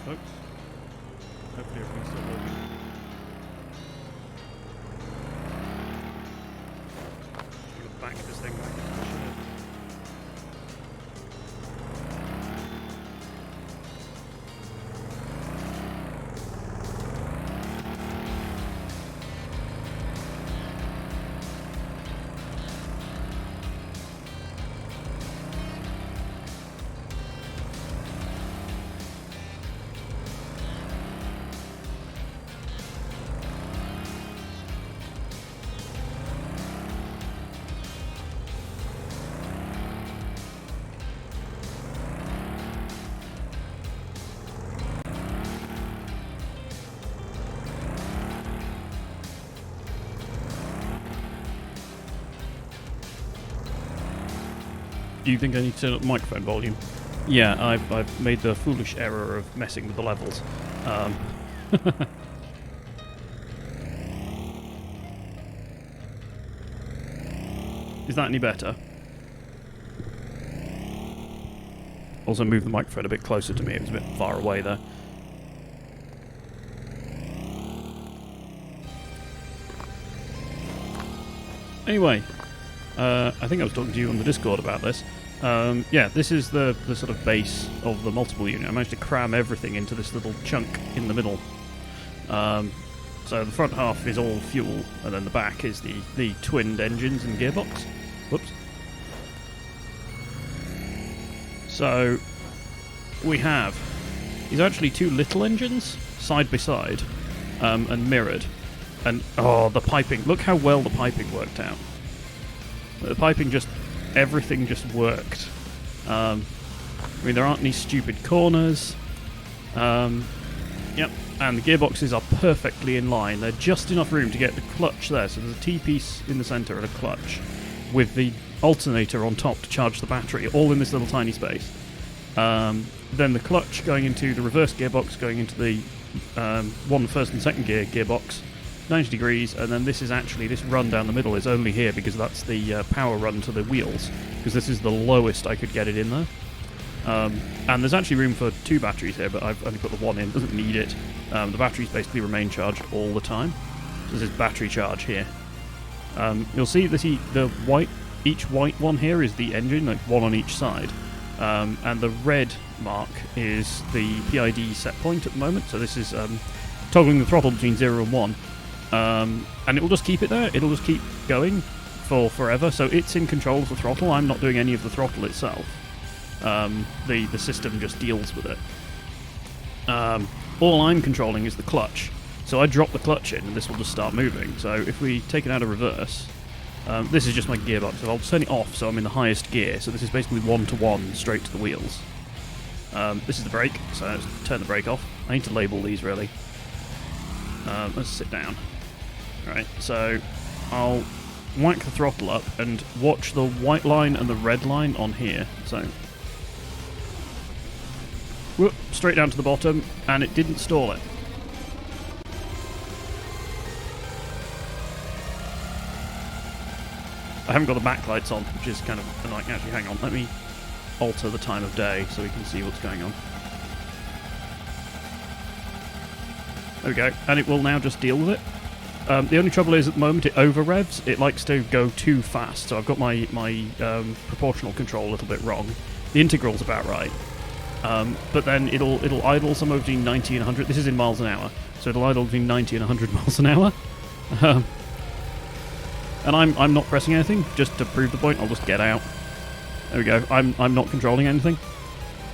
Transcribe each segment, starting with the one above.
folks. Hopefully everything's still working. We'll back this thing back into the shed. Do you think I need to turn up the microphone volume? Yeah, I've made the foolish error of messing with the levels. Is that any better? Also move the microphone a bit closer to me, it was a bit far away there. Anyway, I think I was talking to you on the Discord about this. Yeah, this is the sort of base of the multiple unit. I managed to cram everything into this little chunk in the middle. So the front half is all fuel, and then the back is the twinned engines and gearbox. Whoops. So we have these are actually two little engines side by side and mirrored. And oh, the piping! Look how well the piping worked out. The piping everything just worked. I mean, there aren't any stupid corners. Yep, and the gearboxes are perfectly in line. They're just enough room to get the clutch there. So there's a T-piece in the centre and a clutch with the alternator on top to charge the battery, all in this little tiny space. Then the clutch going into the reverse gearbox, going into the first and second gearbox, 90 degrees, and then this run down the middle is only here because that's the power run to the wheels, because this is the lowest I could get it in there. And there's actually room for two batteries here, but I've only put the one in, doesn't need it. The batteries basically remain charged all the time. So this is battery charge here. You'll see that each white one here is the engine, like one on each side. And the red mark is the PID set point at the moment, so this is toggling the throttle between 0 and 1. And it will just keep it there, it'll just keep going for forever, so it's in control of the throttle. I'm not doing any of the throttle itself. The system just deals with it. All I'm controlling is the clutch, so I drop the clutch in and this will just start moving. So if we take it out of reverse, this is just my gearbox, so I'll turn it off so I'm in the highest gear, so this is basically 1-to-1 straight to the wheels. This is the brake, so let's turn the brake off. I need to label these really. Let's sit down. Alright, so I'll whack the throttle up and watch the white line and the red line on here. So, whoop, straight down to the bottom, and it didn't stall it. I haven't got the backlights on, which is kind of annoying. Actually, hang on, let me alter the time of day so we can see what's going on. There we go, and it will now just deal with it. The only trouble is at the moment it over revs. It likes to go too fast, so I've got my proportional control a little bit wrong. The integral's about right, but then it'll idle somewhere between 90 and 100. This is in miles an hour, so it'll idle between 90 and 100 miles an hour. And I'm not pressing anything just to prove the point. I'll just get out. There we go. I'm not controlling anything,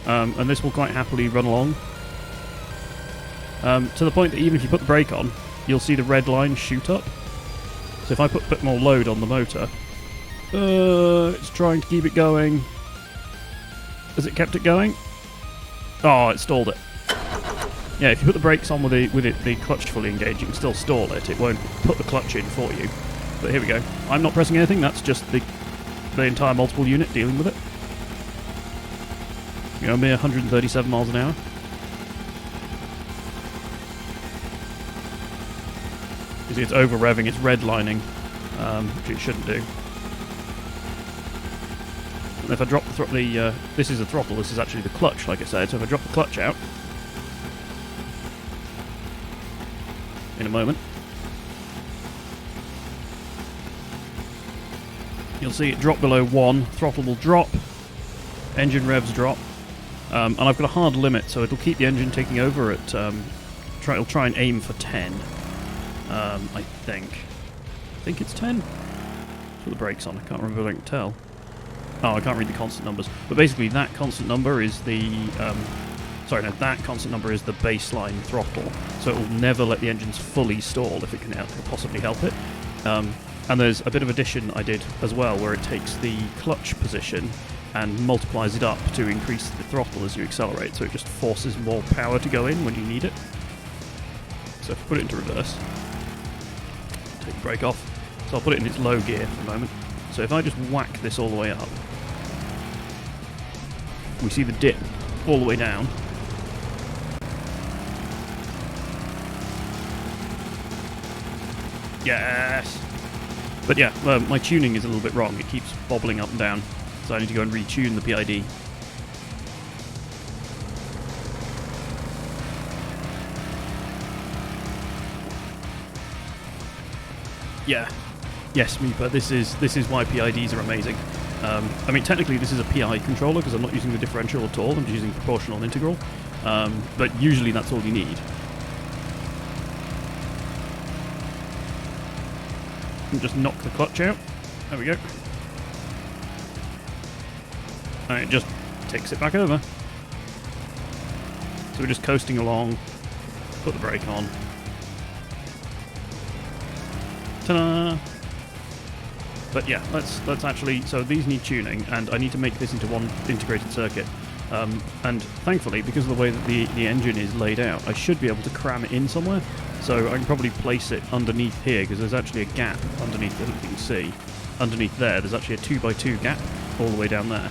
and this will quite happily run along. To the point that even if you put the brake on, you'll see the red line shoot up. So if I put a bit more load on the motor, it's trying to keep it going. Has it kept it going? Oh, it stalled it. Yeah, if you put the brakes on with the clutch fully engaged, you can still stall it. It won't put the clutch in for you. But here we go. I'm not pressing anything. That's just the entire multiple unit dealing with it. You know, mere 137 miles an hour. You see it's over revving, it's redlining, which it shouldn't do. And if I drop this is the throttle, this is actually the clutch, like I said, so if I drop the clutch out, in a moment. You'll see it drop below 1, throttle will drop, engine revs drop, and I've got a hard limit, so it'll keep the engine taking over at, it'll try and aim for 10, I think. I think it's 10? Put the brakes on, I can't remember if I can tell. Oh, I can't read the constant numbers. But basically that constant number is the, that constant number is the baseline throttle, so it will never let the engines fully stall if it can possibly help it. And there's a bit of addition I did as well, where it takes the clutch position and multiplies it up to increase the throttle as you accelerate, so it just forces more power to go in when you need it. So if I put it into reverse, take the brake off, so I'll put it in its low gear for a moment. So if I just whack this all the way up, we see the dip all the way down. Yes! But yeah, my tuning is a little bit wrong. It keeps bobbling up and down, so I need to go and retune the PID. Yeah. Yes, Meeper, this is why PIDs are amazing. I mean, technically this is a PI controller because I'm not using the differential at all, I'm just using proportional integral. But usually that's all you need. And just knock the clutch out. There we go. And it just takes it back over. So we're just coasting along. Put the brake on. Ta-da! But yeah, let's actually, so these need tuning, and I need to make this into one integrated circuit. And thankfully, because of the way that the engine is laid out, I should be able to cram it in somewhere. So I can probably place it underneath here, because there's actually a gap underneath, I don't know if you can see. Underneath there's actually a 2x2 gap all the way down there.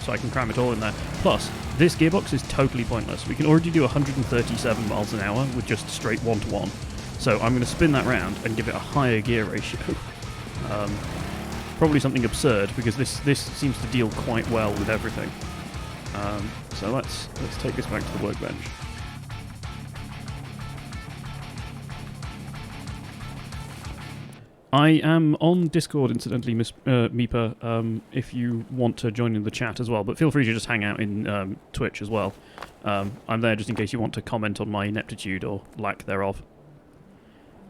So I can cram it all in there. Plus, this gearbox is totally pointless. We can already do 137 miles an hour with just straight 1-to-1. So I'm going to spin that round and give it a higher gear ratio. Probably something absurd, because this seems to deal quite well with everything. So let's take this back to the workbench. I am on Discord, incidentally, Meeper, if you want to join in the chat as well, but feel free to just hang out in Twitch as well. I'm there just in case you want to comment on my ineptitude or lack thereof.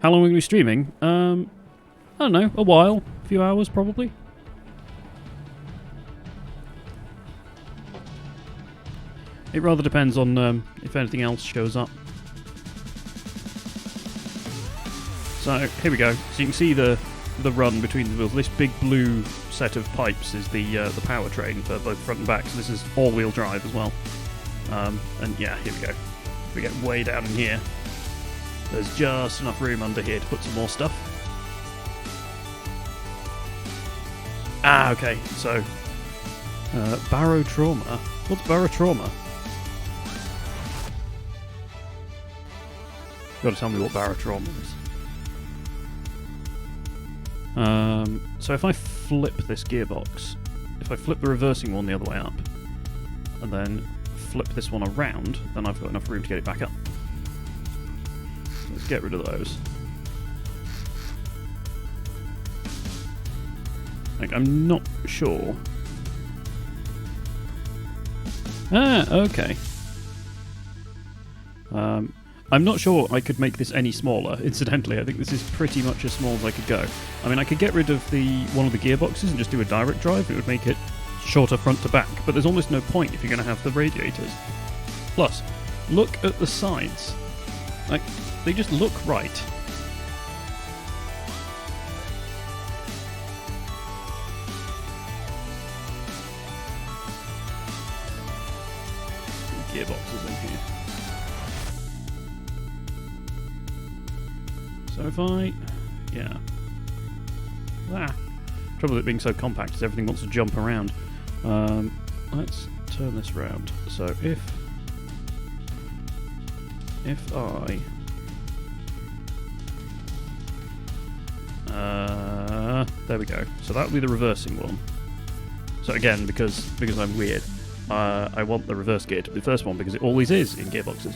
How long are we going to be streaming? I don't know, a while. A few hours, probably. It rather depends on if anything else shows up. So, here we go. So you can see the run between the wheels. This big blue set of pipes is the powertrain for both front and back, so this is all-wheel drive as well. And yeah, here we go. If we get way down in here, there's just enough room under here to put some more stuff. Ah, okay, so barotrauma. What's barotrauma? You've got to tell me what barotrauma is. So if I flip this gearbox, if I flip the reversing one the other way up, and then flip this one around, then I've got enough room to get it back up. Let's get rid of those. Like, I'm not sure. Ah, okay. I'm not sure I could make this any smaller. Incidentally, I think this is pretty much as small as I could go. I mean, I could get rid of one of the gearboxes and just do a direct drive. It would make it shorter front to back, but there's almost no point if you're going to have the radiators. Plus, look at the sides. Like, they just look right. Gearboxes in here. So if yeah. Trouble with it being so compact is everything wants to jump around. Let's turn this round. So if I there we go. So that will be the reversing one. So again, because I'm weird, I want the reverse gear to be the first one because it always is in gearboxes.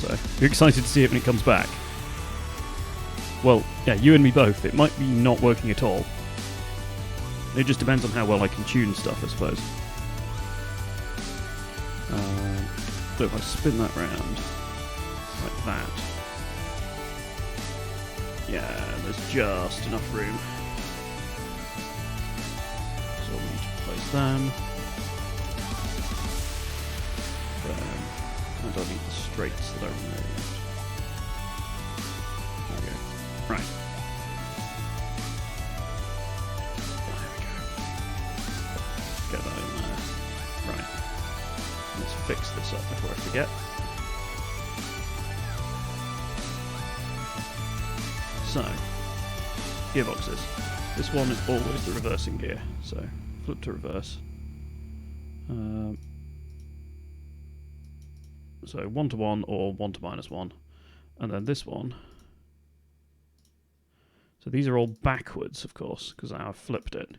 So, you're excited to see it when it comes back. Well, yeah, you and me both. It might be not working at all. It just depends on how well I can tune stuff, I suppose. So if I spin that round, like that, yeah, there's just enough room. So we'll need to place them. I don't need the straights that I removed. There we go. Right. There we go. Get that in there. Right. Let's fix this up before I forget. So, gearboxes. This one is always the reversing gear, so flip to reverse. So 1 to 1 or 1 to -1. And then this one. So these are all backwards, of course, because I've flipped it.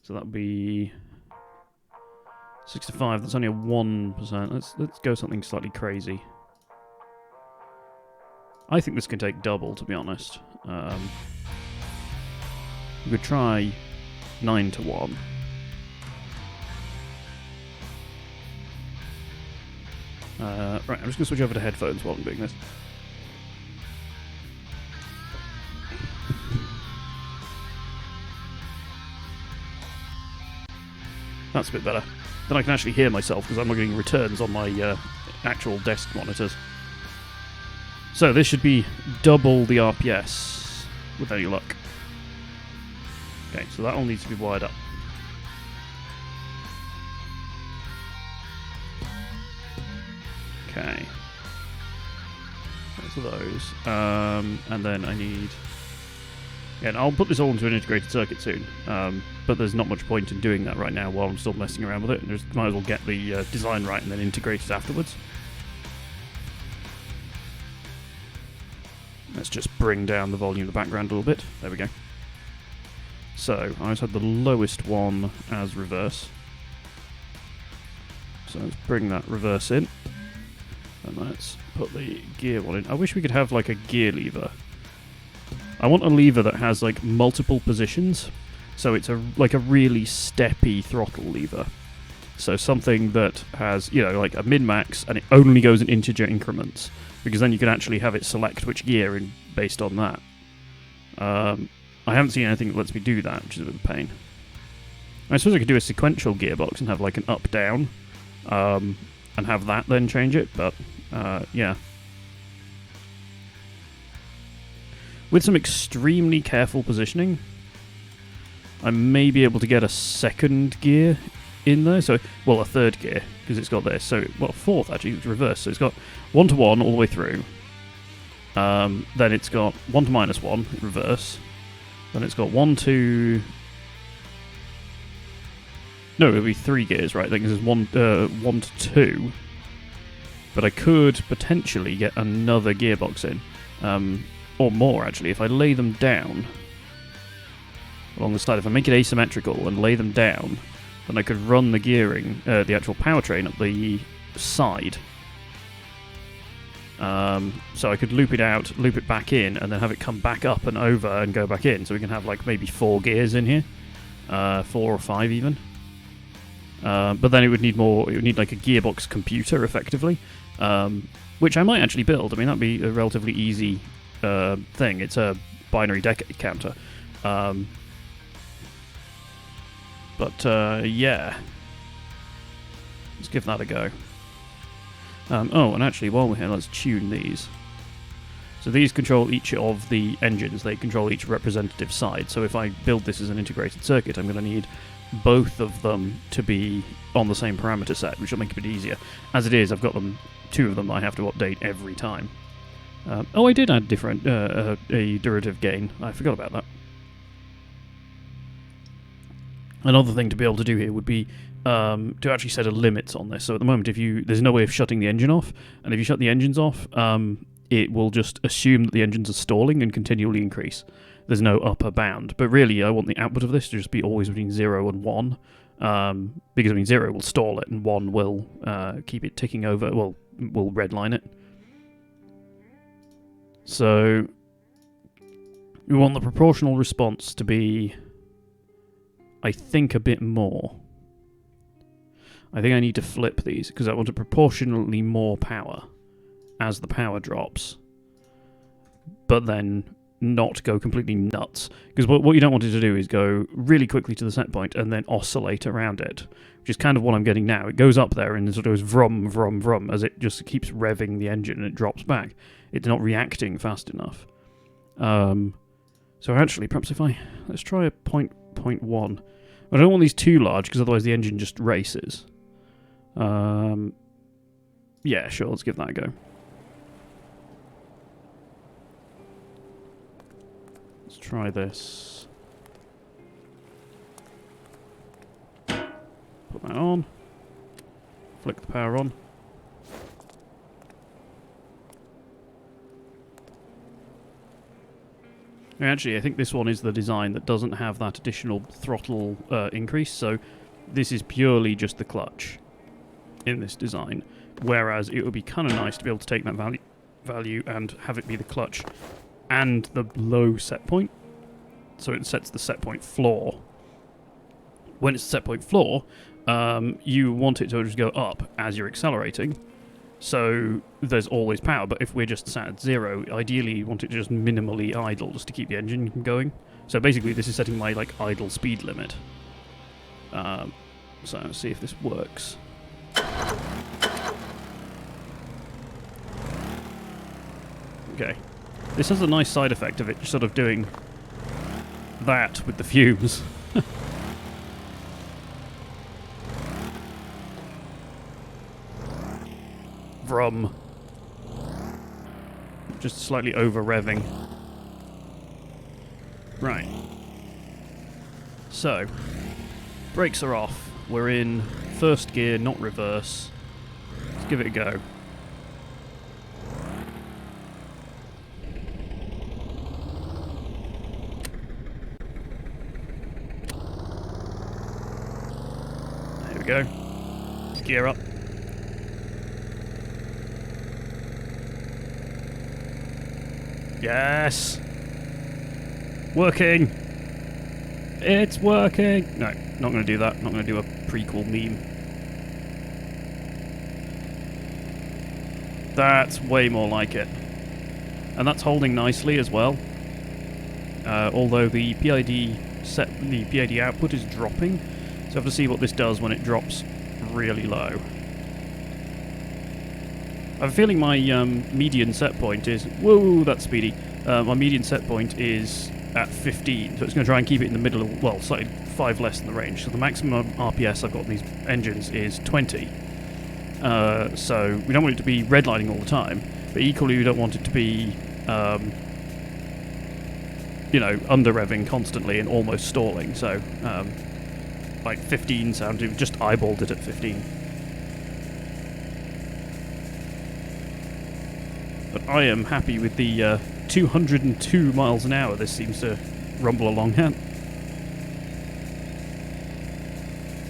So that would be 6 to 5. That's only a 1%. Let's go something slightly crazy. I think this can take double, to be honest. We could try 9 to 1. Right, I'm just going to switch over to headphones while I'm doing this. That's a bit better. Then I can actually hear myself because I'm not getting returns on my actual desk monitors. So this should be double the RPS with any luck. Okay, so that all needs to be wired up. Okay. So those. And then I need... Yeah, and I'll put this all into an integrated circuit soon. But there's not much point in doing that right now while I'm still messing around with it. Just might as well get the design right and then integrate it afterwards. Let's just bring down the volume of the background a little bit. There we go. So, I just had the lowest one as reverse. So let's bring that reverse in. And let's put the gear one in. I wish we could have like a gear lever. I want a lever that has like multiple positions. So it's like a really steppy throttle lever. So something that has, you know, like a min-max and it only goes in integer increments. Because then you can actually have it select which gear in based on that. I haven't seen anything that lets me do that, which is a bit of a pain. I suppose I could do a sequential gearbox and have like an up-down. And have that then change it, but yeah. With some extremely careful positioning, I may be able to get a second gear in there. So, well, a third gear, because it's got this. So, well, fourth actually, it's reversed. So it's got 1 to 1 all the way through. Then it's got 1 to -1, reverse. Then it's got 1 to... No, it would be 3 gears, right? I think this is 1 to 2. But I could potentially get another gearbox in. Or more, actually. If I lay them down along the side, if I make it asymmetrical and lay them down, then I could run the gearing, the actual powertrain up the side. So I could loop it out, loop it back in, and then have it come back up and over and go back in. So we can have like maybe 4 gears in here. 4 or 5 even. But then it would need more, it would need like a gearbox computer, effectively, which I might actually build. I mean, that'd be a relatively easy thing. It's a binary decade counter. Yeah. Let's give that a go. Oh, and actually, while we're here, let's tune these. So these control each of the engines. They control each representative side. So if I build this as an integrated circuit, I'm going to need both of them to be on the same parameter set, which will make it a bit easier. As it is, I've got them, 2 of them I have to update every time. Oh, I did add different a derivative gain. I forgot about that. Another thing to be able to do here would be to actually set a limit on this. So at the moment, there's no way of shutting the engine off, and if you shut the engines off, it will just assume that the engines are stalling and continually increase. There's no upper bound. But really, I want the output of this to just be always between 0 and 1, because, I mean, 0 will stall it, and 1 will keep it ticking over, well, will redline it. So we want the proportional response to be, I think, a bit more. I think I need to flip these because I want proportionally more power as the power drops, but then not go completely nuts. Because what you don't want it to do is go really quickly to the set point and then oscillate around it, which is kind of what I'm getting now. It goes up there and it sort of goes vrum, vrum, vrum as it just keeps revving the engine and it drops back. It's not reacting fast enough. So actually, perhaps let's try a 0.1. I don't want these too large because otherwise the engine just races. Yeah, sure, let's give that a go. Let's try this. Put that on. Flick the power on. Actually, I think this one is the design that doesn't have that additional throttle increase, so this is purely just the clutch in this design, whereas it would be kind of nice to be able to take that value and have it be the clutch and the low set point, so it sets the set point floor. When it's the set point floor, you want it to just go up as you're accelerating, so there's always power, but if we're just sat at 0, ideally you want it to just minimally idle just to keep the engine going. So basically this is setting my idle speed limit. So let's see if this works. Okay. This has a nice side effect of it just sort of doing that with the fumes. Vrum. Just slightly over-revving. Right. So, brakes are off. We're in first gear, not reverse. Let's give it a go. There we go. Gear up. Yes! Working! It's working! No, not going to do that. Not going to do a prequel meme. That's way more like it. And that's holding nicely as well. Although the PID output is dropping. So I have to see what this does when it drops really low. I have a feeling my median set point is... Whoa, that's speedy. My median set point is at 15, so it's going to try and keep it in the middle of... Well, slightly 5 less than the range. So the maximum RPS I've got on these engines is 20. So we don't want it to be redlining all the time, but equally we don't want it to be, you know, under-revving constantly and almost stalling. So, like 15 sounded... Just eyeballed it at 15. But I am happy with the 202 miles an hour this seems to rumble along at.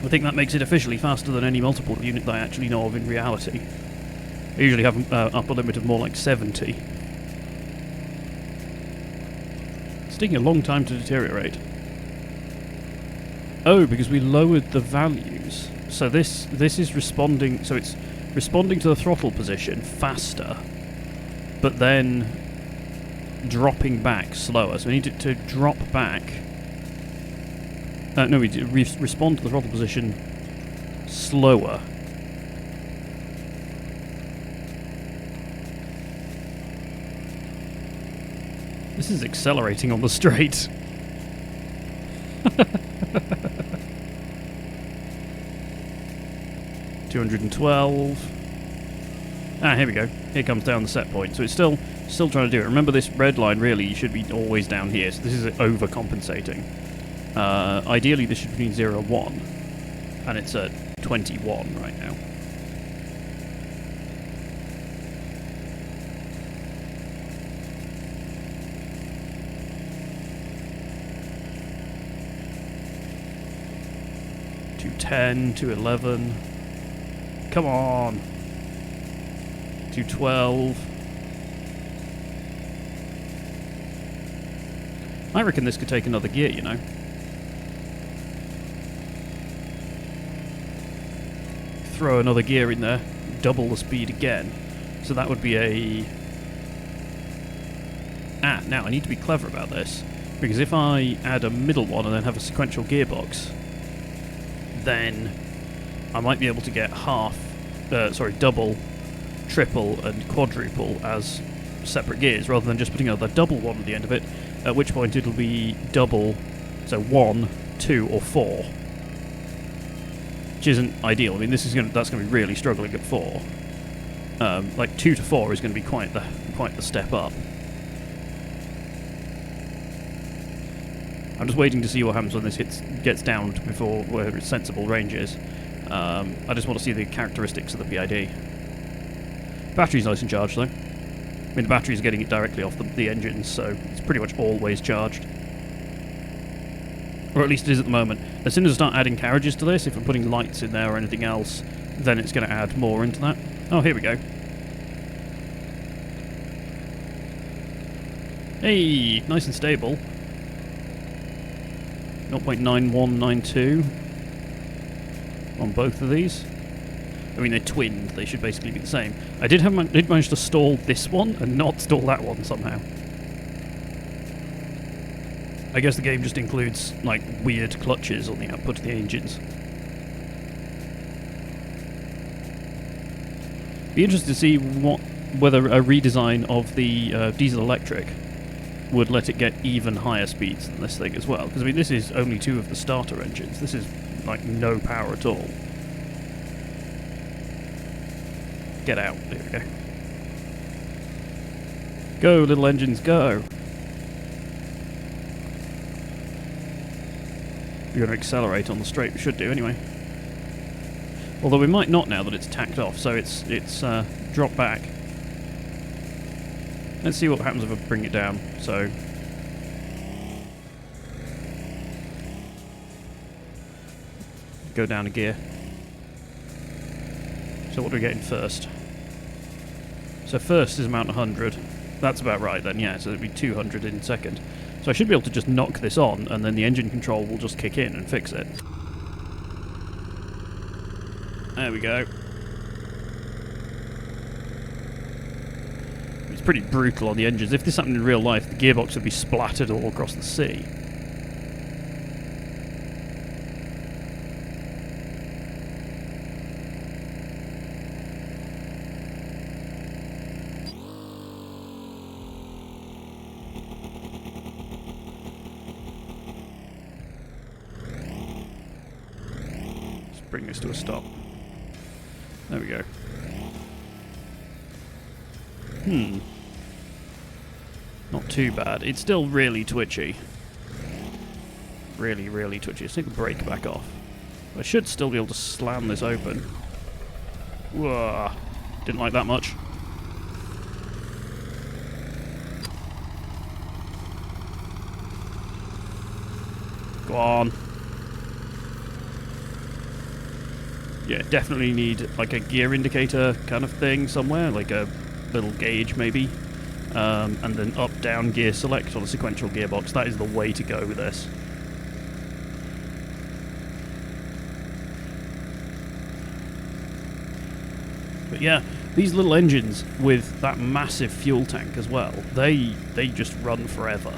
I think that makes it officially faster than any multiple unit that I actually know of in reality. I usually have an upper limit of more like 70. It's taking a long time to deteriorate. Oh, because we lowered the values. So this is responding... So it's responding to the throttle position faster, but then dropping back slower. So we need it to drop back. No, we respond to the throttle position slower. This is accelerating on the straight. 212. Ah, here we go. Here comes down the set point. So it's still trying to do it. Remember, this red line really should be always down here. So this is overcompensating. Ideally, this should be 0 and 1, and it's at 21 right now. To 10, to 11. Come on. To 12. I reckon this could take another gear, you know. Throw another gear in there, double the speed again. So that would be a... now I need to be clever about this, because if I add a middle one and then have a sequential gearbox, then I might be able to get double, triple and quadruple as separate gears, rather than just putting another double one at the end of it, at which point it'll be double, so 1, 2 or 4. Which isn't ideal. I mean, that's going to be really struggling at 4. Like 2 to 4 is going to be quite the step up. I'm just waiting to see what happens when this gets down to before where its sensible range is. I just want to see the characteristics of the PID. Battery's nice and charged though. I mean, the battery's getting it directly off the engines, so it's pretty much always charged. Or at least it is at the moment. As soon as I start adding carriages to this, if I'm putting lights in there or anything else, then it's going to add more into that. Oh, here we go. Hey, nice and stable. 0.9192 on both of these. I mean, they're twinned, they should basically be the same. I did manage to stall this one and not stall that one somehow. I guess the game just includes, like, weird clutches on the output of the engines. Be interested to see whether a redesign of the diesel-electric would let it get even higher speeds than this thing as well. Because, I mean, this is only 2 of the starter engines. This is, like, no power at all. Get out. There we go. Go, little engines, go! We're going to accelerate on the straight, we should do anyway. Although we might not now that it's tacked off, so it's dropped back. Let's see what happens if I bring it down. So, go down a gear. So what do we get in first? So first is amount 100. That's about right then, yeah, so it'd be 200 in second. So I should be able to just knock this on, and then the engine control will just kick in and fix it. There we go. It's pretty brutal on the engines. If this happened in real life, the gearbox would be splattered all across the sea. Bring this to a stop. There we go. Not too bad. It's still really twitchy. Really, really twitchy. Let's take the brake back off. I should still be able to slam this open. Whoa. Didn't like that much. Go on. Yeah, definitely need like a gear indicator kind of thing somewhere, like a little gauge maybe, and then up-down gear select on a sequential gearbox. That is the way to go with this. But yeah, these little engines with that massive fuel tank as well, they just run forever.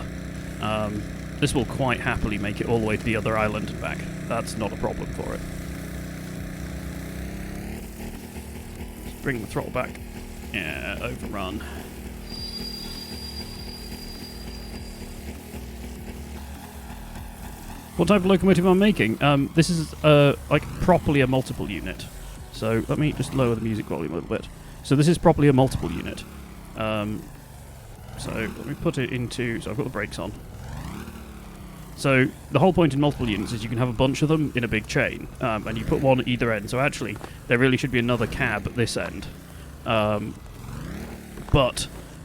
This will quite happily make it all the way to the other island and back. That's not a problem for it. Bring the throttle back. Yeah, overrun. What type of locomotive am I making? This is like properly a multiple unit. So let me just lower the music volume a little bit. So this is properly a multiple unit. So let me put it into... So I've got the brakes on. So the whole point in multiple units is you can have a bunch of them in a big chain, and you put one at either end. So actually, there really should be another cab at this end. But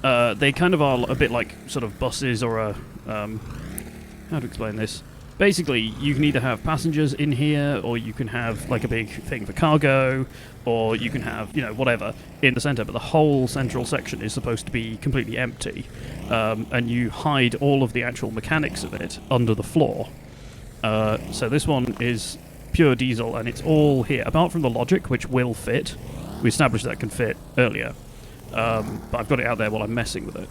they kind of are a bit like sort of buses or a... how to explain this? basically, you can either have passengers in here, or you can have like a big thing for cargo, or you can have, you know, whatever in the center. But the whole central section is supposed to be completely empty, and you hide all of the actual mechanics of it under the floor. So this one is pure diesel, and it's all here, apart from the logic, which will fit. We established that can fit earlier, but I've got it out there while I'm messing with it.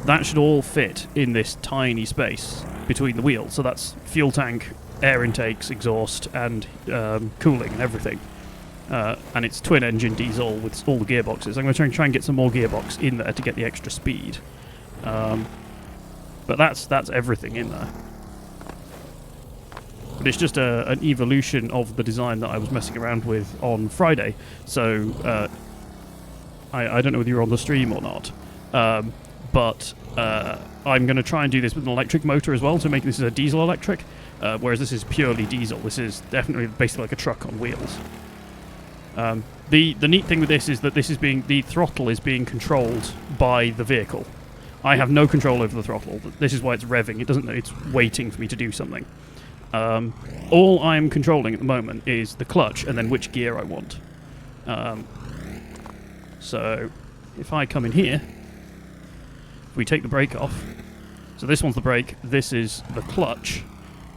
That should all fit in this tiny space between the wheels. So that's fuel tank, air intakes, exhaust, and cooling and everything. And it's twin-engine diesel with all the gearboxes. I'm going to try and get some more gearbox in there to get the extra speed. But that's everything in there. But it's just an evolution of the design that I was messing around with on Friday. So I don't know whether you're on the stream or not. But I'm going to try and do this with an electric motor as well to make this a diesel electric, whereas this is purely diesel. This is definitely basically like a truck on wheels. The neat thing with this is that the throttle is being controlled by the vehicle. I have no control over the throttle. This is why it's revving. It's waiting for me to do something. All I'm controlling at the moment is the clutch and then which gear I want. So if I come in here, we take the brake off. So this one's the brake, this is the clutch,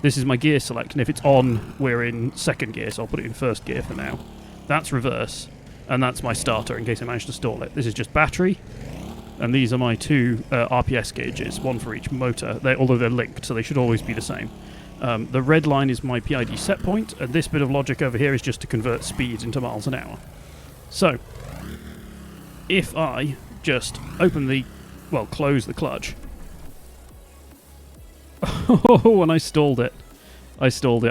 this is my gear select, and if it's on, we're in second gear, so I'll put it in first gear for now. That's reverse, and that's my starter in case I manage to stall it. This is just battery, and these are my two RPS gauges, one for each motor, although they're linked, so they should always be the same. The red line is my PID set point, and this bit of logic over here is just to convert speed into miles an hour. So, if I just close the clutch. Oh, and I stalled it. I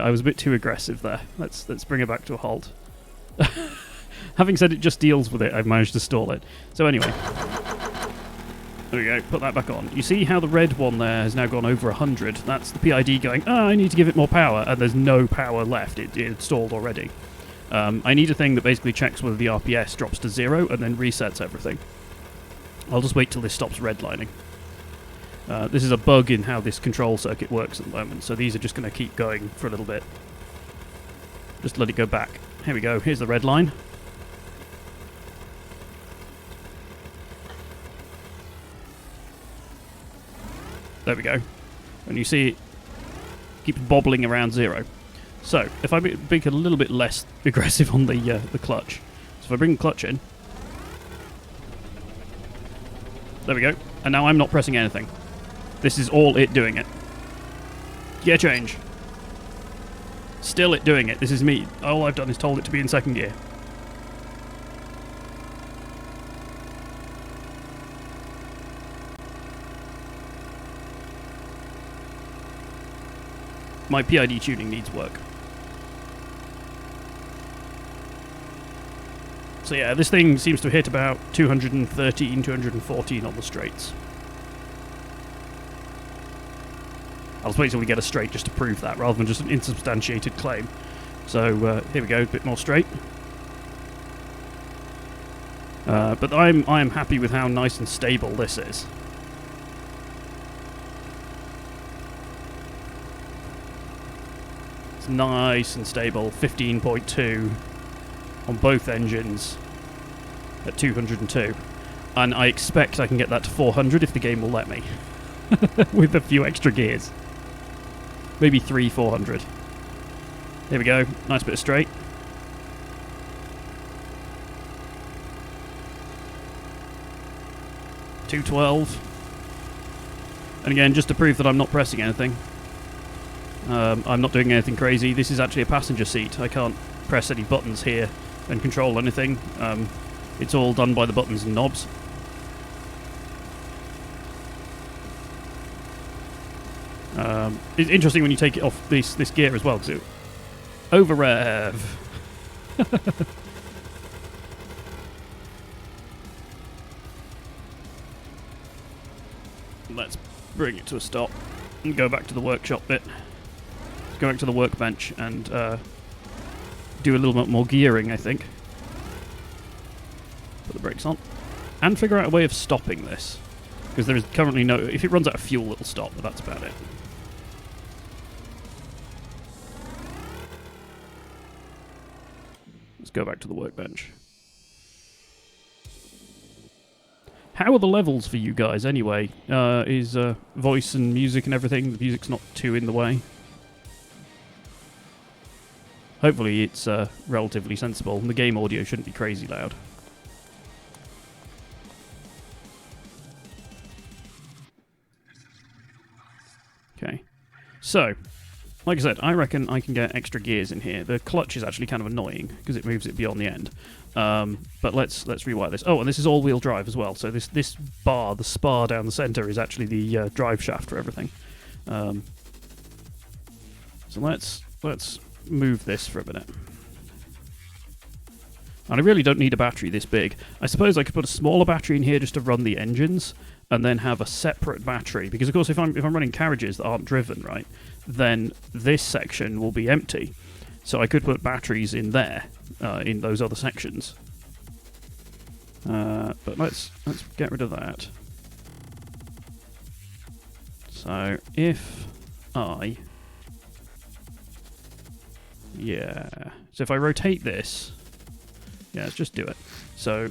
was a bit too aggressive there. Let's bring it back to a halt. Having said it just deals with it, I've managed to stall it. So anyway. There we go, put that back on. You see how the red one there has now gone over 100? That's the PID going, I need to give it more power, and there's no power left. It stalled already. I need a thing that basically checks whether the RPS drops to 0 and then resets everything. I'll just wait till this stops redlining. This is a bug in how this control circuit works at the moment, so these are just going to keep going for a little bit. Just let it go back. Here we go, here's the red line. There we go. And you see it keeps bobbling around 0. So, if I make it a little bit less aggressive on the clutch. So if I bring the clutch in. There we go. And now I'm not pressing anything. This is all it doing it. Gear change. Still it doing it. This is me. All I've done is told it to be in second gear. My PID tuning needs work. So yeah, this thing seems to hit about 213, 214 on the straights. I'll just wait till we get a straight just to prove that, rather than just an insubstantiated claim. So here we go, a bit more straight. But I am happy with how nice and stable this is. It's nice and stable, 15.2 on both engines at 202. And I expect I can get that to 400 if the game will let me. With a few extra gears. Maybe 400. Here we go, nice bit of straight. $212. And again, just to prove that I'm not pressing anything. I'm not doing anything crazy. This is actually a passenger seat. I can't press any buttons here and control anything. It's all done by the buttons and knobs. It's interesting when you take it off this gear as well, because it over rev. Let's bring it to a stop and go back to the workshop bit. Let's go back to the workbench and do a little bit more gearing, I think. Put the brakes on. And figure out a way of stopping this. Because there is currently no... If it runs out of fuel, it'll stop, but that's about it. Let's go back to the workbench. How are the levels for you guys anyway? Is voice and music and everything? The music's not too in the way. Hopefully it's relatively sensible, and the game audio shouldn't be crazy loud. Okay, so, like I said, I reckon I can get extra gears in here. The clutch is actually kind of annoying, because it moves it beyond the end. But let's rewire this. Oh, and this is all-wheel drive as well, so this bar, the spar down the centre, is actually the drive shaft for everything. So let's move this for a minute. And I really don't need a battery this big. I suppose I could put a smaller battery in here just to run the engines, and then have a separate battery. Because of course, if I'm running carriages that aren't driven, right, then this section will be empty. So I could put batteries in there, in those other sections. But let's get rid of that. So if I, yeah. So if I rotate this. Yeah, let's just do it. So,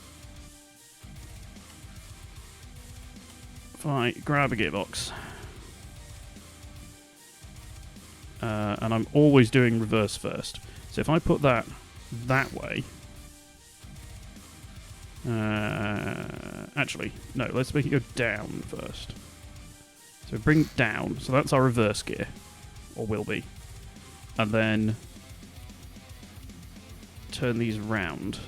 if I grab a gearbox, and I'm always doing reverse first. So if I put that way, actually, no, let's make it go down first. So bring it down, so that's our reverse gear, or will be. And then turn these round.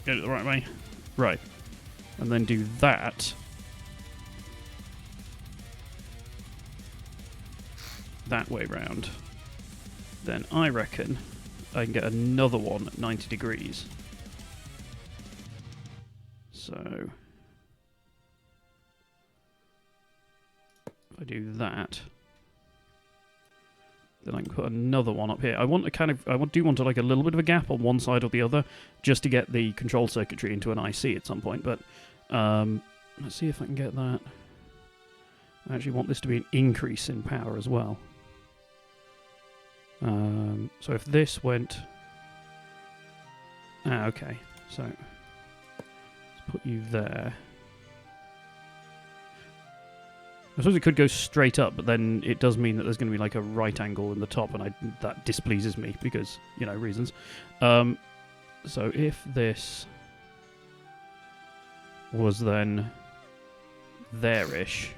Get it the right way. Right. And then do that. That way round. Then I reckon I can get another one at 90 degrees. So if I do that, then I can put another one up here. I want a kind of, do want like a little bit of a gap on one side or the other, just to get the control circuitry into an IC at some point. But let's see if I can get that. I actually want this to be an increase in power as well. So if this went, okay. So let's put you there. I suppose it could go straight up, but then it does mean that there's going to be like a right angle in the top, and that displeases me because, you know, reasons. So if this was then there-ish,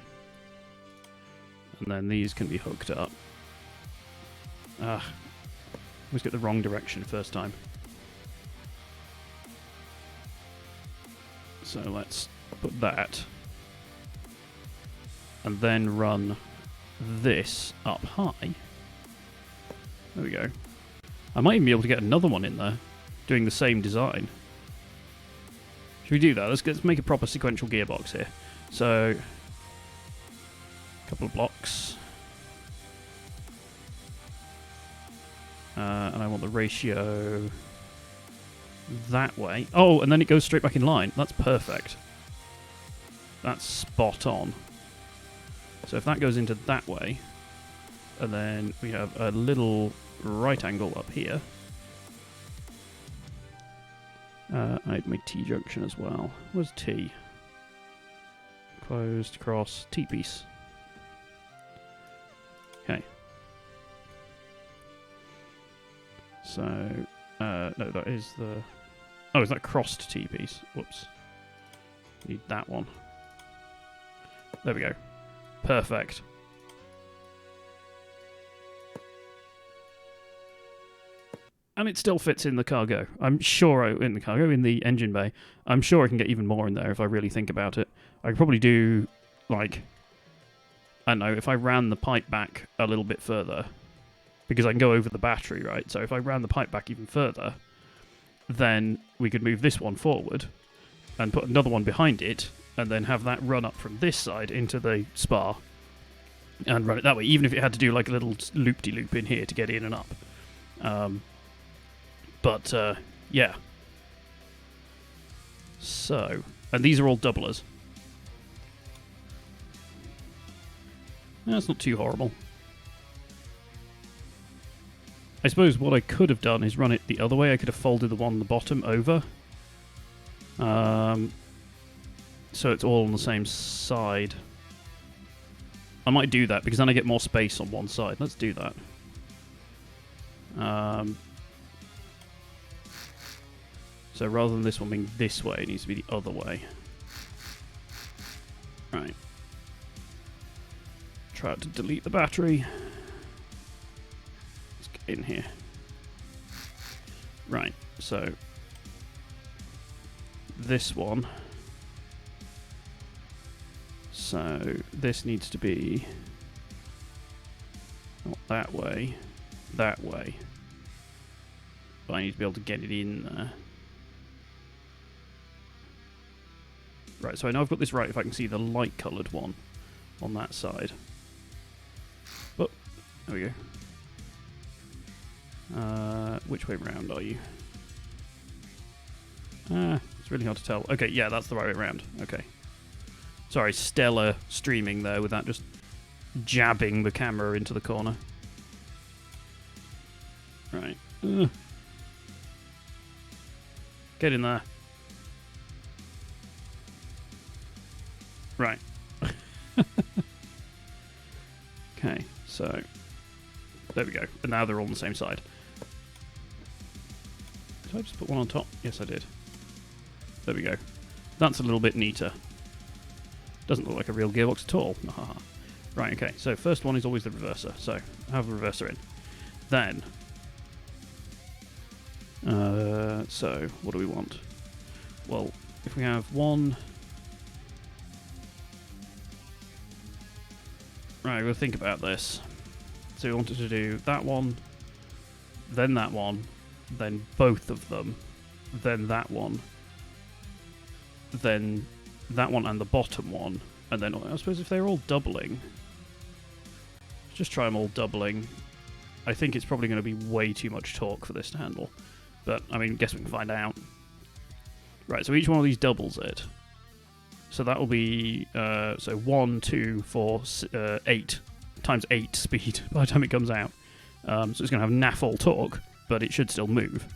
and then these can be hooked up. Always get the wrong direction first time. So let's put that. And then run this up high. There we go. I might even be able to get another one in there, doing the same design. Should we do that? Let's make a proper sequential gearbox here. So, a couple of blocks. And I want the ratio that way. Oh, and then it goes straight back in line. That's perfect. That's spot on. So if that goes into that way, and then we have a little right angle up here. I had my T-junction as well. Where's T? Closed, cross, T-piece. Okay. So, no, that is the... Oh, is that crossed T-piece? Whoops. Need that one. There we go. Perfect. And it still fits in the cargo. I'm sure in the engine bay. I'm sure I can get even more in there if I really think about it. I could probably do, like, I don't know, if I ran the pipe back a little bit further, because I can go over the battery, right? So if I ran the pipe back even further, then we could move this one forward and put another one behind it, and then have that run up from this side into the spar and run it that way, even if it had to do like a little loop-de-loop in here to get in and up. Yeah. So, and these are all doublers. That's not too horrible. I suppose what I could have done is run it the other way. I could have folded the one on the bottom over. So it's all on the same side. I might do that because then I get more space on one side. Let's do that. So rather than this one being this way, it needs to be the other way. Right. Try to delete the battery. Let's get in here. Right, so this one. So this needs to be not that way, that way. But I need to be able to get it in there. Right, so I know I've got this right if I can see the light-coloured one on that side. Oh, there we go. Which way round are you? It's really hard to tell. Okay, yeah, that's the right way round. Okay. Sorry, stellar streaming there with that just jabbing the camera into the corner. Right. Get in there. Right. Okay, so there we go. And now they're all on the same side. Did I just put one on top? Yes, I did. There we go. That's a little bit neater. Doesn't look like a real gearbox at all. Right, okay. So first one is always the reverser. So I have the reverser in. Then, so what do we want? Well, if we have one... Right, we'll think about this. So we wanted to do that one, then both of them, then that one and the bottom one, and then I suppose if they're all doubling, just try them all doubling. I think it's probably going to be way too much torque for this to handle, but I mean, guess we can find out. Right, so each one of these doubles it. So that will be, so 1, 2, 4, 8 times 8 speed by the time it comes out. So it's going to have naff all torque, but it should still move.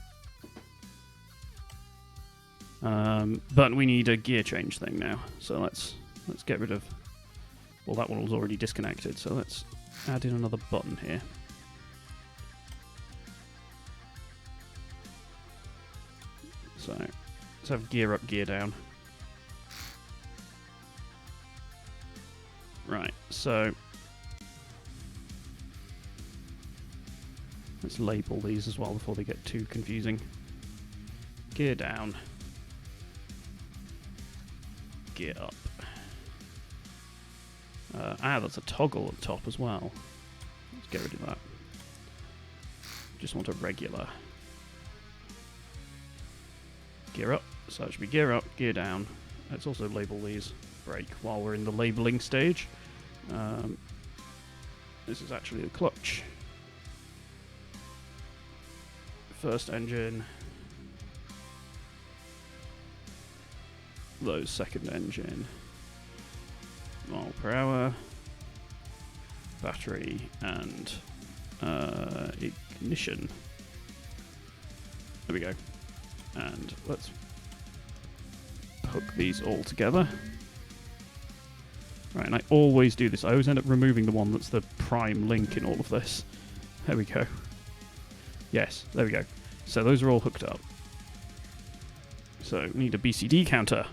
But we need a gear change thing now. So let's get rid of... Well, that one was already disconnected, so let's add in another button here. So let's have gear up, gear down. Right, so let's label these as well before they get too confusing. Gear down. Gear up. That's a toggle at the top as well. Let's get rid of that. Just want a regular. Gear up. So it should be gear up, gear down. Let's also label these. Brake while we're in the labeling stage. This is actually the clutch. First engine. Low second engine. Mile per hour. Battery and ignition. There we go. And let's hook these all together. Right, and I always do this. I always end up removing the one that's the prime link in all of this. There we go. Yes, there we go. So those are all hooked up. So we need a BCD counter.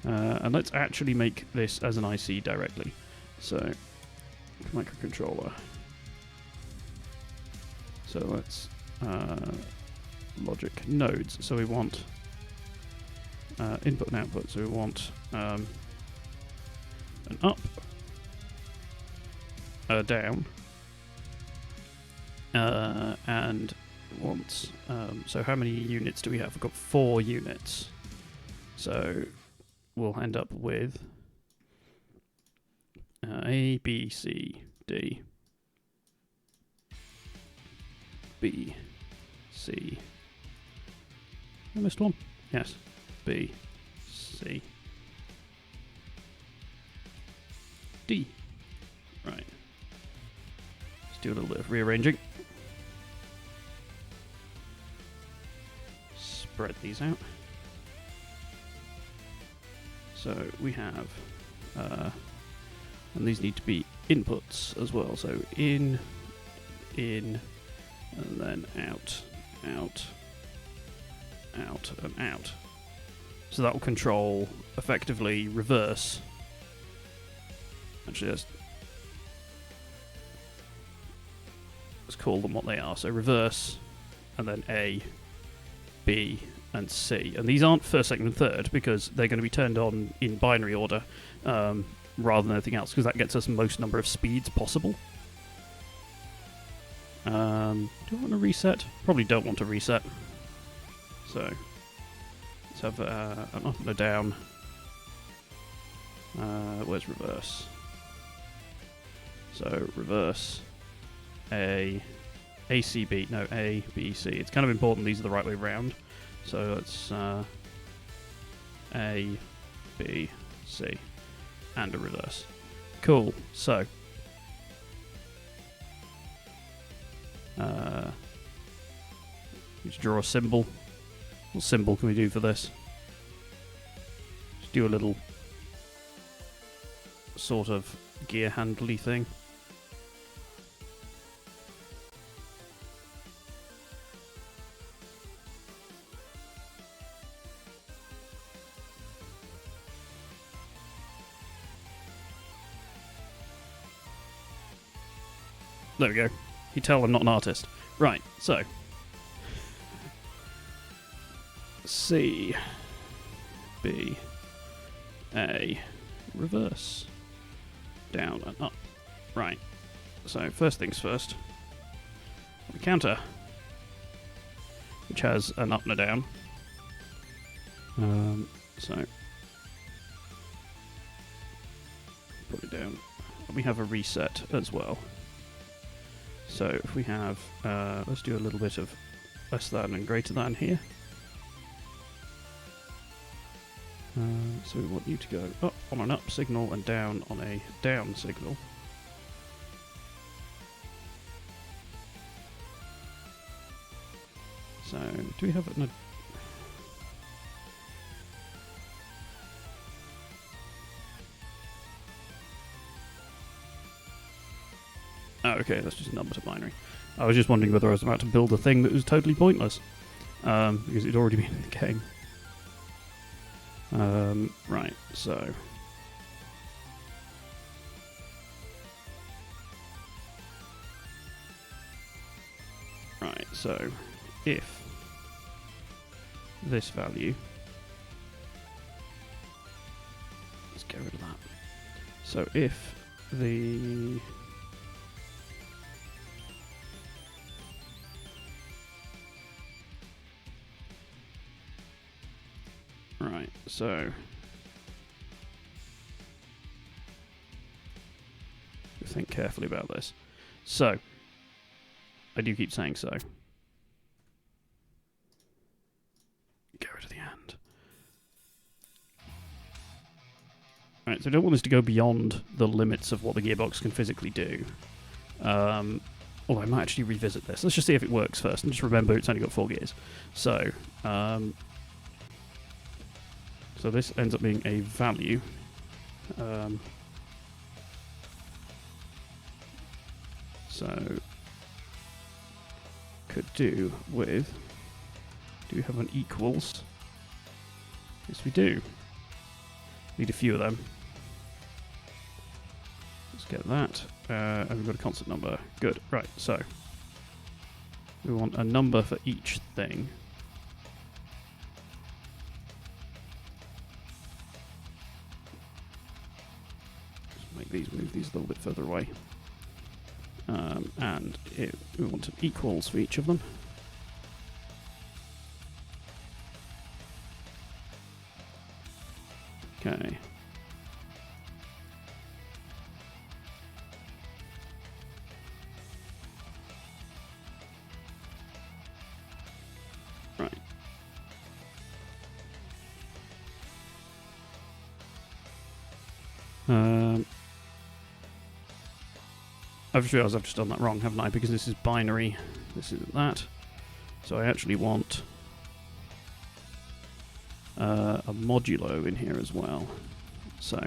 And let's actually make this as an IC directly. So, microcontroller. So let's logic nodes. So we want input and output. So we want an up, a down, and want. So how many units do we have? We've got 4 units. So we'll end up with A, B, C, D, B, C. I missed one? Yes. B, C. D. Right. Let's do a little bit of rearranging. Spread these out. So we have, and these need to be inputs as well. So in, and then out, out, out, and out. So that will control, effectively, reverse. Actually, let's call them what they are. So reverse, and then A, B, and C. And these aren't first, second, and third, because they're going to be turned on in binary order rather than anything else, because that gets us most number of speeds possible. Do I want to reset? Probably don't want to reset. So let's have an up and a down. Where's reverse? So reverse A, C, B. No, A, B, C. It's kind of important these are the right way round. So let's A, B, C, and a reverse. Cool. So let's draw a symbol. What symbol can we do for this? Just do a little sort of gear handly thing. There we go. You tell I'm not an artist. Right, so C, B, A, reverse, down and up. Right, so first things first, the counter, which has an up and a down. So put it down. We have a reset as well. So if we have, let's do a little bit of less than and greater than here. So we want you to go up on an up signal and down on a down signal. So do we have an... Oh, okay, that's just a number to binary. I was just wondering whether I was about to build a thing that was totally pointless, because it'd already been in the game. Right, so... Right, so if this value... Let's get rid of that. So if the... Right, so think carefully about this. So I do keep saying so. Get rid of the and. Right, so I don't want this to go beyond the limits of what the gearbox can physically do. Although I might actually revisit this. Let's just see if it works first, and just remember it's only got 4 gears. So, so this ends up being a value. So, could do with, do we have an equals? Yes, we do. Need a few of them. Let's get that. And we've got a constant number. Good. Right, so we want a number for each thing. Let's move these a little bit further away. And we want some equals for each of them. Okay. Right. I've just realised I've just done that wrong, haven't I? Because this is binary. This isn't that. So I actually want a modulo in here as well. So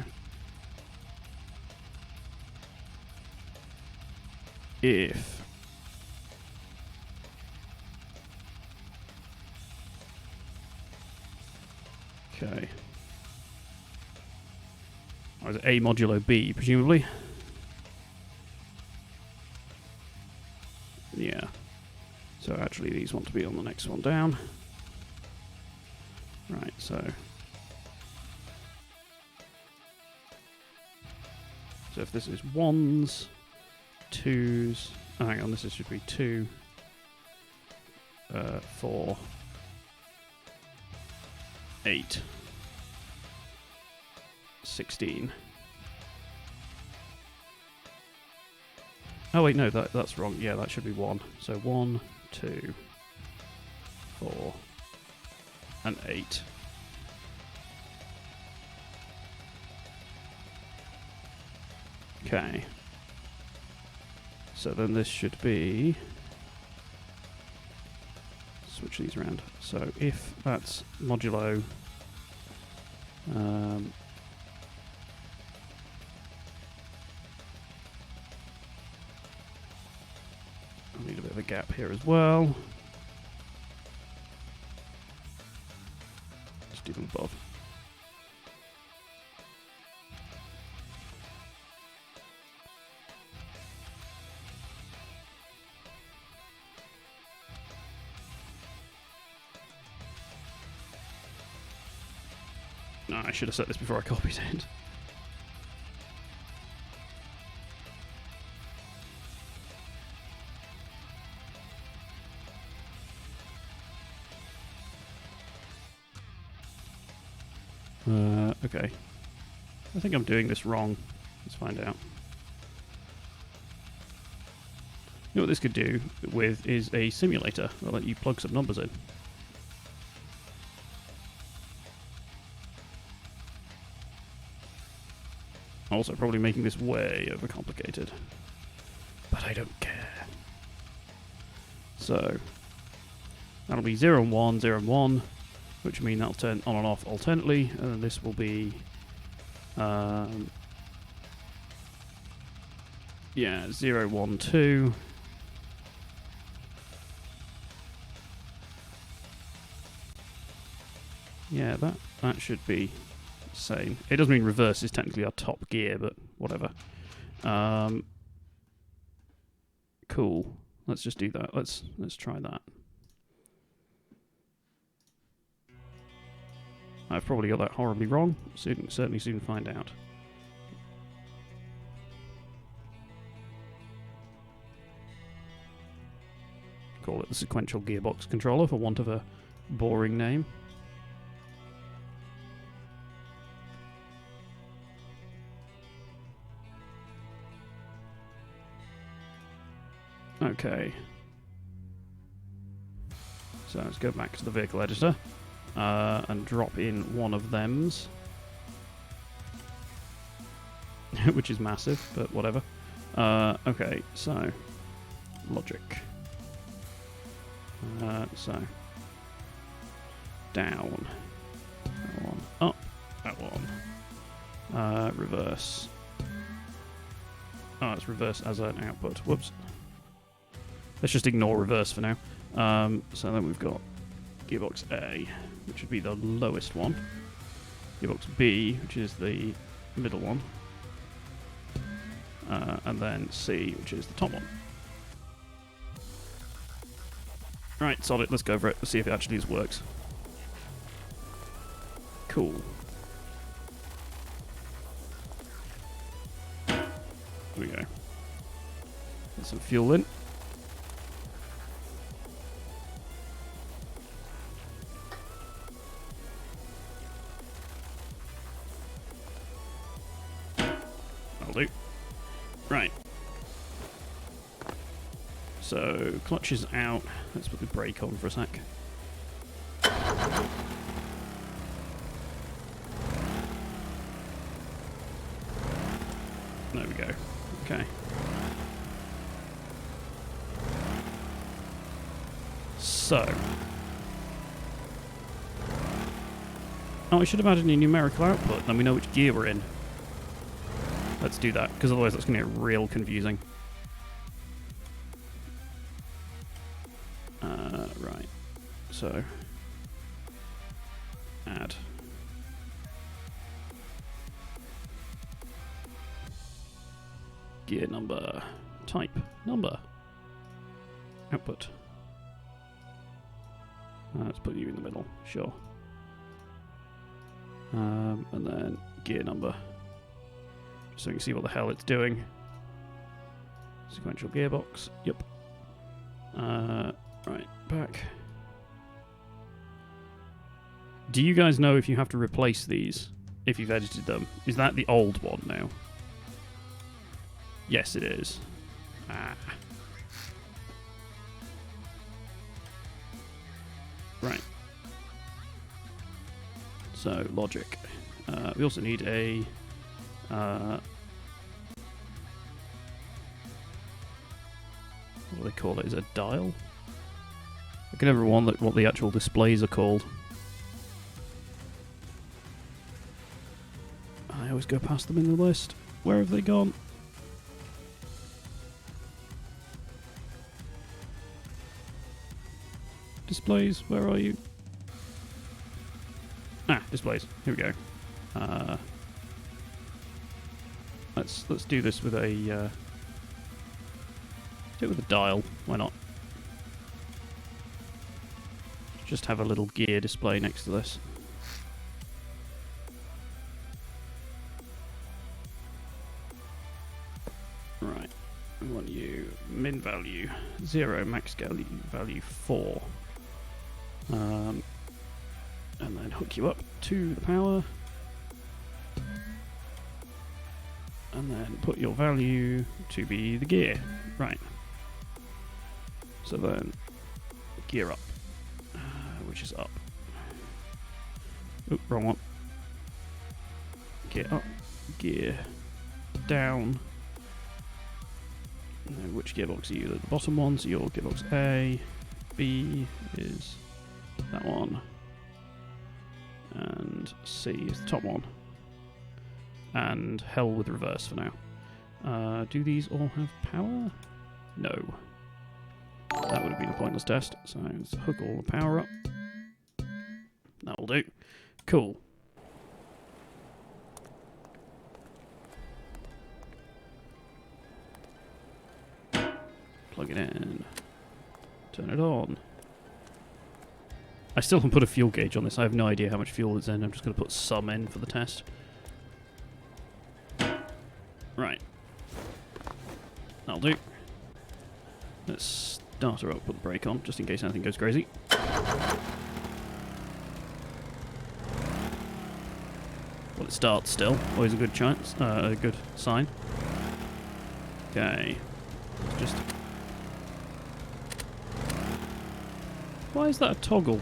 if okay, or is it A modulo B, presumably? Yeah. So actually these want to be on the next one down. Right, so if this is 1s, 2s, oh, hang on, this should be 2, 4, 8, 16. Oh wait, no, that's wrong. Yeah, that should be 1. So 1, 2, 4, and 8. Okay. So then this should be... switch these around. So if that's modulo... I need a bit of a gap here as well. Just do them above. No, I should have set this before I copied it. Okay. I think I'm doing this wrong. Let's find out. You know what this could do with is a simulator. I'll let you plug some numbers in. Also probably making this way overcomplicated. But I don't care. So that'll be 0 and 1, 0 and 1, which mean that'll turn on and off alternately, and then this will be yeah, 0, 1, 2. Yeah, that should be the same. It doesn't mean reverse is technically our top gear, but whatever. Cool. Let's just do that. Let's try that. I've probably got that horribly wrong. Certainly soon find out. Call it the sequential gearbox controller for want of a boring name. Okay. So let's go back to the vehicle editor and drop in one of them's. Which is massive, but whatever. Okay, so logic. So down. That one. Up. That one. Reverse. Oh, it's reverse as an output. Whoops. Let's just ignore reverse for now. So then we've got gearbox A, which would be the lowest one. Gearbox B, which is the middle one. And then C, which is the top one. Right, solid, let's go for it. Let's see if it actually works. Cool. There we go. Get some fuel in. That'll do. Right. So, clutch is out. Let's put the brake on for a sec. There we go. Okay. So. Oh, I should have added a numerical output, then we know which gear we're in. Let's do that, because otherwise that's going to get real confusing. Right. So. Add. Gear number. Type. Number. Output. Let's put you in the middle. Sure. And then gear number. So you can see what the hell it's doing. Sequential gearbox. Yep. Right. Back. Do you guys know if you have to replace these? If you've edited them? Is that the old one now? Yes, it is. Ah. Right. So, logic. We also need a... what do they call it? Is it a dial? I can never remember what the actual displays are called. I always go past them in the list. Where have they gone? Displays, where are you? Ah, displays. Here we go. Let's do this with a do it with a dial. Why not? Just have a little gear display next to this. Right. We want you min value 0, max value 4. And then hook you up to the power. And then put your value to be the gear. Right. So then, gear up. Which is up. Oop, wrong one. Gear up. Gear down. And then which gearbox are you? The bottom one, so your gearbox A. B is that one. And C is the top one. And hell with reverse for now. Do these all have power? No. That would have been a pointless test. So let's hook all the power up. That'll do. Cool. Plug it in. Turn it on. I still haven't put a fuel gauge on this. I have no idea how much fuel is in. I'm just going to put some in for the test. Right. That'll do. Let's start her up, put the brake on, just in case anything goes crazy. Well, it starts still. Always a good chance. A good sign. Okay. Just... Why is that a toggle?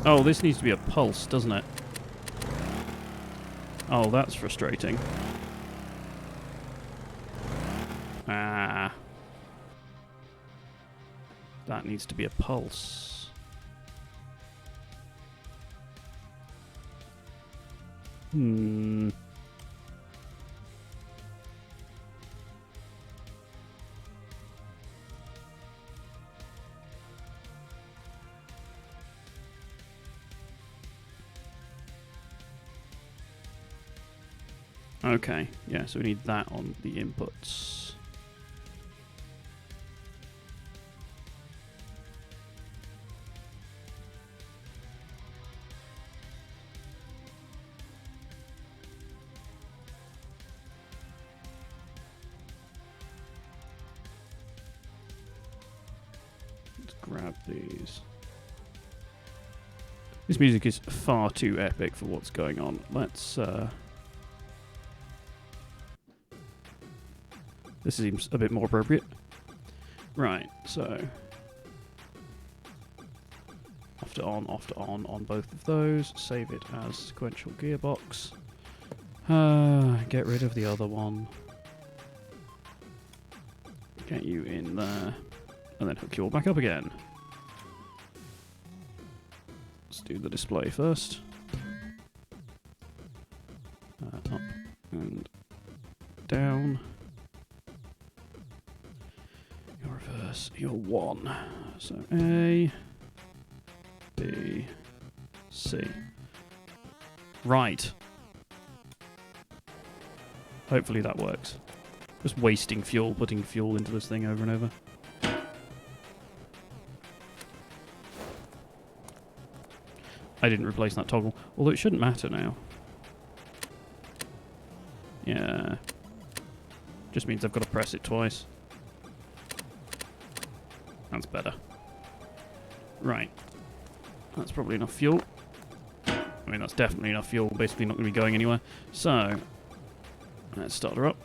Oh, this needs to be a pulse, doesn't it? Oh, that's frustrating. Ah. That needs to be a pulse. Hmm. Okay, yeah, so we need that on the inputs. Let's grab these. This music is far too epic for what's going on. Let's, this seems a bit more appropriate. Right, so... off to on, on both of those. Save it as sequential gearbox. Get rid of the other one. Get you in there. And then hook you all back up again. Let's do the display first. Up and down. Your reverse, your 1. So A, B, C. Right. Hopefully that works. Just wasting fuel, putting fuel into this thing over and over. I didn't replace that toggle, although it shouldn't matter now. Yeah. Just means I've got to press it twice. That's better. Right. That's probably enough fuel. I mean, that's definitely enough fuel. Basically not going to be going anywhere. So, let's start her up.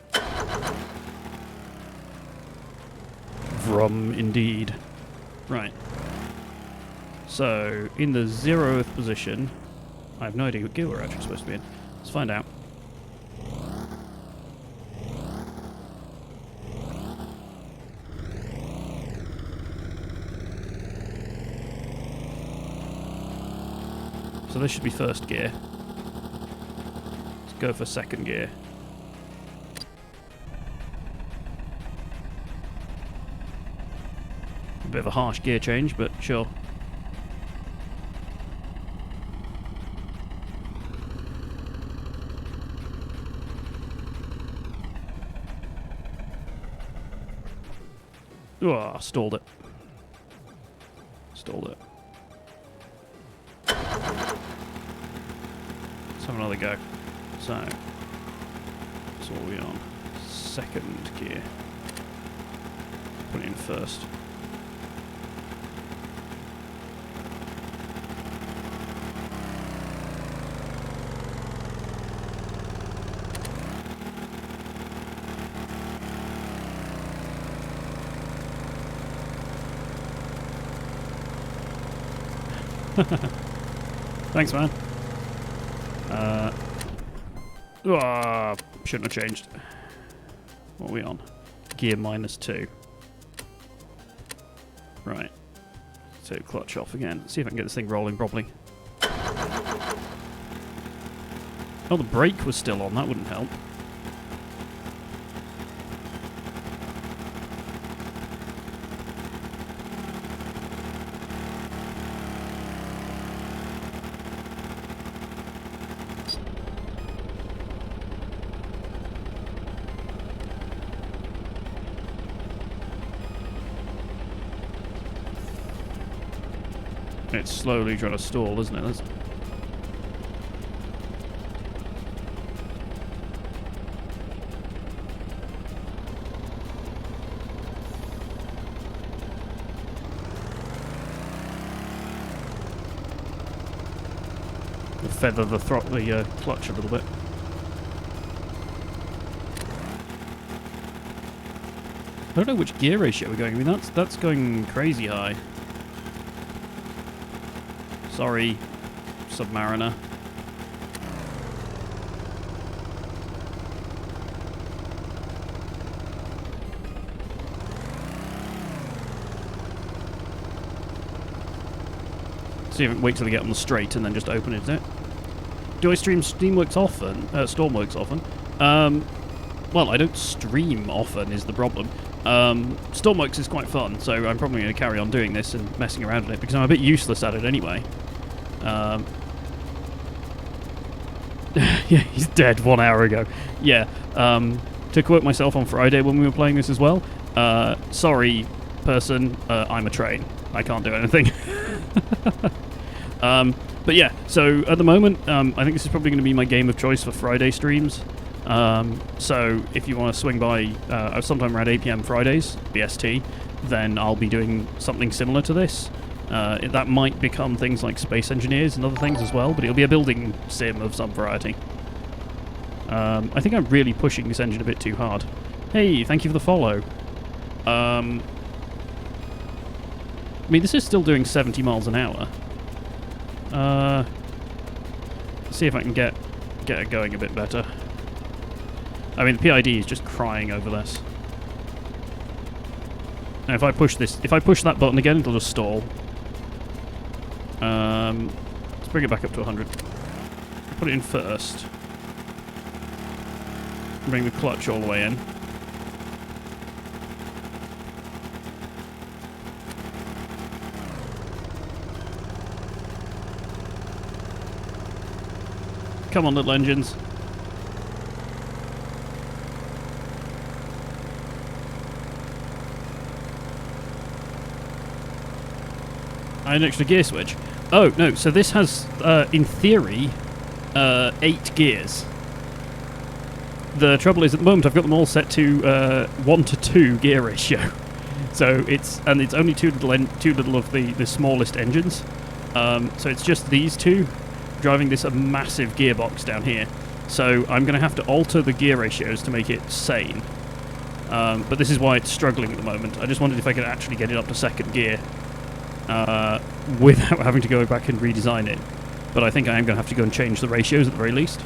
Vroom, indeed. Right. So, in the 0th position, I have no idea what gear we're actually supposed to be in. Let's find out. So this should be first gear. Let's go for second gear. A bit of a harsh gear change, but sure. Oh, stalled it. Stalled it. Let's have another go. So, what are we on? Second gear. Put it in first. Thanks, man. Shouldn't have changed. What are we on? Gear -2. Right. So clutch off again. See if I can get this thing rolling properly. Oh, the brake was still on. That wouldn't help. It's slowly trying to stall, isn't it? We'll feather the clutch a little bit. I don't know which gear ratio we're going. I mean, that's going crazy high. Sorry, Submariner. See if wait till we get on the straight and then just open it, is it? Do I stream Stormworks often? Well, I don't stream often is the problem. Stormworks is quite fun, so I'm probably going to carry on doing this and messing around with it because I'm a bit useless at it anyway. Yeah, he's dead 1 hour ago. Yeah, to quote myself on Friday when we were playing this as well, sorry, person, I'm a train. I can't do anything. But yeah, so at the moment, I think this is probably going to be my game of choice for Friday streams. So if you want to swing by sometime around 8 PM Fridays, BST, then I'll be doing something similar to this. That might become things like Space Engineers and other things as well, but it'll be a building sim of some variety. I think I'm really pushing this engine a bit too hard. Hey, thank you for the follow. I mean, this is still doing 70 miles an hour. See if I can get it going a bit better. I mean, the PID is just crying over this. Now, if I push that button again, it'll just stall. Let's bring it back up to 100. Put it in first. Bring the clutch all the way in. Come on, little engines. An extra gear switch. Oh, no, so this has, in theory, 8 gears. The trouble is, at the moment, I've got them all set to 1 to 2 gear ratio. So it's only two little of the smallest engines. So it's just these two driving this massive gearbox down here. So I'm going to have to alter the gear ratios to make it sane. But this is why it's struggling at the moment. I just wondered if I could actually get it up to 2nd gear without having to go back and redesign it. But I think I am going to have to go and change the ratios at the very least.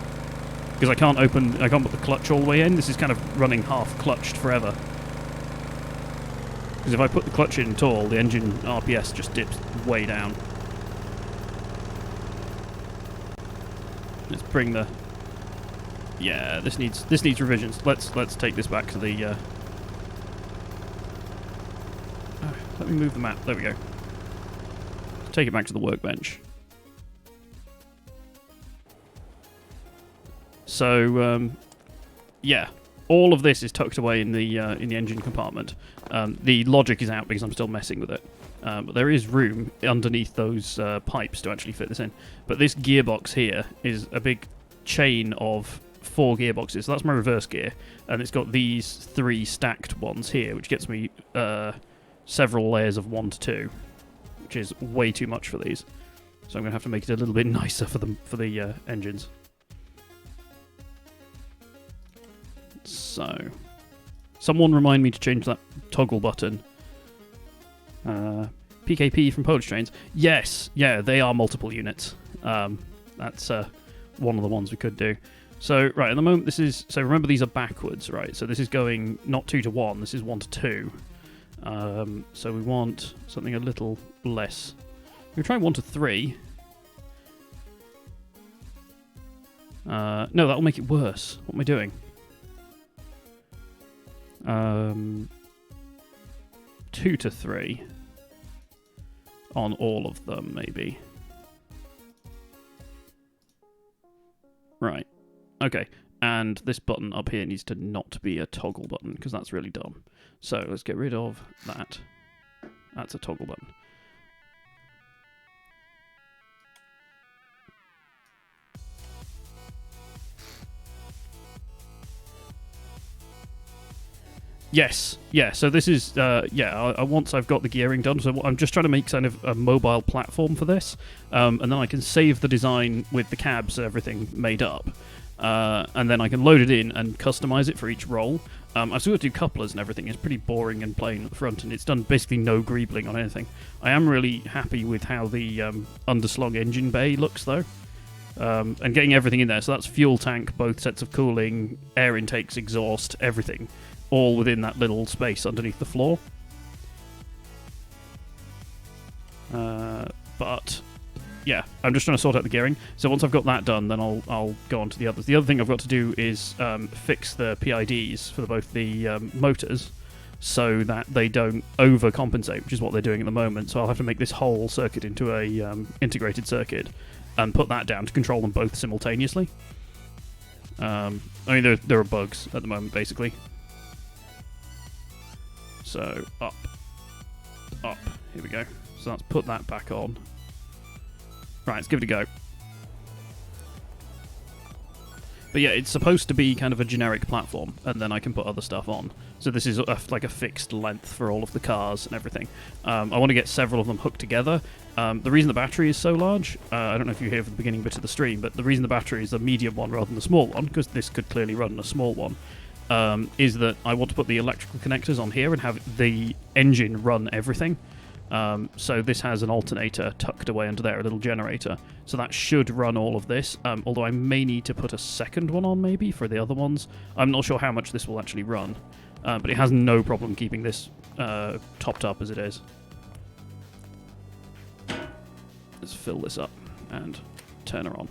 Because I can't put the clutch all the way in. This is kind of running half clutched forever. Because if I put the clutch in at all, the engine RPS just dips way down. Let's bring the... Yeah, this needs revisions. Let's take this back to the... let me move the map. There we go. Take it back to the workbench. So, yeah, all of this is tucked away in the engine compartment. The logic is out because I'm still messing with it. But there is room underneath those pipes to actually fit this in. But this gearbox here is a big chain of 4 gearboxes. So that's my reverse gear. And it's got these 3 stacked ones here, which gets me several layers of 1 to 2, which is way too much for these. So I'm going to have to make it a little bit nicer for the engines. So, someone remind me to change that toggle button. PKP from Polish Trains. Yes, yeah, they are multiple units. That's one of the ones we could do. So, right, at the moment this is... So remember these are backwards, right? So this is going not 2 to 1, this is 1 to 2. So we want something a little less. We'll try 1 to 3. No, that'll make it worse. What am I doing? 2 to 3 on all of them, maybe. Right. Okay. And this button up here needs to not be a toggle button, because that's really dumb. So let's get rid of that. That's a toggle button. Yes, yeah, so this is, once I've got the gearing done, so I'm just trying to make kind of a mobile platform for this, and then I can save the design with the cabs and everything made up, and then I can load it in and customize it for each role. I've still got to do couplers and everything. It's pretty boring and plain at the front, and it's done basically no greebling on anything. I am really happy with how the underslung engine bay looks, though. And getting everything in there, so that's fuel tank, both sets of cooling, air intakes, exhaust, everything. All within that little space underneath the floor. But yeah, I'm just trying to sort out the gearing. So once I've got that done, then I'll go on to the others. The other thing I've got to do is fix the PIDs for both the motors, so that they don't overcompensate, which is what they're doing at the moment. So I'll have to make this whole circuit into a integrated circuit and put that down to control them both simultaneously. I mean, there are bugs at the moment, basically. So, up. Here we go. So let's put that back on. Right, let's give it a go. But yeah, it's supposed to be kind of a generic platform, and then I can put other stuff on. So this is like a fixed length for all of the cars and everything. I want to get several of them hooked together. The reason the battery is so large, I don't know if you hear from the beginning bit of the stream, but the reason the battery is the medium one rather than the small one, because this could clearly run a small one, is that I want to put the electrical connectors on here and have the engine run everything. So this has an alternator tucked away under there, a little generator. So that should run all of this, although I may need to put a second one on maybe for the other ones. I'm not sure how much this will actually run, but it has no problem keeping this topped up as it is. Let's fill this up and turn her on.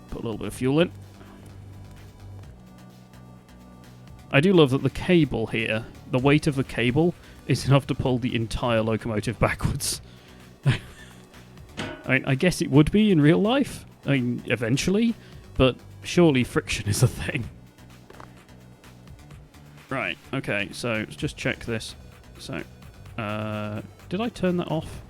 Put a little bit of fuel in. I do love that the cable here, the weight of the cable, is enough to pull the entire locomotive backwards. I mean, I guess it would be in real life, I mean, eventually, but surely friction is a thing. Right, okay, so let's just check this. So, did I turn that off?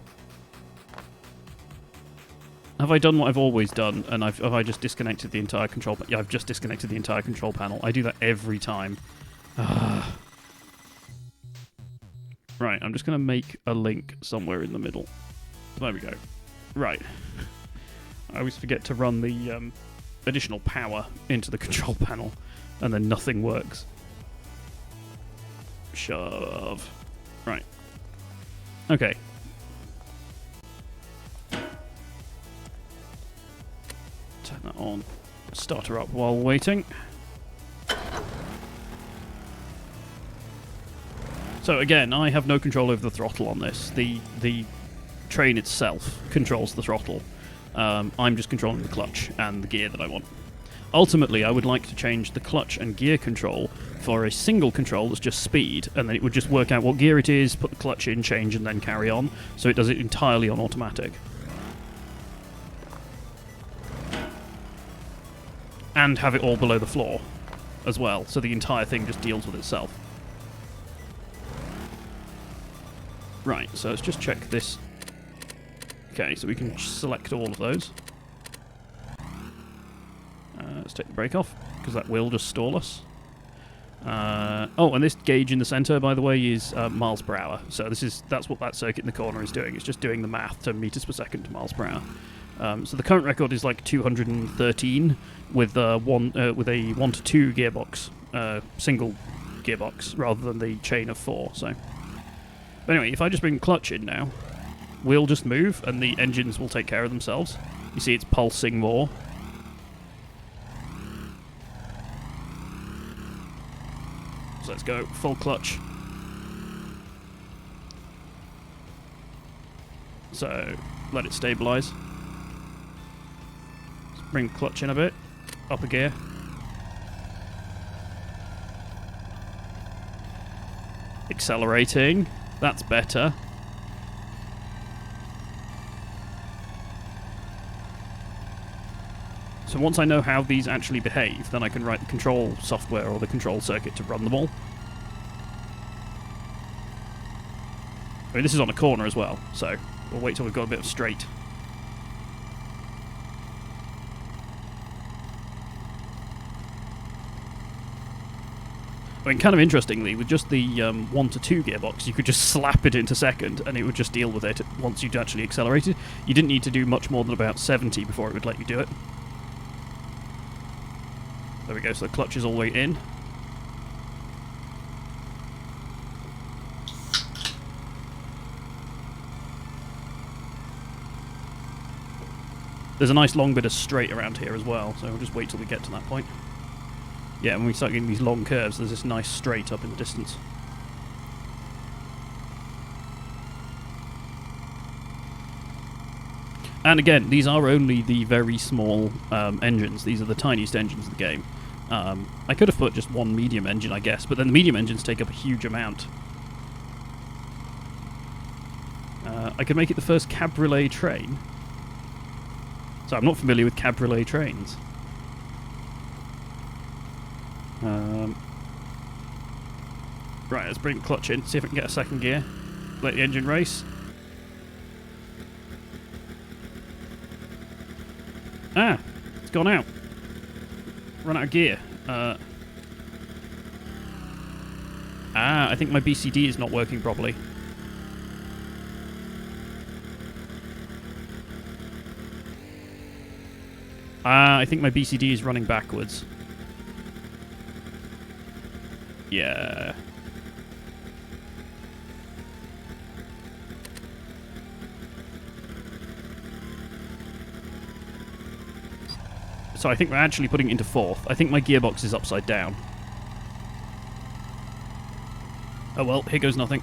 Have I done what I've always done, and have I just disconnected the entire control panel? Yeah, I've just disconnected the entire control panel. I do that every time. Right, I'm just going to make a link somewhere in the middle. There we go. Right. I always forget to run the additional power into the control panel, and then nothing works. Shove. Right. Okay. Turn that on. Start her up while waiting. So again, I have no control over the throttle on this. The train itself controls the throttle. I'm just controlling the clutch and the gear that I want. Ultimately, I would like to change the clutch and gear control for a single control that's just speed, and then it would just work out what gear it is, put the clutch in, change, and then carry on. So it does it entirely on automatic. And have it all below the floor as well, so the entire thing just deals with itself. Right, so let's just check this. Okay, so we can select all of those. Let's take the brake off, because that will just stall us. Oh, and this gauge in the centre, by the way, is miles per hour. So that's what that circuit in the corner is doing. It's just doing the math to meters per second to miles per hour. So the current record is like 213 with a 1 to 2 gearbox, single gearbox, rather than the chain of 4. So, but anyway, if I just bring clutch in now, we'll just move, and the engines will take care of themselves. You see, it's pulsing more. So let's go full clutch. So let it stabilize. Let's bring clutch in a bit, up a gear. Accelerating. That's better. So once I know how these actually behave, then I can write the control software or the control circuit to run them all. I mean, this is on a corner as well, so we'll wait till we've got a bit of straight. I mean, kind of interestingly, with just the 1 to 2 gearbox, you could just slap it into second, and it would just deal with it once you'd actually accelerated. You didn't need to do much more than about 70 before it would let you do it. There we go, so the clutch is all the way in. There's a nice long bit of straight around here as well, so we'll just wait till we get to that point. Yeah, when we start getting these long curves, there's this nice straight up in the distance. And again, these are only the very small engines. These are the tiniest engines in the game. I could have put just one medium engine, I guess, but then the medium engines take up a huge amount. I could make it the first cabriolet train. So I'm not familiar with cabriolet trains. Right, let's bring the clutch in, see if I can get a second gear. Let the engine race. Ah, it's gone out. Run out of gear. I think my BCD is not working properly. I think my BCD is running backwards. Yeah. So I think we're actually putting it into fourth. I think my gearbox is upside down. Oh well, here goes nothing.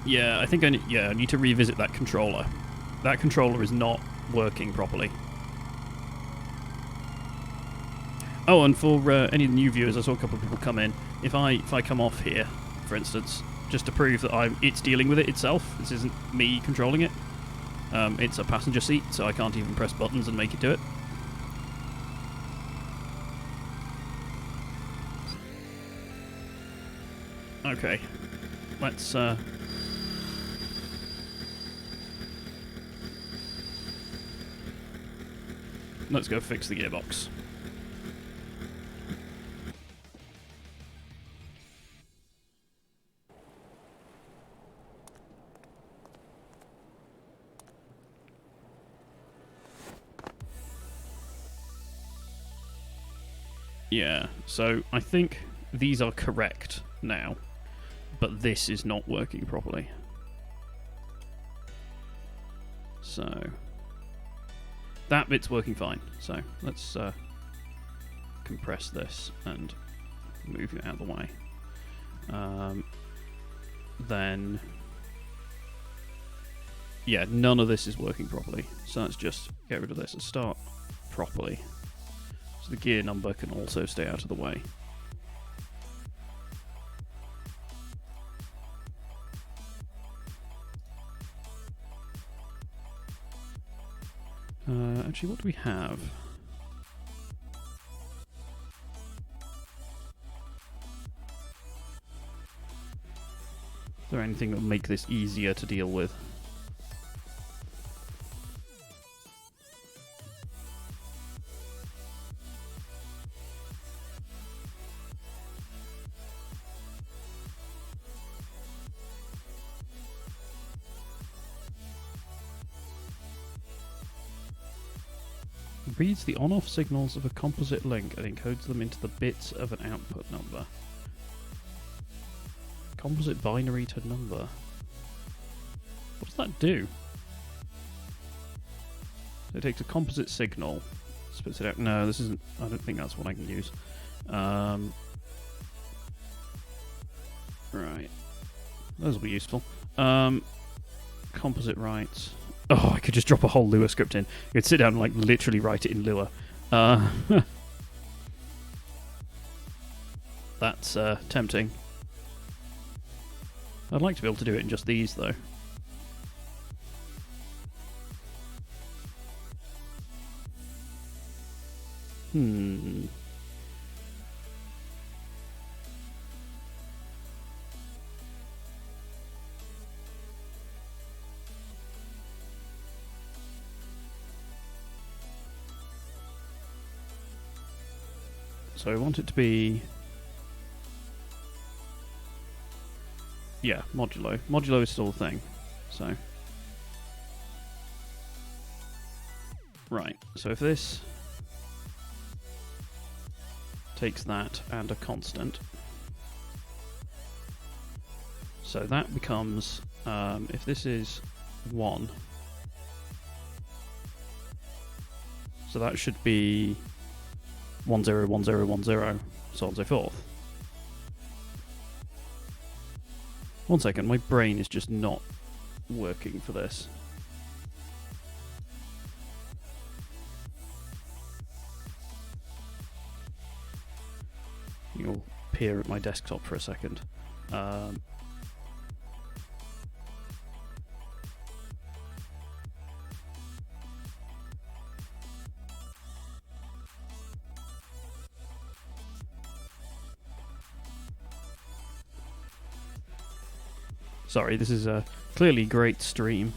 Yeah, I think I need to revisit that controller. That controller is not working properly. Oh, and for any of the new viewers, I saw a couple of people come in. If I come off here, for instance, just to prove that it's dealing with it itself. This isn't me controlling it. It's a passenger seat, so I can't even press buttons and make it do it. Okay, let's go fix the gearbox. Yeah, so I think these are correct now, but this is not working properly. So that bit's working fine. So let's compress this and move it out of the way. Then, yeah, none of this is working properly. So let's just get rid of this and start properly. So the gear number can also stay out of the way. Actually, what do we have? Is there anything that will make this easier to deal with? Reads the on-off signals of a composite link and encodes them into the bits of an output number. Composite binary to number. What does that do? So it takes a composite signal, spits it out. No, this isn't. I don't think that's what I can use. Right. Those will be useful. Composite writes. Oh, I could just drop a whole Lua script in. You could sit down and like literally write it in Lua. That's tempting. I'd like to be able to do it in just these though. So I want it to be... Yeah, modulo. Modulo is still a thing, so... Right, so if this takes that and a constant, so that becomes, if this is 1, so that should be 10, 10, 10, so on and so forth. One second, my brain is just not working for this. You'll peer at my desktop for a second. Sorry, this is a clearly great stream.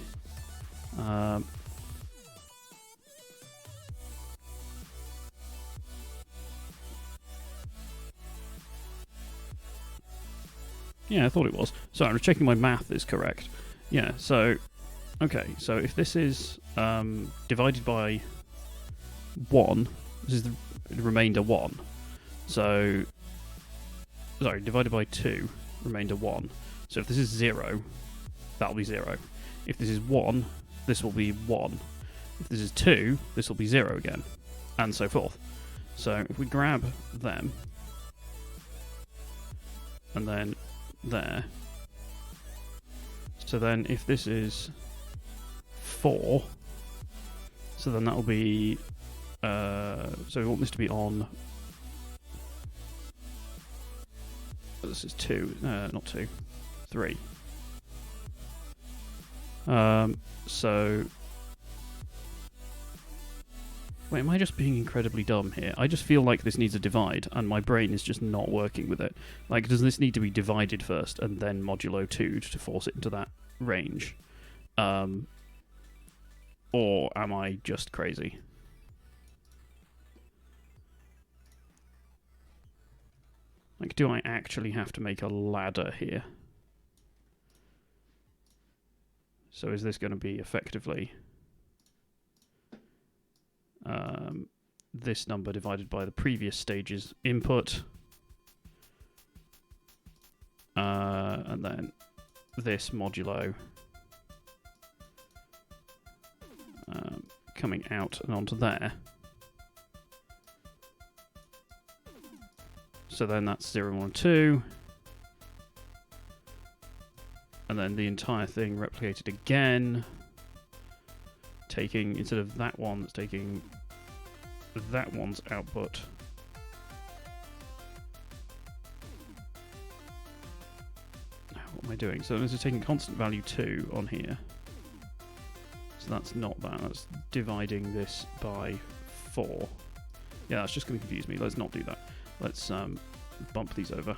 Yeah, I thought it was. So I'm checking my math is correct. Yeah, so... Okay, so if this is divided by 1. This is the remainder 1. So, sorry, divided by 2, remainder 1. So if this is 0, that'll be 0. If this is 1, this will be 1. If this is 2, this will be 0 again, and so forth. So if we grab them, and then there, so then if this is 4, so then that'll be, so we want this to be on, this is 2, not 2, 3. So, wait, am I just being incredibly dumb here? I just feel like this needs a divide, and my brain is just not working with it. Like, does this need to be divided first, and then modulo 2 to force it into that range? Or am I just crazy? Like, do I actually have to make a ladder here? So is this going to be effectively this number divided by the previous stage's input, and then this modulo coming out and onto there. So then that's 0, 1, 2. And then the entire thing replicated again. Taking, instead of that one, it's taking that one's output. What am I doing? So this is taking constant value 2 on here. So that's not that. That's dividing this by 4. Yeah, that's just going to confuse me. Let's not do that. Let's bump these over.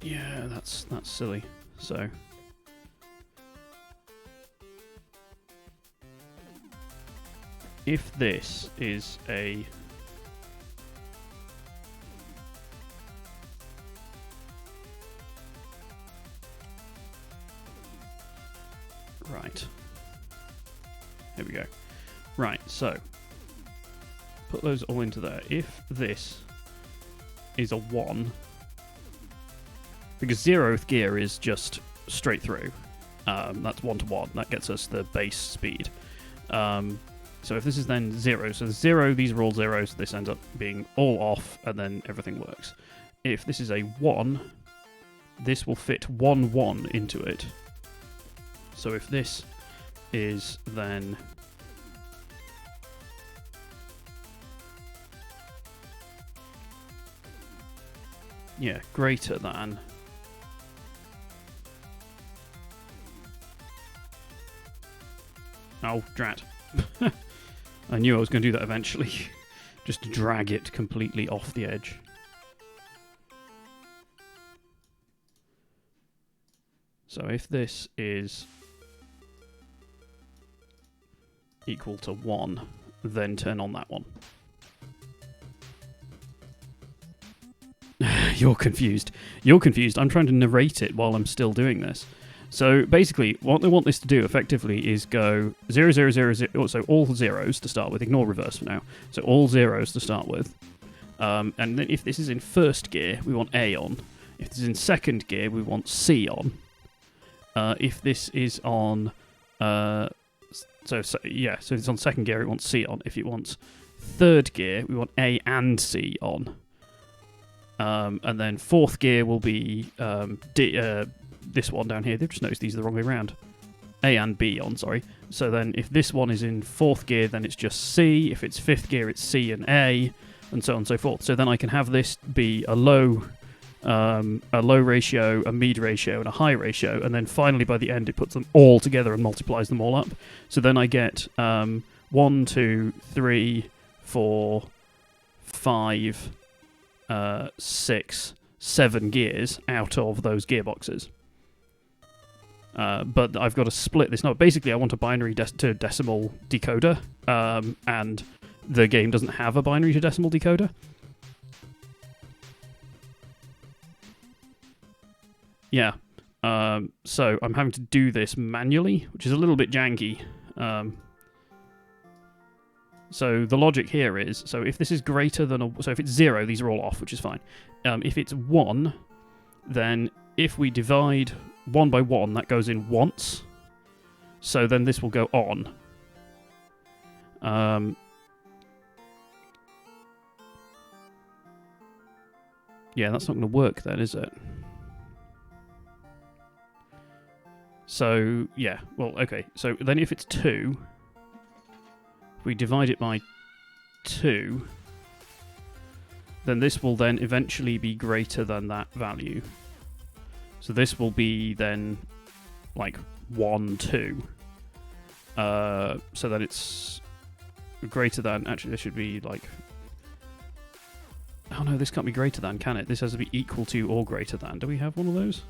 Yeah, that's silly. So if this is a right, here we go. Right, so put those all into there. If this is a 1, because 0th gear is just straight through. That's 1 to 1. That gets us the base speed. So if this is then 0, so 0, these are all 0, so this ends up being all off, and then everything works. If this is a 1, this will fit 1, 1 into it. So if this is then greater than oh, drat. I knew I was going to do that eventually. Just to drag it completely off the edge. So if this is equal to 1, then turn on that one. You're confused. You're confused. I'm trying to narrate it while I'm still doing this. So basically, what they want this to do effectively is go 0, 0, 0, 0, so all zeros to start with. Ignore reverse for now. So all zeros to start with. And then if this is in first gear, we want A on. If this is in second gear, we want C on. If this is on... so if it's on second gear, it wants C on. If it wants third gear, we want A and C on. And then fourth gear will be this one down here. They've just noticed these are the wrong way around. A and B on, sorry. So then if this one is in fourth gear, then it's just C. If it's fifth gear, it's C and A, and so on and so forth. So then I can have this be a low ratio, a mid ratio, and a high ratio, and then finally by the end it puts them all together and multiplies them all up. So then I get 1, 2, 3, 4, 5, 6, 7 gears out of those gearboxes. But I've got to split this number. Basically, I want a binary to decimal decoder, and the game doesn't have a binary to decimal decoder. Yeah. So I'm having to do this manually, which is a little bit janky. So the logic here is, so if this is greater than, so if it's 0, these are all off, which is fine. If it's 1, then if we divide 1 by 1, that goes in once. So then this will go on. Yeah, that's not going to work then, is it? So, yeah, well, okay. So then if it's 2, we divide it by 2, then this will then eventually be greater than that value. So this will be then like 1, 2. So that it's greater than, actually this should be like, oh no, this can't be greater than, can it? This has to be equal to or greater than. Do we have one of those?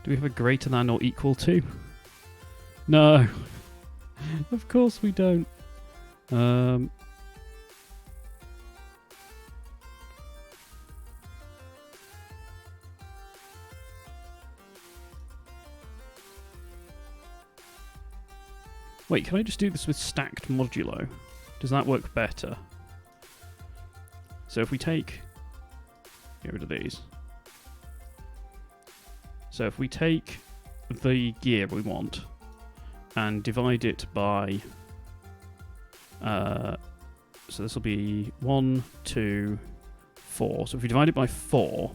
Do we have a greater than or equal to? No. Of course we don't. Wait, can I just do this with stacked modulo? Does that work better? So if we take... Get rid of these. So if we take the gear we want and divide it by... so this will be 1, 2, 4. So if we divide it by 4,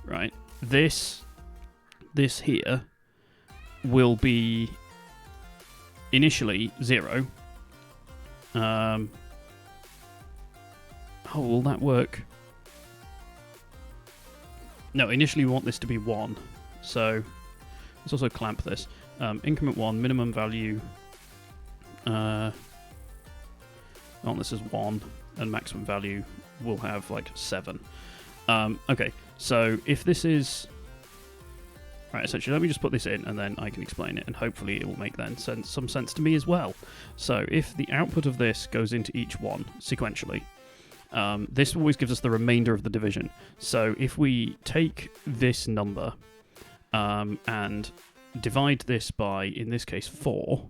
right, this here will be initially 0. Oh, will that work? No, initially we want this to be 1. So let's also clamp this. Increment 1, minimum value. I want this as 1, and maximum value will have like 7. Okay, so if this is... Right, essentially, let me just put this in, and then I can explain it, and hopefully it will make then some sense to me as well. So if the output of this goes into each one sequentially, this always gives us the remainder of the division. So if we take this number and divide this by, in this case, 4,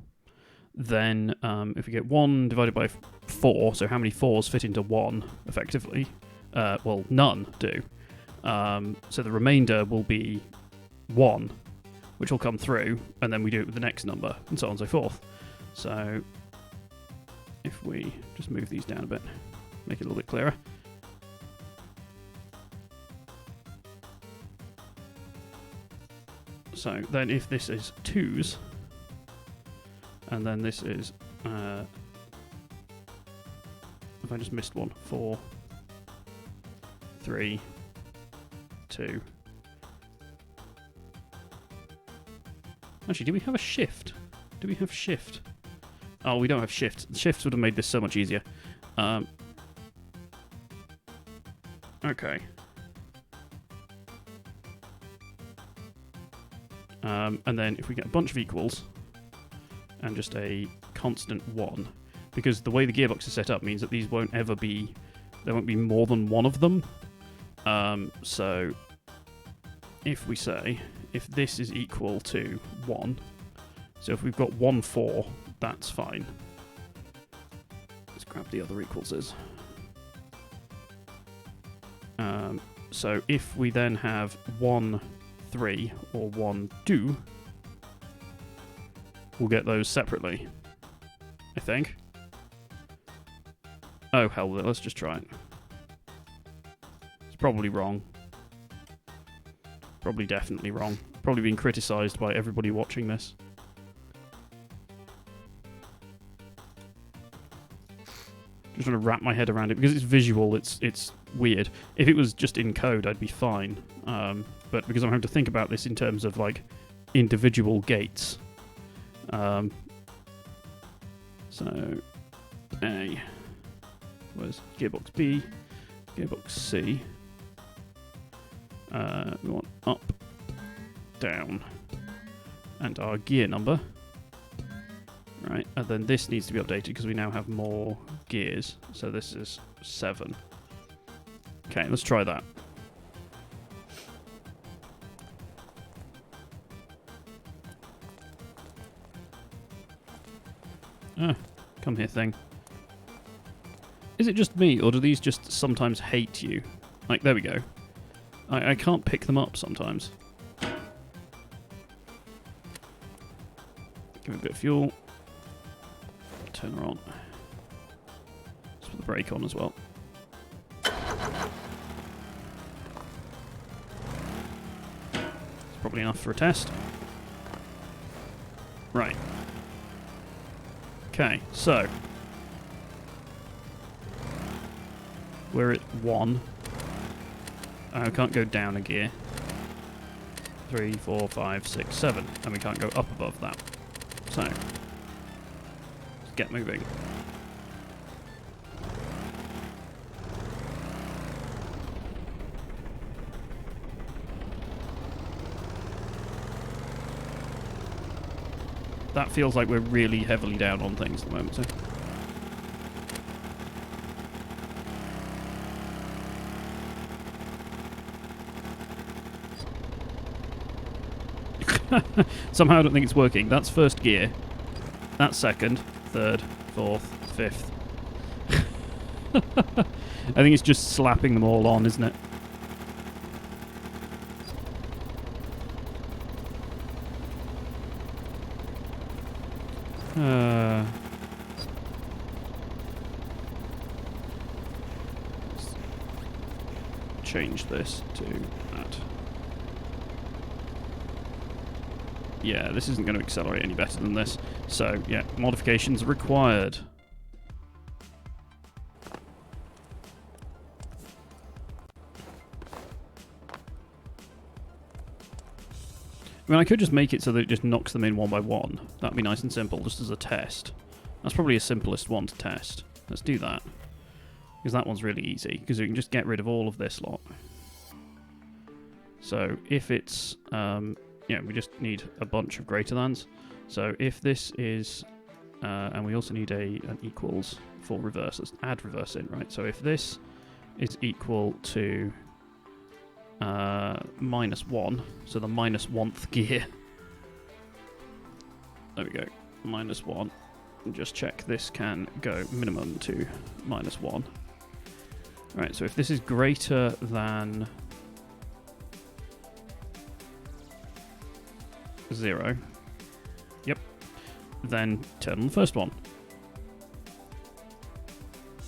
then if we get 1 divided by 4, so how many 4s fit into 1, effectively? Well, none do. So the remainder will be 1, which will come through, and then we do it with the next number, and so on and so forth. So if we just move these down a bit, make it a little bit clearer. So then if this is 2s, and then this is, if I just missed one, 4, 3, 2. Actually, do we have a shift? Do we have shift? Oh, we don't have shift. Shifts would have made this so much easier. Okay. And then if we get a bunch of equals and just a constant 1, because the way the gearbox is set up means that these won't ever be, there won't be more than one of them. So if we say, if this is equal to 1, so if we've got 1, 4, that's fine. Let's grab the other equalses. So if we then have 1, 3 or 1, 2, we'll get those separately, I think. Oh, hell with it, let's just try it. It's probably wrong. Probably definitely wrong. Probably being criticised by everybody watching this. Just trying to wrap my head around it because it's visual. It's weird. If it was just in code, I'd be fine. But because I'm having to think about this in terms of like individual gates. So A was gearbox B, gearbox C. We want up down. And our gear number. Right, and then this needs to be updated because we now have more gears. So this is 7. Okay, let's try that. Ah, come here, thing. Is it just me, or do these just sometimes hate you? Like, there we go. I can't pick them up sometimes. Give it a bit of fuel. Turn her on. Let's put the brake on as well. It's probably enough for a test. Right. Okay, so we're at 1. I can't go down a gear. 3, 4, 5, 6, 7. And we can't go up above that. So, let's get moving. That feels like we're really heavily down on things at the moment, so. Somehow I don't think it's working. That's first gear. That's second, third, fourth, fifth. I think it's just slapping them all on, isn't it? Let's change this to that. Yeah, this isn't going to accelerate any better than this. So, yeah, modifications required. I mean, I could just make it so that it just knocks them in one by one. That'd be nice and simple, just as a test. That's probably the simplest one to test. Let's do that. Because that one's really easy, because we can just get rid of all of this lot. So, if it's... yeah, we just need a bunch of greater thans. So if this is, and we also need an equals for reverse. Let's add reverse in, right? So if this is equal to -1, so the -1th gear. There we go, -1. And just check this can go minimum to -1. Right, so if this is greater than 0. Yep. Then turn on the first one.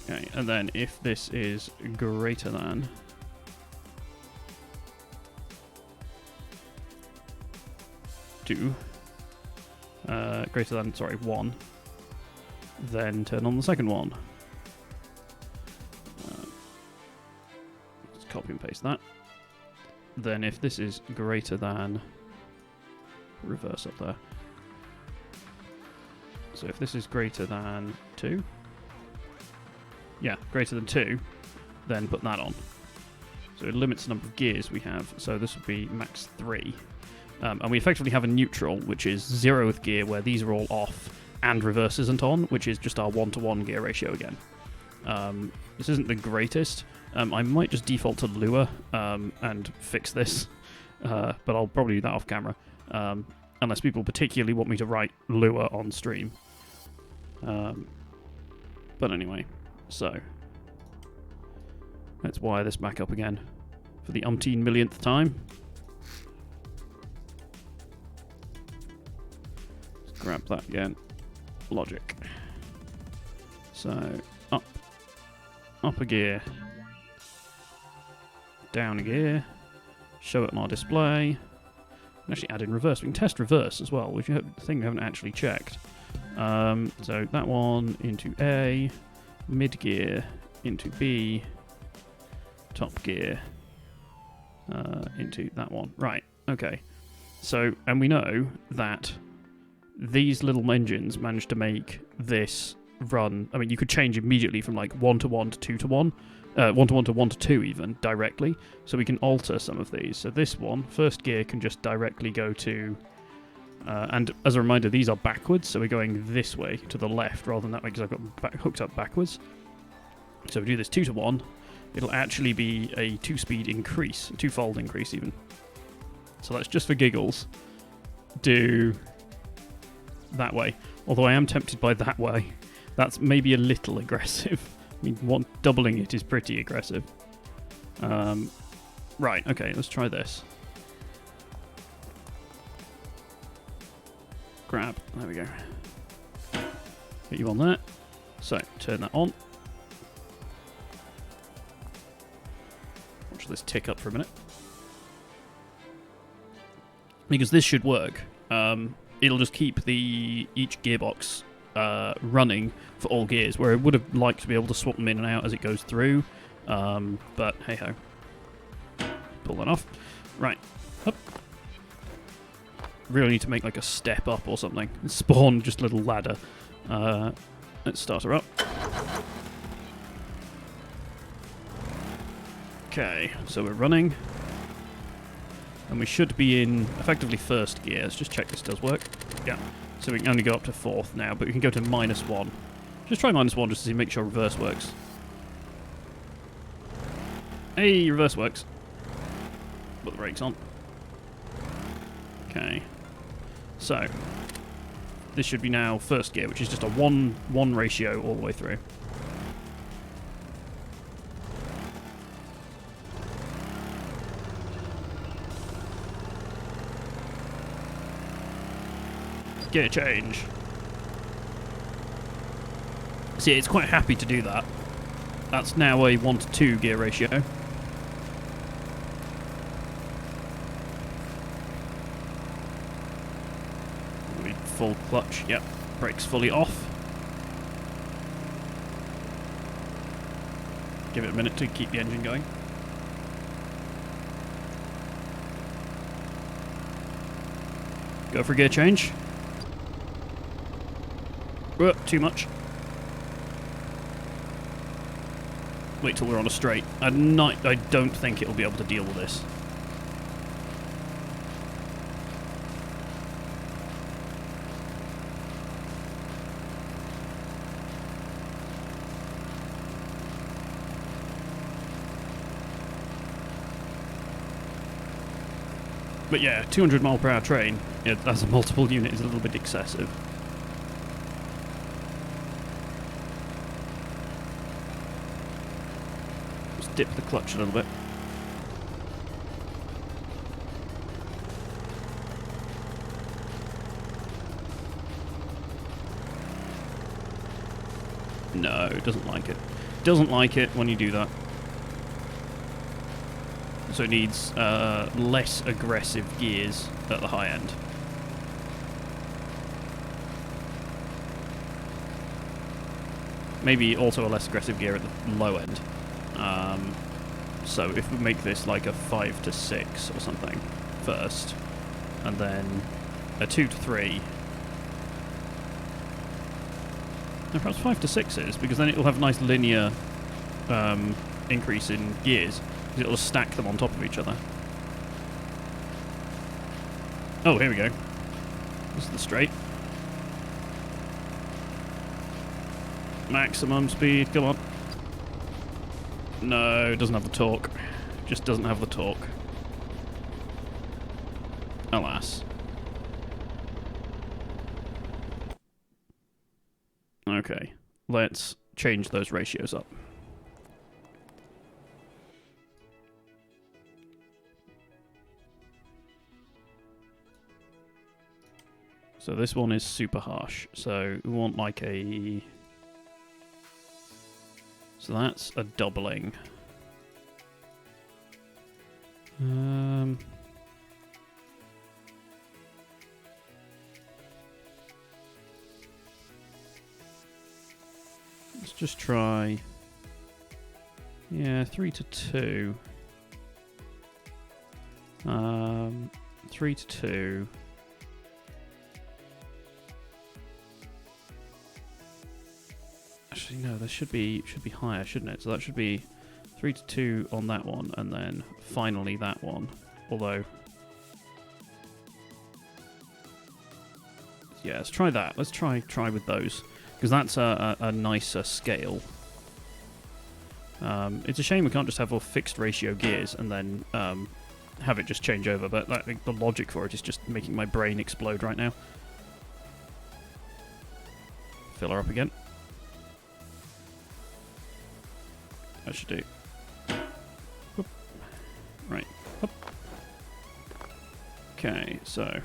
Okay, and then if this is greater than 2, greater than, sorry, 1, then turn on the second one. Let's copy and paste that. Then if this is greater than... reverse up there. So if this is greater than 2, yeah, greater than 2, then put that on. So it limits the number of gears we have, so this would be max 3. And we effectively have a neutral, which is 0th gear, where these are all off, and reverse isn't on, which is just our 1-to-1 gear ratio again. This isn't the greatest. I might just default to lure and fix this, but I'll probably do that off camera. Unless people particularly want me to write lure on stream. But anyway, so let's wire this back up again for the umpteen millionth time. Let's grab that again. Logic. So, up a gear, down a gear, show it on our display. Actually add in reverse. We can test reverse as well, which is a thing we haven't actually checked. So that one into A, mid gear into B, top gear into that one. Right, okay. So, and we know that these little engines managed to make this run. I mean, you could change immediately from like 1-to-1 to 2-to-1, 1 to 1 to 1 to 2 even, directly. So we can alter some of these. So this one, first gear, can just directly go to... and as a reminder, these are backwards, so we're going this way to the left rather than that way because I've got hooked up backwards. So we do this 2 to 1. It'll actually be a 2-speed increase, 2-fold increase even. So let's just for giggles do that way. Although I am tempted by that way. That's maybe a little aggressive. I mean, doubling it is pretty aggressive. Right, okay, let's try this. Grab, there we go. Get you on there. So, turn that on. Watch this tick up for a minute. Because this should work. It'll just keep each gearbox running for all gears, where I would have liked to be able to swap them in and out as it goes through. But hey-ho. Pull that off. Right, up. Really need to make like a step up or something. Spawn just a little ladder. Let's start her up. Okay, so we're running. And we should be in effectively first gear. Let's just check this does work. Yeah. So we can only go up to fourth now, but we can go to -1. Just try -1 just to see, make sure reverse works. Hey, reverse works. Put the brakes on. Okay. So, this should be now first gear, which is just a 1-1 ratio all the way through. Gear change. See, it's quite happy to do that. That's now a 1 to 2 gear ratio. Full clutch, yep. Brakes fully off. Give it a minute to keep the engine going. Go for a gear change. Too much. Wait till we're on a straight. I don't think it'll be able to deal with this. But yeah, 200 mile per hour train, yeah, as a multiple unit, is a little bit excessive. Just dip the clutch a little bit. No, it doesn't like it. It doesn't like it when you do that. So it needs less aggressive gears at the high end. Maybe also a less aggressive gear at the low end. So if we make this like a 5 to 6 or something first, and then a 2 to 3. No, perhaps 5 to 6 is, because then it'll have a nice linear increase in gears. It'll stack them on top of each other. Oh, here we go. This is the straight. Maximum speed, come on. No, it doesn't have the torque. Just doesn't have the torque. Alas. Okay, let's change those ratios up. So this one is super harsh. So we want like a... So that's a doubling. Let's just try... Yeah, 3 to 2. 3 to 2. Actually, no, this should be higher, shouldn't it? So that should be 3 to 2 on that one, and then finally that one. Although, yeah, let's try that. Let's try with those, because that's a nicer scale. It's a shame we can't just have all fixed ratio gears and then have it just change over, but the logic for it is just making my brain explode right now. Fill her up again. That should do. Whoop. Right. Up. Okay, so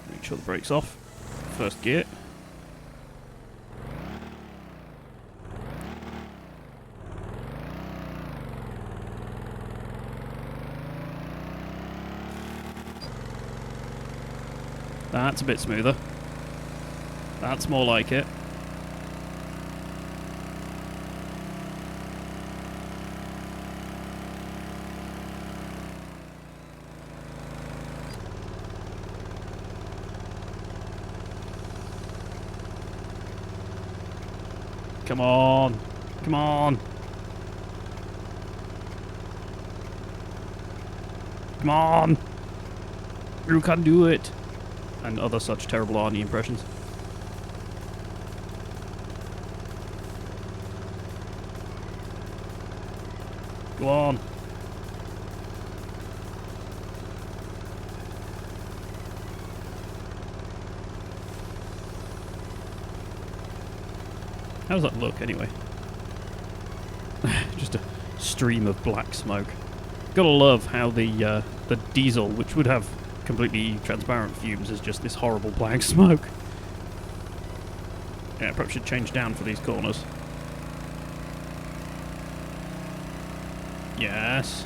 make sure the brake's off. First gear. That's a bit smoother. That's more like it. Come on. Come on. Come on. You can do it. And other such terrible Arnie impressions. Go on. How does that look, anyway? Just a stream of black smoke. Gotta love how the diesel, which would have completely transparent fumes, is just this horrible black smoke. Yeah, perhaps should change down for these corners. Yes.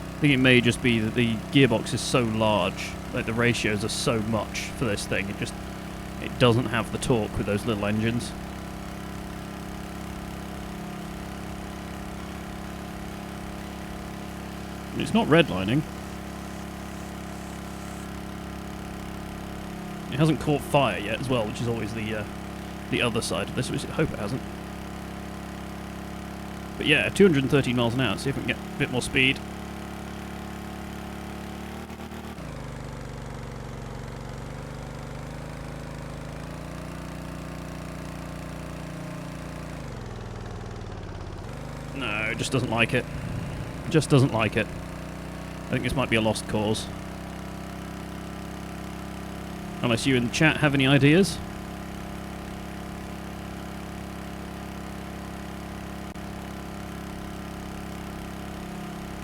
I think it may just be that the gearbox is so large, like the ratios are so much for this thing, it doesn't have the torque with those little engines. It's not redlining. It hasn't caught fire yet as well, which is always the other side of this, which I hope it hasn't. But yeah, 213 miles an hour, see if we can get a bit more speed. No, it just doesn't like it. Just doesn't like it. I think this might be a lost cause. Unless you in the chat have any ideas.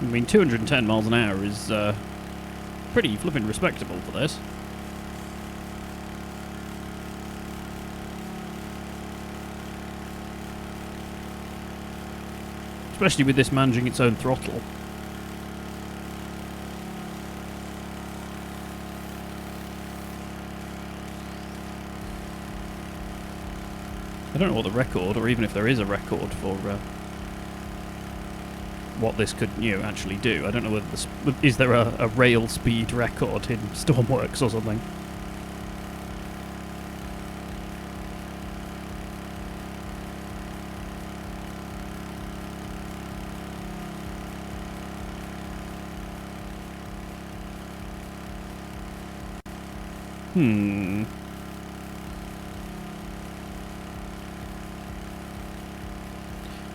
I mean, 210 miles an hour is pretty flippin' respectable for this. Especially with this managing its own throttle. I don't know what the record, or even if there is a record for what this could, actually do. I don't know whether is there a rail speed record in Stormworks or something.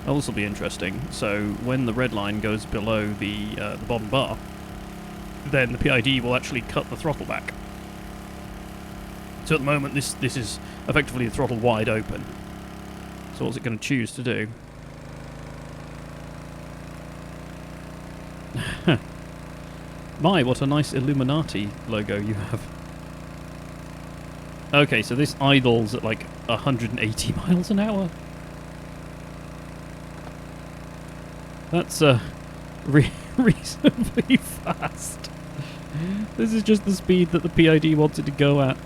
Well, this will be interesting. So when the red line goes below the bottom bar, then the PID will actually cut the throttle back. So at the moment, this is effectively the throttle wide open. So what's it going to choose to do? My, what a nice Illuminati logo you have. Okay, so this idles at like 180 miles an hour. That's reasonably fast. This is just the speed that the PID wanted to go at.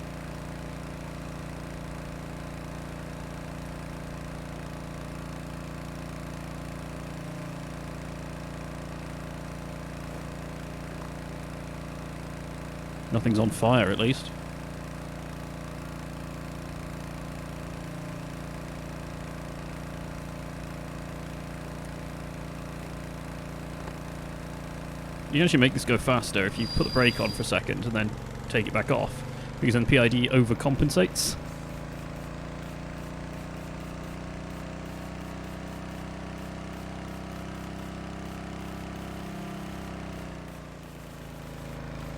Nothing's on fire, at least. You can actually make this go faster if you put the brake on for a second and then take it back off, because then PID overcompensates.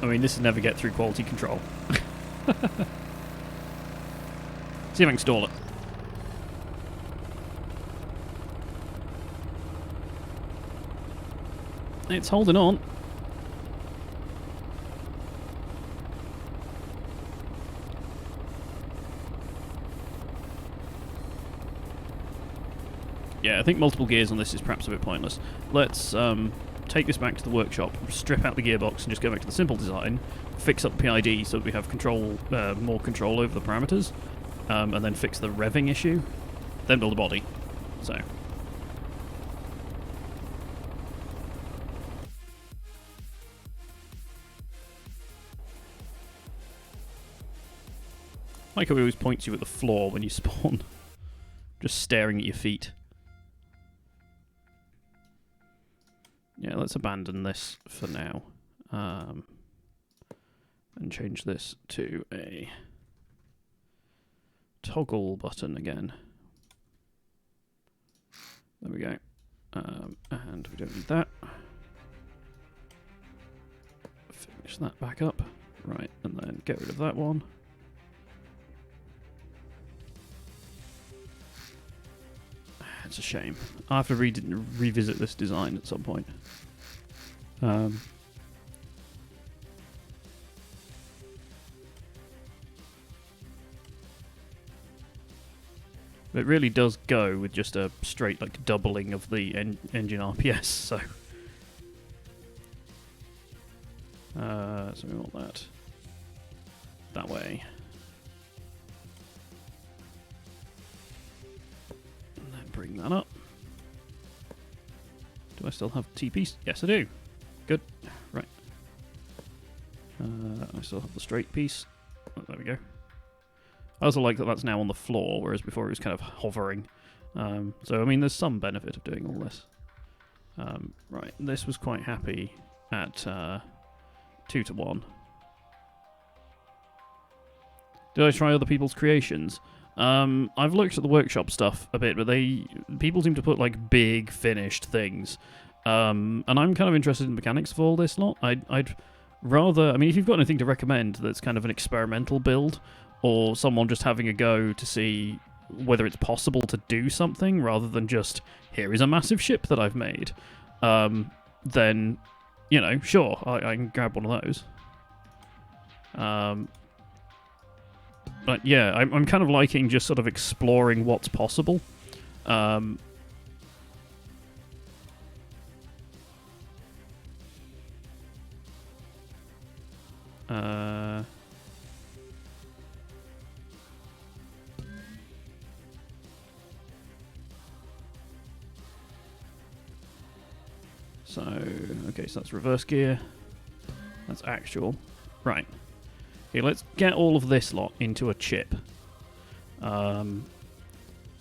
I mean, this would never get through quality control. See if I can stall it. It's holding on. Yeah, I think multiple gears on this is perhaps a bit pointless. Let's take this back to the workshop, strip out the gearbox and just go back to the simple design, fix up the PID so that we have control, more control over the parameters, and then fix the revving issue, then build a body. So. Like how he always points you at the floor when you spawn, just staring at your feet. Yeah, let's abandon this for now. And change this to a toggle button again. There we go. And we don't need that. Finish that back up. Right, and then get rid of that one. It's a shame. I'll have to revisit this design at some point. It really does go with just a straight like doubling of the engine RPS, so we want that way. And then bring that up. Do I still have T-piece? Yes, I do. Good. Right. I still have the straight piece. Oh, there we go. I also like that that's now on the floor, whereas before it was kind of hovering. So, I mean, there's some benefit of doing all this. Right, this was quite happy at 2 to 1. Did I try other people's creations? I've looked at the workshop stuff a bit, but people seem to put like big finished things. And I'm kind of interested in the mechanics of all this lot. I'd rather, I mean, if you've got anything to recommend that's kind of an experimental build, or someone just having a go to see whether it's possible to do something rather than just, here is a massive ship that I've made, then, you know, sure, I can grab one of those. But yeah, I'm kind of liking just sort of exploring what's possible. So, okay, so that's reverse gear. That's actual. Right. Okay, let's get all of this lot into a chip.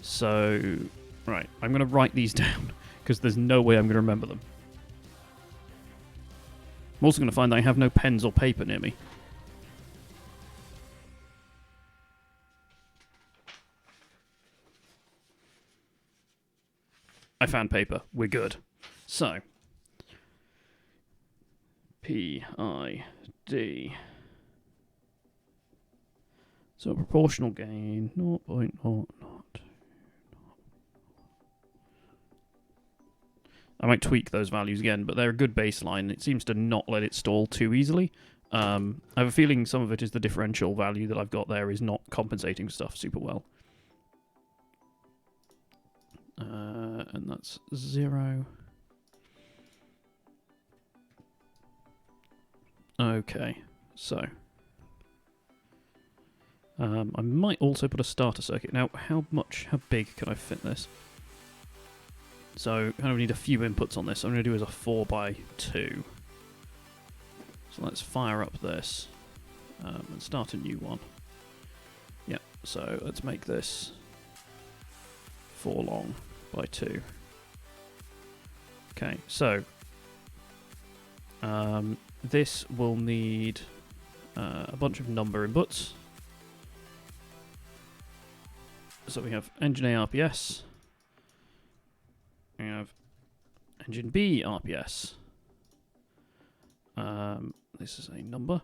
So, right, I'm going to write these down, because there's no way I'm going to remember them. I'm also going to find that I have no pens or paper near me. I found paper. We're good. So, PID. So proportional gain 0.00. I might tweak those values again, but they're a good baseline. It seems to not let it stall too easily. I have a feeling some of it is the differential value that I've got there is not compensating stuff super well. And that's 0. Okay, so I might also put a starter circuit. Now, how big can I fit this? So, kind of need a few inputs on this. I'm going to do as a 4x2. So let's fire up this. and start a new one. Yeah, so let's make this 4 long by 2. Okay, so this will need a bunch of number inputs. So we have engine A RPS, we have engine B RPS. This is a number.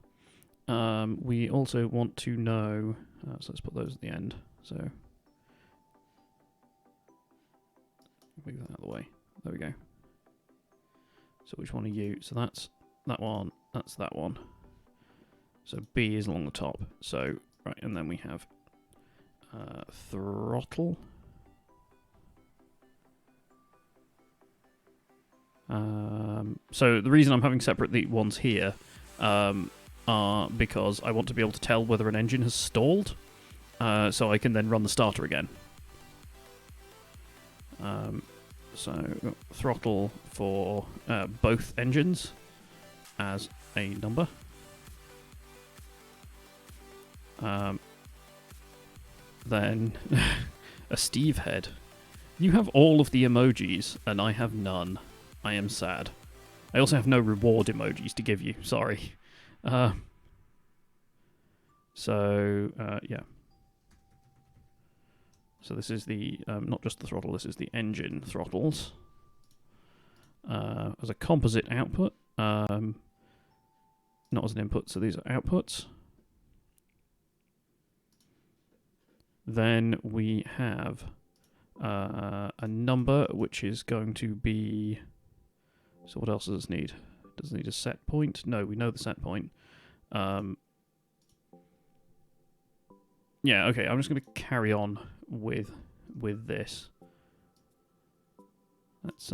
We also want to know, so let's put those at the end. So move that out of the way. There we go. So which one are you? So that's that one, that's that one. So B is along the top. So, right, and then we have throttle. So the reason I'm having separate the ones here are because I want to be able to tell whether an engine has stalled, so I can then run the starter again. So throttle for both engines as a number. Then a Steve head. You have all of the emojis, and I have none. I am sad. I also have no reward emojis to give you. Sorry. Yeah. So this is the, not just the throttle, this is the engine throttles. As a composite output. Not as an input, so these are outputs. Then we have a number, which is going to be... So what else does this need? Does it need a set point? No, we know the set point. Yeah, okay, I'm just going to carry on with this. Let's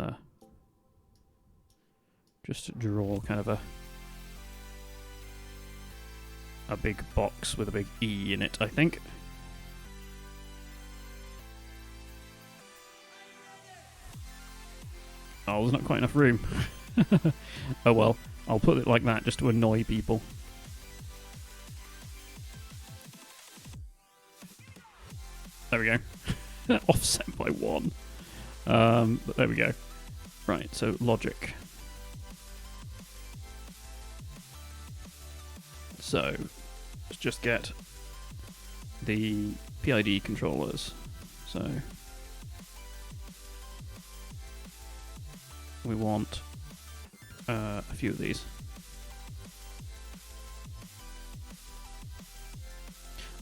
just draw kind of a big box with a big E in it, I think. Oh, there's not quite enough room. Oh well, I'll put it like that just to annoy people. There we go. Offset by 1. But there we go. Right, so logic. So, let's just get the PID controllers. So, we want a few of these.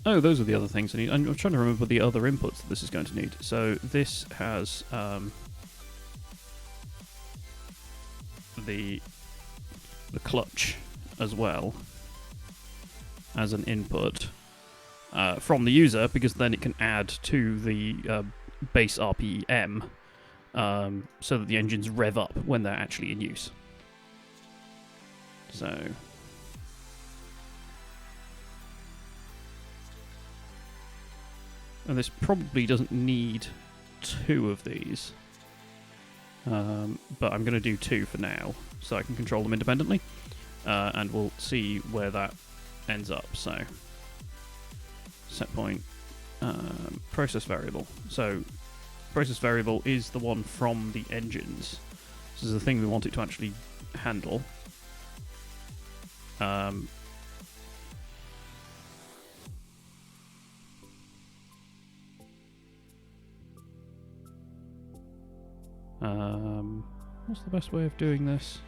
Oh, those are the other things I need. I'm trying to remember the other inputs that this is going to need. So this has the clutch as well as an input from the user, because then it can add to the base RPM so that the engines rev up when they're actually in use. So... And this probably doesn't need 2 of these, but I'm going to do 2 for now, so I can control them independently, and we'll see where that ends up. So, set point, process variable. So, process variable is the one from the engines. This is the thing we want it to actually handle. What's the best way of doing this?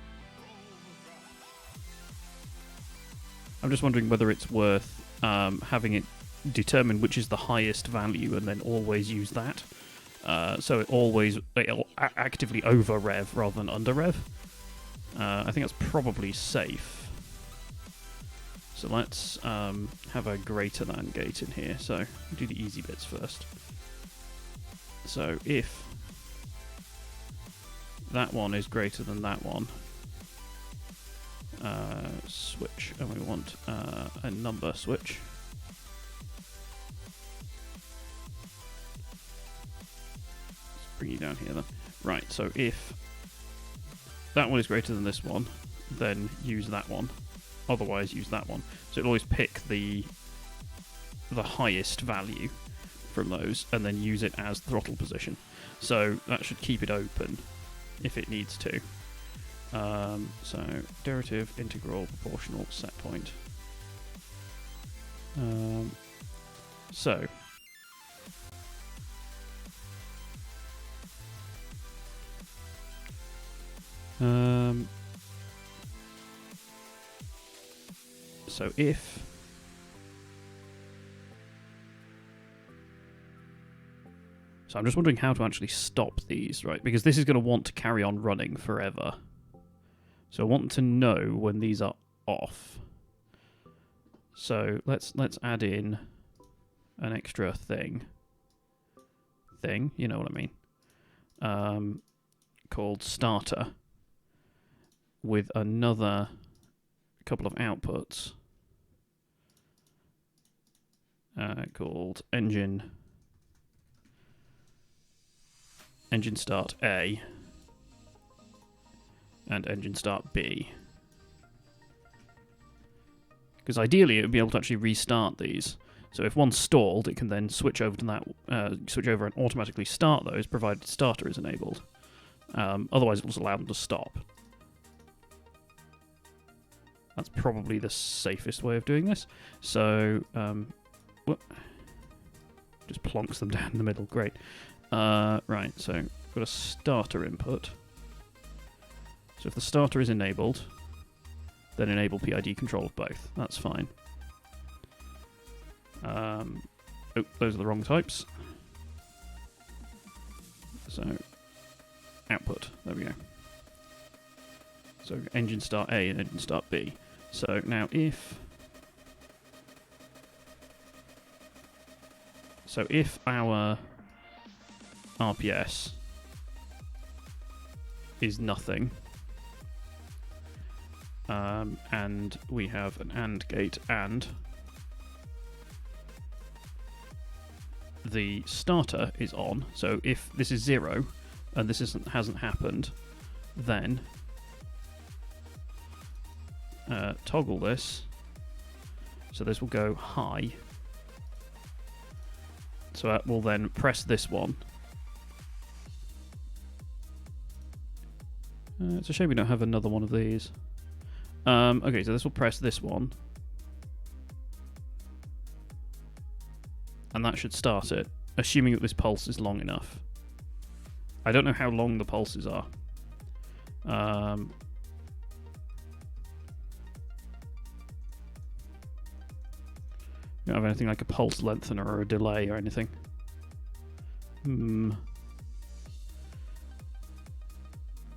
I'm just wondering whether it's worth having it determine which is the highest value and then always use that. So it'll actively over rev rather than under rev. I think that's probably safe. So let's have a greater than gate in here. So do the easy bits first. So if that one is greater than that one, switch, and we want a number switch. Let's bring you down here then. Right, so if that one is greater than this one, then use that one. otherwise use that one. So it'll always pick the highest value from those and then use it as throttle position. So that should keep it open if it needs to. So derivative, integral, proportional, set point. So if so I'm just wondering how to actually stop these, right? Because this is going to want to carry on running forever. So I want to know when these are off. So let's add in an extra thing, you know what I mean, called starter, with another couple of outputs called engine start A and engine start B. Because ideally it would be able to actually restart these. So if one's stalled, it can then switch over to that, switch over and automatically start those, provided starter is enabled. Otherwise, it will just allow them to stop. That's probably the safest way of doing this. So, just plonks them down in the middle. Great. Right. So we've got a starter input. So if the starter is enabled, then enable PID control of both. That's fine. Oh, those are the wrong types. So, output. There we go. So, engine start A and engine start B. So, now if our RPS is nothing, and we have an AND gate and the starter is on, so if this is 0 and this hasn't happened, then toggle this, so this will go high, so that will then press this one. It's a shame we don't have another one of these. Okay, so this will press this one. And that should start it, assuming that this pulse is long enough. I don't know how long the pulses are. Don't have anything like a pulse lengthener or a delay or anything.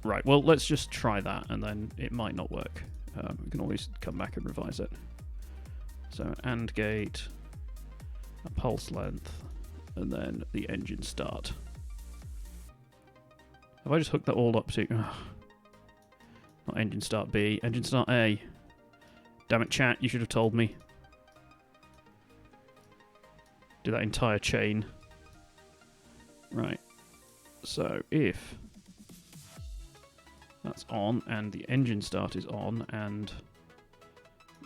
Right, well, let's just try that, and then it might not work. We can always come back and revise it. So an AND gate, a pulse length, and then the engine start. Have I just hooked that all up to... not engine start B, engine start A. Damn it, chat, you should have told me. Do that entire chain. Right. So if that's on, and the engine start is on, and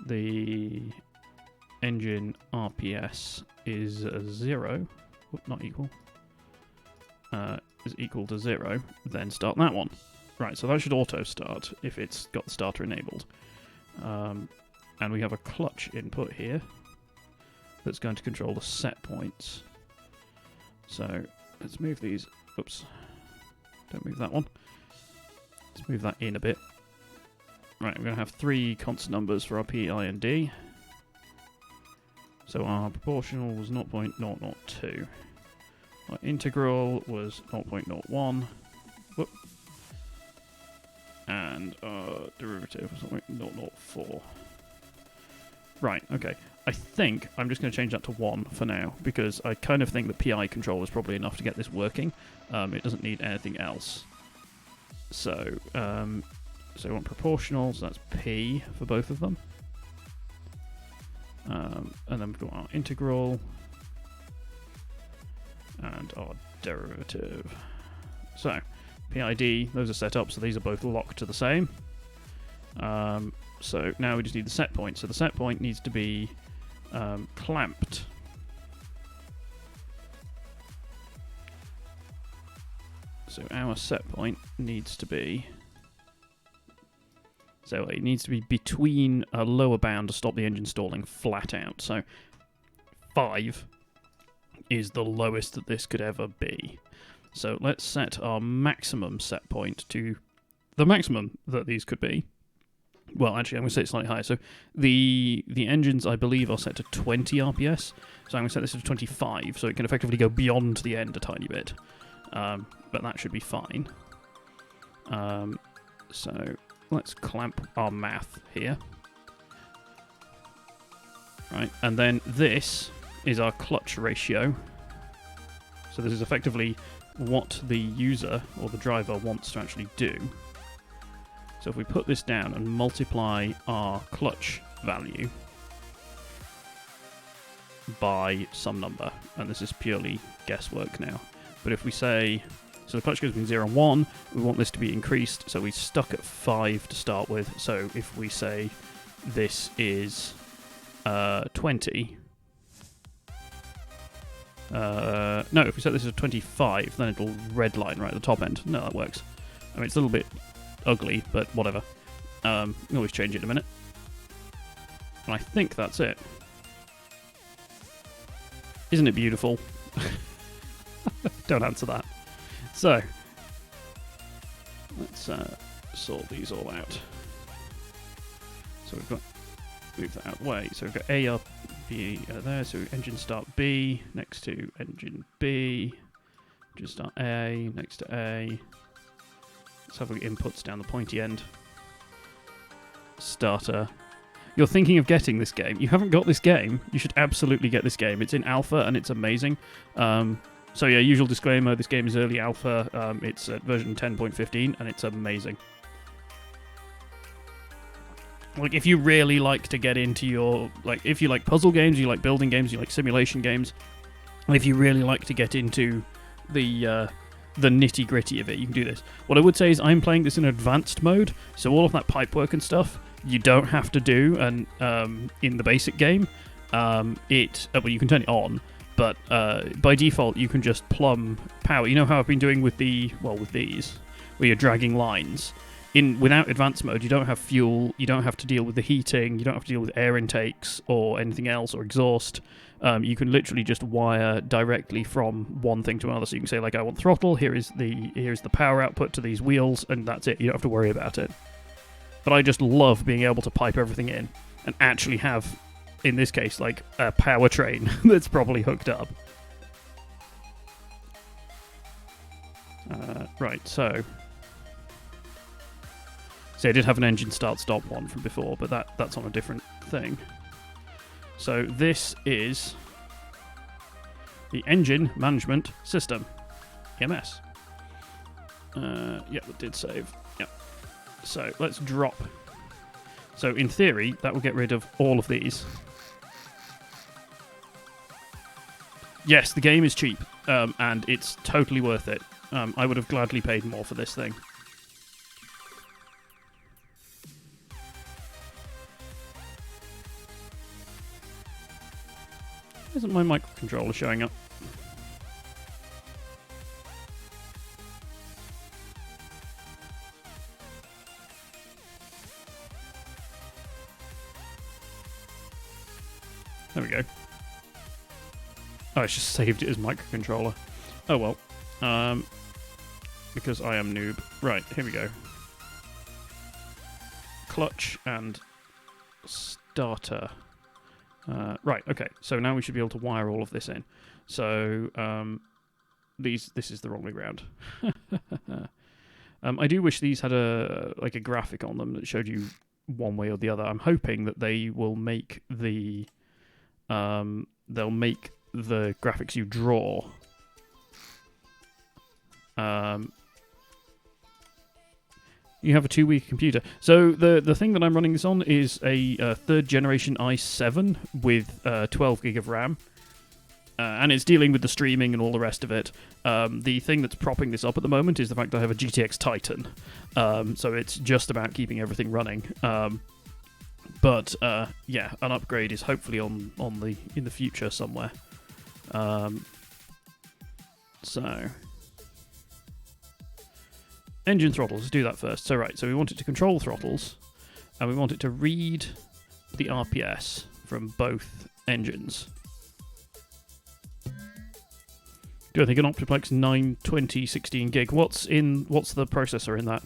the engine RPS is 0, not equal, is equal to 0, then start that one. Right, so that should auto start if it's got the starter enabled. And we have a clutch input here that's going to control the set points. So let's move these. Oops. Don't move that one. Let's move that in a bit. Right, we're going to have 3 constant numbers for our P, I, and D. So our proportional was 0.002. Our integral was 0.01. Whoop. And our derivative was 0.004. Right, okay. I think I'm just going to change that to 1 for now, because I kind of think the PI control is probably enough to get this working. It doesn't need anything else. So, we want proportional, so that's P for both of them. And then we've got our integral and our derivative. So, PID, those are set up, so these are both locked to the same. So now we just need the set point. So the set point needs to be clamped. So our set point needs to be... So it needs to be between a lower bound to stop the engine stalling flat out. So 5 is the lowest that this could ever be. So let's set our maximum set point to the maximum that these could be. Well, actually, I'm going to set it slightly higher. So the engines, I believe, are set to 20 RPS. So I'm going to set this to 25, so it can effectively go beyond the end a tiny bit. But that should be fine. So let's clamp our math here. Right, and then this is our clutch ratio. So this is effectively what the user or the driver wants to actually do. So if we put this down and multiply our clutch value by some number, and this is purely guesswork now, but if we say, so the clutch goes between 0 and 1, we want this to be increased, so we stuck at 5 to start with, so if we say this is 20, no, if we set this as 25, then it'll redline right at the top end. No, that works. I mean, it's a little bit ugly, but whatever. We can always change it in a minute. And I think that's it. Isn't it beautiful? Don't answer that. So, let's sort these all out. So we've got, move that out of the way. So we've got A, R, B there, so engine start B, next to engine B, engine start A, next to A. Let's have a look at inputs down the pointy end. Starter. You're thinking of getting this game. You haven't got this game. You should absolutely get this game. It's in alpha and it's amazing. So yeah, usual disclaimer, this game is early alpha. It's at version 10.15 and it's amazing. Like, if you really like to get into your... Like, if you like puzzle games, you like building games, you like simulation games, if you really like to get into the nitty-gritty of it, you can do this. What I would say is I'm playing this in advanced mode, so all of that pipework and stuff, you don't have to do and in the basic game. Well, you can turn it on, but by default, you can just plumb power. You know how I've been doing with these, where you're dragging lines? Without advanced mode, you don't have fuel, you don't have to deal with the heating, you don't have to deal with air intakes or anything else, or exhaust. You can literally just wire directly from one thing to another. So you can say, like, I want throttle, here's the power output to these wheels, and that's it. You don't have to worry about it. But I just love being able to pipe everything in and actually have, in this case, like, a powertrain that's properly hooked up. Right, so... See, I did have an engine start-stop one from before, but that's on a different thing. So this is the Engine Management System, EMS. Yeah, that did save. Yeah. So let's drop. So in theory, that will get rid of all of these. Yes, the game is cheap, and it's totally worth it. I would have gladly paid more for this thing. Isn't my microcontroller showing up? There we go. Oh, it's just saved it as microcontroller. Oh well. Because I am noob. Right, here we go. Clutch and starter. Right, okay, so now we should be able to wire all of this in. So, this is the wrong way round. I do wish these had a graphic on them that showed you one way or the other. I'm hoping that they will make the graphics you draw you have a 2-week computer. So the thing that I'm running this on is a 3rd generation i7 with 12 gig of RAM. and it's dealing with the streaming and all the rest of it. The thing that's propping this up at the moment is the fact that I have a GTX Titan, so it's just about keeping everything running. But yeah, an upgrade is hopefully in the future somewhere. So engine throttles, let's do that first. So right, so we want it to control throttles, and we want it to read the RPS from both engines. Do I think an Optiplex 920 16 gig? What's the processor in that?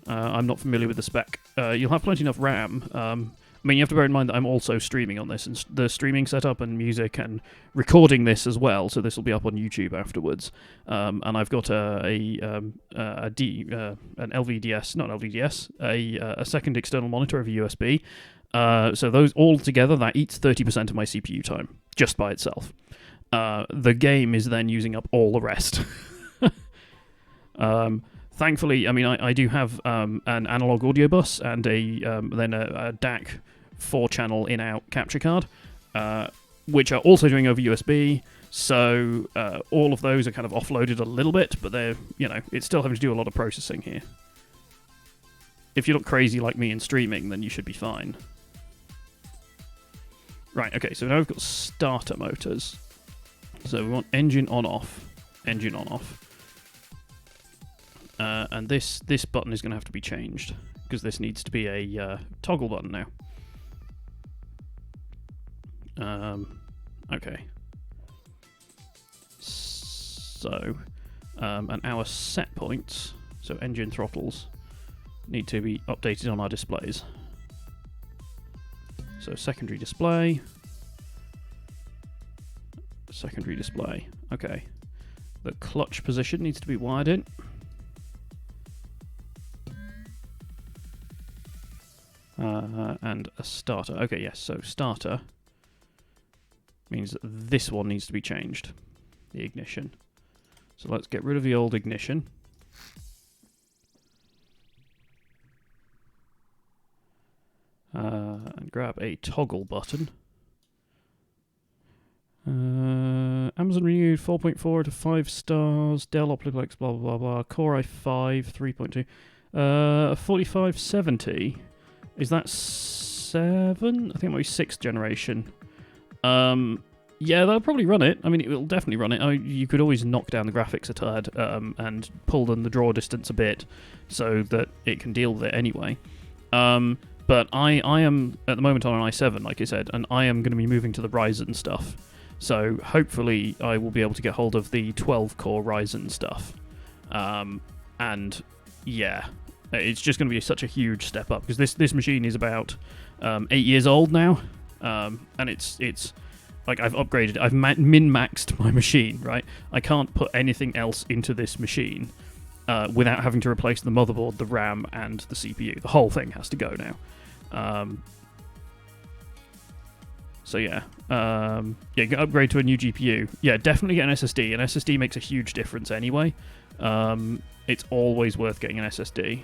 I'm not familiar with the spec. You'll have plenty enough RAM. I mean, you have to bear in mind that I'm also streaming on this, and the streaming setup and music and recording this as well. So this will be up on YouTube afterwards. And I've got an LVDS, not LVDS, a second external monitor over USB. So those all together, that eats 30% of my CPU time just by itself. The game is then using up all the rest. Thankfully, I mean, I do have an analog audio bus and then a DAC 4-channel in-out capture card, which are also doing over USB. So all of those are kind of offloaded a little bit, but they're, it's still having to do a lot of processing here. If you're not crazy like me in streaming, then you should be fine. Right, okay, so now we've got starter motors. So we want engine on-off, engine on-off. And this button is going to have to be changed, because this needs to be a toggle button now. Okay. So, and our set points, so engine throttles, need to be updated on our displays. So secondary display. Secondary display. Okay. The clutch position needs to be wired in. And a starter. Okay, yes, so starter means that this one needs to be changed. The ignition. So let's get rid of the old ignition. And grab a toggle button. Amazon renewed 4.4 to 5 stars. Dell Optiplex, blah, blah, blah, blah. Core i5, 3.2. 4570. Is that 7? I think it might be 6th generation. Yeah, they'll probably run it. I mean, it will definitely run it. I mean, you could always knock down the graphics a tad and pull down the draw distance a bit so that it can deal with it anyway. But I am, at the moment, on an i7, like I said, and I am going to be moving to the Ryzen stuff. So hopefully I will be able to get hold of the 12-core Ryzen stuff. And yeah, it's just going to be such a huge step up, because this machine is about 8 years old now, and it's like I've upgraded, I've min-maxed my machine, right? I can't put anything else into this machine without having to replace the motherboard, the RAM, and the CPU. The whole thing has to go now. So yeah, you can upgrade to a new GPU. Yeah, definitely get an SSD. An SSD makes a huge difference anyway. It's always worth getting an SSD.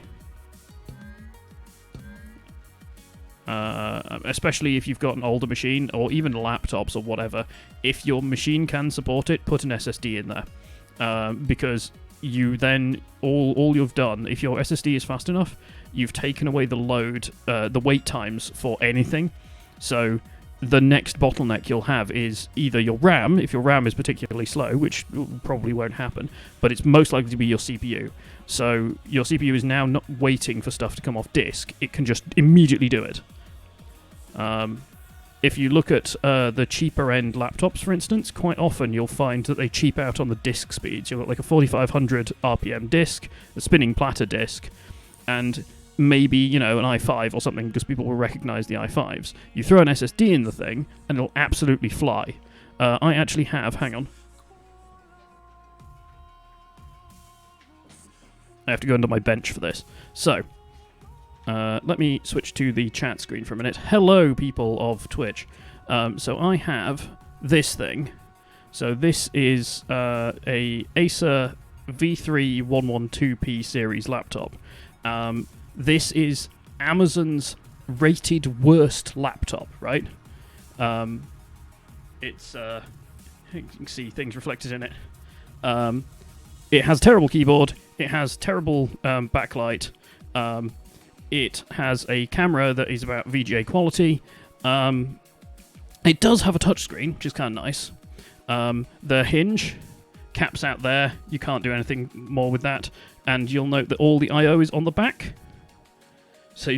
Especially if you've got an older machine, or even laptops or whatever. If your machine can support it, put an SSD in there. Because you then, all you've done, if your SSD is fast enough, you've taken away the load, the wait times for anything. So the next bottleneck you'll have is either your RAM, if your RAM is particularly slow, which probably won't happen, but it's most likely to be your CPU. So your CPU is now not waiting for stuff to come off disk, it can just immediately do it. If you look at the cheaper end laptops, for instance, quite often you'll find that they cheap out on the disk speeds. You've got like a 4500 RPM disk, a spinning platter disk, and maybe, an i5 or something, because people will recognize the i5s. You throw an SSD in the thing, and it'll absolutely fly. I actually have, hang on. I have to go under my bench for this. So, let me switch to the chat screen for a minute. Hello, people of Twitch. So I have this thing. So this is a Acer V3-112P series laptop. This is Amazon's rated worst laptop, right? It's You can see things reflected in it. It has terrible keyboard. It has terrible backlight. It has a camera that is about VGA quality. It does have a touchscreen, which is kind of nice. The hinge caps out there. You can't do anything more with that. And you'll note that all the I/O is on the back. So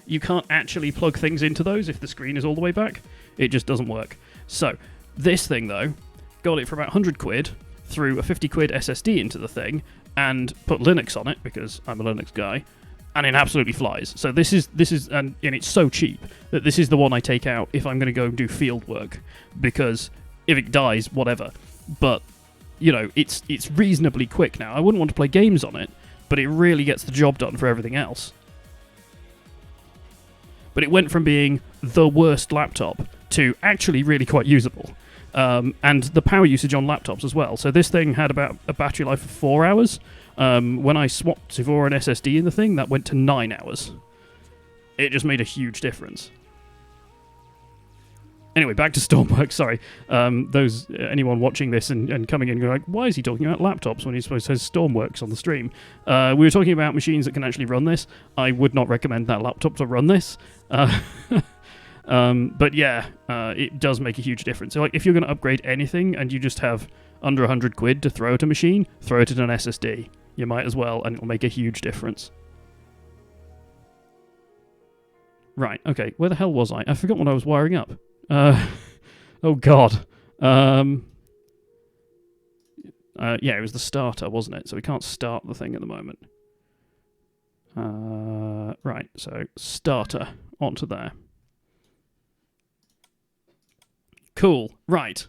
you can't actually plug things into those if the screen is all the way back. It just doesn't work. So this thing, though, got it for about 100 quid, threw a 50 quid SSD into the thing, and put Linux on it, because I'm a Linux guy, and it absolutely flies. So this is and it's so cheap that this is the one I take out if I'm going to go and do field work, because if it dies, whatever. But, you know, it's reasonably quick now. I wouldn't want to play games on it, but it really gets the job done for everything else. But it went from being the worst laptop to actually really quite usable. And the power usage on laptops as well. So this thing had about a battery life of 4 hours. When I swapped for an SSD in the thing, that went to 9 hours. It just made a huge difference. Anyway, back to Stormworks, sorry. Anyone watching this and coming in going like, why is he talking about laptops when he's supposed to say Stormworks on the stream? We were talking about machines that can actually run this. I would not recommend that laptop to run this. But yeah, it does make a huge difference. So like, if you're going to upgrade anything and you just have under 100 quid to throw at a machine, throw it at an SSD. You might as well, and it'll make a huge difference. Right, okay, where the hell was I? I forgot what I was wiring up. Oh god. Yeah, it was the starter, wasn't it? So we can't start the thing at the moment. Right, so starter onto there. Cool, right.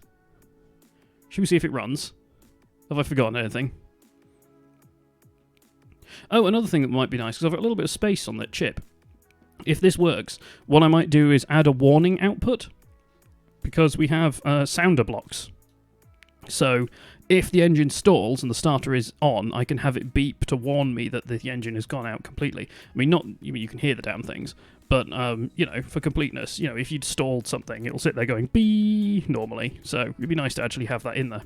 Should we see if it runs? Have I forgotten anything? Oh, another thing that might be nice, because I've got a little bit of space on that chip. If this works, what I might do is add a warning output, because we have sounder blocks. So if the engine stalls and the starter is on, I can have it beep to warn me that the engine has gone out completely. I mean, you can hear the damn things, but, you know, for completeness, you know, if you'd stalled something, it'll sit there going bee normally. So it'd be nice to actually have that in there.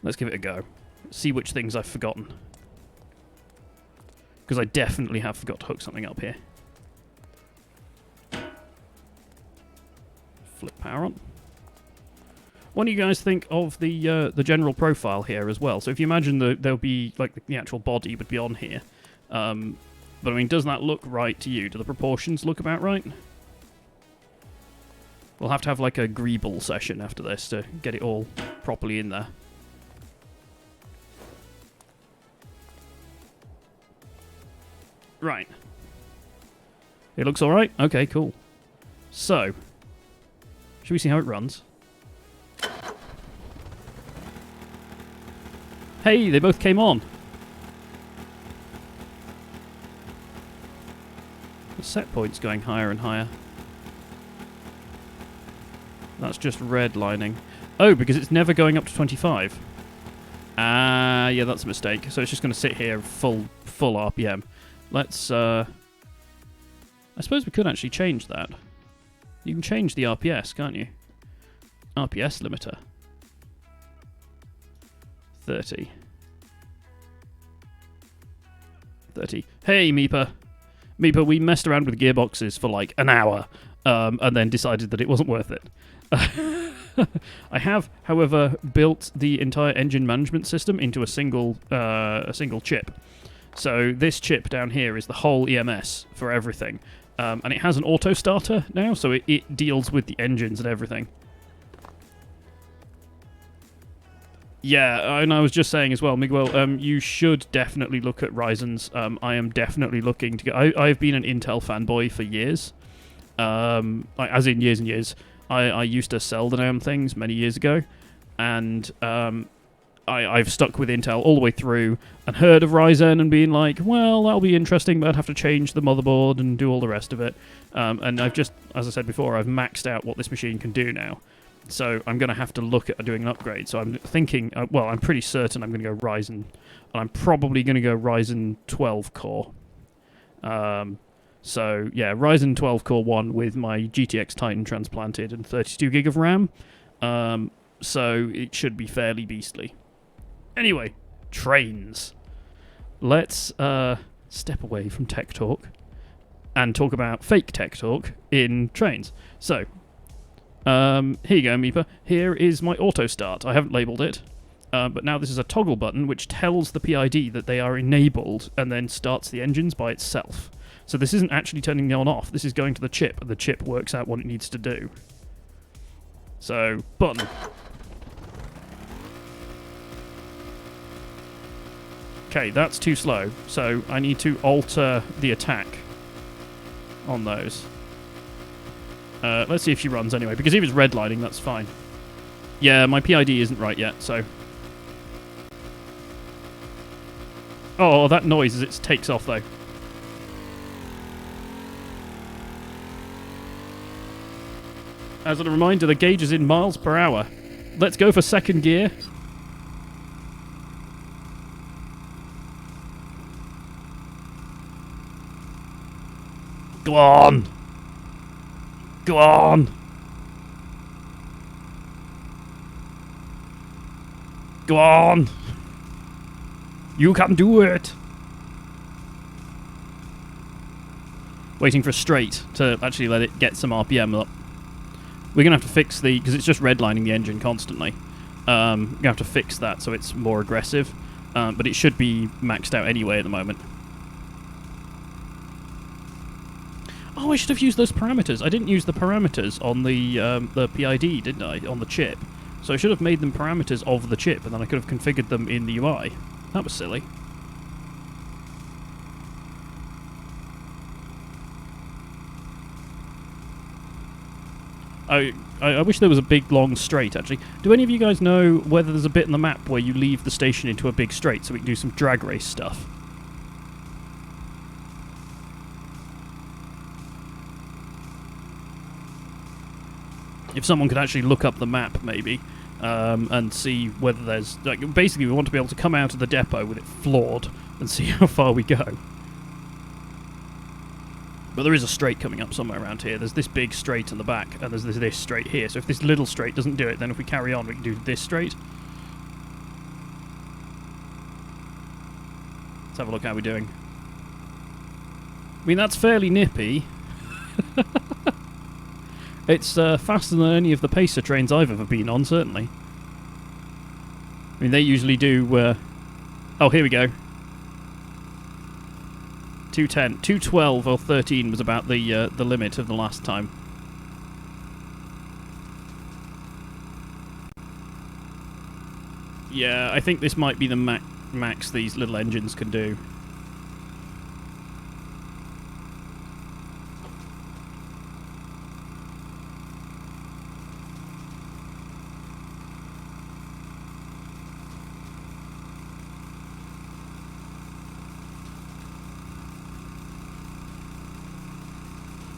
Let's give it a go. See which things I've forgotten. Because I definitely have forgot to hook something up here. Flip power on. What do you guys think of the general profile here as well? So if you imagine there'll be, like, the actual body would be on here. But, I mean, does that look right to you? Do the proportions look about right? We'll have to have, like, a greeble session after this to get it all properly in there. Right. It looks alright? Okay, cool. So, should we see how it runs? Hey, they both came on. The set point's going higher and higher. That's just redlining. Oh, because it's never going up to 25. Yeah, that's a mistake. So it's just going to sit here full RPM. Let's, I suppose we could actually change that. You can change the RPS, can't you? RPS limiter. 30. 30. Hey, Meeper. Meeper, we messed around with gearboxes for like an hour, and then decided that it wasn't worth it. I have, however, built the entire engine management system into a single chip. So this chip down here is the whole EMS for everything. And it has an auto starter now, so it deals with the engines and everything. Yeah, and I was just saying as well, Miguel, you should definitely look at Ryzen's. I am definitely looking to get... I've been an Intel fanboy for years. As in years and years. I used to sell the damn things many years ago. And I've stuck with Intel all the way through and heard of Ryzen and been like, well, that'll be interesting, but I'd have to change the motherboard and do all the rest of it. And I've just, as I said before, I've maxed out what this machine can do now. So I'm going to have to look at doing an upgrade. So I'm thinking, well, I'm pretty certain I'm going to go Ryzen. And I'm probably going to go Ryzen 12 core. So yeah, Ryzen 12 core 1 with my GTX Titan transplanted and 32 gig of RAM. so it should be fairly beastly. Anyway, trains. Let's step away from tech talk and talk about fake tech talk in trains. So, here you go, Meeper. Here is my auto start. I haven't labelled it, but now this is a toggle button which tells the PID that they are enabled and then starts the engines by itself. So this isn't actually turning the on-off. This is going to the chip, and the chip works out what it needs to do. So, button. Okay, that's too slow, so I need to alter the attack on those. Let's see if she runs anyway, because if it's redlining, that's fine. Yeah, my PID isn't right yet, so... Oh, that noise as it takes off, though. As a reminder, the gauge is in miles per hour. Let's go for second gear. Go on! Go on! Go on! You can do it! Waiting for straight to actually let it get some RPM up. We're going to have to fix the... because it's just redlining the engine constantly. We're going to have to fix that so it's more aggressive. But it should be maxed out anyway at the moment. Oh, I should have used those parameters. I didn't use the parameters on the PID, didn't I? On the chip. So I should have made them parameters of the chip, and then I could have configured them in the UI. That was silly. I wish there was a big, long straight, actually. Do any of you guys know whether there's a bit in the map where you leave the station into a big straight so we can do some drag race stuff? If someone could actually look up the map, maybe, and see whether there's... like, basically, we want to be able to come out of the depot with it floored and see how far we go. But there is a straight coming up somewhere around here. There's this big straight in the back, and there's this straight here. So if this little straight doesn't do it, then if we carry on, we can do this straight. Let's have a look how we're doing. I mean, that's fairly nippy. It's faster than any of the Pacer trains I've ever been on, certainly. I mean, they usually do... oh, here we go. 210. 212 or 13 was about the limit of the last time. Yeah, I think this might be the max these little engines can do.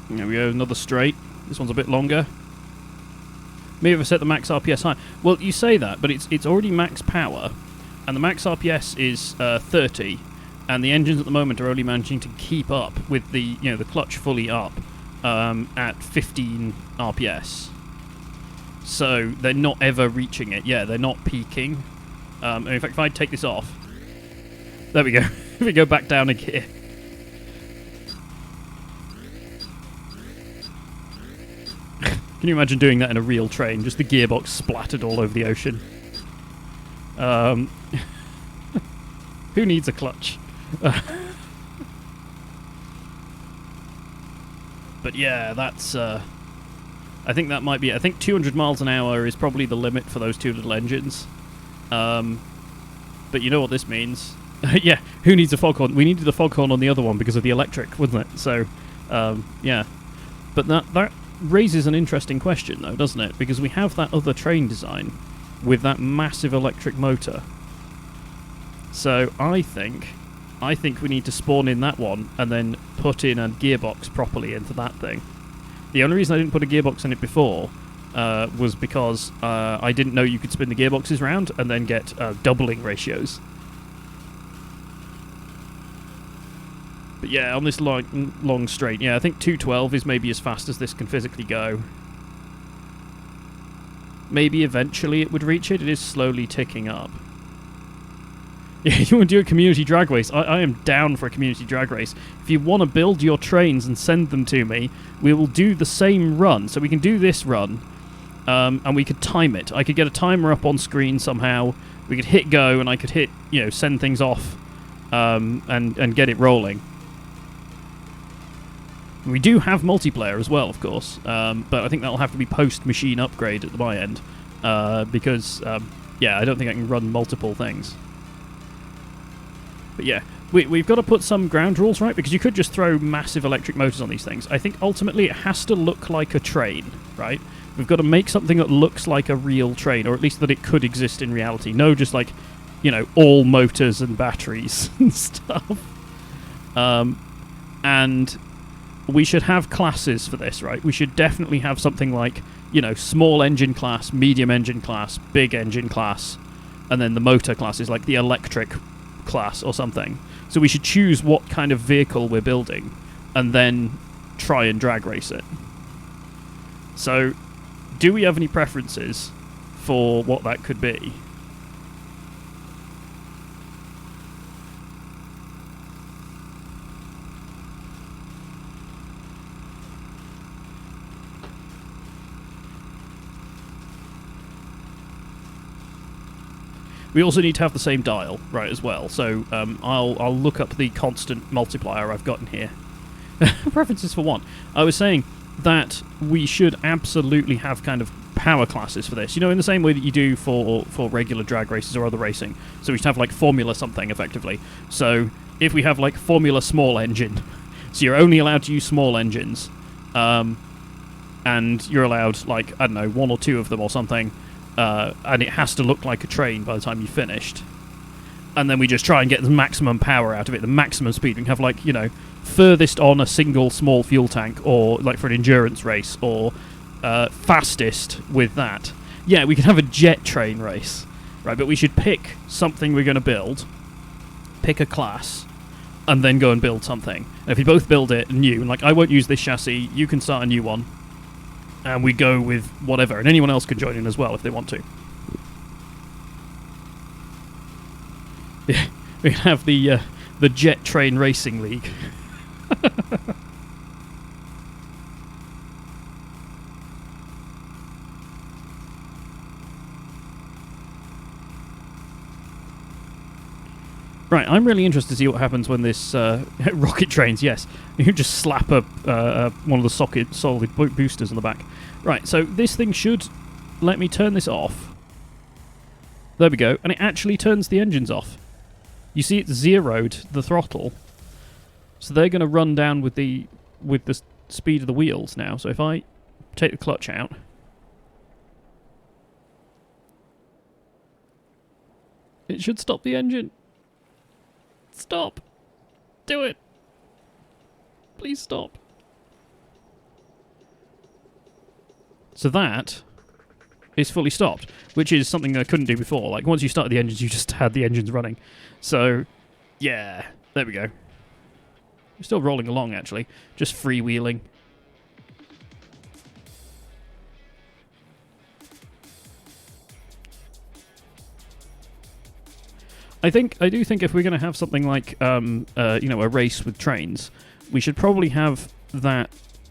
There we go, another straight. This one's a bit longer. Maybe if I set the max RPS high. Well, you say that, but it's already max power, and the max RPS is 30, and the engines at the moment are only managing to keep up with the the clutch fully up at 15 RPS. So they're not ever reaching it. Yeah, they're not peaking. And in fact, if I take this off, there we go. We go back down a gear. Can you imagine doing that in a real train? Just the gearbox splattered all over the ocean. Who needs a clutch? But yeah, that's... I think that might be... I think 200 miles an hour is probably the limit for those two little engines. But you know what this means. Yeah, who needs a foghorn? We needed the foghorn on the other one because of the electric, wasn't it? So, yeah. But that raises an interesting question, though, doesn't it? Because we have that other train design with that massive electric motor. So I think we need to spawn in that one and then put in a gearbox properly into that thing. The only reason I didn't put a gearbox in it before was because I didn't know you could spin the gearboxes round and then get doubling ratios. But yeah, on this long straight, yeah, I think 212 is maybe as fast as this can physically go. maybe eventually it would reach it. It is slowly ticking up. Yeah, you want to do a community drag race? I am down for a community drag race. If you want to build your trains and send them to me, we will do the same run. So we can do this run, and we could time it. I could get a timer up on screen somehow. We could hit go, and I could hit, send things off, and get it rolling. We do have multiplayer as well, of course, but I think that'll have to be post-machine upgrade at my end, because, yeah, I don't think I can run multiple things. But yeah, we've got to put some ground rules, right? Because you could just throw massive electric motors on these things. I think ultimately it has to look like a train, right? We've got to make something that looks like a real train, or at least that it could exist in reality. No, just like, all motors and batteries and stuff. And we should have classes for this, right? We should definitely have something like, small engine class, medium engine class, big engine class, and then the motor classes, like the electric class or something. So we should choose what kind of vehicle we're building and then try and drag race it. So, do we have any preferences for what that could be? We also need to have the same dial, right, as well. So I'll look up the constant multiplier I've got in here. Preferences for one. I was saying that we should absolutely have kind of power classes for this. In the same way that you do for regular drag races or other racing. So we should have, like, Formula something, effectively. So if we have, like, Formula small engine, so you're only allowed to use small engines, and you're allowed, like, I don't know, one or two of them or something, and it has to look like a train by the time you've finished. And then we just try and get the maximum power out of it, the maximum speed. We can have, like, furthest on a single small fuel tank, or, like, for an endurance race, or fastest with that. Yeah, we can have a jet train race, right? But we should pick something we're going to build, pick a class, and then go and build something. And if we both build it new, and, like, I won't use this chassis, you can start a new one, and we go with whatever, and anyone else can join in as well if they want to. Yeah, we can have the Jet Train Racing League. Right, I'm really interested to see what happens when this rocket trains. Yes, you just slap one of the solid boosters on the back. Right, so this thing should let me turn this off. There we go, and it actually turns the engines off. You see, it's zeroed the throttle, so they're going to run down with the speed of the wheels now. So if I take the clutch out, it should stop the engine. Stop. Do it. Please stop. So that is fully stopped, which is something I couldn't do before. Like, once you started the engines, you just had the engines running. So, yeah, there we go. We're still rolling along, actually. Just freewheeling. I do think if we're going to have something like, a race with trains, we should probably have that,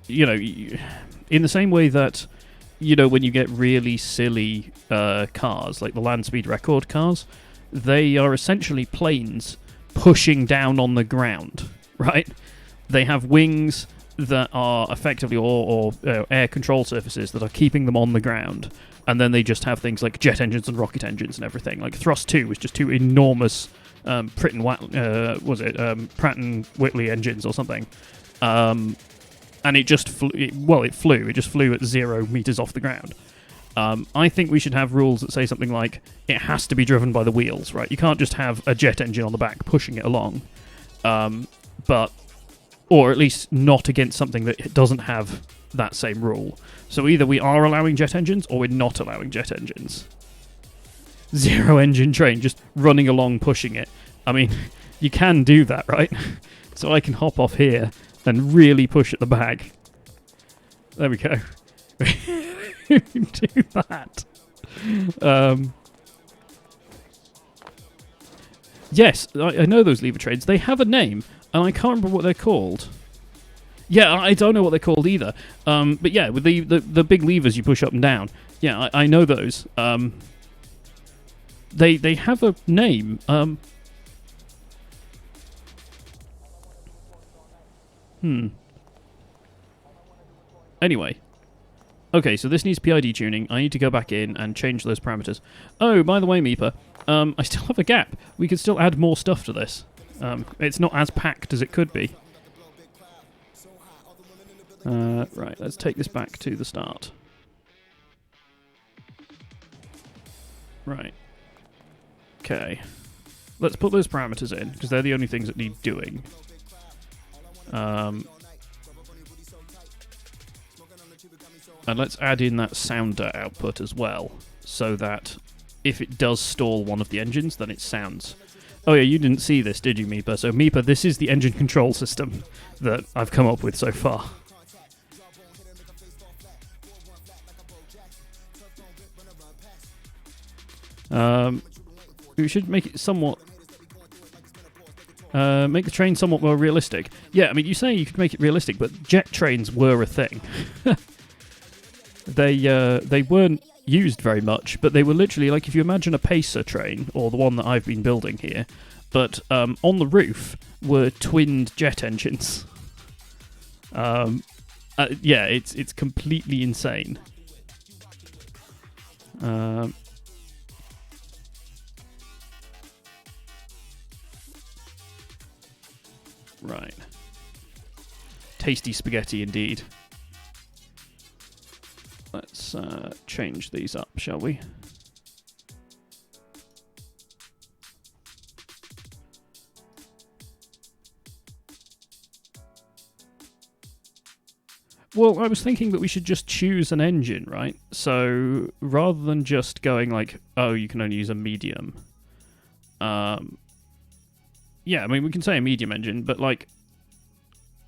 in the same way that, when you get really silly cars, like the land speed record cars, they are essentially planes pushing down on the ground, right? They have wings that are effectively, or air control surfaces that are keeping them on the ground. And then they just have things like jet engines and rocket engines and everything. Like Thrust 2 was just two enormous Pratt and Whitley engines or something. And it just flew. It flew. It just flew at 0 meters off the ground. I think we should have rules that say something like it has to be driven by the wheels, right? You can't just have a jet engine on the back pushing it along. Or at least not against something that doesn't have that same rule. So either we are allowing jet engines or we're not allowing jet engines. 0 engine train, just running along pushing it. I mean, you can do that, right? So I can hop off here and really push at the back. There we go. Do that. Yes, I know those lever trains. They have a name, and I can't remember what they're called. Yeah, I don't know what they're called either. But yeah, with the big levers you push up and down. Yeah, I know those. They have a name. Anyway. Okay, so this needs PID tuning. I need to go back in and change those parameters. Oh, by the way, Meeper, I still have a gap. We could still add more stuff to this. It's not as packed as it could be. Right, let's take this back to the start. Right. Okay. Let's put those parameters in, because they're the only things that need doing. And let's add in that sounder output as well, so that if it does stall one of the engines, then it sounds. Oh yeah, you didn't see this, did you, Meeper? So Meeper, this is the engine control system that I've come up with so far. We should make it somewhat... make the train somewhat more realistic. Yeah, I mean, you say you could make it realistic, but jet trains were a thing. They weren't used very much, but they were literally, like, if you imagine a Pacer train, or the one that I've been building here, but on the roof were twinned jet engines. Yeah, it's completely insane. Right. Tasty spaghetti indeed. Let's change these up, shall we? Well, I was thinking that we should just choose an engine, right? So, rather than just going like, oh, you can only use a medium. Yeah, I mean, we can say a medium engine, but like,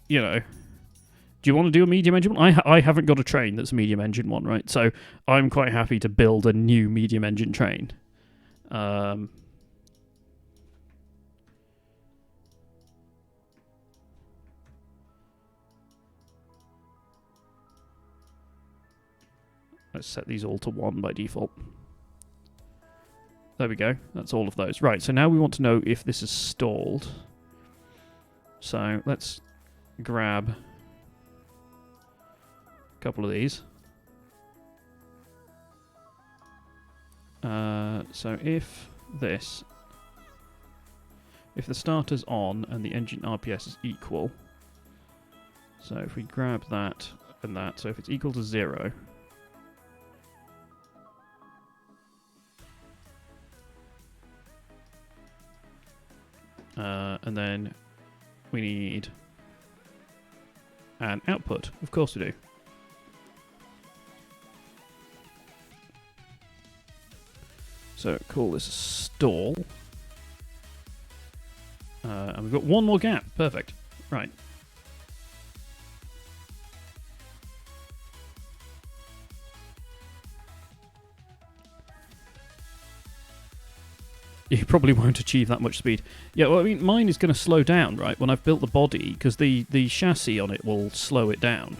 you know, do you want to do a medium engine one? I haven't got a train that's a medium engine one, right? So I'm quite happy to build a new medium engine train. Right, let's set these all to 1 by default. There we go. That's all of those. Right, so now we want to know if this is stalled. So let's grab a couple of these. So if the starter's on and the engine RPS is equal, so if we grab that and that, so if it's equal to 0, and then we need an output. Of course we do. So call this a stall. And we've got one more gap. Perfect. Right. You probably won't achieve that much speed. Yeah, well, I mean, mine is going to slow down, right, when I've built the body, because the chassis on it will slow it down.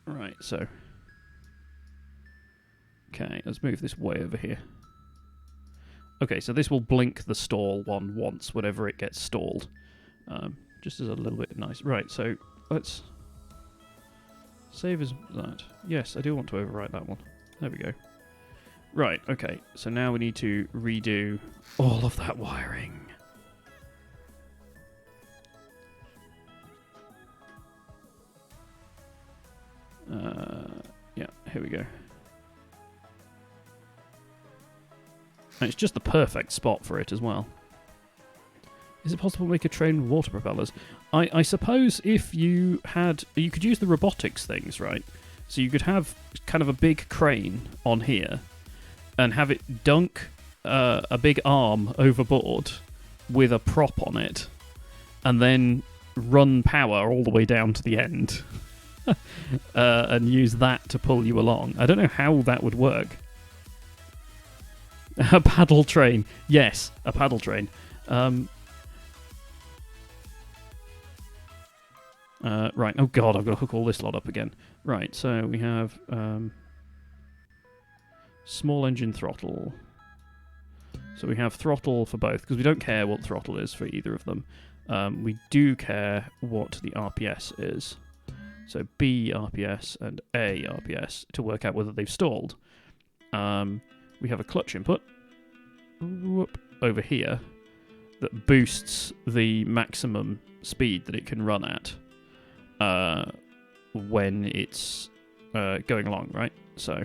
Right, so... Okay, let's move this way over here. Okay, so this will blink the stall one once whenever it gets stalled. Just as a little bit nice. Right, so let's... Save as that. Yes, I do want to overwrite that one. There we go. Right, okay. So now we need to redo all of that wiring. Yeah, here we go. And it's just the perfect spot for it as well. Is it possible to make a train with water propellers? I suppose if you had... You could use the robotics things, right? So you could have kind of a big crane on here and have it dunk a big arm overboard with a prop on it and then run power all the way down to the end and use that to pull you along. I don't know how that would work. A paddle train. Yes, a paddle train. Right. Oh god, I've got to hook all this lot up again. Right, so we have small engine throttle. So we have throttle for both, because we don't care what throttle is for either of them. We do care what the RPS is. So B RPS and A RPS to work out whether they've stalled. We have a clutch input over here that boosts the maximum speed that it can run at when it's going along, right? So,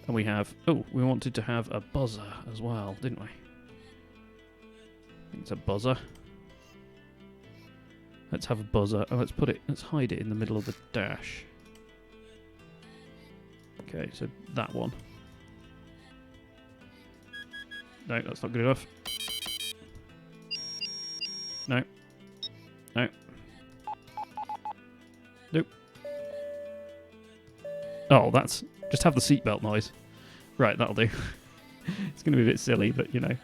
and we have, oh, we wanted to have a buzzer as well, didn't we? I think it's a buzzer. Let's have a buzzer. Oh, let's hide it in the middle of the dash. Okay, so that one. No, that's not good enough. No. No. Nope. Oh, that's... Just have the seatbelt noise. Right, that'll do. It's going to be a bit silly, but you know.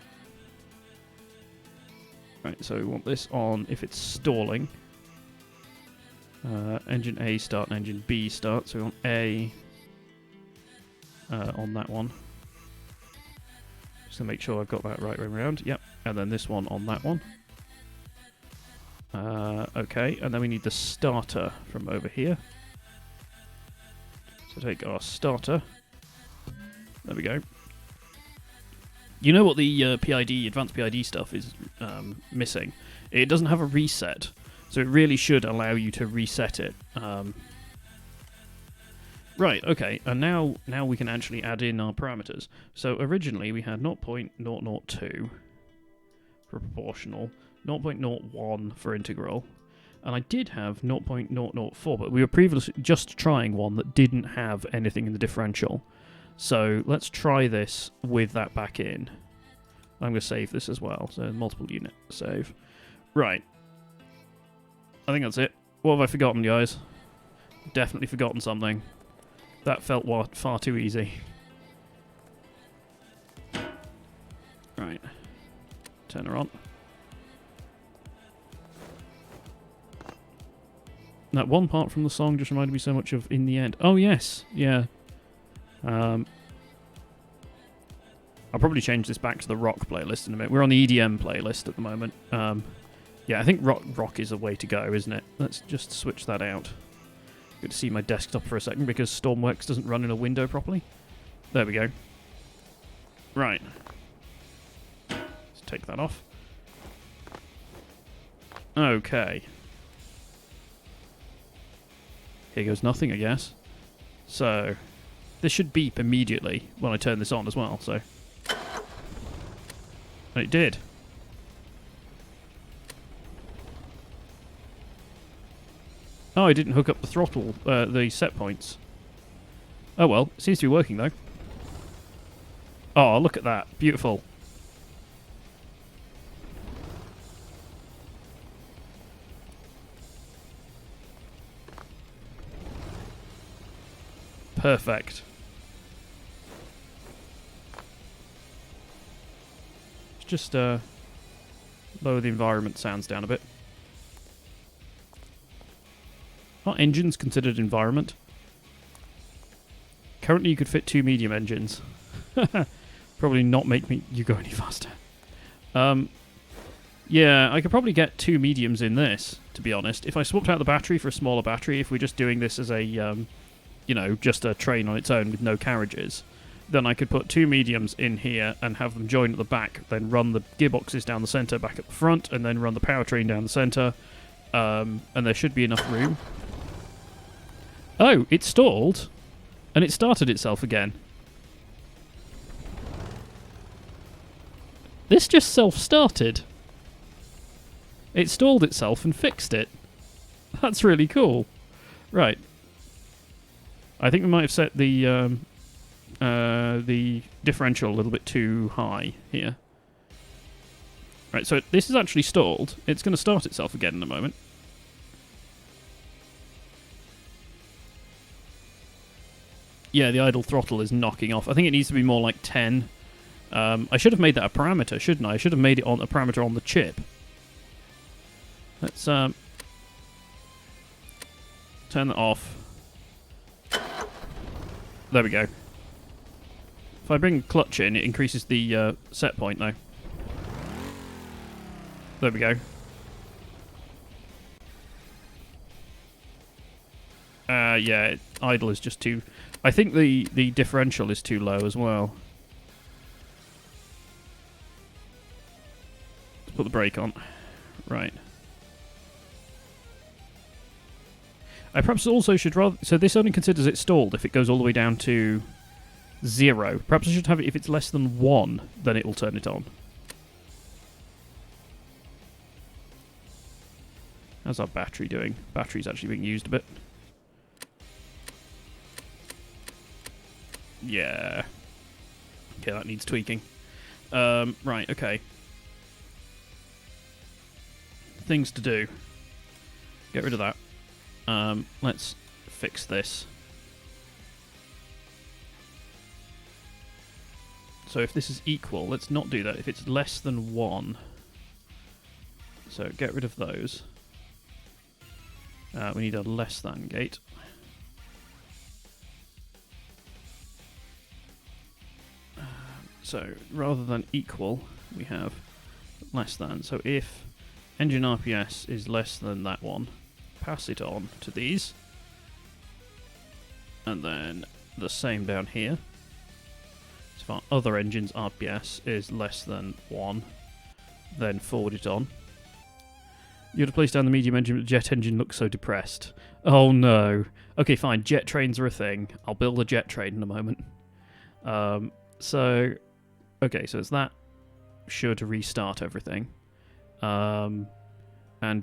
Right, so we want this on if it's stalling. Engine A start and engine B start. So we want A on that one. Just to make sure I've got that right way around. Yep. And then this one on that one. Okay, and then we need the starter from over here. So take our starter. There we go. You know what the PID, advanced PID stuff is missing? It doesn't have a reset, so it really should allow you to reset it. Right, okay, and now we can actually add in our parameters. So originally we had 0.002 for proportional, 0.01 for integral, and I did have 0.004, but we were previously just trying one that didn't have anything in the differential. So let's try this with that back in. I'm going to save this as well, so multiple unit save. Right. I think that's it. What have I forgotten, guys? Definitely forgotten something. That felt far too easy. Right. Turn her on. That one part from the song just reminded me so much of In the End. Oh, yes. Yeah. I'll probably change this back to the rock playlist in a minute. We're on the EDM playlist at the moment. Yeah, I think rock is a way to go, isn't it? Let's just switch that out. Good to see my desktop for a second because Stormworks doesn't run in a window properly. There we go. Right. Let's take that off. Okay. Here goes nothing, I guess. So, this should beep immediately when I turn this on as well, so... And it did. Oh, I didn't hook up the throttle, the set points. Oh well, it seems to be working though. Oh, look at that. Beautiful. Perfect. Let's just lower the environment sounds down a bit. Are engines considered environment? Currently you could fit 2 medium engines. Probably not make you go any faster. Yeah, I could probably get 2 mediums in this, to be honest. If I swapped out the battery for a smaller battery, if we're just doing this as a, you know, just a train on its own with no carriages, then I could put 2 mediums in here and have them join at the back, then run the gearboxes down the centre back at the front, and then run the powertrain down the centre, and there should be enough room. Oh, it stalled, and it started itself again. This just self-started. It stalled itself and fixed it. That's really cool. Right. I think we might have set the differential a little bit too high here. Right, so this is actually stalled. It's going to start itself again in a moment. Yeah, the idle throttle is knocking off. I think it needs to be more like 10. I should have made that a parameter, shouldn't I? I should have made it on a parameter on the chip. Let's turn that off. There we go. If I bring clutch in, it increases the set point now. There we go. Yeah, idle is just too... I think the differential is too low as well. Let's put the brake on. Right. I perhaps also should rather... So this only considers it stalled if it goes all the way down to 0. Perhaps I should have it if it's less than 1, then it will turn it on. How's our battery doing? Battery's actually being used a bit. Yeah. Okay, that needs tweaking. Right, okay. Things to do. Get rid of that. Let's fix this. So if this is equal, let's not do that. If it's less than 1. So get rid of those. We need a less than gate. So rather than equal, we have less than. So if engine RPS is less than that one, pass it on to these. And then the same down here. So if our other engine's RPS is less than 1, then forward it on. You had to place down the medium engine, but the jet engine looks so depressed. Oh no. Okay, fine. Jet trains are a thing. I'll build a jet train in a moment. Okay, so it's that. Sure to restart everything. And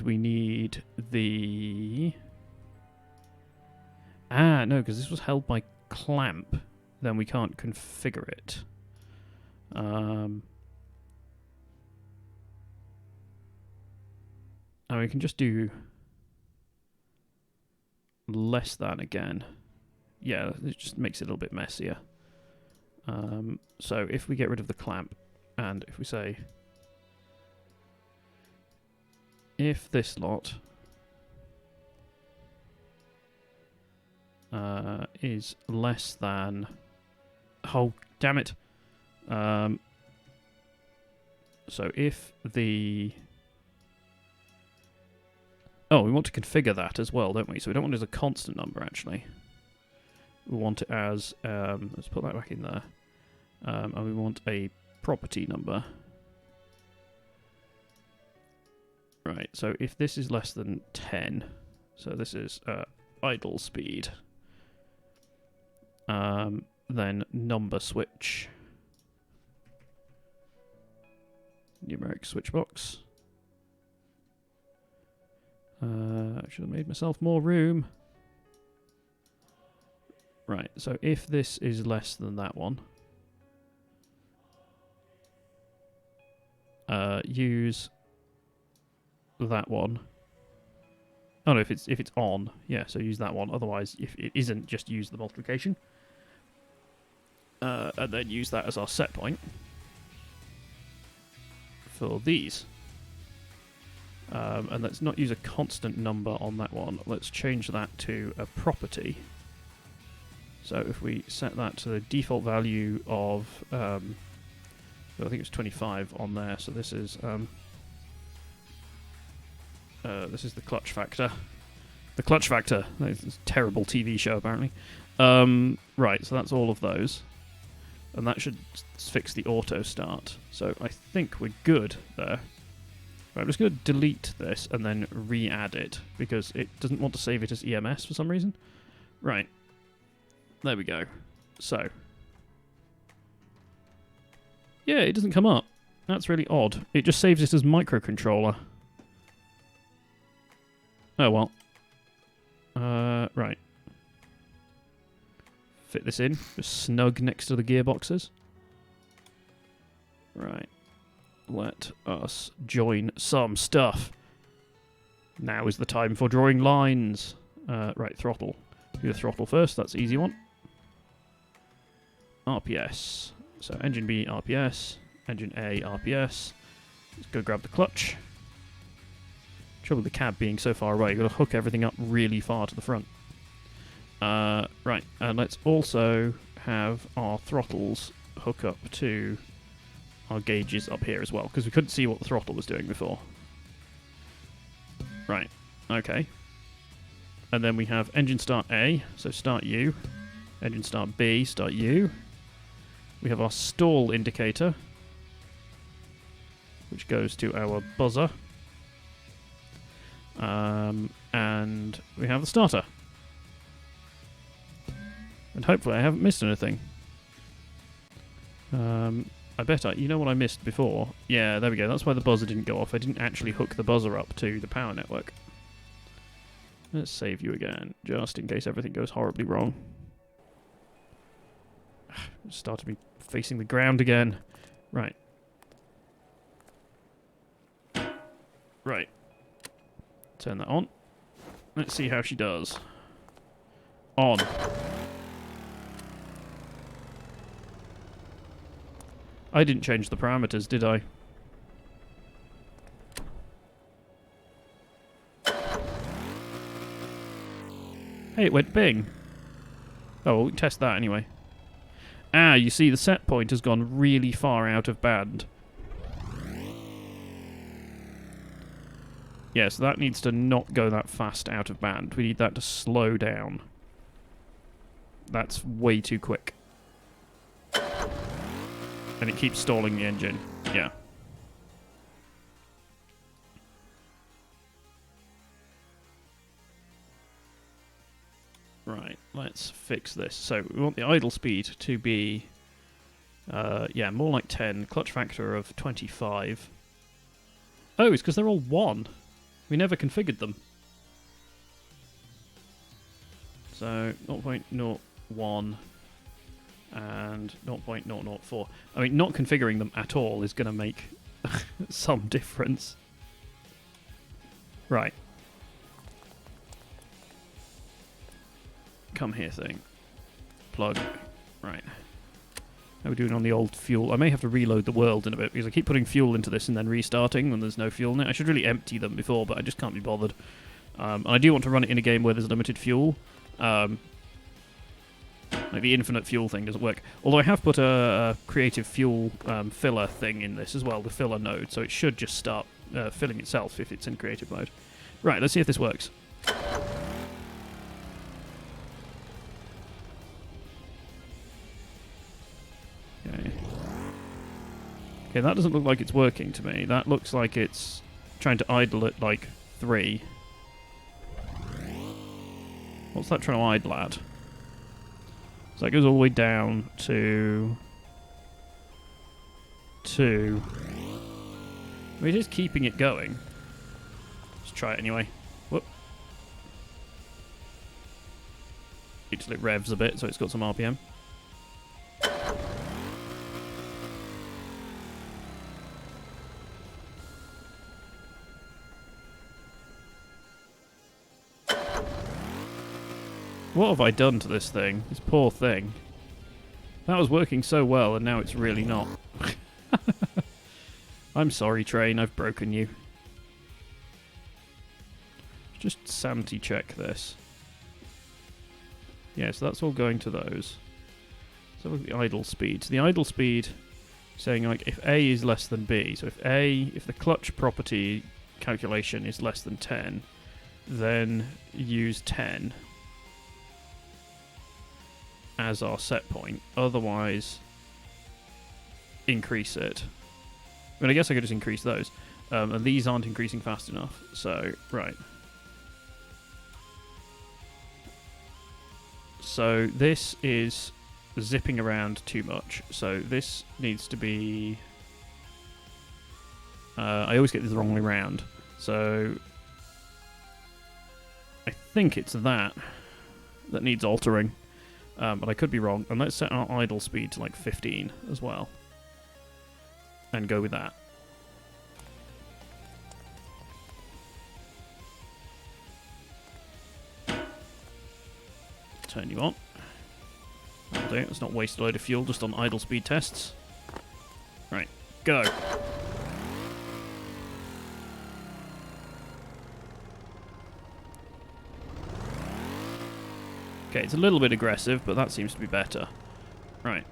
we need the... Ah, no, because this was held by clamp. Then we can't configure it. And we can just do less than again. Yeah, it just makes it a little bit messier. So if we get rid of the clamp, and if we say, if this lot is less than... Oh, damn it. So if the... Oh, we want to configure that as well, don't we? So we don't want it as a constant number, actually. We want it as... let's put that back in there. And we want a property number. Right, so if this is less than 10, so this is idle speed, then number switch, numeric switch box. I should have made myself more room. Right, so if this is less than that one, use that one. Oh no, if it's on, yeah, so use that one. Otherwise, if it isn't, just use the multiplication. And then use that as our set point for these. And let's not use a constant number on that one. Let's change that to a property. So if we set that to the default value of, I think it's 25 on there. So this is the clutch factor. The clutch factor. It's a terrible TV show, apparently. Right, so that's all of those. And that should fix the auto start. So I think we're good there. Right, I'm just going to delete this and then re-add it, because it doesn't want to save it as EMS for some reason. Right. There we go. So. Yeah, it doesn't come up. That's really odd. It just saves it as microcontroller. Oh, well. Right. Fit this in. Just snug next to the gearboxes. Right. let us join some stuff. Now is the time for drawing lines. Right, throttle. Do the throttle first, that's the easy one. RPS. So engine B, RPS. Engine A, RPS. Let's go grab the clutch. Trouble with the cab being so far away, you've got to hook everything up really far to the front. Right, and let's also have our throttles hook up to our gauges up here as well, because we couldn't see what the throttle was doing before. Right, okay. And then we have engine start A, so start U. Engine start B, start U. We have our stall indicator, which goes to our buzzer. And we have the starter. And hopefully I haven't missed anything. I bet you know what I missed before? Yeah, there we go. That's why the buzzer didn't go off. I didn't actually hook the buzzer up to the power network. Let's save you again, just in case everything goes horribly wrong. It started me facing the ground again. Right. Right. Turn that on. Let's see how she does. On. I didn't change the parameters, did I? Hey, it went bing. Oh, we'll test that anyway. Ah, you see, the set point has gone really far out of band. Yeah, so that needs to not go that fast out of band. We need that to slow down. That's way too quick. And it keeps stalling the engine. Yeah. Right, let's fix this. So we want the idle speed to be, yeah, more like 10. Clutch factor of 25. Oh, it's because they're all 1. We never configured them. So 0.01 and 0.004. I mean, not configuring them at all is going to make some difference. Right. Come here thing. Plug. Right. How are we doing on the old fuel? I may have to reload the world in a bit, because I keep putting fuel into this and then restarting when there's no fuel in it. I should really empty them before, but I just can't be bothered. And I do want to run it in a game where there's limited fuel. Like the infinite fuel thing doesn't work. Although I have put a creative fuel filler thing in this as well, the filler node, so it should just start filling itself if it's in creative mode. Right, let's see if this works. Okay, that doesn't look like it's working to me. That looks like it's trying to idle at, like, 3. What's that trying to idle at? So that goes all the way down to 2. I mean, it is keeping it going. Let's try it anyway. Whoop. Wait till it revs a bit so it's got some RPM. What have I done to this thing? This poor thing. That was working so well, and now it's really not. I'm sorry, train. I've broken you. Just sanity check this. Yeah, so that's all going to those. So look at the idle speed. So the idle speed saying, like, if A is less than B, so if the clutch property calculation is less than 10, then use 10 as our set point. Otherwise, increase it. I mean, I guess I could just increase those. And these aren't increasing fast enough. So, right. So this is zipping around too much. So this needs to be... I always get this the wrong way round. So I think it's that needs altering. But I could be wrong. And let's set our idle speed to like 15 as well. And go with that. turn you on. That'll do. Let's not waste a load of fuel just on idle speed tests. Right, go. Okay, it's a little bit aggressive, but that seems to be better. Right.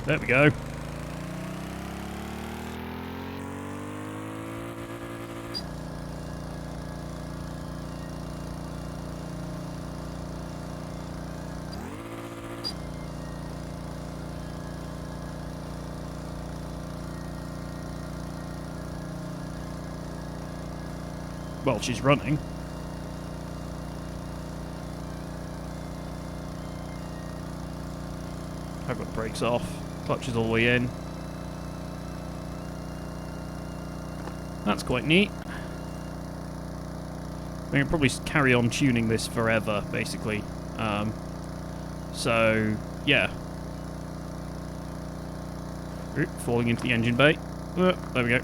There we go. Well, she's running. I've got the brakes off. Clutch is all the way in. That's quite neat. I can probably carry on tuning this forever, basically. So, yeah. Ooh, falling into the engine bay. There we go.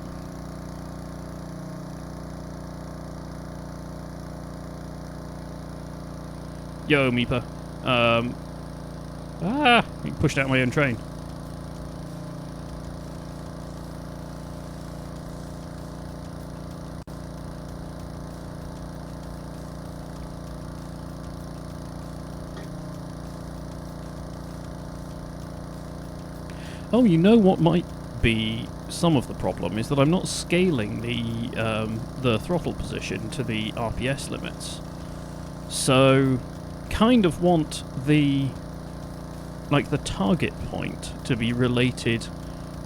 Yo, Meeper. You pushed out my own train. Oh, you know what might be some of the problem is that I'm not scaling the throttle position to the RPS limits. So, kind of want the target point to be related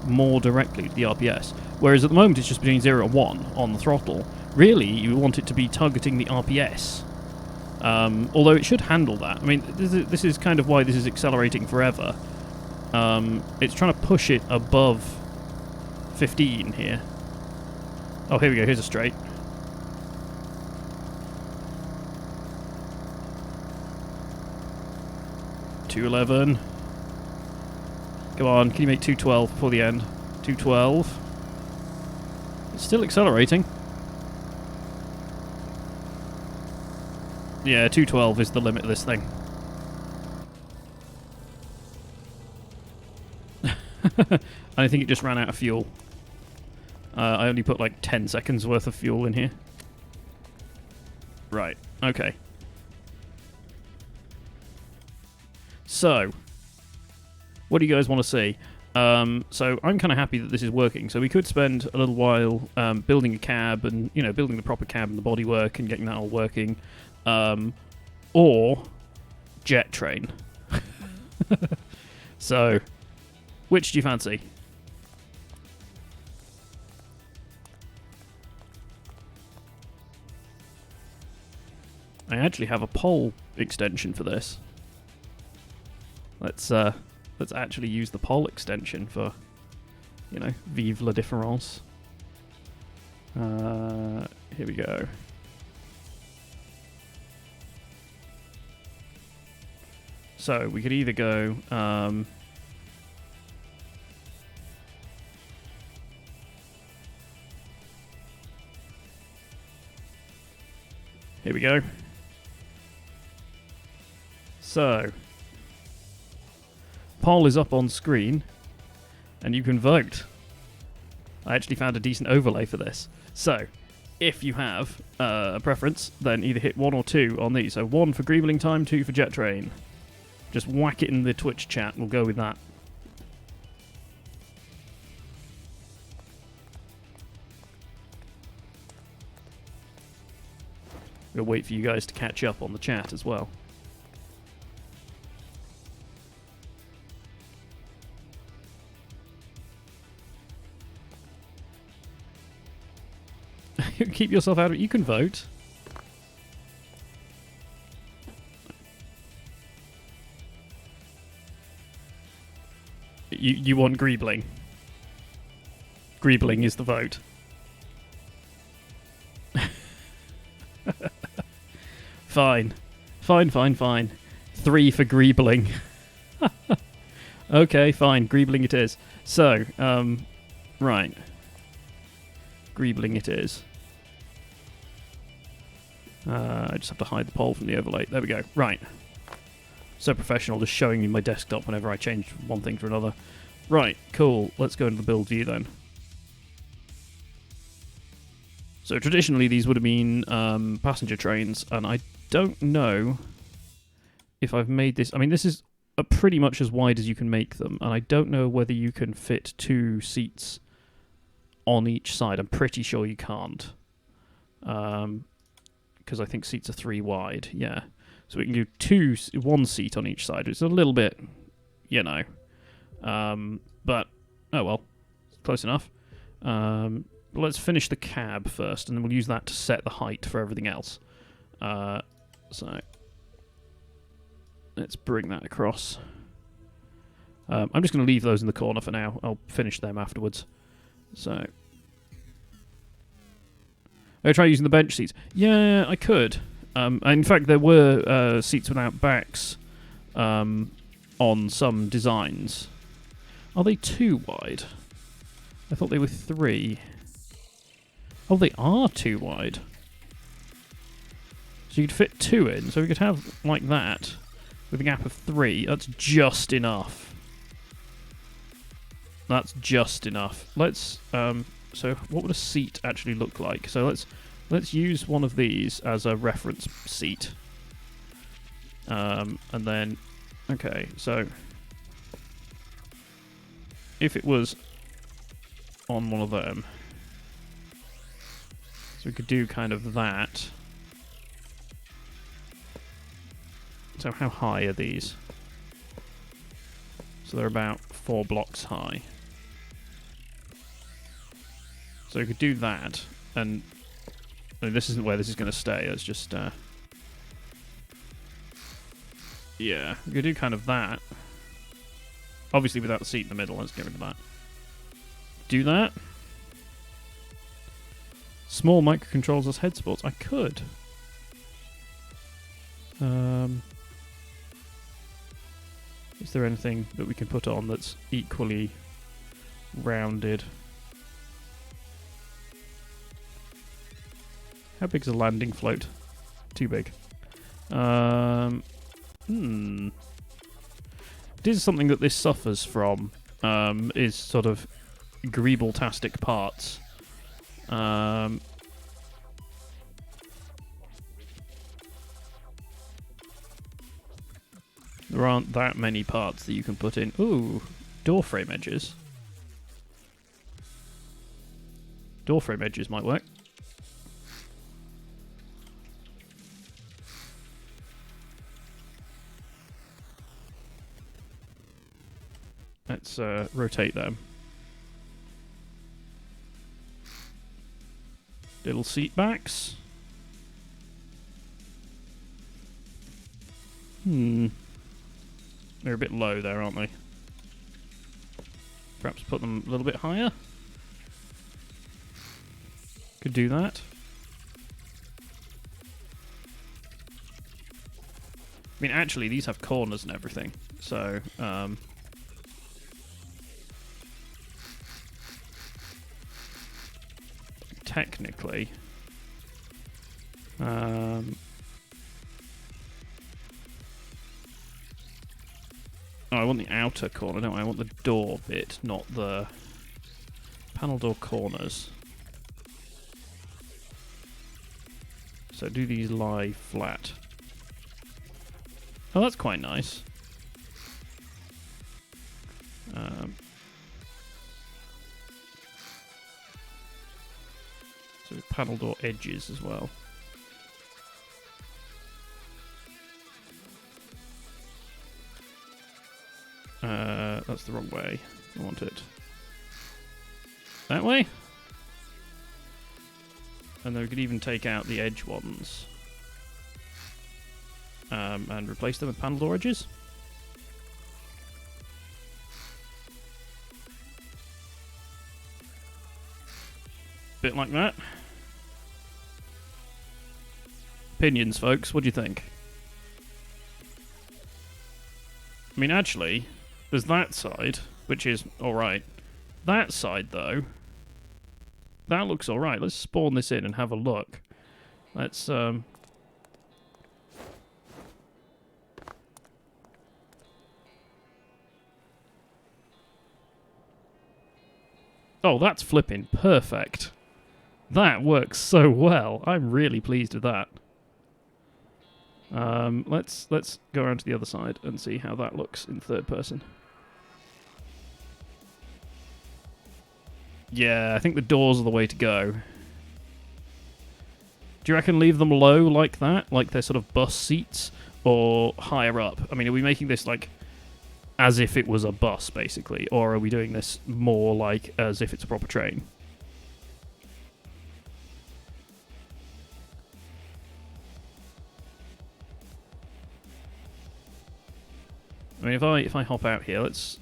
more directly to the RPS. Whereas at the moment it's just between 0 and 1 on the throttle. Really, you want it to be targeting the RPS. Although it should handle that. I mean, this is kind of why this is accelerating forever. It's trying to push it above 15 here. Oh, here we go. Here's a straight. $211. Come on, can you make 212 before the end? 212. It's still accelerating. Yeah, 212 is the limit of this thing. I think it just ran out of fuel. I only put like 10 seconds worth of fuel in here. Right, okay. So, what do you guys want to see? So I'm kind of happy that this is working. So we could spend a little while building a cab and, you know, building the proper cab and the bodywork and getting that all working. Or jet train. So, which do you fancy? I actually have a pole extension for this. Let's actually use the pole extension for, you know, vive la différence. Here we go. So we could either go here we go. So poll is up on screen and you can vote. I actually found a decent overlay for this. So if you have a preference, then either hit 1 or 2 on these. So 1 for greebling time, 2 for jet train. Just whack it in the Twitch chat and we'll go with that. We'll wait for you guys to catch up on the chat as well. Keep yourself out of it. You can vote. You want greebling. Greebling is the vote. Fine. Fine. 3 for greebling. Okay, fine. Greebling it is. So, right. Greebling it is. I just have to hide the pole from the overlay. There we go. Right. So professional, just showing me my desktop whenever I change one thing to another. Right, cool. Let's go into the build view then. So traditionally these would have been passenger trains, and I don't know if I've made this... I mean, this is pretty much as wide as you can make them, and I don't know whether you can fit 2 seats on each side. I'm pretty sure you can't. Because I think seats are 3 wide, yeah. So we can do 1 seat on each side. It's a little bit, you know. But, oh well, close enough. Let's finish the cab first, and then we'll use that to set the height for everything else. So, let's bring that across. I'm just going to leave those in the corner for now. I'll finish them afterwards. So, I try using the bench seats. Yeah, I could. In fact, there were seats without backs on some designs. Are they 2 wide? I thought they were 3. Oh, they are 2 wide. So you could fit 2 in. So we could have like that with a gap of 3. That's just enough. That's just enough. Let's. So what would a seat actually look like? So let's use one of these as a reference seat. And then, okay, so if it was on one of them, so we could do kind of that. So how high are these? So they're about 4 blocks high. So we could do that, and I mean, this isn't where this is going to stay. It's just, yeah, we could do kind of that. Obviously, without the seat in the middle. Let's get rid of that. Do that. Small microcontrols as head supports. I could. Is there anything that we can put on that's equally rounded? How big's a landing float? Too big. This is something that this suffers from, is sort of greeble-tastic parts. There aren't that many parts that you can put in. Ooh, door frame edges. Door frame edges might work. Let's rotate them. Little seat backs. They're a bit low there, aren't they? Perhaps put them a little bit higher. Could do that. I mean, actually, these have corners and everything, so technically, oh, I want the outer corner, don't I? I want the door bit, not the panel door corners. So do these lie flat? Oh, that's quite nice. So panel door edges as well. That's the wrong way. I want it that way. And then we could even take out the edge ones and replace them with panel door edges. Bit like that. Opinions, folks. What do you think? I mean, actually, there's that side, which is alright. That side, though, that looks alright. Let's spawn this in and have a look. Let's, Oh, that's flipping perfect. That works so well. I'm really pleased with that. Let's go around to the other side and see how that looks in third person. Yeah, I think the doors are the way to go. Do you reckon leave them low like that? Like they're sort of bus seats? Or higher up? I mean, are we making this like as if it was a bus, basically? Or are we doing this more like as if it's a proper train? I mean, if I hop out here, let's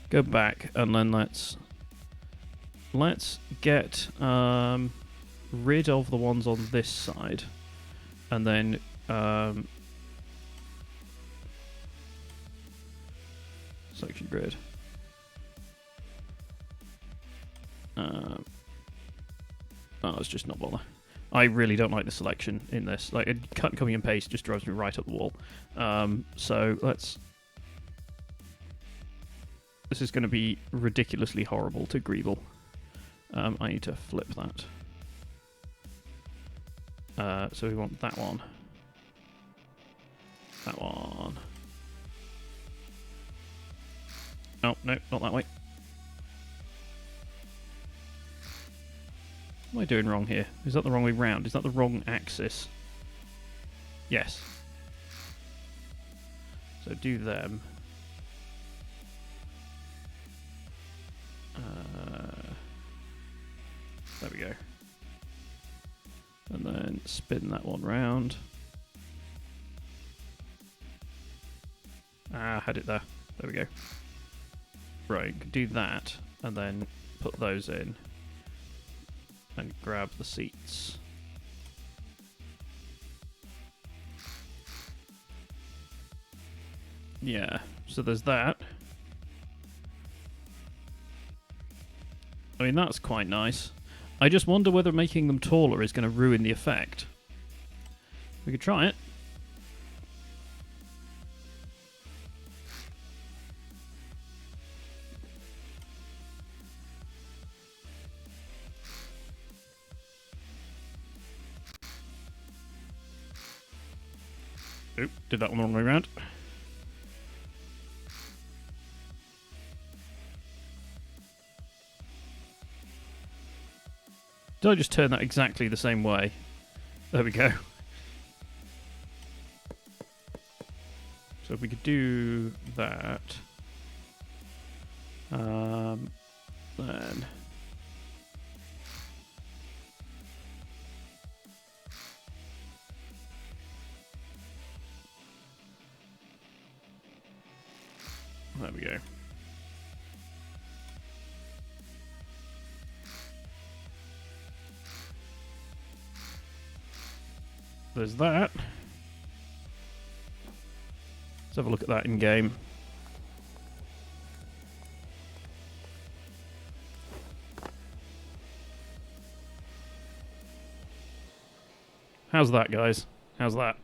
go back and then let's get rid of the ones on this side, and then section grid. Oh, let's just not bother. I really don't like the selection in this. Like, copy and paste just drives me right up the wall. So let's... This is going to be ridiculously horrible to Greeble. I need to flip that. So we want that one. That one. Oh, no, not that way. What am I doing wrong here? Is that the wrong way round? Is that the wrong axis? Yes. So do them. There we go. And then spin that one round. Ah, had it there. There we go. Right, do that, and then put those in. And grab the seats. Yeah, so there's that. I mean, that's quite nice. I just wonder whether making them taller is going to ruin the effect. We could try it. Oop, did that one the wrong way around. Did I just turn that exactly the same way? There we go. So if we could do that, then there we go. There's that. Let's have a look at that in game. How's that, guys? How's that?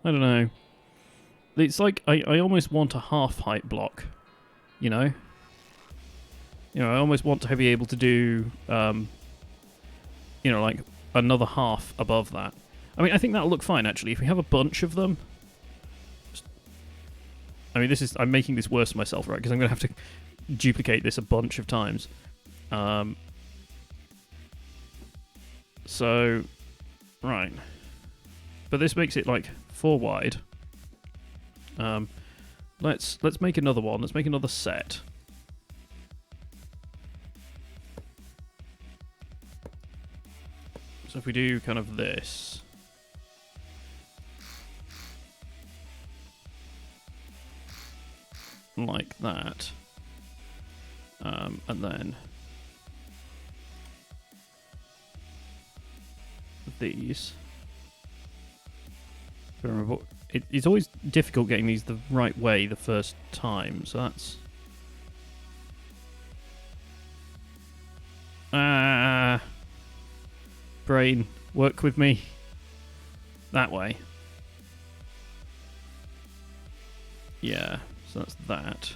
I don't know. It's like I almost want a half height block, you know? You know, I almost want to be able to do, you know, like another half above that. I mean, I think that'll look fine, actually. If we have a bunch of them... I mean, I'm making this worse for myself, right? Because I'm going to have to duplicate this a bunch of times. So, right. But this makes it, like, 4 wide. Let's make another one. Let's make another set. So if we do kind of this... like that. And then these. Remember, it's always difficult getting these the right way the first time, so that's... brain, work with me. That way. Yeah, so that's that.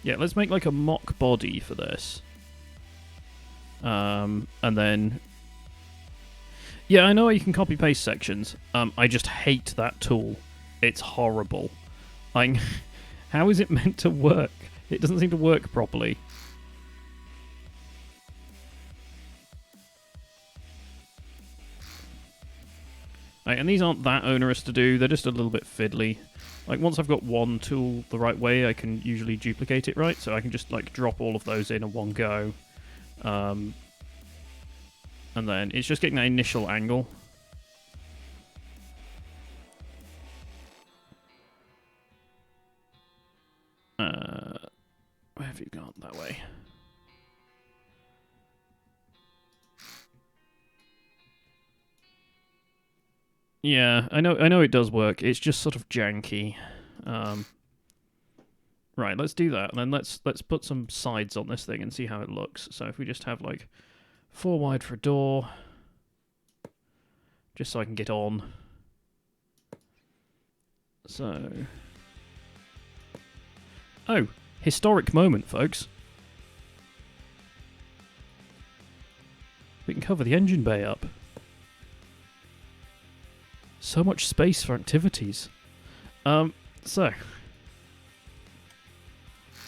Yeah, let's make like a mock body for this. And then... Yeah, I know you can copy-paste sections. I just hate that tool. It's horrible. How is it meant to work? It doesn't seem to work properly. Right, and these aren't that onerous to do. They're just a little bit fiddly. Like, once I've got one tool the right way, I can usually duplicate it right. So I can just, like, drop all of those in one go. And then it's just getting that initial angle. Where have you gone? That way. Yeah, I know it does work. It's just sort of janky. Right, let's do that. And then let's put some sides on this thing and see how it looks. So if we just have like 4 wide for a door, just so I can get on. So, oh, historic moment, folks. We can cover the engine bay up. So much space for activities. So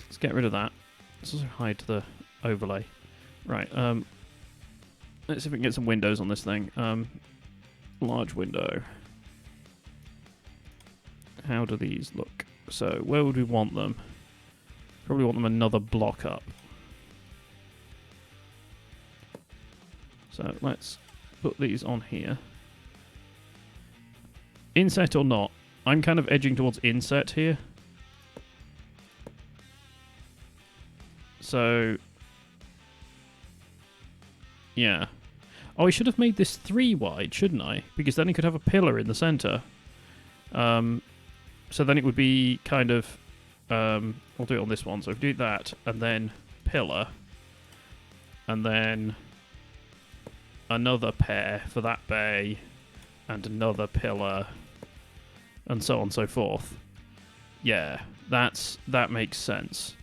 let's get rid of that. Let's also hide the overlay. Right, let's see if we can get some windows on this thing. Large window. How do these look? So, where would we want them? Probably want them another block up. So, let's put these on here. Inset or not? I'm kind of edging towards inset here. So, yeah. Oh, I should have made this 3 wide, shouldn't I? Because then it could have a pillar in the center. So then it would be kind of... I'll do it on this one. So if we do that, and then pillar, and then another pair for that bay, and another pillar, and so on and so forth. Yeah, that makes sense.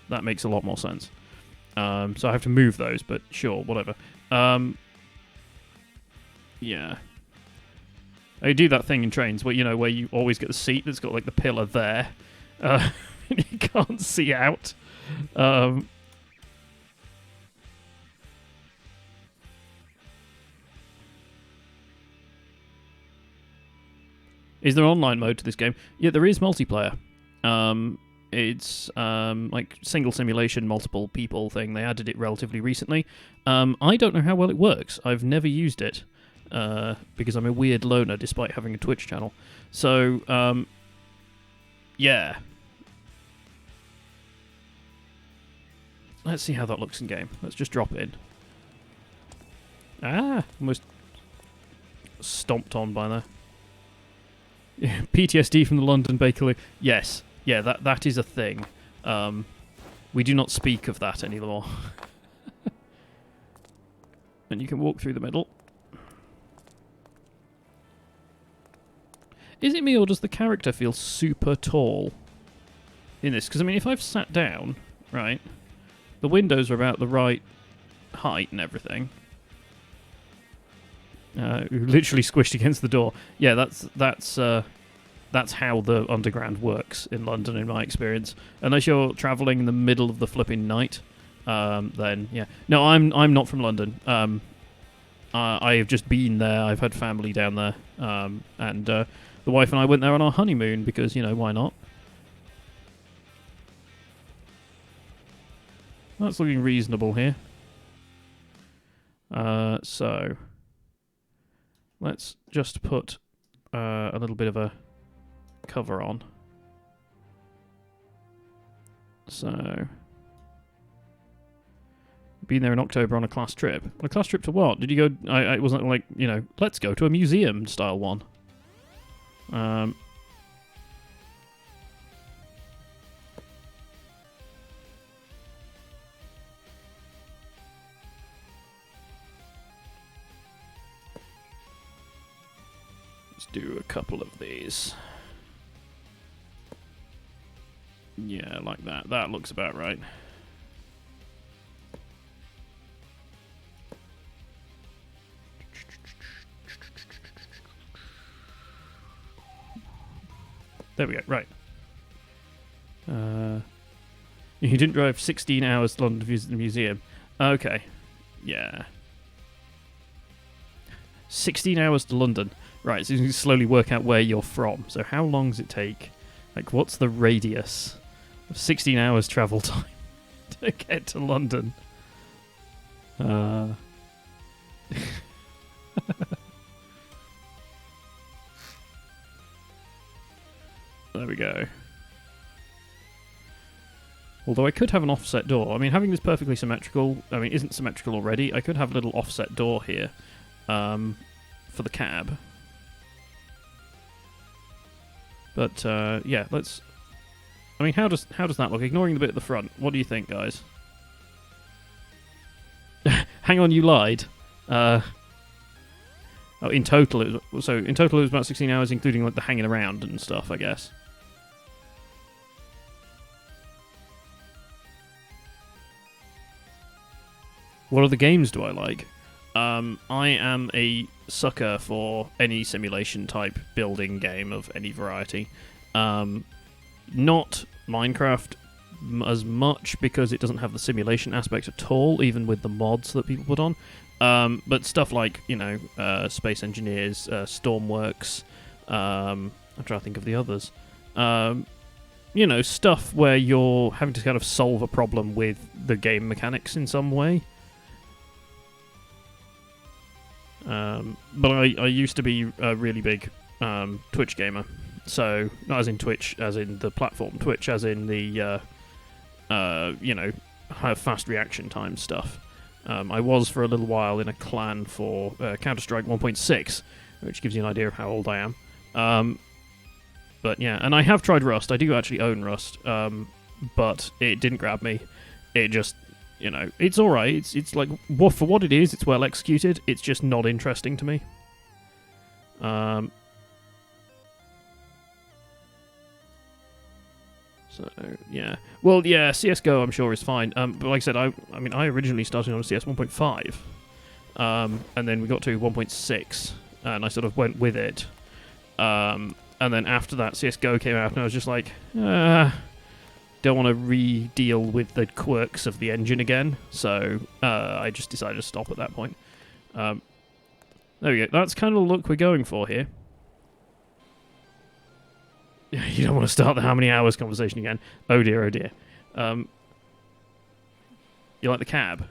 That makes a lot more sense. So I have to move those, but sure, whatever. Yeah. I do that thing in trains where, you know, where you always get the seat that's got, like, the pillar there. You can't see out. Is there online mode to this game? Yeah, there is multiplayer. It's like single simulation, multiple people thing. They added it relatively recently. I don't know how well it works. I've never used it because I'm a weird loner despite having a Twitch channel. So, yeah. Let's see how that looks in game. Let's just drop in. Ah, almost stomped on by there. Yeah, PTSD from the London bakery. Yes, yeah, that is a thing. We do not speak of that anymore. And you can walk through the middle. Is it me, or does the character feel super tall in this? Because, I mean, if I've sat down, right, the windows are about the right height and everything. Literally squished against the door. Yeah, that's how the underground works in London, in my experience. Unless you're travelling in the middle of the flipping night, then yeah. No, I'm not from London. I have just been there. I've had family down there, and the wife and I went there on our honeymoon because, you know, why not? That's looking reasonable here. So let's just put a little bit of a cover on. So, been there in October on a class trip. A class trip to what? Did you go? I wasn't like, you know, let's go to a museum style one. Let's do a couple of these. Yeah, like that. That looks about right. There we go, right. You didn't drive 16 hours to London to visit the museum. Okay, yeah. 16 hours to London. Right, so you can slowly work out where you're from. So how long does it take? Like, what's the radius of 16 hours travel time to get to London? There we go. Although I could have an offset door. I mean, having this perfectly symmetrical, I mean, isn't symmetrical already. I could have a little offset door here for the cab. But, yeah, let's... I mean, how does that look? Ignoring the bit at the front, what do you think, guys? Hang on, you lied. Oh, in total, it was about 16 hours, including like the hanging around and stuff, I guess. What other games do I like? I am a sucker for any simulation type building game of any variety. Not Minecraft as much because it doesn't have the simulation aspect at all, even with the mods that people put on. But stuff like, you know, Space Engineers, Stormworks, I'm trying to think of the others. You know, stuff where you're having to kind of solve a problem with the game mechanics in some way. But I used to be a really big Twitch gamer. So, not as in Twitch, as in the platform. Twitch as in the, you know, have fast reaction time stuff. I was for a little while in a clan for Counter-Strike 1.6, which gives you an idea of how old I am. But yeah, and I have tried Rust. I do actually own Rust, but it didn't grab me. It just, you know, it's alright. It's like, for what it is, it's well executed. It's just not interesting to me. So, yeah. Well, yeah, CSGO I'm sure is fine. But like I said, I mean, I originally started on CS 1.5. And then we got to 1.6, and I sort of went with it. And then after that, CSGO came out, and I was just like, don't want to re-deal with the quirks of the engine again. So, I just decided to stop at that point. There we go. That's kind of the look we're going for here. You don't want to start the how many hours conversation again. Oh dear, oh dear. You like the cab?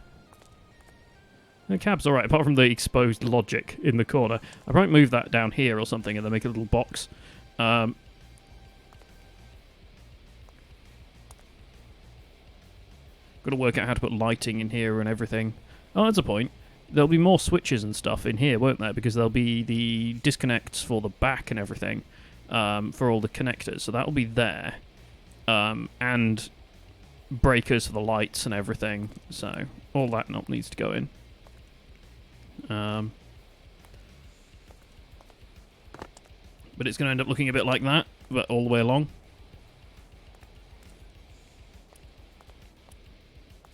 The cab's alright, apart from the exposed logic in the corner. I might move that down here or something and then make a little box. Got to work out how to put lighting in here and everything. Oh, that's a point. There'll be more switches and stuff in here, won't there? Because there'll be the disconnects for the back and everything. For all the connectors, so that'll be there, and breakers for the lights and everything, so all that not needs to go in. But it's going to end up looking a bit like that, but all the way along.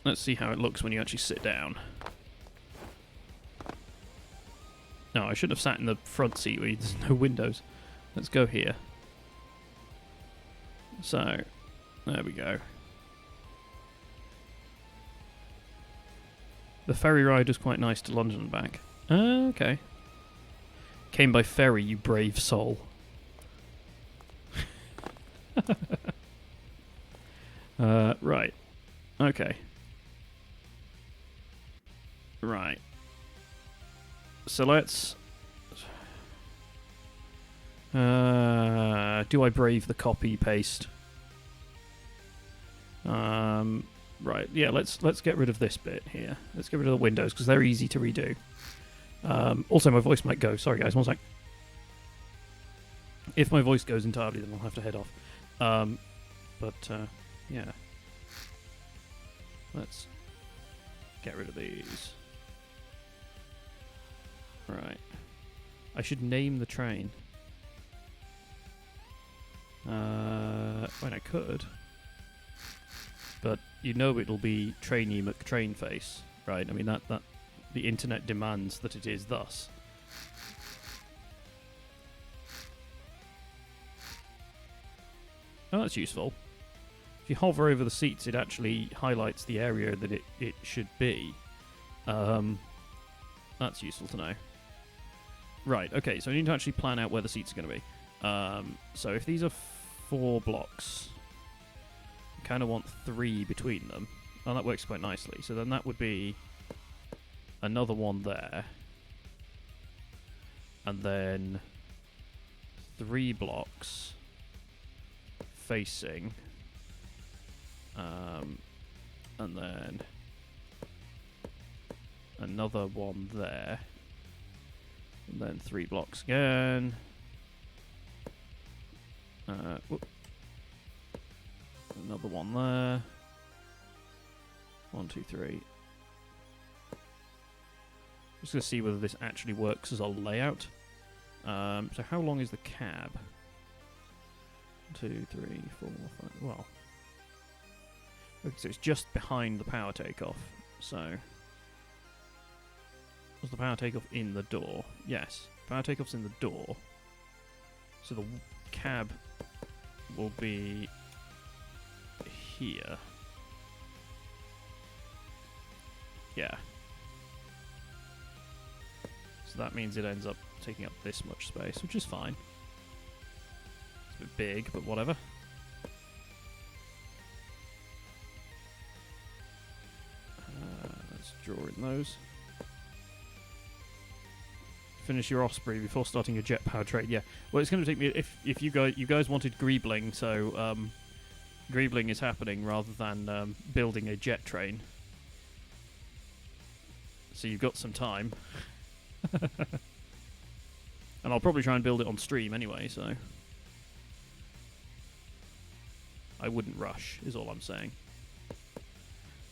Let's see how it looks when you actually sit down. No, I should have sat in the front seat where there's no windows. Let's go here. So, there we go. The ferry ride was quite nice to London and back. Okay. Came by ferry, you brave soul. Right. Okay. Right. So let's... do I brave the copy paste? Right, yeah, let's get rid of this bit here. Let's get rid of the windows, because they're easy to redo. Also, my voice might go. Sorry, guys, one sec. If my voice goes entirely, then I'll have to head off. Yeah. Let's get rid of these. Right. I should name the train. When I could. But you know it'll be Trainee McTrainface, right? I mean, that the internet demands that it is thus. Oh, that's useful. If you hover over the seats, it actually highlights the area that it should be. That's useful to know. Right, okay, so I need to actually plan out where the seats are going to be. So if these are 4 blocks, I kind of want 3 between them. Oh, that works quite nicely. So then that would be another one there. And then 3 blocks facing. And then another one there. And then 3 blocks again. Another one there. 1, 2, 3. Just gonna see whether this actually works as a layout. So how long is the cab? 2, 3, 4, 5. Well, okay, so it's just behind the power takeoff. So was the power takeoff in the door? Yes, power takeoff's in the door. So the cab will be here. Yeah. So that means it ends up taking up this much space, which is fine. It's a bit big, but whatever. Let's draw in those. Finish your Osprey before starting your jet power trade. Yeah. Well, it's going to take me if you guys wanted greebling, so greebling is happening rather than building a jet train. So you've got some time. And I'll probably try and build it on stream anyway, so I wouldn't rush, is all I'm saying.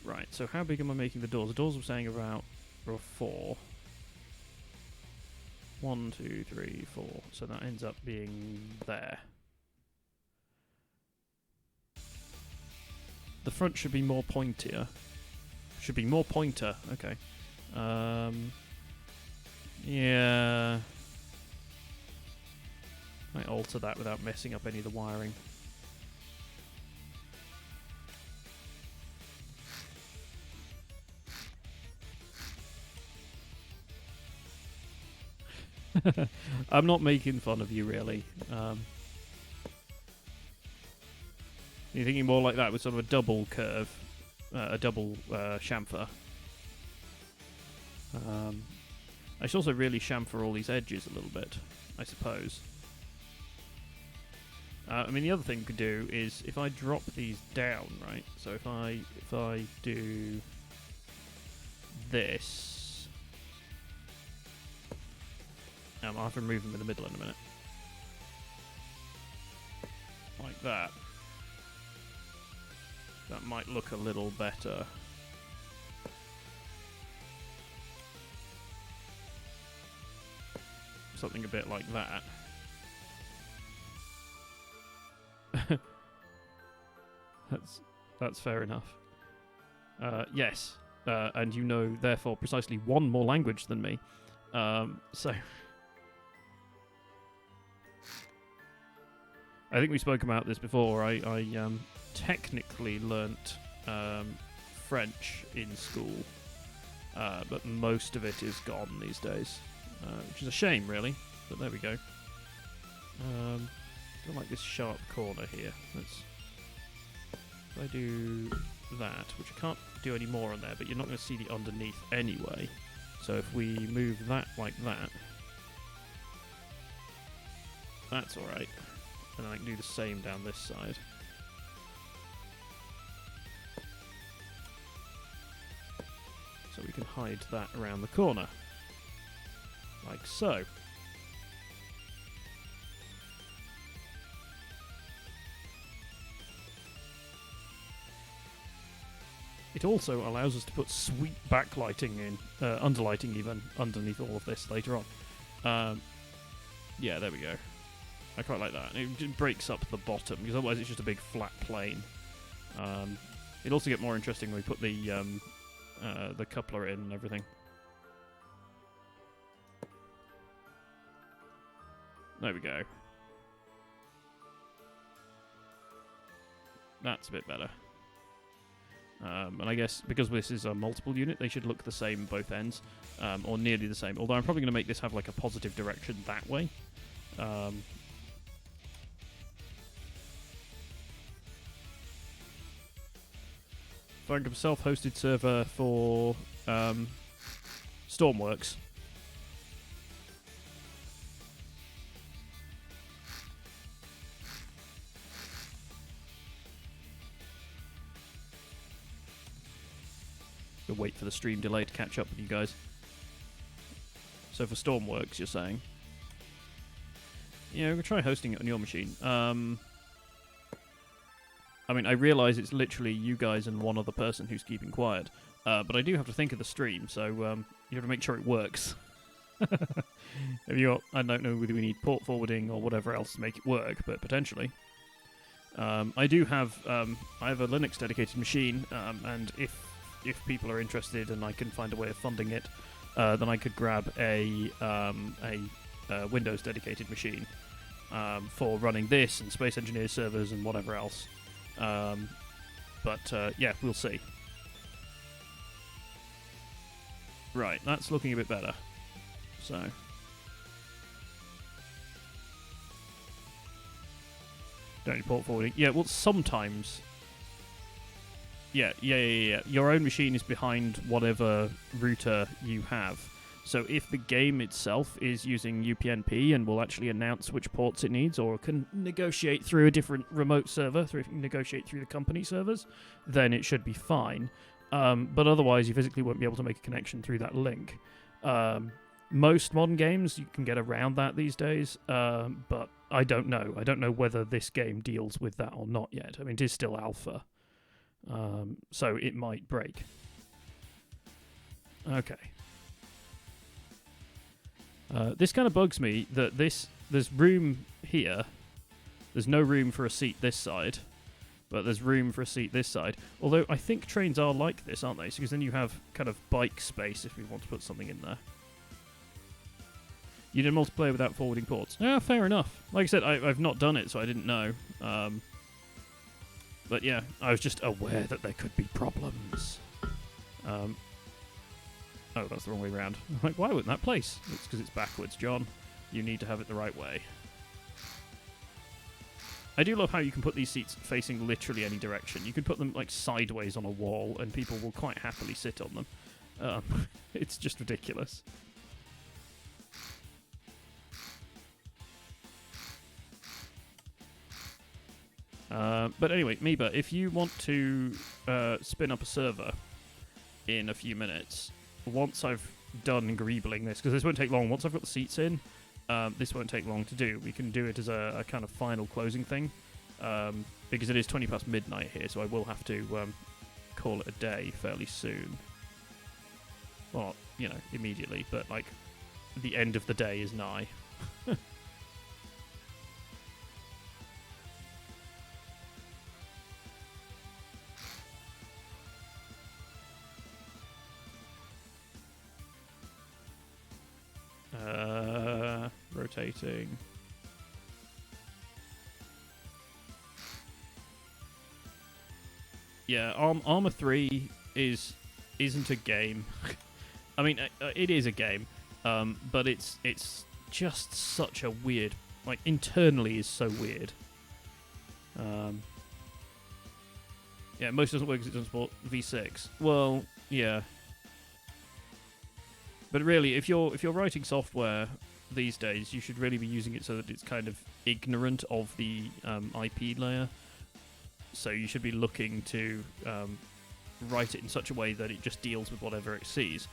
Right, so how big am I making the doors? The doors were saying about 4. 1, 2, 3, 4. So that ends up being there. The front should be more pointier. Should be more pointer. Okay. Yeah. Might alter that without messing up any of the wiring. I'm not making fun of you, really. You're thinking more like that with sort of a double curve, a double chamfer. I should also really chamfer all these edges a little bit, I suppose. I mean, the other thing we could do is if I drop these down, right? So if I do this, I'll have to remove them in the middle in a minute, like that. That might look a little better. Something a bit like that. That's fair enough. Yes, and you know, therefore, precisely one more language than me. So I think we spoke about this before. I technically learnt French in school, but most of it is gone these days, which is a shame, really. But there we go. I like this sharp corner here. If I do that, which I can't do any more on there, but you're not going to see the underneath anyway. So if we move that like that, that's alright. And then I can do the same down this side. we can hide that around the corner. Like so. It also allows us to put sweet backlighting in, underlighting even, underneath all of this later on. Yeah, there we go. I quite like that. It breaks up the bottom, because otherwise it's just a big flat plane. It'll also get more interesting when we put the coupler in and everything. There we go. That's a bit better. And I guess because this is a multiple unit, they should look the same both ends, or nearly the same. Although I'm probably going to make this have like a positive direction that way. Find a self-hosted server for Stormworks. We'll wait for the stream delay to catch up with you guys. So for Stormworks, you're saying? Yeah, we'll try hosting it on your machine. I mean, I realise it's literally you guys and one other person who's keeping quiet. But I do have to think of the stream, so you have to make sure it works. Have you got, I don't know whether we need port forwarding or whatever else to make it work, but potentially. I do have, I have a Linux dedicated machine, and if people are interested and I can find a way of funding it, then I could grab a Windows dedicated machine for running this and Space Engineer servers and whatever else. But yeah, we'll see. Right, that's looking a bit better. So. Don't need port forwarding. Yeah, well, sometimes. Yeah. Your own machine is behind whatever router you have. So if the game itself is using UPnP and will actually announce which ports it needs, or can negotiate through a different remote server, negotiate through the company servers, then it should be fine. But otherwise, you physically won't be able to make a connection through that link. Most modern games, you can get around that these days, but I don't know. I don't know whether this game deals with that or not yet. I mean, it is still alpha, so it might break. Okay. This kind of bugs me that there's room here. There's no room for a seat this side, but there's room for a seat this side. Although I think trains are like this, aren't they? Because then you have kind of bike space if we want to put something in there. You did multiplayer without forwarding ports. Yeah, fair enough. Like I said, I've not done it, so I didn't know. But yeah, I was just aware that there could be problems. Oh, that's the wrong way around. I'm like, why wouldn't that place? It's because it's backwards, John. You need to have it the right way. I do love how you can put these seats facing literally any direction. You can put them like sideways on a wall, and people will quite happily sit on them. It's just ridiculous. But anyway, Meba, if you want to spin up a server in a few minutes, once I've done greebling this, because this won't take long, once I've got the seats in, this won't take long to do. We can do it as a kind of final closing thing, because it is 20 past midnight here, so I will have to call it a day fairly soon. Well, you know, immediately, but like, the end of the day is nigh. Rotating. Yeah, Arma 3 isn't a game. I mean, it is a game, but it's just such a weird, like, internally is so weird. Yeah, most doesn't work because it doesn't support V6. Well, yeah. But really, if you're writing software these days, you should really be using it so that it's kind of ignorant of the IP layer. So you should be looking to write it in such a way that it just deals with whatever it sees,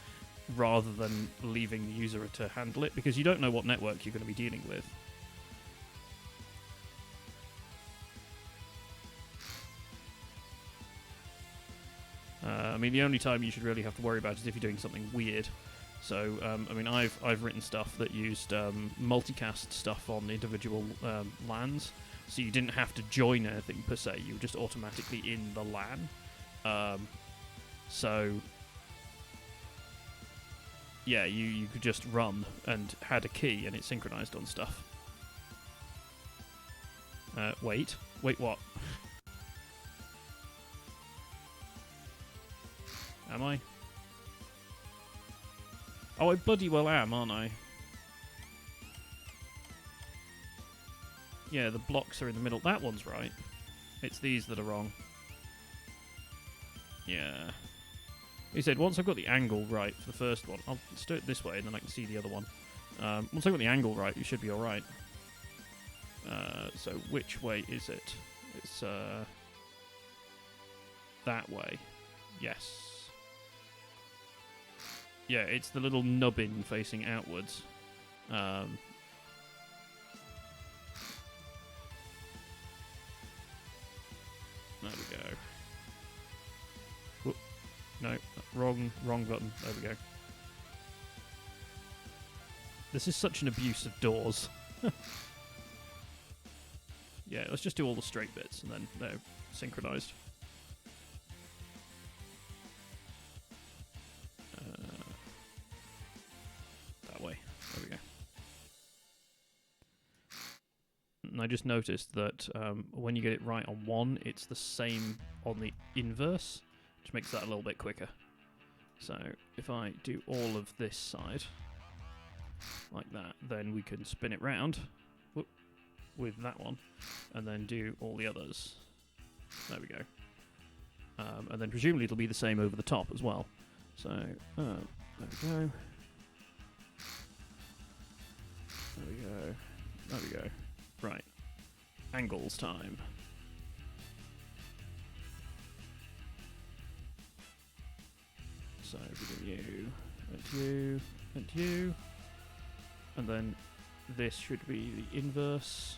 rather than leaving the user to handle it, because you don't know what network you're going to be dealing with. I mean, the only time you should really have to worry about it is if you're doing something weird. So, I mean, I've written stuff that used multicast stuff on individual LANs, so you didn't have to join anything per se. You were just automatically in the LAN. So, yeah, you could just run and had a key and it synchronized on stuff. Wait, what? Am I? Oh, I bloody well am, aren't I? Yeah, the blocks are in the middle. That one's right. It's these that are wrong. Yeah. He said, once I've got the angle right for the first one, I'll just do it this way and then I can see the other one. Once I've got the angle right, you should be alright. So which way is it? It's that way. Yes. Yeah, it's the little nubbin facing outwards. There we go. Whoop. No, wrong button. There we go. This is such an abuse of doors. Yeah, let's just do all the straight bits and then they're synchronized. That way. There we go. And I just noticed that when you get it right on one, it's the same on the inverse, which makes that a little bit quicker. So if I do all of this side like that, then we can spin it round with that one, and then do all the others. There we go. And then presumably it'll be the same over the top as well. So, there we go. There we go. There we go. Right. Angles time. So we do you, and you, and you. And then this should be the inverse.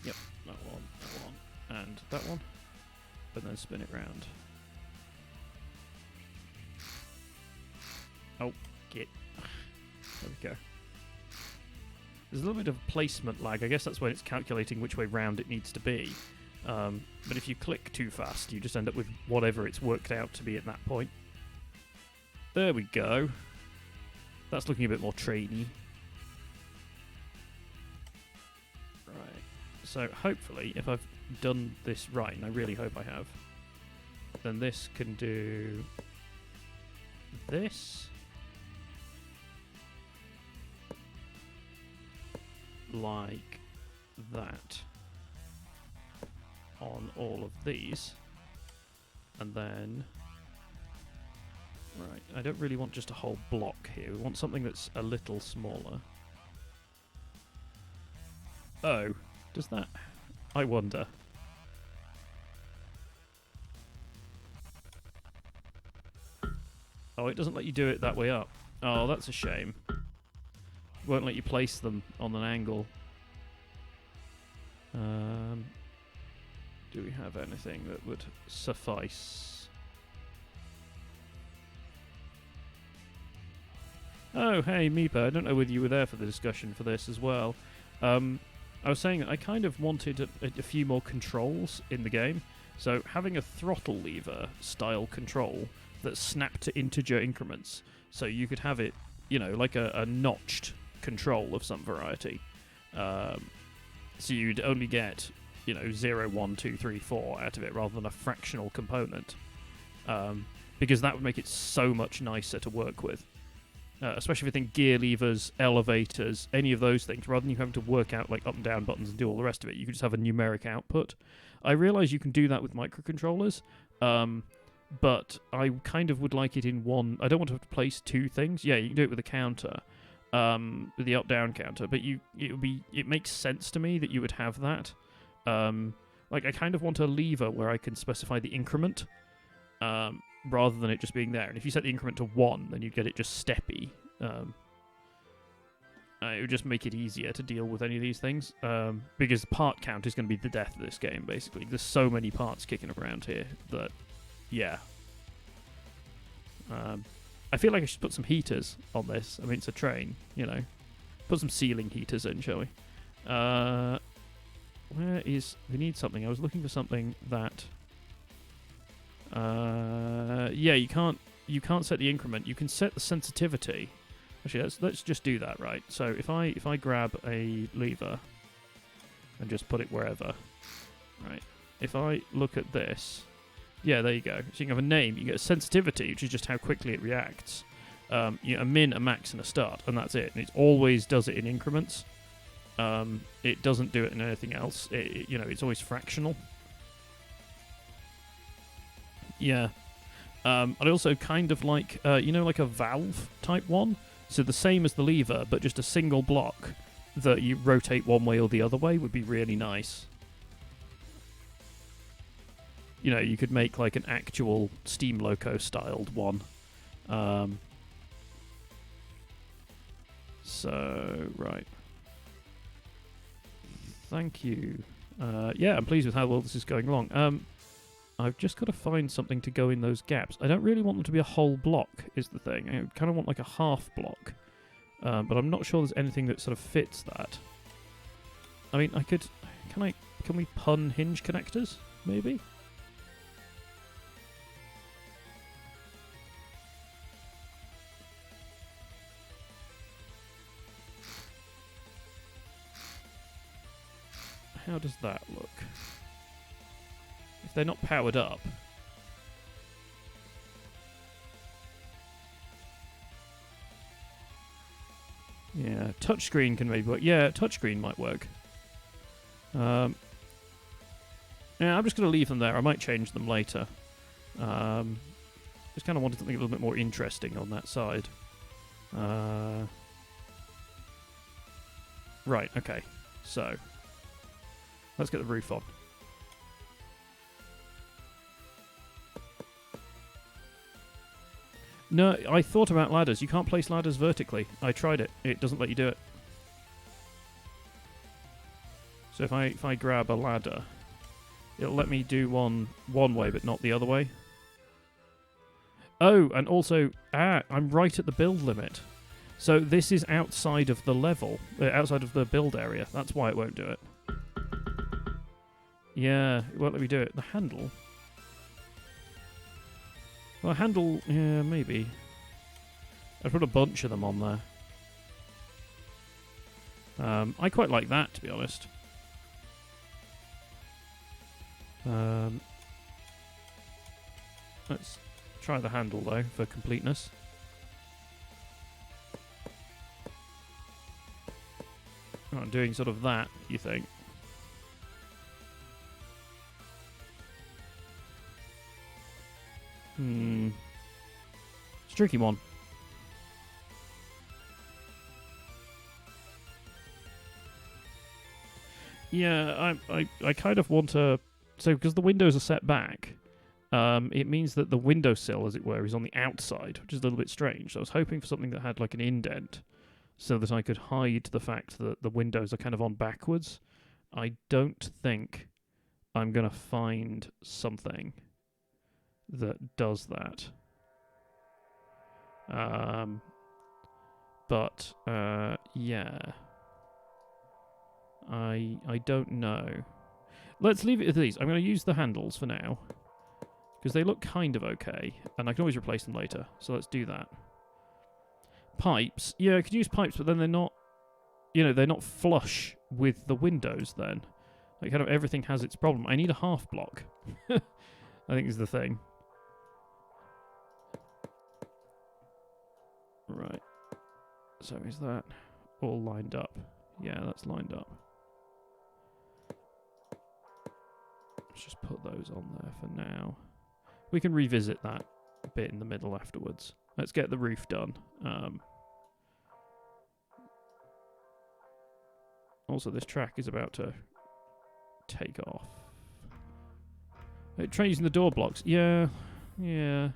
Yep, that one, and that one. And then spin it round. Oh, get. There we go. There's a little bit of placement lag. I guess that's when it's calculating which way round it needs to be. But if you click too fast, you just end up with whatever it's worked out to be at that point. There we go. That's looking a bit more trainy. Right. So hopefully, if I've done this right, and I really hope I have, then this can do this. Like that on all of these, and then right, I don't really want just a whole block here. We want something that's a little smaller. Oh, does that? I wonder. Oh, it doesn't let you do it that way up. Oh, that's a shame. Won't let you place them on an angle. Do we have anything that would suffice? Oh, hey, Meepa. I don't know whether you were there for the discussion for this as well. I was saying that I kind of wanted a few more controls in the game. So having a throttle lever style control that snapped to integer increments. So you could have it, you know, like a notched control of some variety. So you'd only get, you know, 0, 1, 2, 3, 4 out of it rather than a fractional component. Because that would make it so much nicer to work with. Especially if you think gear levers, elevators, any of those things, rather than you having to work out like up and down buttons and do all the rest of it, you could just have a numeric output. I realise you can do that with microcontrollers, but I kind of would like it in one. I don't want to have to place two things. Yeah, you can do it with a counter, with the up-down counter, but it makes sense to me that you would have that. Like I kind of want a lever where I can specify the increment. rather than it just being there. And if you set the increment to 1, then you'd get it just steppy. It would just make it easier to deal with any of these things, because part count is going to be the death of this game, basically. There's so many parts kicking around here that, yeah. I feel like I should put some heaters on this. I mean, it's a train, you know. Put some ceiling heaters in, shall we? Where is... We need something. I was looking for something that... yeah, you can't set the increment. You can set the sensitivity. Actually, let's just do that, right? So if I grab a lever and just put it wherever, right? If I look at this, yeah, there you go. So you can have a name. You can get a sensitivity, which is just how quickly it reacts. You know, a min, a max, and a start, and that's it. And it always does it in increments. It doesn't do it in anything else. You know, it's always fractional. Yeah. I also kind of like, you know, like a valve type one. So the same as the lever, but just a single block that you rotate one way or the other way would be really nice. You know, you could make like an actual steam loco styled one. So, right. Thank you. Yeah, I'm pleased with how well this is going along. I've just got to find something to go in those gaps. I don't really want them to be a whole block, is the thing. I kind of want like a half block. But I'm not sure there's anything that sort of fits that. I mean, can we pun hinge connectors, maybe? How does that look? If they're not powered up. Yeah, touchscreen can maybe work. Yeah, touchscreen might work. Yeah, I'm just going to leave them there. I might change them later. Just kind of wanted something a little bit more interesting on that side. Right, okay. So, let's get the roof on. No, I thought about ladders. You can't place ladders vertically. I tried it. It doesn't let you do it. So if I grab a ladder, it'll let me do one way, but not the other way. Oh, and also, I'm right at the build limit. So this is outside of the level, outside of the build area. That's why it won't do it. Yeah, it won't let me do it. The handle... Well, handle, yeah, maybe. I'd put a bunch of them on there. I quite like that, to be honest. Let's try the handle, though, for completeness. Oh, doing sort of that, you think? It's a tricky one. Yeah, I kind of want to... So, because the windows are set back, it means that the windowsill, as it were, is on the outside, which is a little bit strange. So I was hoping for something that had like an indent, so that I could hide the fact that the windows are kind of on backwards. I don't think I'm going to find something that does that. But yeah, I don't know. Let's leave it at these. I'm going to use the handles for now because they look kind of okay, and I can always replace them later. So let's do that. Pipes, yeah, I could use pipes, but then they're not, you know, they're not flush with the windows. Then, like, kind of everything has its problem. I need a half block. I think is the thing. Right. So is that all lined up? Yeah, that's lined up. Let's just put those on there for now. We can revisit that bit in the middle afterwards. Let's get the roof done. Also, this track is about to take off. Try using the door blocks. Yeah. Yeah.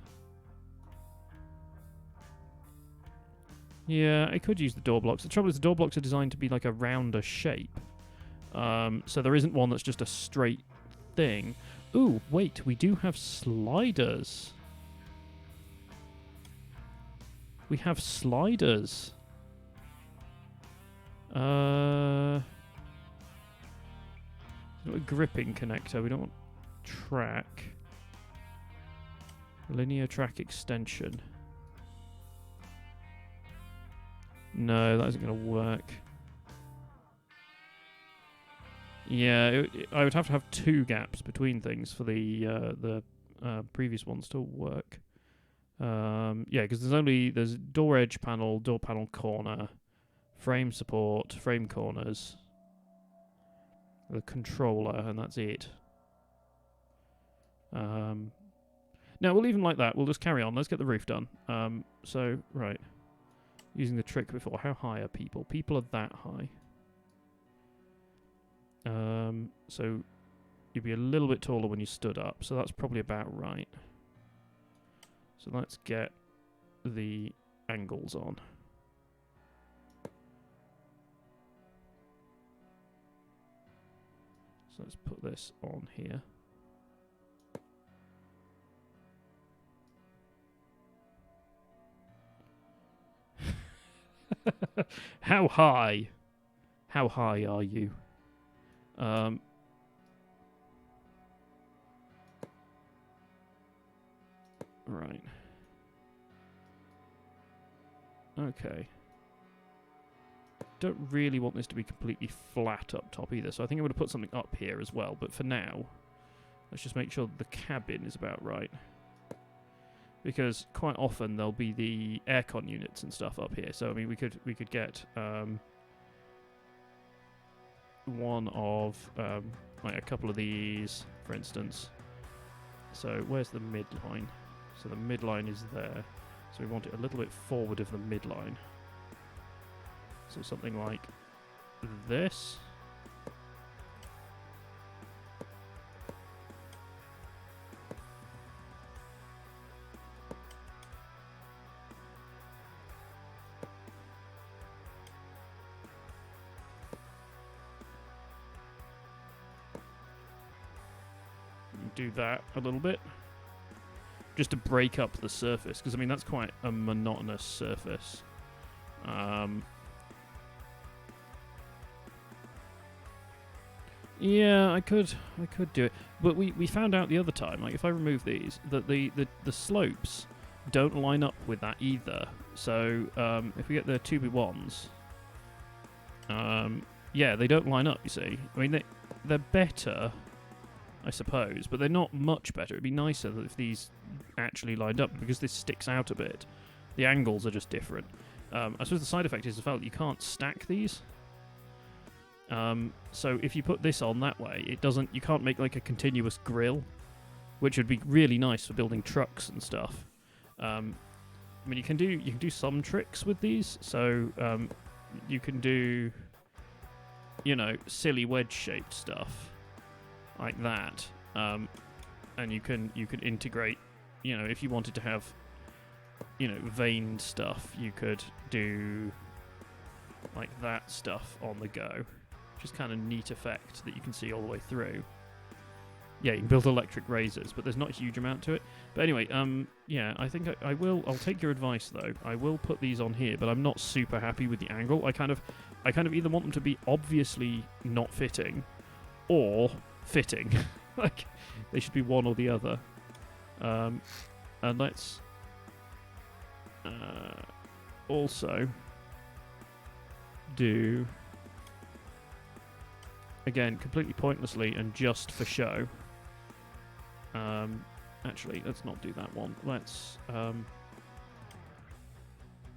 Yeah, I could use the door blocks. The trouble is the door blocks are designed to be like a rounder shape. So there isn't one that's just a straight thing. Ooh, wait, we do have sliders. We have sliders. A gripping connector. We don't want track. Linear track extension. No, that isn't going to work. Yeah, I would have to have 2 gaps between things for the previous ones to work. Yeah, because there's door edge panel, door panel corner, frame support, frame corners, the controller, and that's it. No, we'll leave them like that. We'll just carry on. Let's get the roof done. So, right. Using the trick before. How high are people? People are that high. So you'd be a little bit taller when you stood up. So that's probably about right. So let's get the angles on. So let's put this on here. How high? How high are you? Right. Okay. Don't really want this to be completely flat up top either, so I think I'm going to put something up here as well. But for now, let's just make sure that the cabin is about right. Because quite often there'll be the aircon units and stuff up here. So I mean, we could get one of like a couple of these, for instance. So where's the midline? So the midline is there. So we want it a little bit forward of the midline. So something like this. Do that a little bit. Just to break up the surface, because I mean that's quite a monotonous surface. Yeah, I could do it, but we found out the other time, like if I remove these, that the slopes don't line up with that either. So if we get the 2B1s, yeah, they don't line up. You see, I mean they're better, I suppose, but they're not much better. It'd be nicer if these actually lined up, because this sticks out a bit. The angles are just different. I suppose the side effect is the fact that you can't stack these. So if you put this on that way, it doesn't. You can't make like a continuous grill, which would be really nice for building trucks and stuff. I mean, you can do some tricks with these. So you can do, you know, silly wedge-shaped stuff like that, and you can integrate. You know, if you wanted to have, you know, veined stuff, you could do like that stuff on the go. Just kind of neat effect that you can see all the way through. Yeah, you can build electric razors, but there's not a huge amount to it. But anyway, yeah, I think I'll take your advice though. I will put these on here, but I'm not super happy with the angle. I kind of either want them to be obviously not fitting, or fitting. Like they should be one or the other. And let's also do, again, completely pointlessly and just for show. Actually, let's not do that one. Let's,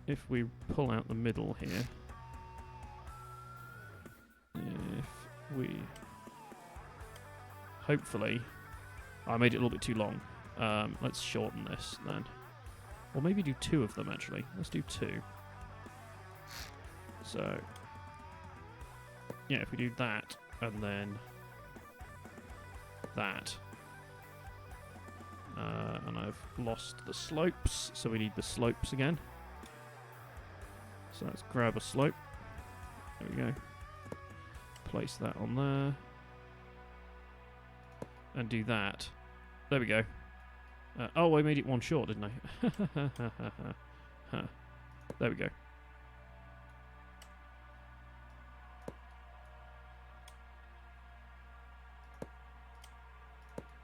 if we pull out the middle here, if we, hopefully, I made it a little bit too long. Let's shorten this then. Or maybe do 2 of them, actually. Let's do 2. So, yeah, if we do that, and then that, And I've lost the slopes, so we need the slopes again. So let's grab a slope. There we go. Place that on there. And do that. There we go. Oh, I made it one short, didn't I? Huh. There we go.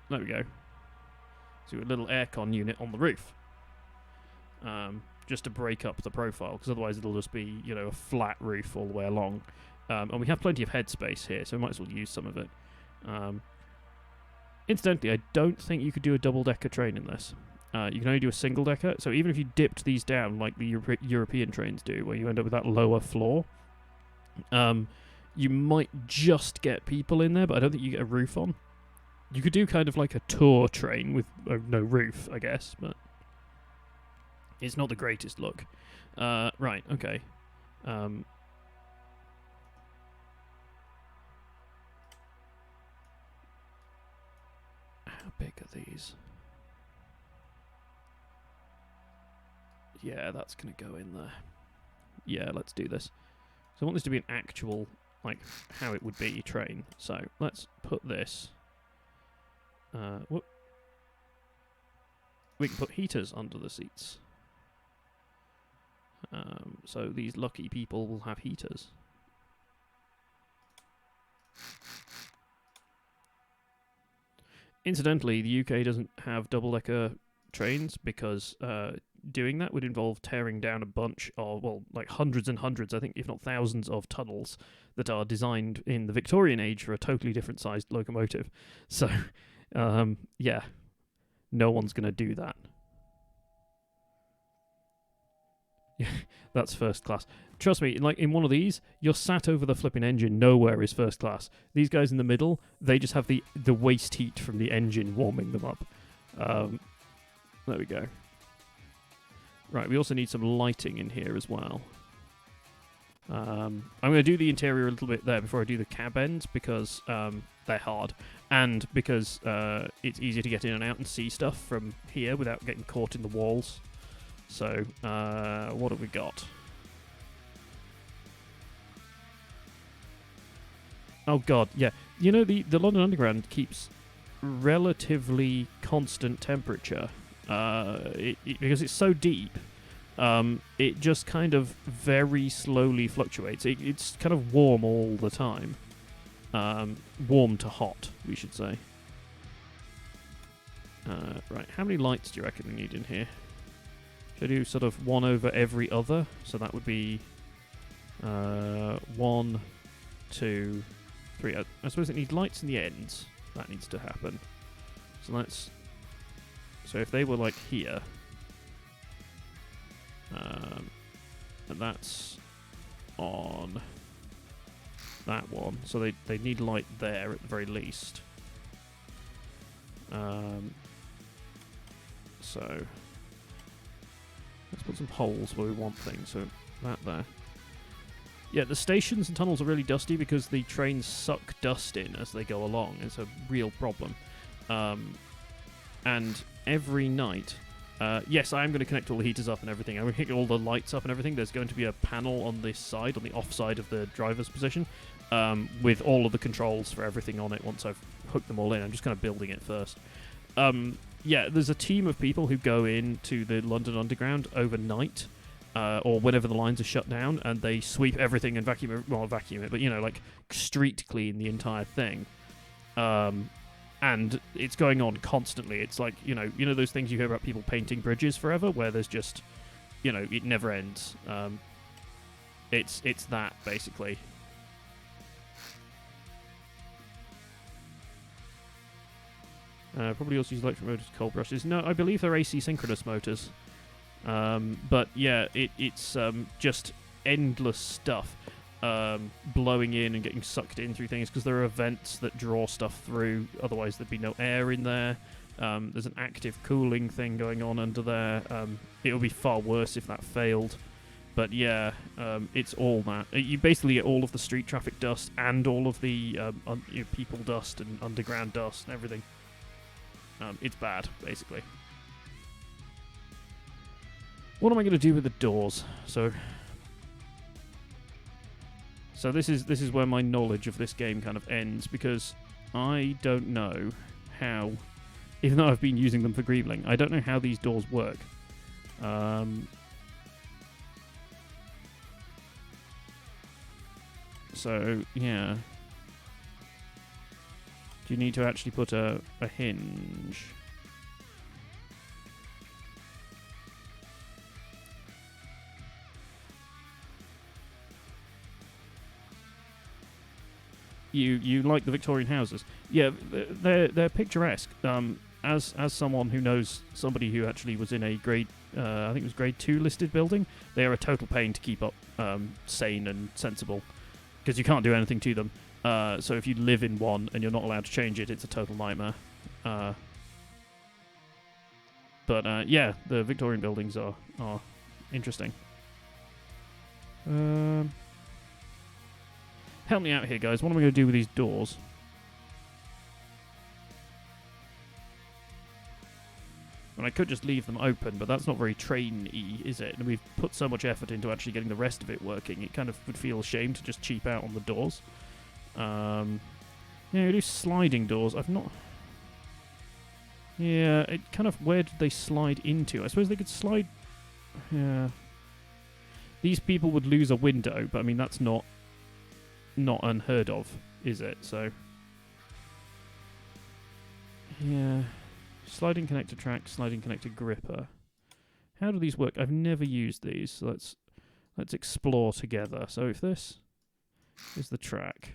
There we go. So a little aircon unit on the roof. Just to break up the profile, because otherwise it'll just be, you know, a flat roof all the way along. And we have plenty of headspace here, so we might as well use some of it. Incidentally, I don't think you could do a double-decker train in this. You can only do a single-decker, so even if you dipped these down like the European trains do, where you end up with that lower floor, you might just get people in there, but I don't think you get a roof on. You could do kind of like a tour train with no roof, I guess, but it's not the greatest look. Right, okay. How big are these? Yeah, that's going to go in there. Yeah, let's do this. So I want this to be an actual, like, how it would be train. So let's put this... whoop. We can put heaters under the seats. So these lucky people will have heaters. Incidentally, the UK doesn't have double-decker trains because doing that would involve tearing down a bunch of, well, like hundreds and hundreds, I think, if not thousands of tunnels that are designed in the Victorian age for a totally different sized locomotive. So, yeah, no one's going to do that. Yeah, that's first class. Trust me, like in one of these, you're sat over the flipping engine. Nowhere is first class. These guys in the middle, they just have the waste heat from the engine warming them up. There we go. Right, we also need some lighting in here as well. I'm going to do the interior a little bit there before I do the cab ends because they're hard. And because it's easier to get in and out and see stuff from here without getting caught in the walls. So, what have we got? Oh god, yeah. You know, the London Underground keeps relatively constant temperature. Because it's so deep, it just kind of very slowly fluctuates. It's kind of warm all the time. Warm to hot, we should say. Right, how many lights do you reckon we need in here? Should I do sort of one over every other? So that would be 1, 2, 3. I suppose it needs lights in the ends. That needs to happen. So let's... So if they were like here, and that's on that one, so they need light there at the very least. So let's put some holes where we want things. So that there. Yeah, the stations and tunnels are really dusty because the trains suck dust in as they go along. It's a real problem. And every night, yes, I am going to connect all the heaters up and everything. I'm going to hit all the lights up and everything. There's going to be a panel on this side, on the off side of the driver's position, with all of the controls for everything on it once I've hooked them all in. I'm just kind of building it first. Yeah, there's a team of people who go into the London Underground overnight, or whenever the lines are shut down, and they sweep everything and vacuum it, but, you know, like, street clean the entire thing. And it's going on constantly. It's like, you know those things you hear about people painting bridges forever, where there's just, you know, it never ends. It's that, basically. Probably also use electric motors, cold brushes. No, I believe they're AC synchronous motors. But yeah, it's just endless stuff. Blowing in and getting sucked in through things because there are vents that draw stuff through, otherwise there'd be no air in there. There's an active cooling thing going on under there. It would be far worse if that failed, but yeah, it's all that. You basically get all of the street traffic dust and all of the people dust and underground dust and everything. It's bad, basically. What am I going to do with the doors? So this is where my knowledge of this game kind of ends, because I don't know how, even though I've been using them for Greebling, I don't know how these doors work. So, yeah. Do you need to actually put a hinge? You like the Victorian houses? Yeah, they're picturesque. As someone who knows somebody who actually was in a grade, I think it was grade 2 listed building, they are a total pain to keep up sane and sensible, because you can't do anything to them. So if you live in one and you're not allowed to change it, it's a total nightmare. But yeah, the Victorian buildings are interesting. Help me out here, guys. What am I going to do with these doors? And I could just leave them open, but that's not very train-y, is it? And we've put so much effort into actually getting the rest of it working. It kind of would feel shame to just cheap out on the doors. Yeah, we do sliding doors. I've not... Yeah, it kind of... Where did they slide into? I suppose they could slide... Yeah. These people would lose a window, but I mean, that's not unheard of, is it? So... Yeah... Sliding connector track, sliding connector gripper. How do these work? I've never used these, so let's explore together. So if this is the track,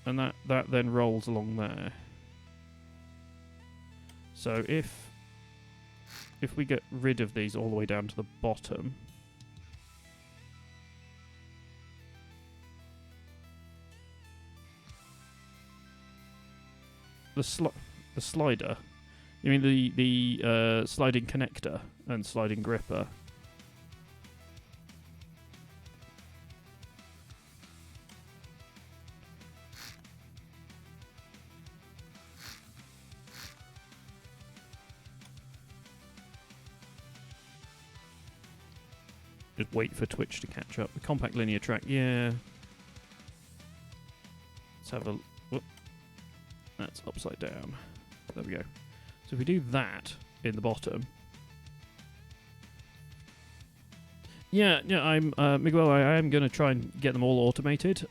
and that then rolls along there. So if we get rid of these all the way down to the bottom, the slider. You mean the sliding connector and sliding gripper? Just wait for Twitch to catch up. The compact linear track, yeah. Let's have a... Whoop. That's upside down. There we go. So if we do that in the bottom... Yeah, I'm Miguel, I am going to try and get them all automated,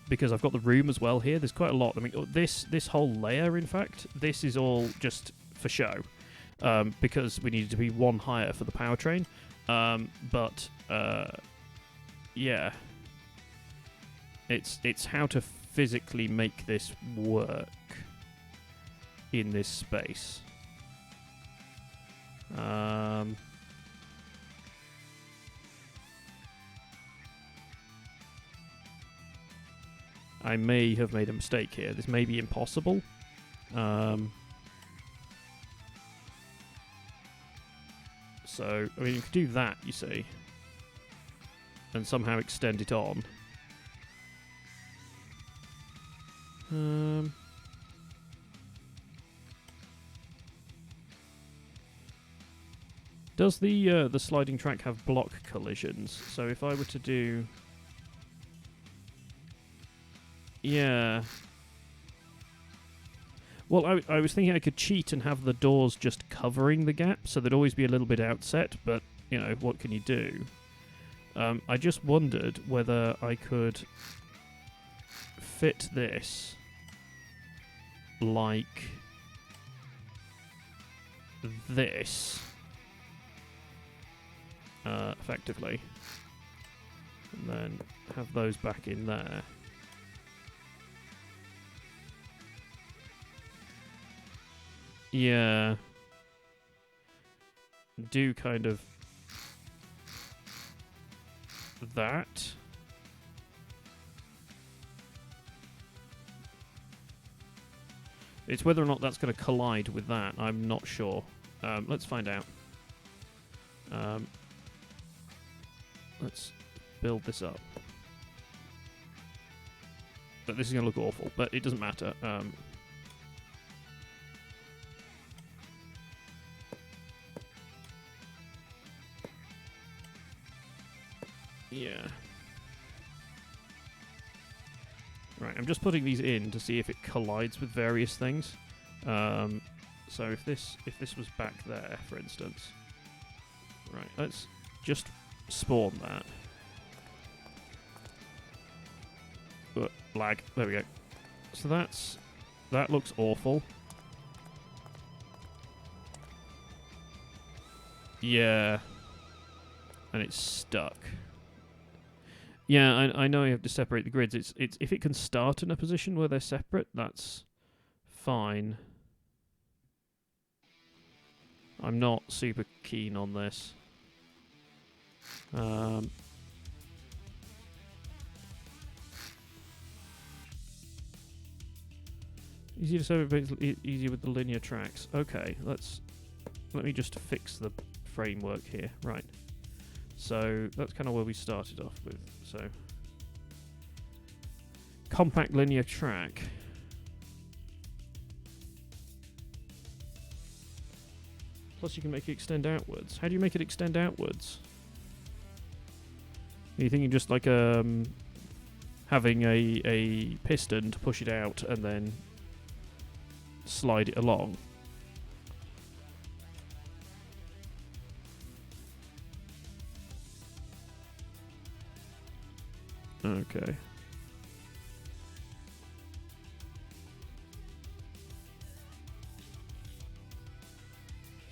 because I've got the room as well here. There's quite a lot. I mean, this whole layer, in fact, this is all just for show, because we needed to be one higher for the powertrain. But yeah, it's how to physically make this work in this space. I may have made a mistake here. This may be impossible. So, I mean, you could do that, you see, and somehow extend it on. Does the sliding track have block collisions? So if I were to do... Yeah. Well, I was thinking I could cheat and have the doors just covering the gap, so there'd always be a little bit outset, but, you know, what can you do? I just wondered whether I could fit this like this, effectively, and then have those back in there. Yeah. Do kind of that. It's whether or not that's going to collide with that, I'm not sure. Let's find out. Let's build this up. But this is going to look awful, but it doesn't matter. Yeah. Right, I'm just putting these in to see if it collides with various things. So if this was back there, for instance. Right, let's just spawn that. Lag. There we go. So that looks awful. Yeah. And it's stuck. Yeah, I know you have to separate the grids. It's if it can start in a position where they're separate, that's fine. I'm not super keen on this. Easy to separate, easier with the linear tracks. Okay, let me just fix the framework here. Right. So that's kind of where we started off with. So compact linear track. Plus you can make it extend outwards. How do you make it extend outwards? Are you thinking just like having a piston to push it out and then slide it along? Okay.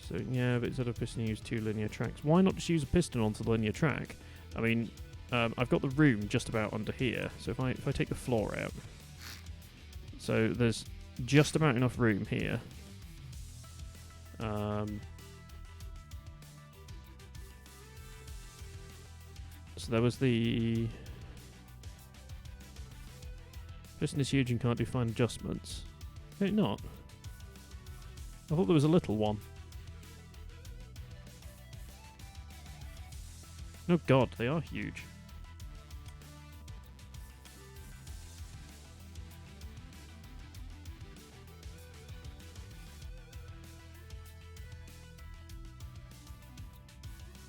So yeah, but instead of piston, use 2 linear tracks. Why not just use a piston onto the linear track? I mean, I've got the room just about under here. So if I take the floor out, so there's just about enough room here. So there was the piston is huge and can't do fine adjustments. Can it not? I thought there was a little one. Oh god, they are huge.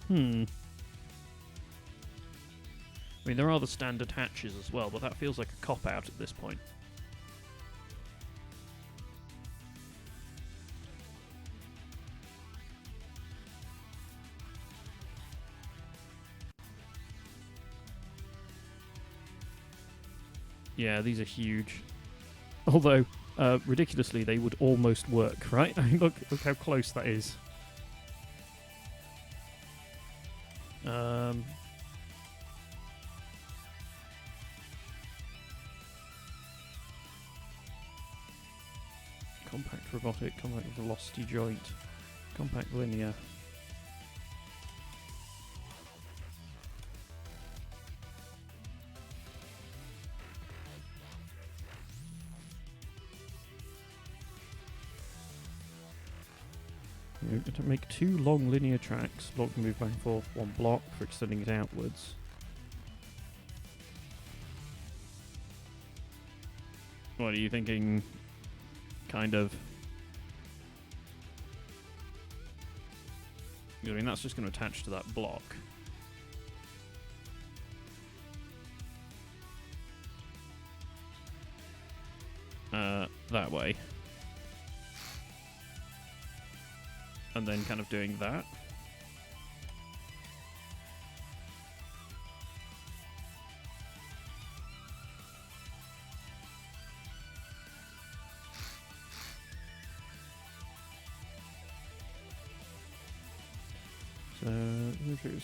I mean, there are the standard hatches as well, but that feels like a cop-out at this point. Yeah, these are huge. Although, ridiculously, they would almost work, right? I mean, look how close that is. Compact robotic, compact velocity joint, compact linear. We're going to make 2 long linear tracks. Block can move back and forth, 1 block for extending it outwards. What are you thinking? Kind of. I mean, that's just going to attach to that block. That way. And then kind of doing that.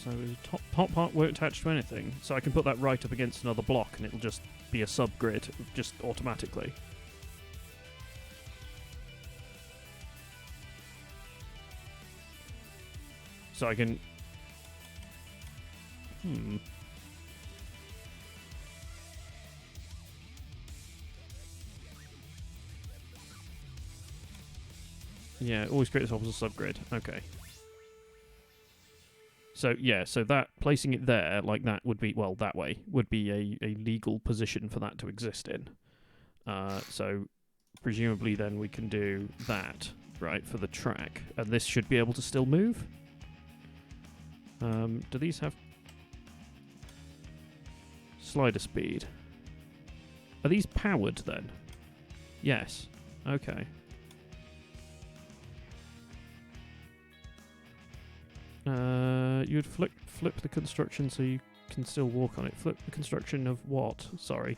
So the top part won't attach to anything, so I can put that right up against another block and it'll just be a subgrid, just automatically. So I can... Yeah, always create this as a subgrid. Okay. So yeah, so that placing it there like that would be, well, that way would be a legal position for that to exist in. So presumably then we can do that, right, for the track. And this should be able to still move. Do these have slider speed? Are these powered then? Yes. Okay. You would flip the construction so you can still walk on it. Flip the construction of what? Sorry.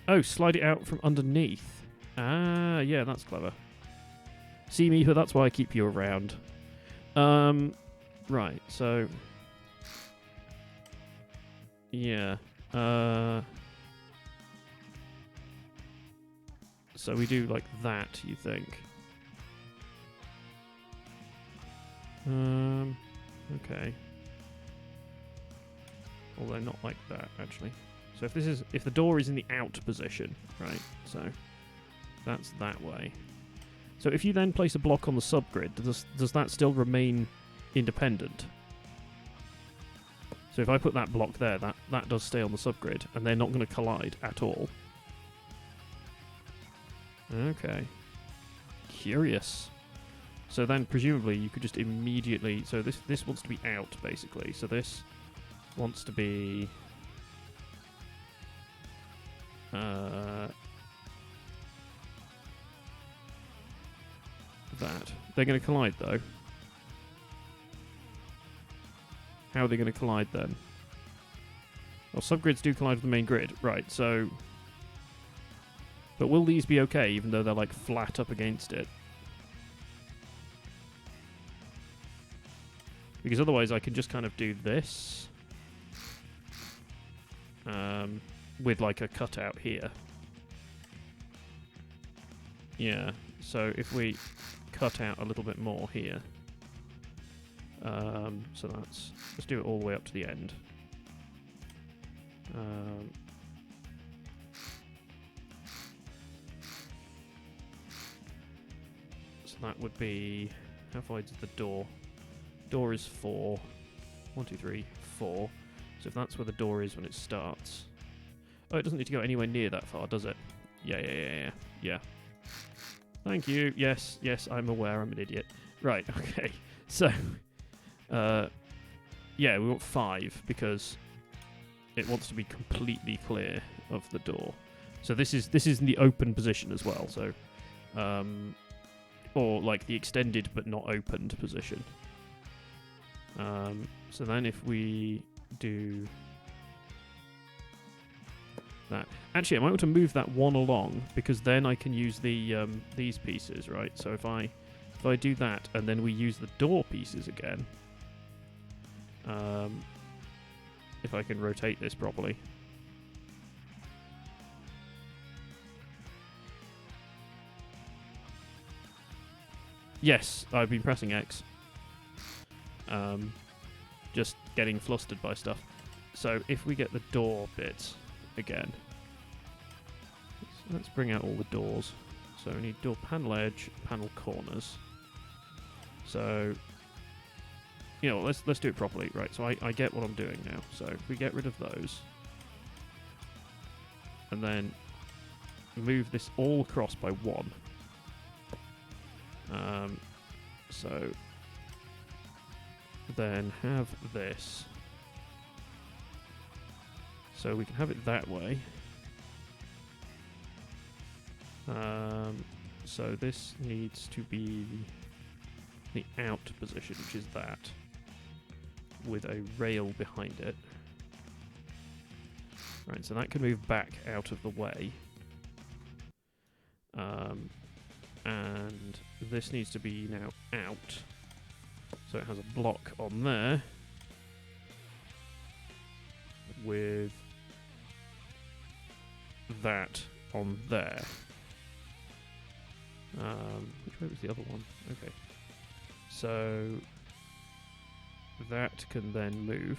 Oh, slide it out from underneath. Ah, yeah, that's clever. See me, but that's why I keep you around. Right, so... Yeah. So we do like that, you think? Okay. Although not like that, actually. So if the door is in the out position, right? So that's that way. So if you then place a block on the subgrid, does that still remain independent? So if I put that block there, that does stay on the subgrid, and they're not going to collide at all. Okay. Curious. So then presumably you could just immediately... So this wants to be out, basically. So this wants to be... that. They're going to collide, though. How are they going to collide, then? Well, subgrids do collide with the main grid. Right, so... But will these be okay, even though they're, like, flat up against it? Because otherwise I can just kind of do this. With, like, a cutout here. Yeah, so if we cut out a little bit more here. So let's do it all the way up to the end. So that would be... How far is the door? Door is 4. 1, 2, 3, 4. So if that's where the door is when it starts... Oh, it doesn't need to go anywhere near that far, does it? Yeah. Thank you. Yes, I'm aware I'm an idiot. Right, okay. So, yeah, we want 5 because it wants to be completely clear of the door. So this is in the open position as well. So, or like the extended but not opened position. So then if we do that, actually I might want to move that one along because then I can use the these pieces, right? So if I do that and then we use the door pieces again, if I can rotate this properly. Yes, I've been pressing X. Just getting flustered by stuff. So if we get the door bits again, let's bring out all the doors. So we need door panel edge, panel corners. So, you know, let's do it properly, right? So I get what I'm doing now. So if we get rid of those, and then move this all across by 1. So then have this. So we can have it that way. So this needs to be the out position, which is that, with a rail behind it. Right, so that can move back out of the way. And this needs to be now out. So it has a block on there with that on there. Which way was the other one? Okay. So that can then move.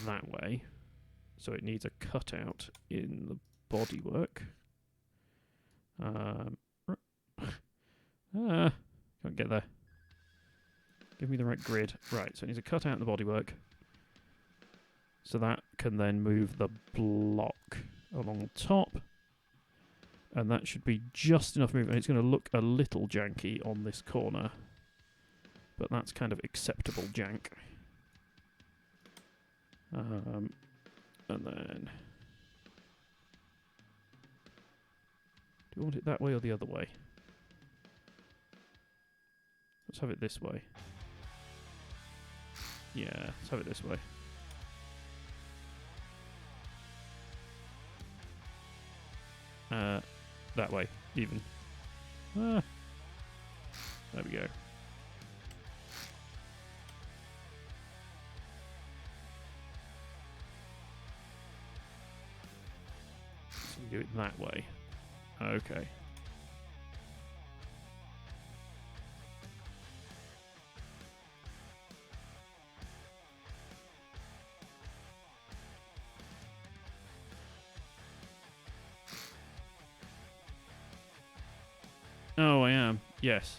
That way. So it needs a cutout in the bodywork. Can't get there. Give me the right grid. Right, so it needs to cut out the bodywork. So that can then move the block along the top. And that should be just enough movement. It's going to look a little janky on this corner. But that's kind of acceptable jank. And then... do you want it that way or the other way? Let's have it this way. Yeah, let's have it this way. That way, even. There we go. So we do it that way. Okay. Oh, I am. Yes.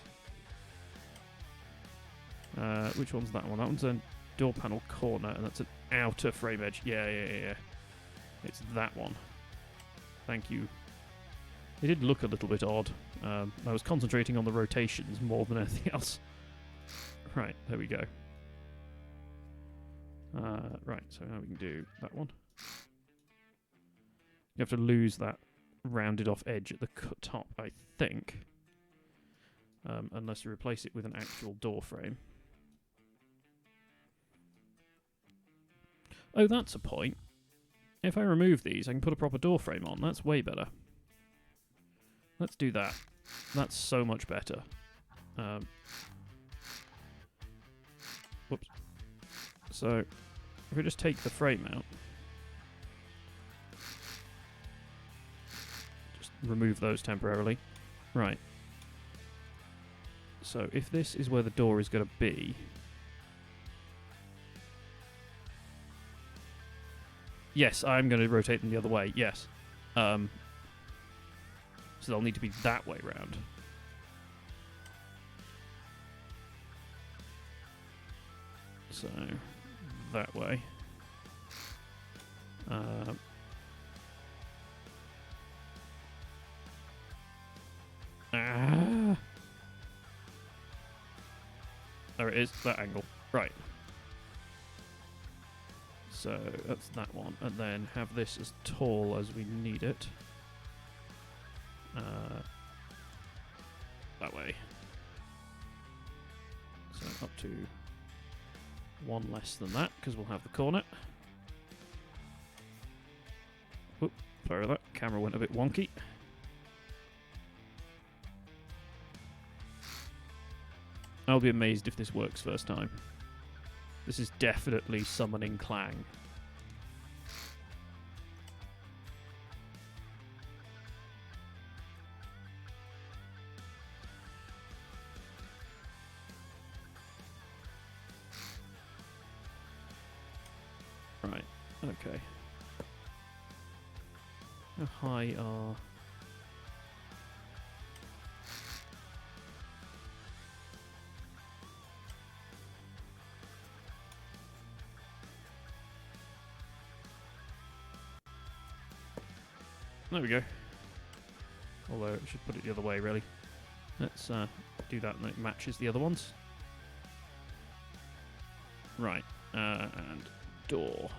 Which one's that one? That one's a door panel corner, and that's an outer frame edge. Yeah. It's that one. Thank you. It did look a little bit odd. I was concentrating on the rotations more than anything else. Right, there we go. Right, so now we can do that one. You have to lose that rounded off edge at the top, I think. Unless you replace it with an actual door frame. Oh, that's a point. If I remove these, I can put a proper door frame on. That's way better. Let's do that. That's so much better. Whoops. So, if we just take the frame out. Just remove those temporarily. Right. So, if this is where the door is going to be... yes, I'm going to rotate them the other way, yes. So they'll need to be that way round. So, that way. There it is, that angle. Right. So, that's that one. And then have this as tall as we need it. That way. So up to one less than that, because we'll have the corner. Whoop, sorry about that. Camera went a bit wonky. I'll be amazed if this works first time. This is definitely summoning Clang. Right, okay. How high are... there we go. Although it should put it the other way, really. Let's do that and it matches the other ones. Right, and door.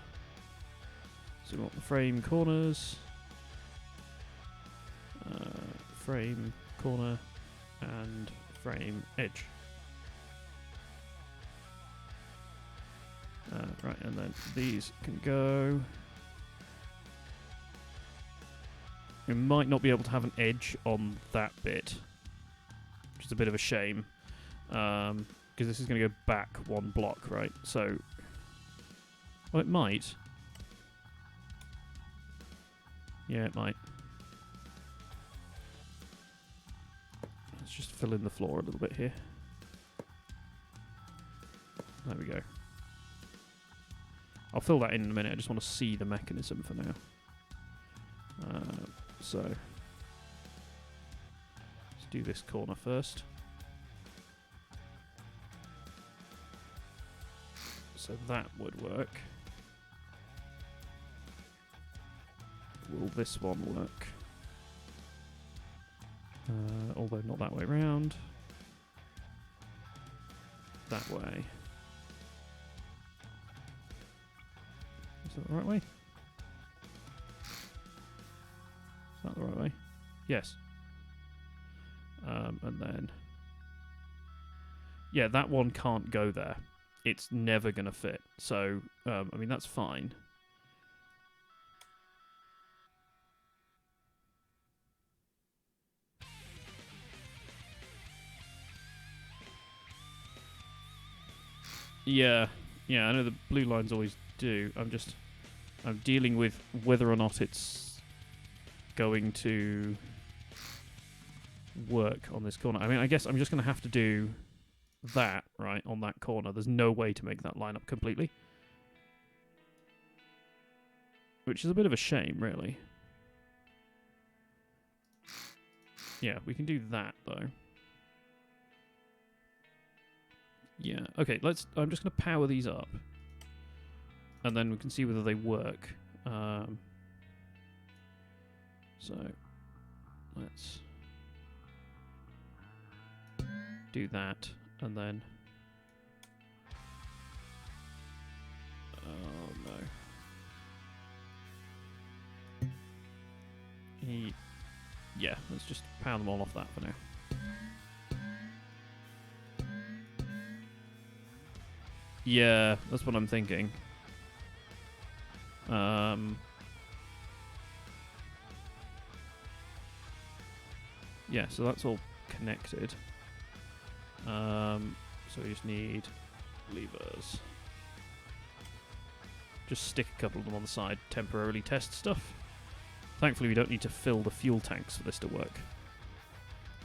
So we want the frame corners, frame corner, and frame edge. Right, and then these can go. We might not be able to have an edge on that bit, which is a bit of a shame, because this is going to go back one block, right? So, well, it might. Yeah, it might. Let's just fill in the floor a little bit here. There we go. I'll fill that in a minute. I just want to see the mechanism for now. So, let's do this corner first. So that would work. Will this one work? Although not that way round. That way. Is that the right way? Is that the right way? Yes. And then... Yeah, that one can't go there. It's never going to fit. So, I mean, that's fine. Yeah, I know the blue lines always do. I'm dealing with whether or not it's going to work on this corner. I mean, I guess I'm just going to have to do that, right, on that corner. There's no way to make that line up completely. Which is a bit of a shame, really. Yeah, we can do that, though. Yeah, okay, I'm just going to power these up. And then we can see whether they work. So, let's do that, and then... Oh, no. Yeah, let's just power them all off that for now. Yeah, that's what I'm thinking. Yeah, so that's all connected. So we just need levers. Just stick a couple of them on the side, temporarily test stuff. Thankfully, we don't need to fill the fuel tanks for this to work.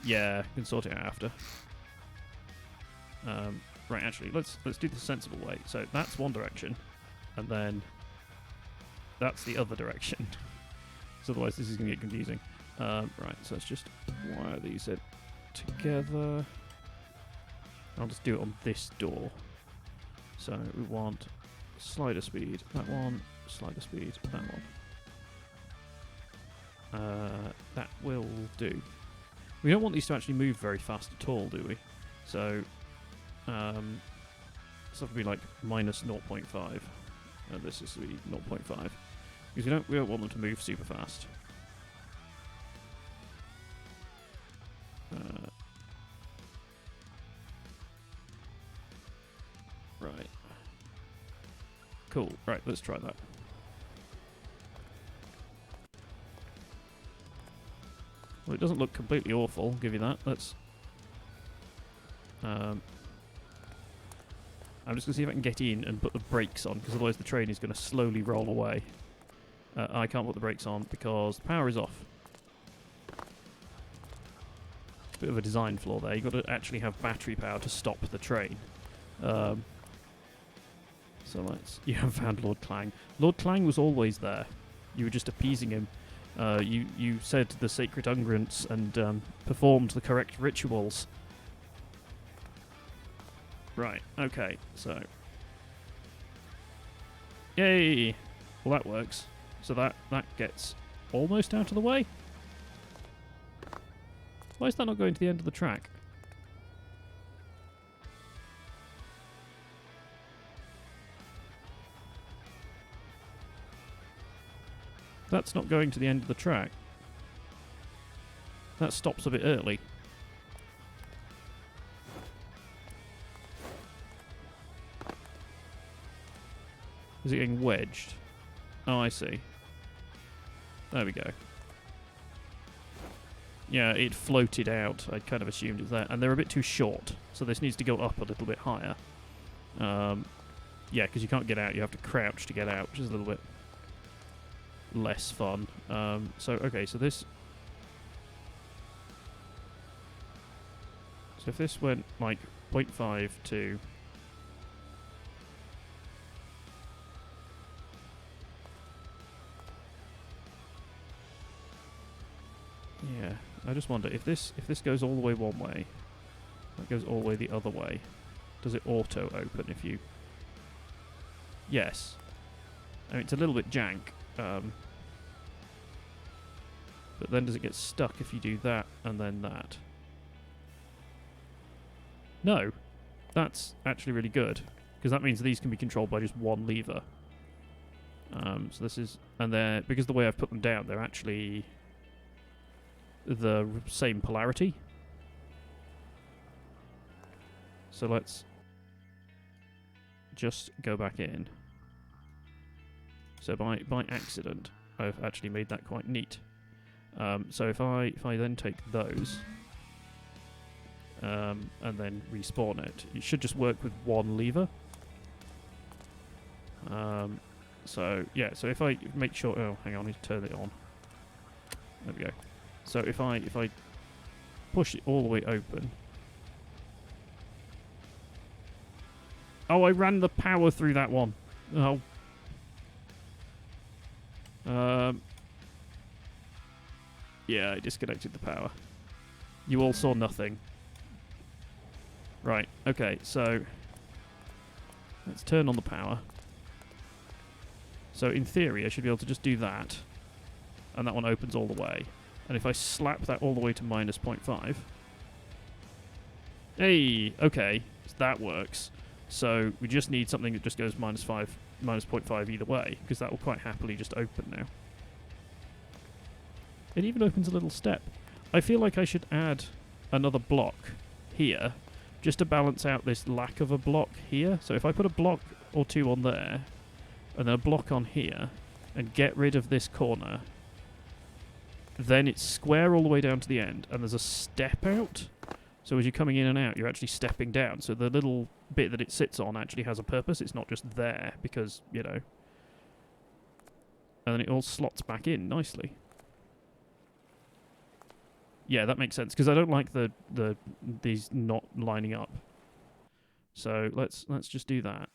Yeah, we can sort it out after. Right, actually, let's do the sensible way. So that's one direction, and then that's the other direction. So otherwise, this is going to get confusing. Right, so let's just wire these in together. I'll just do it on this door. So we want slider speed, that one, slider speed, that one. That will do. We don't want these to actually move very fast at all, do we? So, this will be like minus 0.5. This is to be 0.5. Because we don't want them to move super fast. Right. Cool. Right, let's try that. Well, it doesn't look completely awful, I'll give you that. Let's... I'm just going to see if I can get in and put the brakes on, because otherwise the train is going to slowly roll away. I can't put the brakes on because the power is off. Bit of a design flaw there. You've got to actually have battery power to stop the train. So let's... You have found Lord Clang. Lord Clang was always there. You were just appeasing him. You said the sacred unguents and performed the correct rituals. Right, okay, so... Yay! Well, that works. So that gets almost out of the way. Why is that not going to the end of the track? That's not going to the end of the track. That stops a bit early. Is it getting wedged? Oh, I see. There we go. Yeah, it floated out. I kind of assumed it was there. And they're a bit too short, so this needs to go up a little bit higher. Yeah, because you can't get out. You have to crouch to get out, which is a little bit less fun. So, okay, so this... So if this went, like, 0.5 to... Yeah, I just wonder, if this goes all the way one way, that goes all the way the other way, does it auto-open if you... Yes. I mean, it's a little bit jank. But then does it get stuck if you do that and then that? No. That's actually really good. Because that means these can be controlled by just one lever. So this is... And they're... Because the way I've put them down, they're actually the same polarity. So let's just go back in. So by accident, I've actually made that quite neat. So if I then take those and then respawn it, it should just work with one lever. So yeah, so if I make sure, oh hang on, I need to turn it on. There we go. So if I push it all the way open. Oh, I ran the power through that one. Oh. Yeah, I disconnected the power. You all saw nothing. Right, okay, so let's turn on the power. So in theory, I should be able to just do that, and that one opens all the way. And if I slap that all the way to minus 0.5... Hey, okay, so that works. So we just need something that just goes minus 0.5 either way, because that will quite happily just open now. It even opens a little step. I feel like I should add another block here, just to balance out this lack of a block here. So if I put a block or two on there, and then a block on here, and get rid of this corner, then it's square all the way down to the end, and there's a step out. So as you're coming in and out, you're actually stepping down. So the little bit that it sits on actually has a purpose. It's not just there because, you know. And then it all slots back in nicely. Yeah, that makes sense, because I don't like these not lining up. So let's just do that.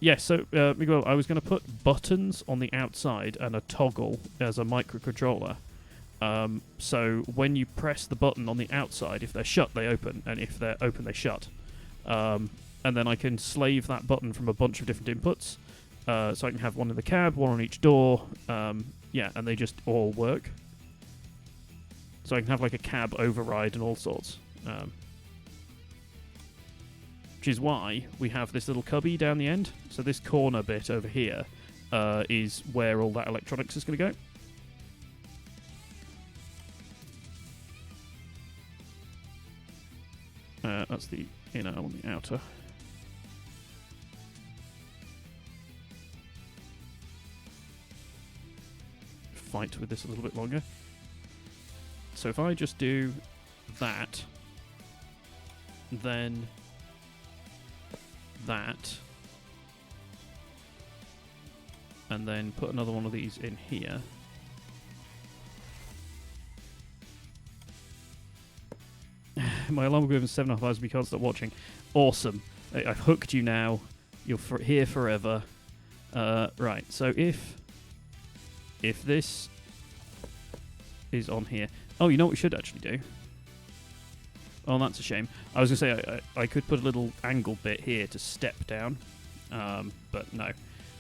Yes, so Miguel, I was going to put buttons on the outside and a toggle as a microcontroller. So when you press the button on the outside, if they're shut, they open, and if they're open, they shut. And then I can slave that button from a bunch of different inputs. So I can have one in the cab, one on each door. Yeah, and they just all work. So I can have like a cab override and all sorts. Which is why we have this little cubby down the end. So this corner bit over here is where all that electronics is going to go. That's the inner on the outer. Fight with this a little bit longer. So if I just do that, then that, and then put another one of these in here. My alarm will go over in 7.5 hours, but you can't stop watching. Awesome. I've hooked you now. You're here forever. Right, so if this is on here... Oh, you know what we should actually do? Oh, that's a shame. I was going to say I could put a little angle bit here to step down, but no,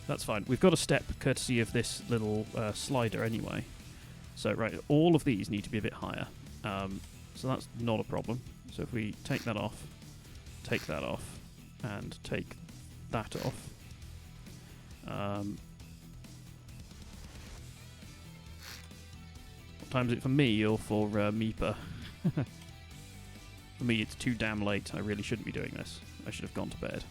that's fine. We've got a step courtesy of this little slider anyway. So, right, all of these need to be a bit higher, so that's not a problem. So if we take that off, and take that off, what time is it for me or for Meepa? For me, it's too damn late. I really shouldn't be doing this. I should have gone to bed.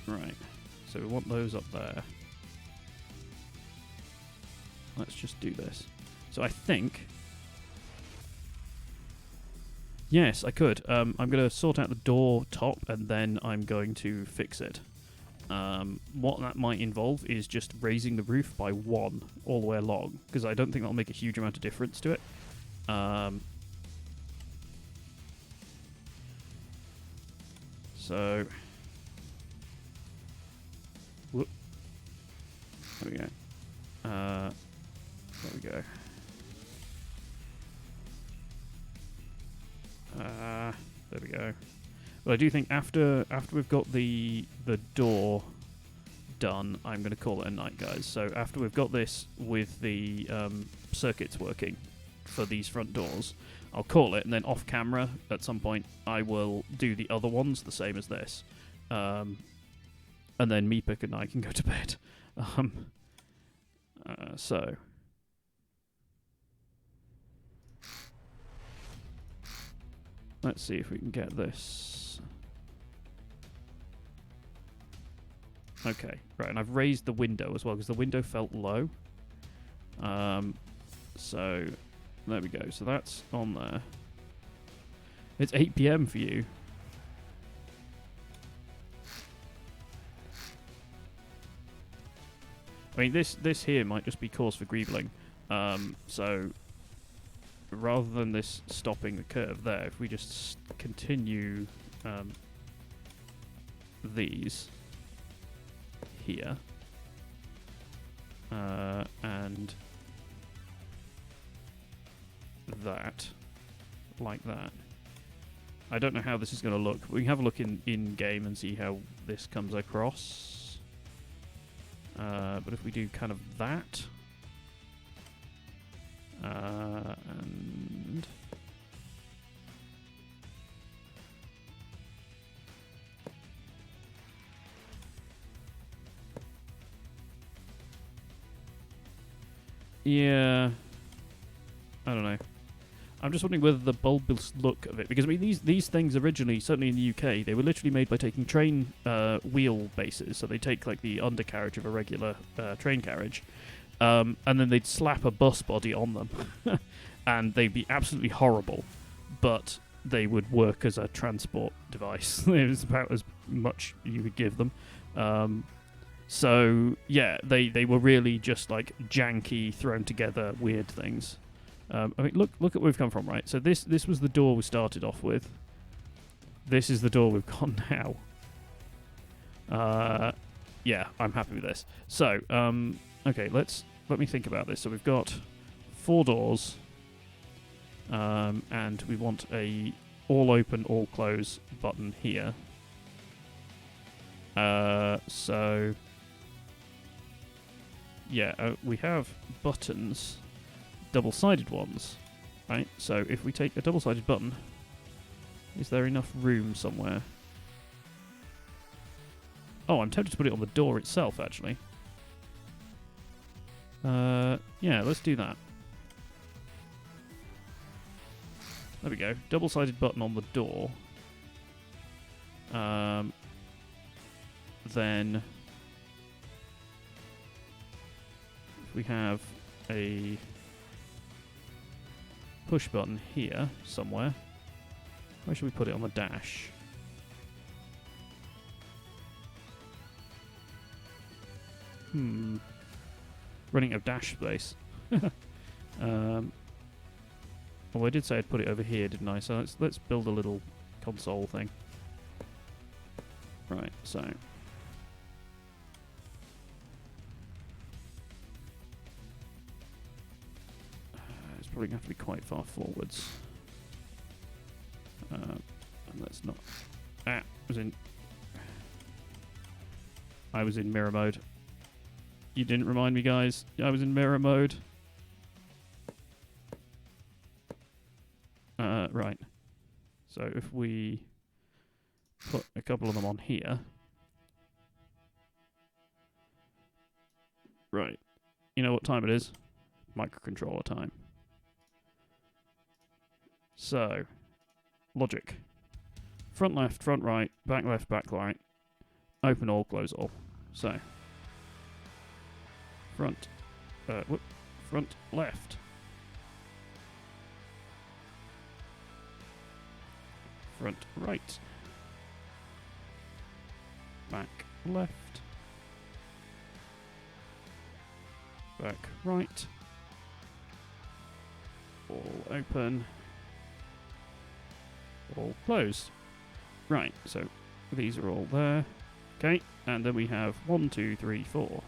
Right. So we want those up there. Let's just do this. So I think... Yes, I could. I'm going to sort out the door top, and then I'm going to fix it. What that might involve is just raising the roof by 1 all the way along, because I don't think that'll make a huge amount of difference to it. So... Whoop. There we go. There we go. There we go. Well, I do think after we've got the door done, I'm going to call it a night, guys. So after we've got this with the circuits working for these front doors, I'll call it, and then off camera at some point I will do the other ones the same as this, and then Meepick and I can go to bed. So let's see if we can get this. Okay, right, and I've raised the window as well because the window felt low. So there we go. So that's on there. It's 8 PM for you. I mean, this here might just be cause for greebling. So rather than this stopping the curve there, if we just continue these here and that, like that. I don't know how this is going to look. We can have a look in game and see how this comes across. But if we do kind of that, and yeah, I don't know. I'm just wondering whether the bulbous look of it, because I mean these things originally, certainly in the UK, they were literally made by taking train wheel bases. So they take like the undercarriage of a regular train carriage, and then they'd slap a bus body on them, and they'd be absolutely horrible, but they would work as a transport device. It was about as much you could give them. So yeah, they were really just like janky, thrown together weird things. I mean, look at where we've come from, right? So this was the door we started off with. This is the door we've got now. Yeah, I'm happy with this. So, okay, let me think about this. So we've got 4 doors, and we want a all open, all close button here. So yeah, we have buttons. Double-sided ones, right? So if we take a double-sided button, is there enough room somewhere? Oh, I'm tempted to put it on the door itself, actually. Yeah, let's do that. There we go. Double-sided button on the door. Then if we have a push button here somewhere. Where should we put it on the dash? Running out of dash space. Well, I did say I'd put it over here, didn't I? So let's build a little console thing. Right, so it's probably going to have to be quite far forwards. And let's not. I was in mirror mode. You didn't remind me, guys. I was in mirror mode. Right. So if we put a couple of them on here. Right. You know what time it is? Microcontroller time. So, logic. Front left, front right, back left, back right. Open all, close all. So, front left. Front right. Back left. Back right. All open. All closed. Right, so these are all there. Okay, and then we have 1, 2, 3, 4.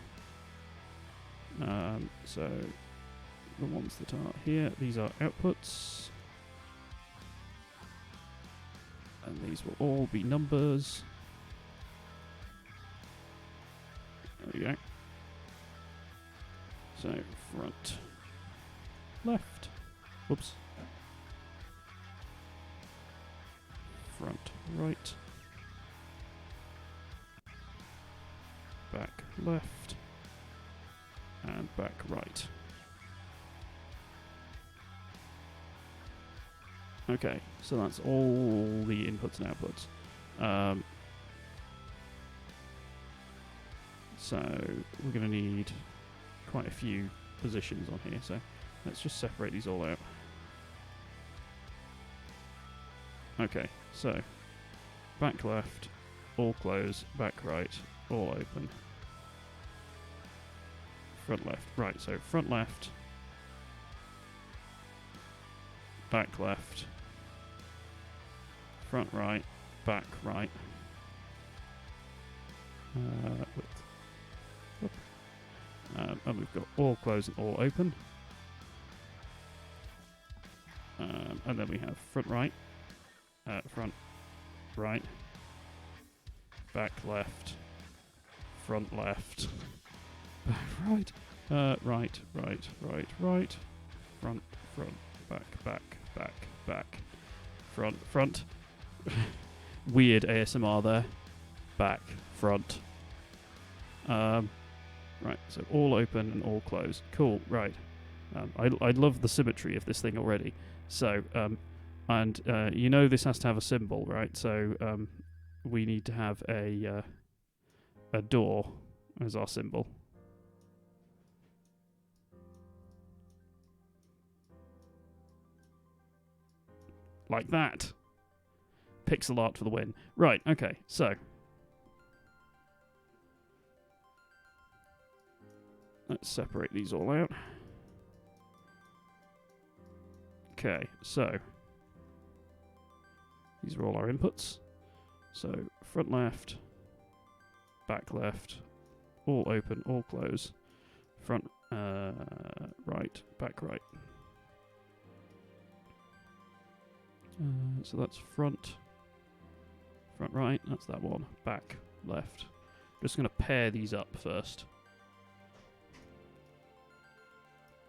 So the ones that are here, these are outputs. And these will all be numbers. There we go. So front, left, whoops. Front, right. Back, left. And back, right. Okay, so that's all the inputs and outputs. So we're going to need quite a few positions on here, so let's just separate these all out. Okay, so back left, all close, back right, all open. Front left, right, so front left, back left, front right, back right, and we've got all close and all open, and then we have front right, front right, back left, front left, back right, right, right, right, right, front, front, back, back, front. Weird ASMR there. Back, front. Right, so all open and all close. Cool, right. I love the symmetry of this thing already. So, and you know this has to have a symbol, right? So we need to have a door as our symbol. Like that. Pixel art for the win. Right, okay, so. Let's separate these all out. Okay, so. These are all our inputs. So, front left, back left, all open, all close. Front right, back right. So that's front right, that's that one, back left. Just going to pair these up first.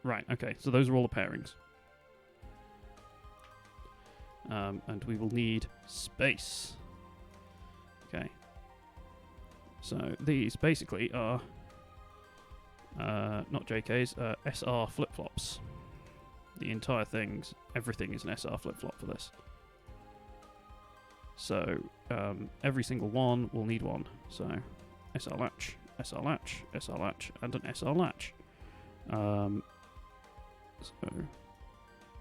Right, okay, so those are all the pairings. And we will need space. Okay. So these basically are not JKs, SR flip-flops. The entire thing's, everything is an SR flip-flop for this. So every single one will need one. So SR latch, SR latch, SR latch, and an SR latch. So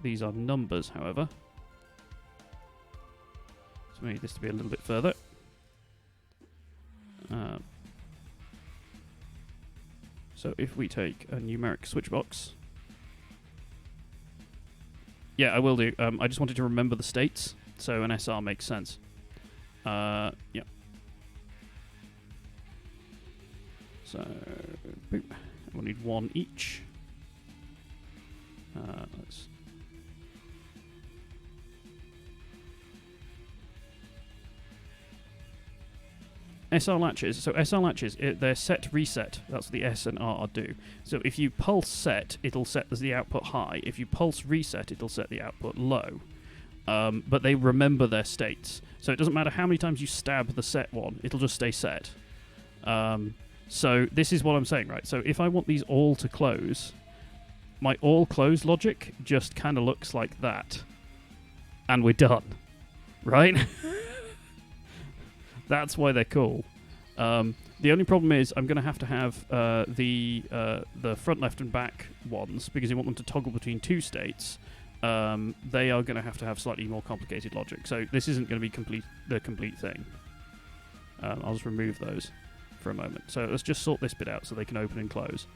these are numbers, however. So we need this to be a little bit further. So if we take a numeric switch box. Yeah, I will do. I just wanted to remember the states, so an SR makes sense. Yeah. So, boop. We'll need one each. Let's. SR latches. So SR latches, they're set reset. That's what the S and R do. So if you pulse set, it'll set the output high. If you pulse reset, it'll set the output low. But they remember their states. So it doesn't matter how many times you stab the set one, it'll just stay set. So this is what I'm saying, right? So if I want these all to close, my all close logic just kind of looks like that. And we're done. Right? That's why they're cool. The only problem is I'm going to have the front, left, and back ones, because you want them to toggle between two states. They are going to have slightly more complicated logic. So this isn't going to be the complete thing. I'll just remove those for a moment. So let's just sort this bit out so they can open and close.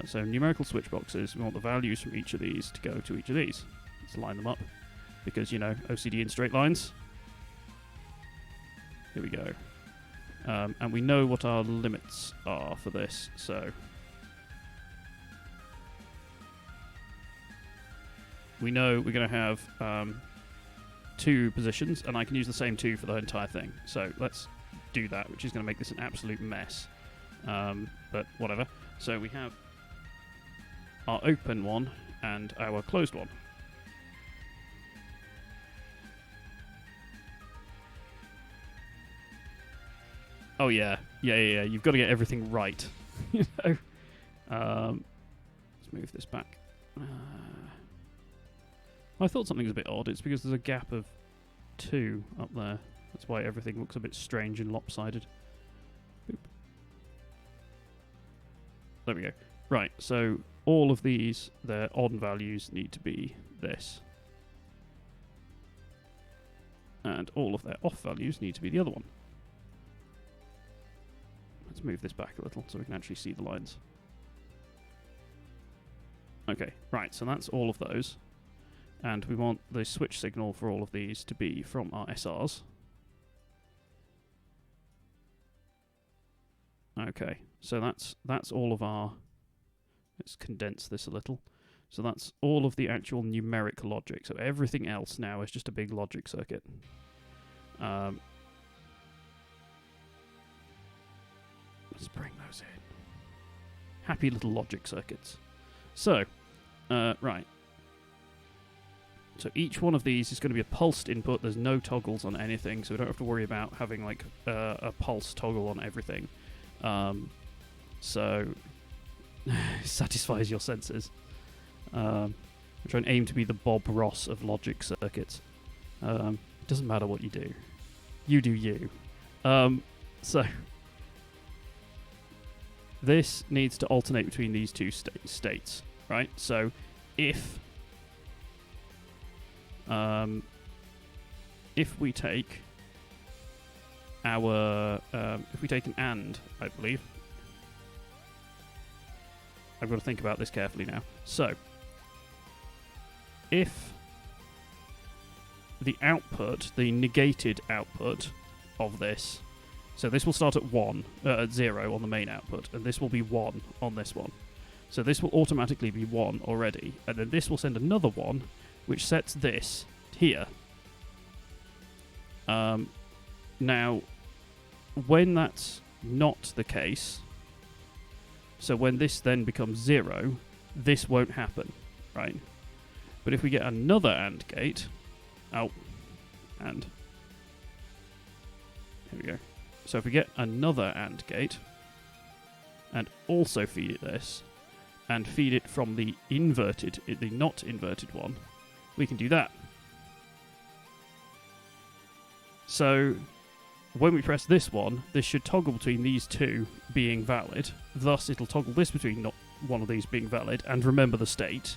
So numerical switch boxes, we want the values from each of these to go to each of these. Let's line them up, because, you know, OCD in straight lines. Here we go. And we know what our limits are for this, so we know we're going to have 2 positions, and I can use the same 2 for the entire thing. So let's do that, which is going to make this an absolute mess. But whatever. So we have our open one and our closed one. Oh yeah. You've got to get everything right. You know. Let's move this back. I thought something was a bit odd. It's because there's a gap of 2 up there. That's why everything looks a bit strange and lopsided. Boop. There we go. Right, so all of these, their odd values need to be this. And all of their off values need to be the other one. Let's move this back a little so we can actually see the lines. Okay, right, so that's all of those. And we want the switch signal for all of these to be from our SRs. Okay, so that's all of our... Let's condense this a little. So that's all of the actual numeric logic. So everything else now is just a big logic circuit. Let's bring those in. Happy little logic circuits. So, right. So each one of these is going to be a pulsed input. There's no toggles on anything, so we don't have to worry about having like a pulse toggle on everything. So satisfies your senses. I'm trying to aim to be the Bob Ross of logic circuits. It doesn't matter what you do. You do you. So this needs to alternate between these 2 states, right? So if we take our if we take an AND, I believe. I've got to think about this carefully now. So if the output, the negated output of this, so this will start at 0 on the main output, and this will be 1 on this one. So this will automatically be 1 already, and then this will send another 1, which sets this here. Now, when that's not the case, so when this then becomes 0, this won't happen, right? But if we get another AND gate, and here we go. So if we get another AND gate, and also feed it this, and feed it from the inverted, the not inverted one, we can do that. So when we press this one, this should toggle between these 2 being valid. Thus, it'll toggle this between not one of these being valid, and remember the state,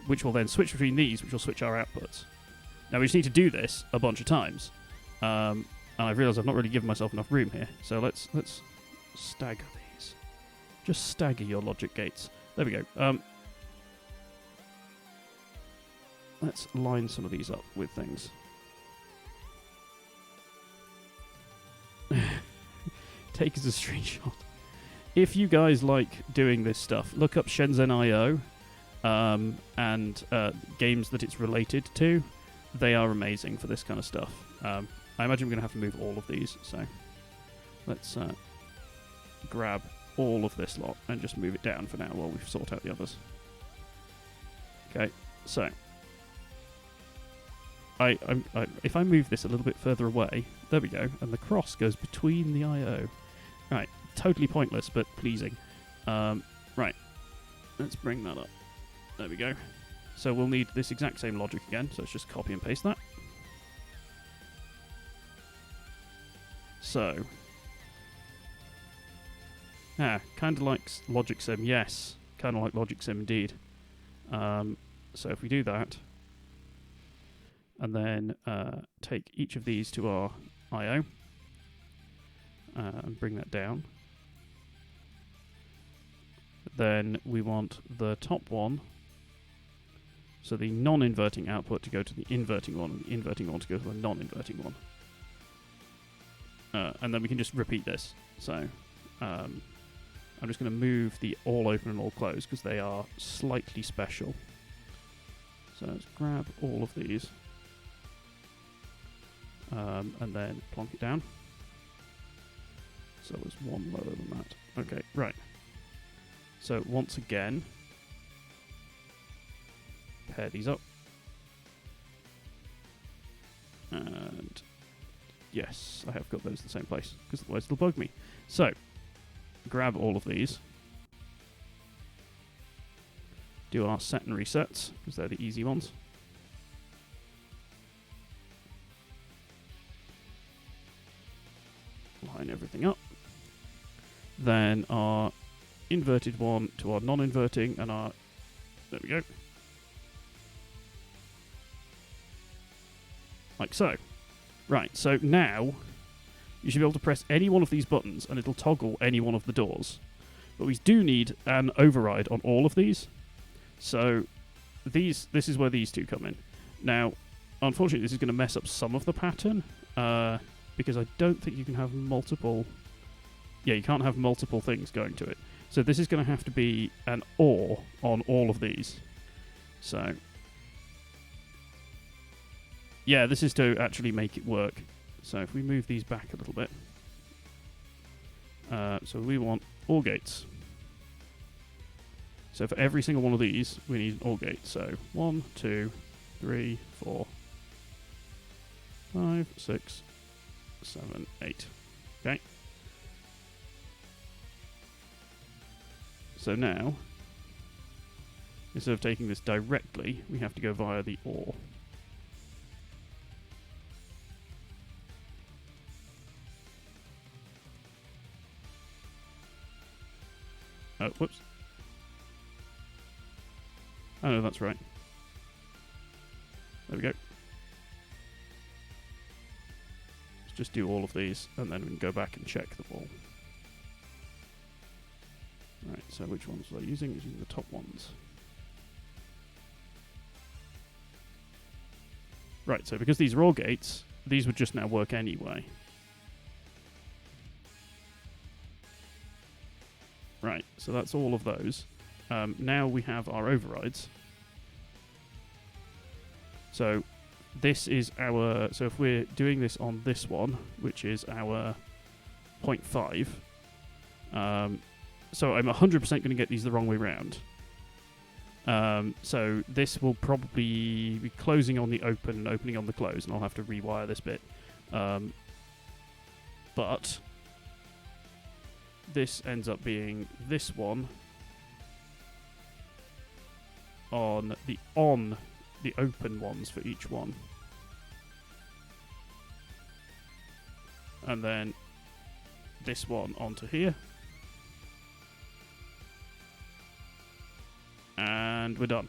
which will then switch between these, which will switch our outputs. Now, we just need to do this a bunch of times. And I've realised I've not really given myself enough room here. So let's stagger these. Just stagger your logic gates. There we go. Let's line some of these up with things. Take as a screenshot. If you guys like doing this stuff, look up Shenzhen.io and games that it's related to. They are amazing for this kind of stuff. I imagine we're going to have to move all of these, so let's grab all of this lot and just move it down for now while we sort out the others. Okay, so if I move this a little bit further away, there we go, and the cross goes between the I/O. Right, totally pointless, but pleasing. Right, let's bring that up. There we go. So we'll need this exact same logic again, so let's just copy and paste that. So, kind of like Logic Sim, yes, kind of like Logic Sim indeed. So if we do that, and then take each of these to our I/O, and bring that down. Then we want the top one, so the non-inverting output to go to the inverting one, and the inverting one to go to the non-inverting one. And then we can just repeat this. So I'm just going to move the all open and all close because they are slightly special. So let's grab all of these. And then plonk it down. So there's one lower than that. Okay, right. So once again, pair these up. And yes, I have got those in the same place, because otherwise they'll bug me. So, grab all of these. Do our set and resets, because they're the easy ones. Line everything up. Then our inverted one to our non-inverting, and our... There we go. Like so. Right, so now you should be able to press any one of these buttons and it'll toggle any one of the doors. But we do need an override on all of these. So this is where these two come in. Now, unfortunately, this is going to mess up some of the pattern because I don't think you can have multiple... Yeah, you can't have multiple things going to it. So this is going to have to be an OR on all of these. So... Yeah, this is to actually make it work. So if we move these back a little bit. So we want OR gates. So for every single one of these, we need an OR gate. So 1, 2, 3, 4, 5, 6, 7, 8. Okay. So now, instead of taking this directly, we have to go via the OR. Oh, whoops. Oh, no, that's right. There we go. Let's just do all of these, and then we can go back and check them all. Right, so which ones was I using? Using the top ones. Right, so because these are all gates, these would just now work anyway. Right, so that's all of those. Now we have our overrides. So this is our... So if we're doing this on this one, which is our 0.5, so I'm 100% going to get these the wrong way round. So this will probably be closing on the open and opening on the close, and I'll have to rewire this bit. But... this ends up being this one on the open ones for each one. And then this one onto here. And we're done.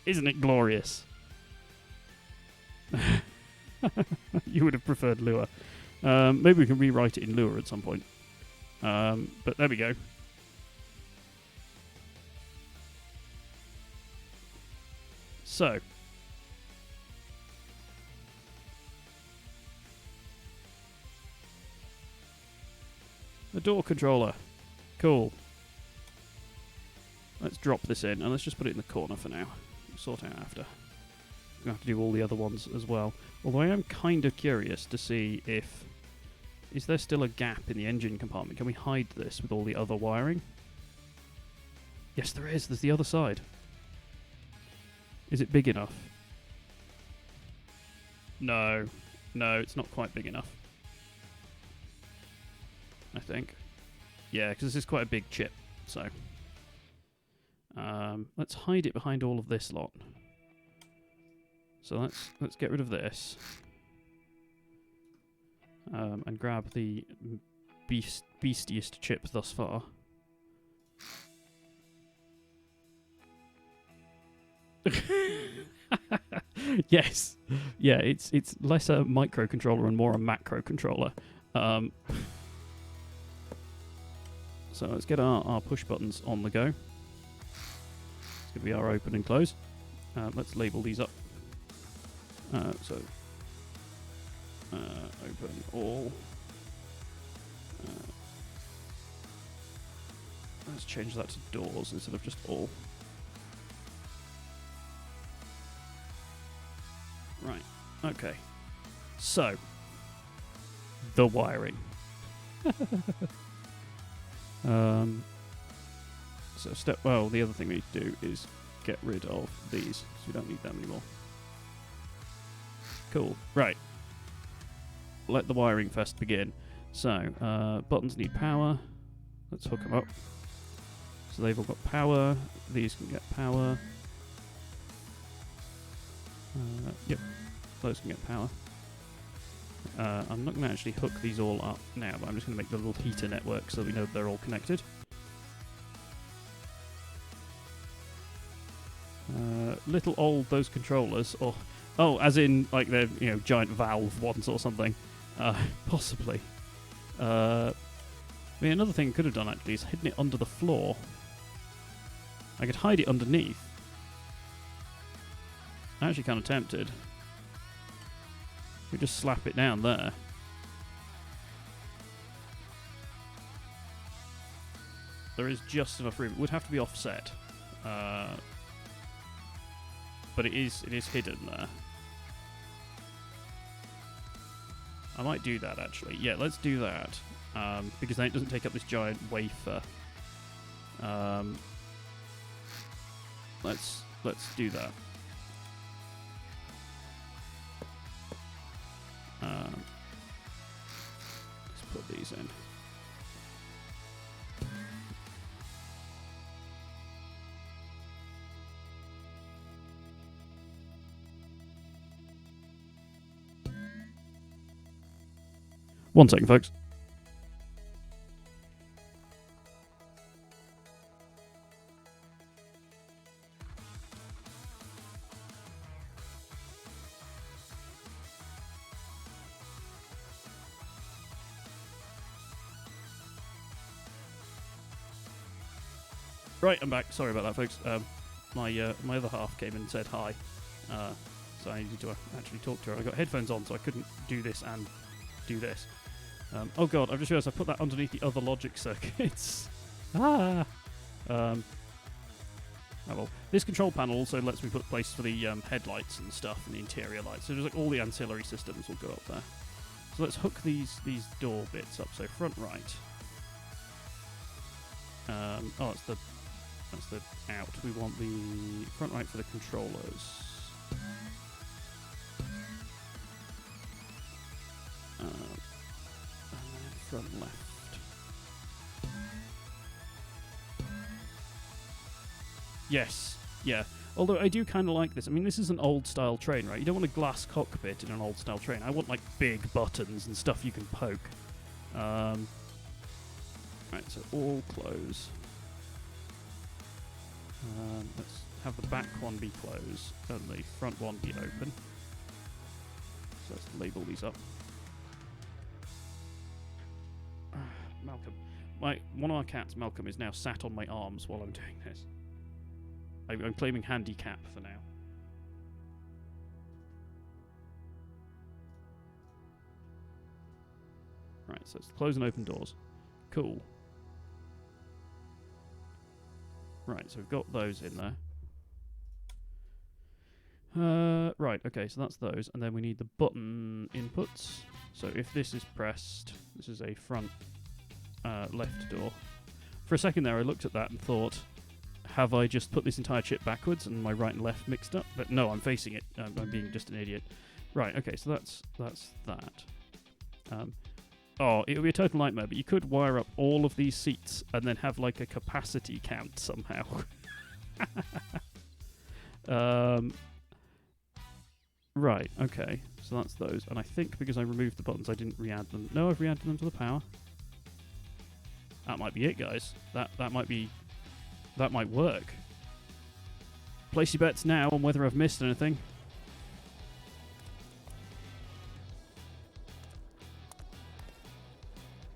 Isn't it glorious? You would have preferred Lua. Maybe we can rewrite it in Lua at some point. But there we go. So. The door controller. Cool. Let's drop this in, and let's just put it in the corner for now. We'll sort it out after. We're going to have to do all the other ones as well. Although I am kind of curious to see if... Is there still a gap in the engine compartment? Can we hide this with all the other wiring? Yes, there is. There's the other side. Is it big enough? No. No, it's not quite big enough. I think. Yeah, because this is quite a big chip. So, let's hide it behind all of this lot. So let's get rid of this. And grab the beastiest chip thus far. Yes. Yeah, it's less a microcontroller and more a macrocontroller. So let's get our push buttons on the go. It's going to be our open and close. Let's label these up. Open all. Let's change that to doors instead of just all. Right. Okay. So, the wiring. Well, the other thing we need to do is get rid of these, so we don't need them anymore. Cool. Right. Let the wiring fest begin. So, buttons need power. Let's hook them up. So they've all got power. These can get power. Yep. Those can get power. I'm not going to actually hook these all up now, but I'm just going to make the little heater network so we know they're all connected. Those controllers, or as in like they're giant valve ones or something, possibly. Another thing I could have done actually is hidden it under the floor. I could hide it underneath. I'm actually kind of tempted. We just slap it down there. There is just enough room. It would have to be offset. But it is hidden there. I might do that actually. Yeah, let's do that. Because then it doesn't take up this giant wafer. Let's do that. Let's put these in. One second, folks. Right, I'm back. Sorry about that, folks. My other half came in and said hi, so I needed to actually talk to her. I got headphones on, so I couldn't do this and do this. Oh god, I've just realised I put that underneath the other logic circuits. Oh well. This control panel also lets me put places for the headlights and stuff and the interior lights. So there's like all the ancillary systems will go up there. So let's hook these door bits up. So front right. That's the out. We want the front right for the controllers. And then front left. Yes. Yeah. Although I do kind of like this. I mean, this is an old-style train, right? You don't want a glass cockpit in an old-style train. I want, like, big buttons and stuff you can poke. Right, so all close. Let's have the back one be closed and the front one be open. So let's label these up. Malcolm. One of our cats, Malcolm, is now sat on my arms while I'm doing this. I'm claiming handicap for now. Right, so it's close and open doors. Cool. Right, so we've got those in there. Right, okay, so that's those. And then we need the button inputs. So if this is pressed, this is a front left door. For a second there, I looked at that and thought, have I just put this entire chip backwards and my right and left mixed up? But no, I'm facing it. I'm being just an idiot. Right, okay, so that's that. It would be a total nightmare, but you could wire up all of these seats and then have like a capacity count somehow. Right, okay, so that's those. And I think because I removed the buttons, I didn't re-add them. No, I've re-added them to the power. That might be it, guys. That might work. Place your bets now on whether I've missed anything.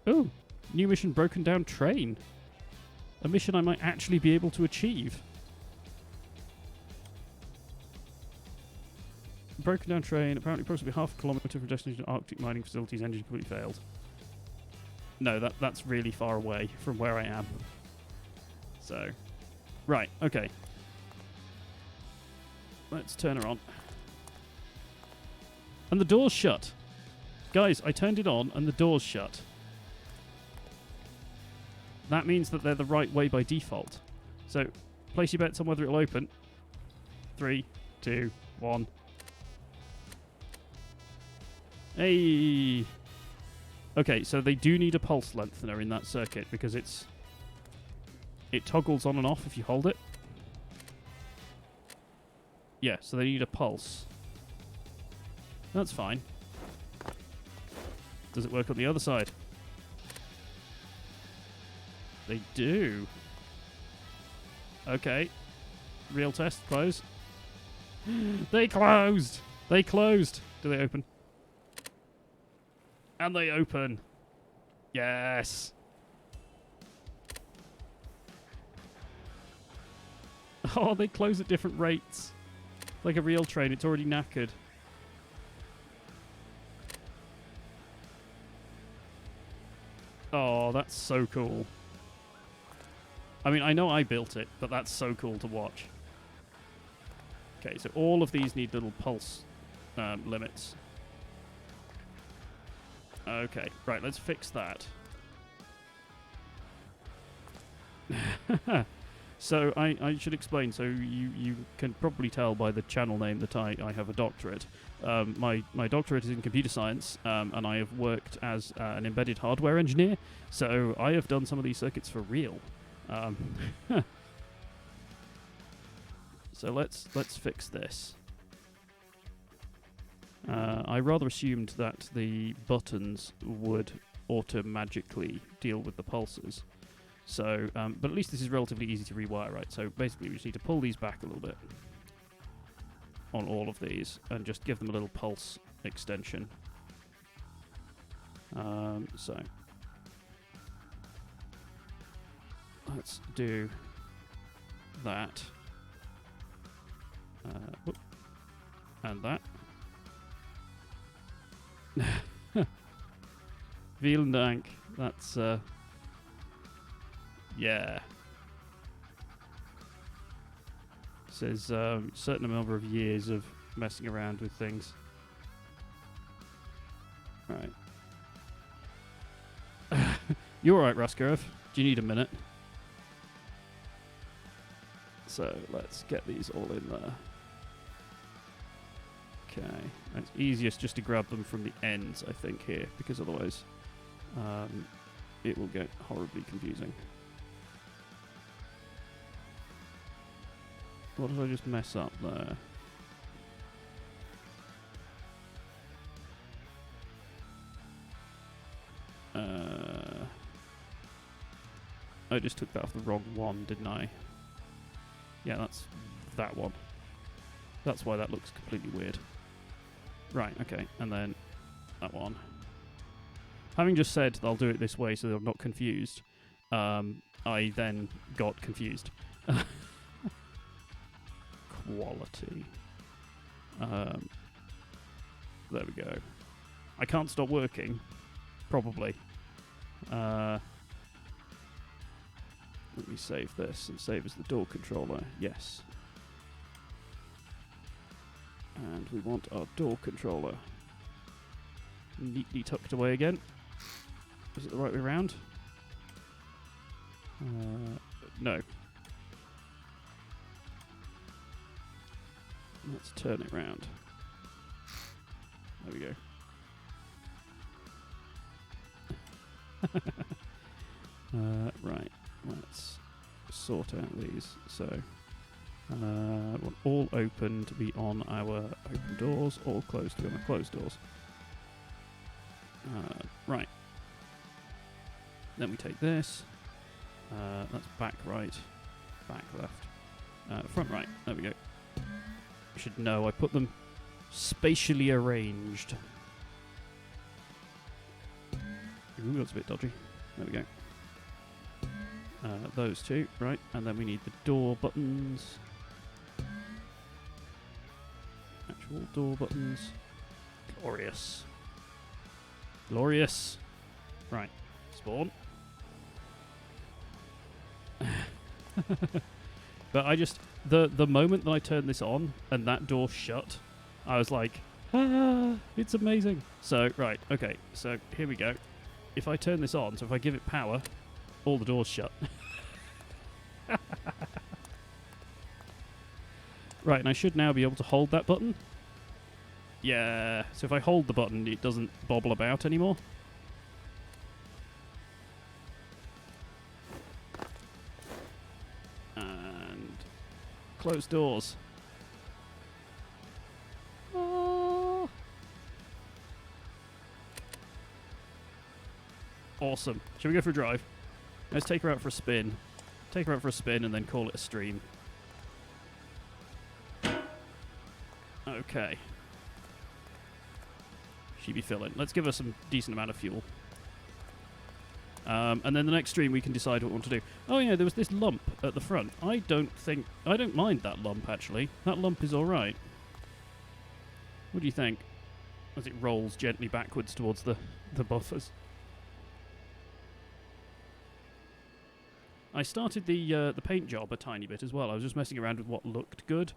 Oh, new mission, broken down train. A mission I might actually be able to achieve. Broken down train, apparently approximately half a kilometre from destination Arctic mining facilities, engine completely failed. No, that's really far away from where I am. So, right, okay. Let's turn her on. And the door's shut. Guys, I turned it on and the door's shut. That means that they're the right way by default. So, place your bets on whether it'll open. 3, 2, 1. Hey! Okay, so they do need a pulse lengthener in that circuit because it toggles on and off if you hold it. Yeah, so they need a pulse. That's fine. Does it work on the other side? They do. Okay. Real test, close. They closed! They closed! Do they open? And they open. Yes! Oh, they close at different rates. Like a real train, it's already knackered. Oh, that's so cool. I mean, I know I built it, but that's so cool to watch. Okay, so all of these need little pulse limits. Okay, right, let's fix that. So I should explain. So you can probably tell by the channel name that I have a doctorate. My doctorate is in computer science, and I have worked as an embedded hardware engineer. So I have done some of these circuits for real. So let's fix this. I rather assumed that the buttons would auto-magically deal with the pulses. So, but at least this is relatively easy to rewire, right? So basically we just need to pull these back a little bit on all of these and just give them a little pulse extension. So let's do that. Whoop. And that. Vielen Dank. That's yeah. Says certain number of years of messing around with things. Right. You're alright, Ruskerov. Do you need a minute? So let's get these all in there. Okay. It's easiest just to grab them from the ends, I think, here, because otherwise it will get horribly confusing. What did I just mess up there? I just took that off the wrong one, didn't I? Yeah, that's that one. That's why that looks completely weird. Right, okay, and then that one. Having just said that I'll do it this way so that I'm not confused, I then got confused. Quality. There we go. I can't stop working. Probably. Let me save this and save as the door controller. Yes. And we want our door controller neatly tucked away again. Is it the right way around? No. Let's turn it round. There we go. Right, let's sort out these. So, want all open to be on our open doors, all closed to be on our closed doors. Right. Then we take this. That's back right, back left, front right. There we go. You should know I put them spatially arranged. Ooh, that's a bit dodgy. There we go. Those two, right, and then we need the door buttons. Actual door buttons. Glorious. Glorious. Right, spawn. But I just, the moment that I turned this on and that door shut, I was like, It's amazing. So, right, okay, so here we go. If I turn this on, so if I give it power, all the doors shut. Right, and I should now be able to hold that button. Yeah, so if I hold the button, it doesn't bobble about anymore. And close doors. Oh. Awesome. Shall we go for a drive? Let's take her out for a spin. Take her out for a spin and then call it a stream. Okay. She be filling. Let's give her some decent amount of fuel. And then the next stream we can decide what we want to do. Oh yeah, there was this lump at the front. I don't mind that lump, actually. That lump is alright. What do you think? As it rolls gently backwards towards the buffers. I started the paint job a tiny bit as well. I was just messing around with what looked good.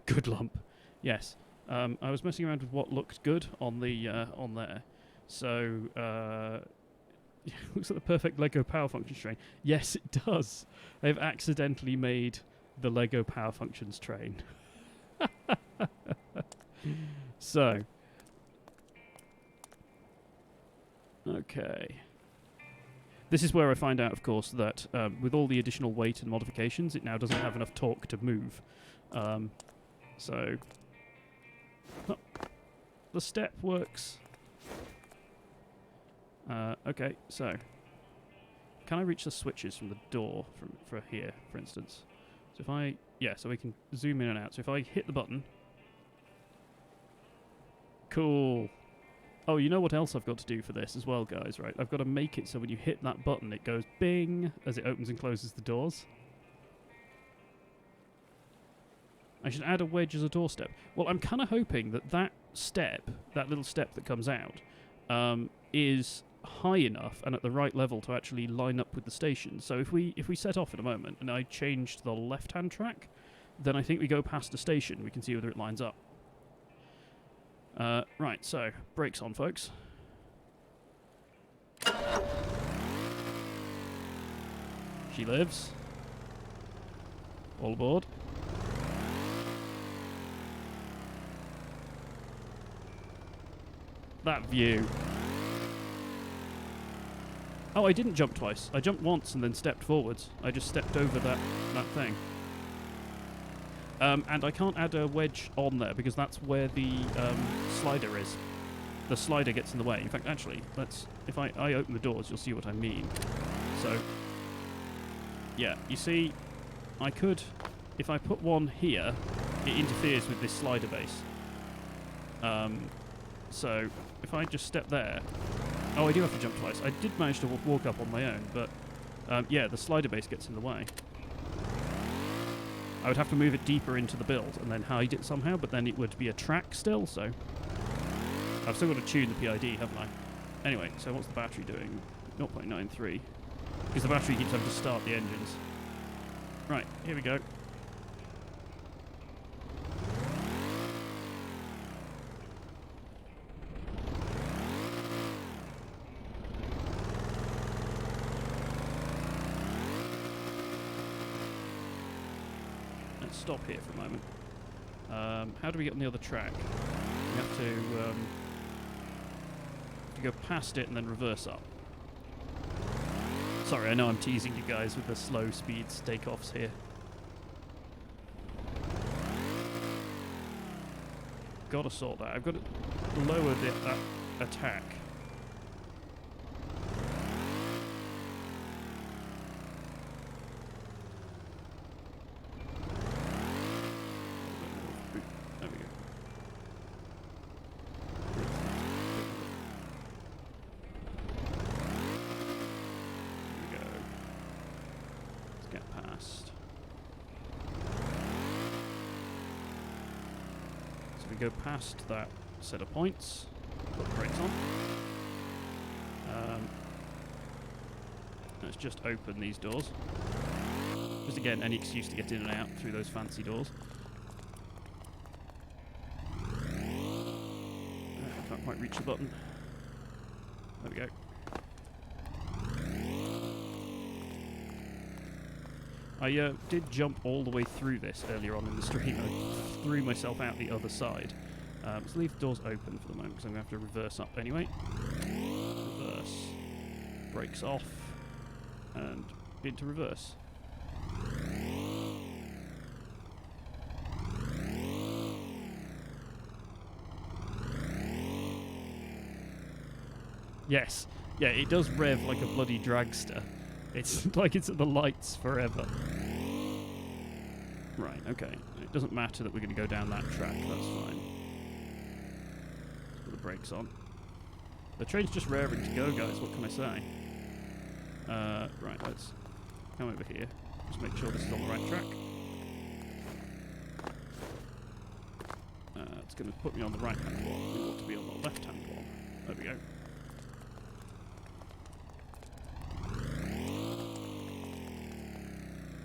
Good lump. Yes. I was messing around with what looked good on the on there. So looks like the perfect Lego Power Functions train. Yes, it does. They've accidentally made the Lego Power Functions train. So, okay. This is where I find out, of course, that with all the additional weight and modifications, it now doesn't have enough torque to move. So, oh, the step works. Okay, so can I reach the switches from the door for here, for instance? So if I, yeah, so we can zoom in and out. So if I hit the button, cool. Oh, you know what else I've got to do for this as well, guys, right? I've got to make it so when you hit that button, it goes bing as it opens and closes the doors. I should add a wedge as a doorstep. Well, I'm kind of hoping that that step, that little step that comes out, is high enough and at the right level to actually line up with the station. So if we set off in a moment and I change to the left-hand track, then I think we go past the station. We can see whether it lines up. Right, so, brakes on, folks. She lives. All aboard. That view. Oh, I didn't jump twice. I jumped once and then stepped forwards. I just stepped over that thing. And I can't add a wedge on there because that's where the slider is. The slider gets in the way. In fact, actually, if I open the doors, you'll see what I mean. So, yeah, you see, I could, if I put one here, it interferes with this slider base. So, if I just step there... Oh, I do have to jump twice. I did manage to walk up on my own, but, yeah, the slider base gets in the way. I would have to move it deeper into the build and then hide it somehow, but then it would be a track still, so... I've still got to tune the PID, haven't I? Anyway, so what's the battery doing? 0.93. Because the battery keeps having to start the engines. Right, here we go. Stop here for a moment. How do we get on the other track? We have to go past it and then reverse up. Sorry, I know I'm teasing you guys with the slow speed takeoffs here. Gotta sort that. I've got to lower that attack. Go past that set of points, put the brakes on. Let's just open these doors. Just again, any excuse to get in and out through those fancy doors. Can't quite reach the button. There we go. I did jump all the way through this earlier on in the stream. I threw myself out the other side. Let's leave the doors open for the moment because I'm going to have to reverse up anyway. Reverse. Brakes off. And into reverse. Yes. Yeah, it does rev like a bloody dragster. It's like it's at the lights forever. Right, okay. It doesn't matter that we're going to go down that track, that's fine. Let's put the brakes on. The train's just raring to go, guys, what can I say? Right, let's come over here. Just make sure this is on the right track. It's going to put me on the right-hand one. We want to be on the left-hand one. There we go.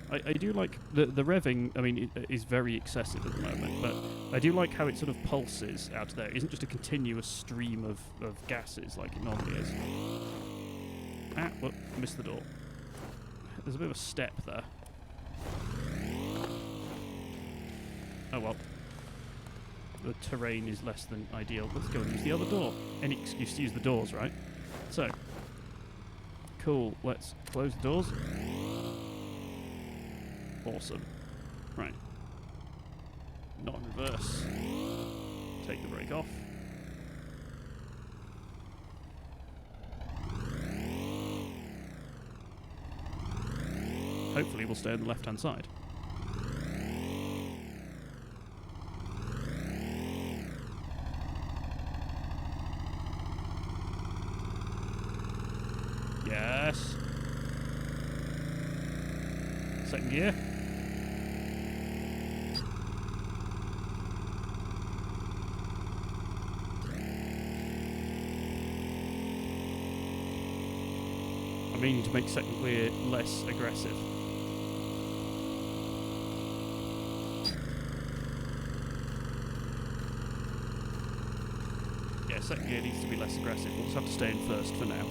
I do like the revving. I mean, it is very excessive at the moment, but I do like how it sort of pulses out there. It isn't just a continuous stream of gases like it normally is. Ah, whoop, missed the door. There's a bit of a step there. Oh well. The terrain is less than ideal. Let's go and use the other door. Any excuse to use the doors, right? So, cool. Let's close the doors. Awesome. Right. Not in reverse. Take the brake off. Hopefully we'll stay on the left-hand side. Yes. Second gear. I'm meaning to make second gear less aggressive. Yeah, second gear needs to be less aggressive. We'll just have to stay in first for now.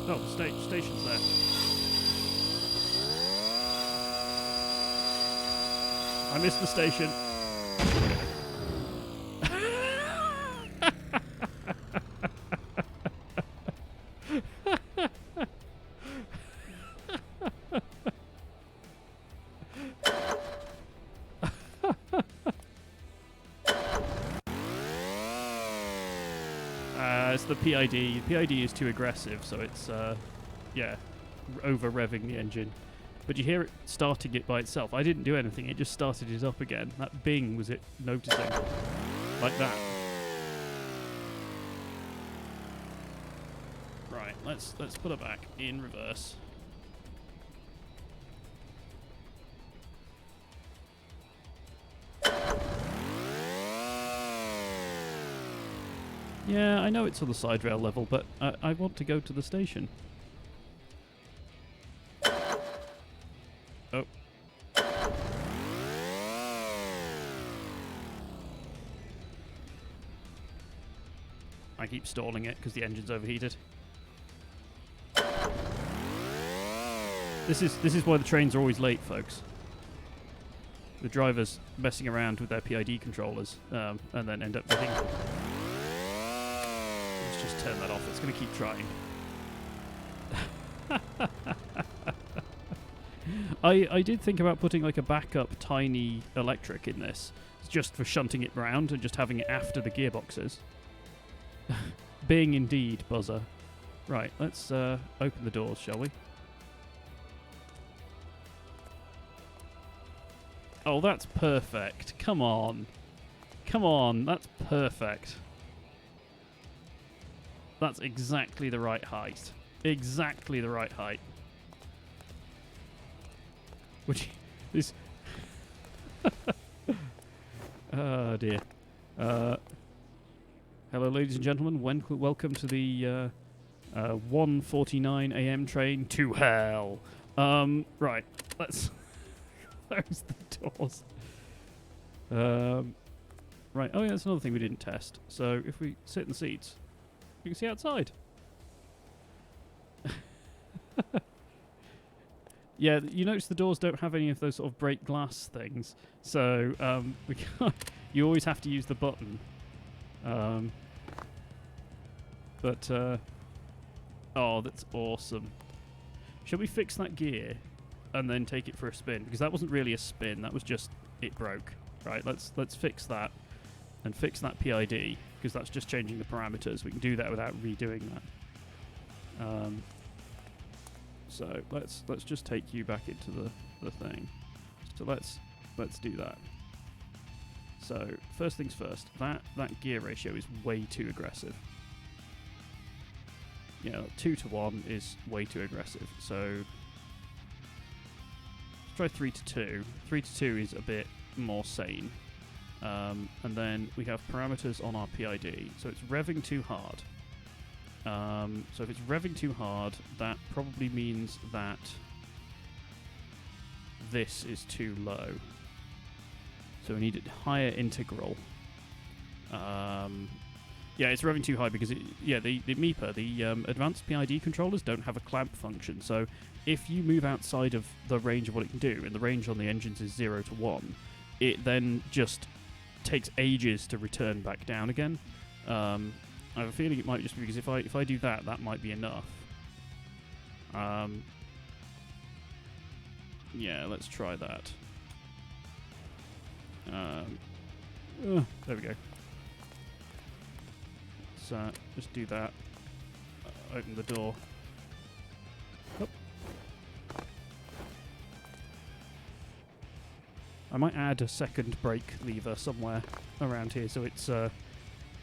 Oh, the station's there. I missed the station. It's the PID. The PID is too aggressive, so it's, yeah, over-revving the engine. But you hear it starting it by itself. I didn't do anything, it just started it up again. That bing was it noticing. Like that. Right, let's put her back in reverse. Yeah, I know it's on the side rail level, but I want to go to the station. Oh. I keep stalling it because the engine's overheated. This is why the trains are always late, folks. The drivers messing around with their PID controllers and then end up getting... Let's just turn that off. It's going to keep trying. I did think about putting like a backup tiny electric in this, just for shunting it round and just having it after the gearboxes. Being indeed, buzzer. Right, let's open the doors, shall we? Oh, that's perfect. Come on. Come on, that's perfect. That's exactly the right height. Exactly the right height. Which is... oh dear. Hello ladies and gentlemen, welcome to the 1:49 a.m. train to hell. Right, let's close the doors. Right, oh yeah, that's another thing we didn't test. So if we sit in the seats, you can see outside. Yeah, you notice the doors don't have any of those sort of break glass things. So we can't, you always have to use the button. Oh, that's awesome. Shall we fix that gear and then take it for a spin? Because that wasn't really a spin, that was just it broke. Right, let's fix that and fix that PID, because that's just changing the parameters. We can do that without redoing that. So let's just take you back into the thing. So let's do that. So first things first, that gear ratio is way too aggressive. Yeah, 2-to-1 is way too aggressive. So let's try 3-to-2. 3-to-2 is a bit more sane. And then we have parameters on our PID. So it's revving too hard. So if it's revving too hard, that probably means that this is too low. So we need a higher integral. Yeah, it's revving too high because the MEPA, the advanced PID controllers, don't have a clamp function. So if you move outside of the range of what it can do, and the range on the engines is 0-to-1, it then just takes ages to return back down again. I have a feeling it might just be because if I do that, that might be enough. Yeah, let's try that. There we go. So just do that. Open the door. Oh. I might add a second brake lever somewhere around here so it's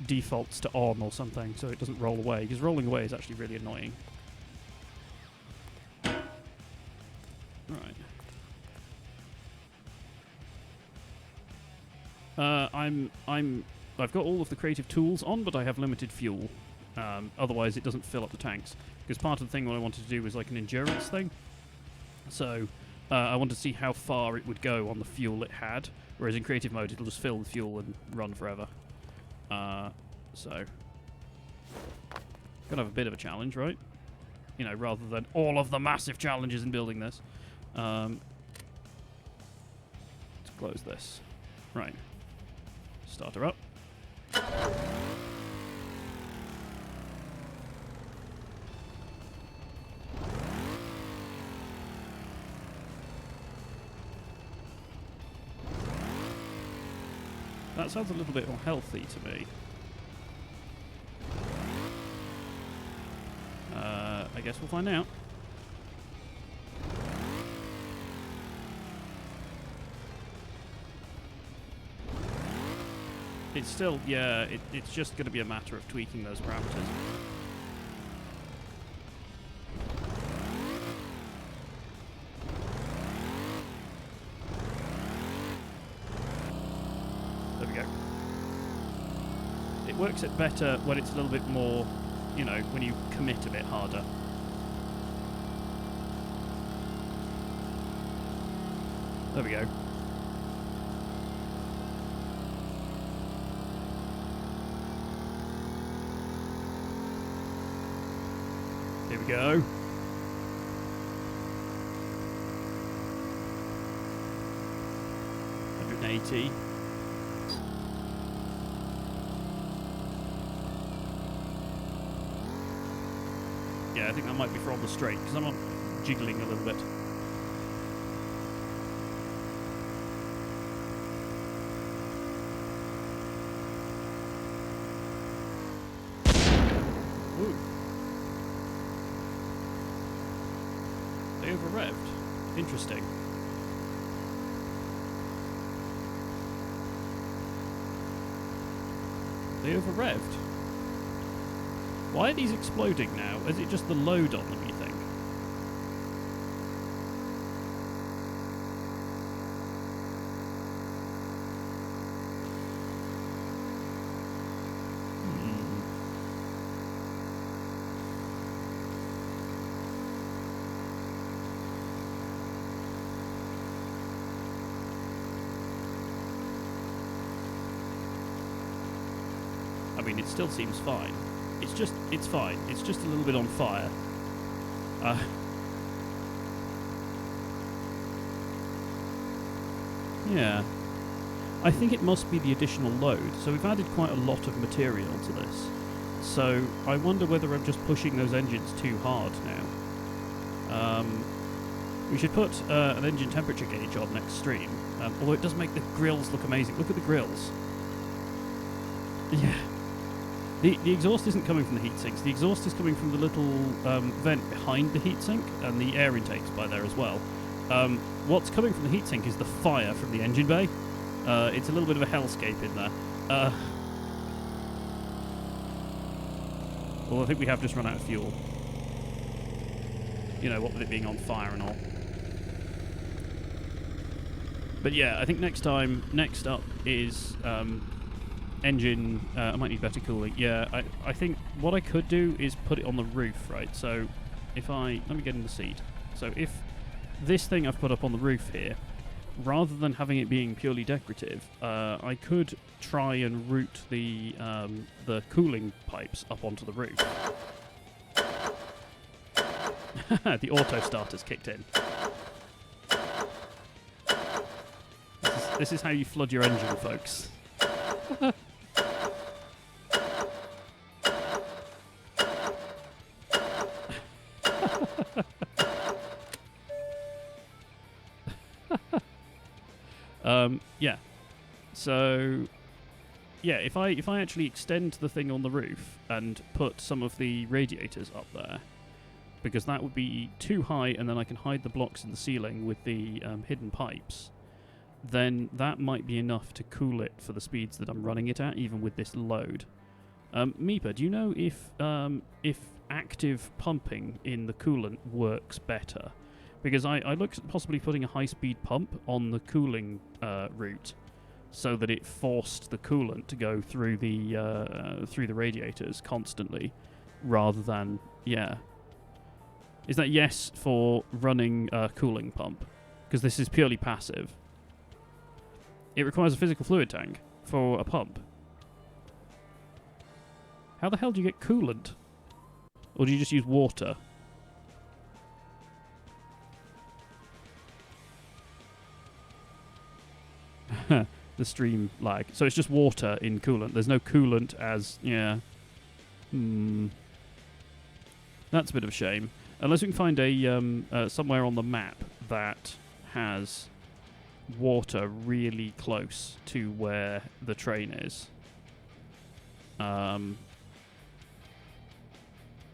defaults to on or something, so it doesn't roll away, because rolling away is actually really annoying. Right. I've got all of the creative tools on, but I have limited fuel. Otherwise, it doesn't fill up the tanks. Because part of the thing what I wanted to do was like an endurance thing. So I wanted to see how far it would go on the fuel it had. Whereas in creative mode, it'll just fill the fuel and run forever. So gonna have a bit of a challenge, right? You know, rather than all of the massive challenges in building this. Let's close this. Right. Start her up. That sounds a little bit unhealthy to me. I guess we'll find out. It's still, yeah, it's just going to be a matter of tweaking those parameters. There we go. It works it better when it's a little bit more, you know, when you commit a bit harder. There we go. Here we go. $180. Yeah, I think that might be from the straight, because I'm jiggling a little bit. Ooh. They over-revved. Interesting. They over-revved. Why are these exploding now? Is it just the load on them, you think? I mean, it still seems fine. It's fine. It's just a little bit on fire. Yeah. I think it must be the additional load. So we've added quite a lot of material to this. So I wonder whether I'm just pushing those engines too hard now. We should put an engine temperature gauge on next stream. Although it does make the grills look amazing. Look at the grills. Yeah. The exhaust isn't coming from the heat sinks. The exhaust is coming from the little vent behind the heatsink, and the air intake's by there as well. What's coming from the heatsink is the fire from the engine bay. It's a little bit of a hellscape in there. Well, I think we have just run out of fuel. You know, what with it being on fire and all. But yeah, I think next up is engine. I might need better cooling. Yeah, I think what I could do is put it on the roof, right? So if let me get in the seat. So if this thing I've put up on the roof here, rather than having it being purely decorative, I could try and route the cooling pipes up onto the roof. The auto starter's kicked in. This is how you flood your engine, folks. Yeah. So, yeah, if I actually extend the thing on the roof and put some of the radiators up there, because that would be too high, and then I can hide the blocks in the ceiling with the hidden pipes, then that might be enough to cool it for the speeds that I'm running it at, even with this load. Meepa, do you know if active pumping in the coolant works better? Because I looked at possibly putting a high-speed pump on the cooling route, so that it forced the coolant to go through the radiators constantly, rather than Is that yes for running a cooling pump? Because this is purely passive. It requires a physical fluid tank for a pump. How the hell do you get coolant? Or do you just use water? The stream lag. So it's just water in coolant. There's no coolant as... Yeah. That's a bit of a shame. Unless we can find a somewhere on the map that has water really close to where the train is.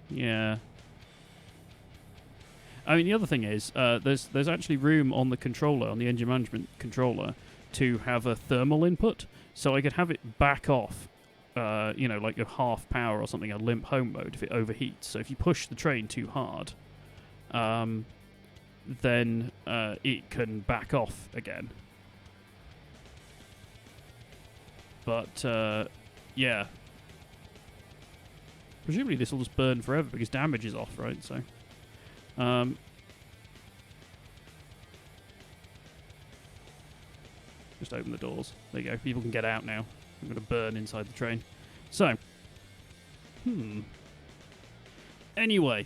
Yeah. I mean, the other thing is, there's actually room on the controller, on the engine management controller, to have a thermal input, so I could have it back off, like a half power or something, a limp home mode, if it overheats. So if you push the train too hard, then it can back off again. But, yeah. Presumably this will just burn forever because damage is off, right? So, just open the doors. There you go. People can get out now. I'm going to burn inside the train. So, anyway,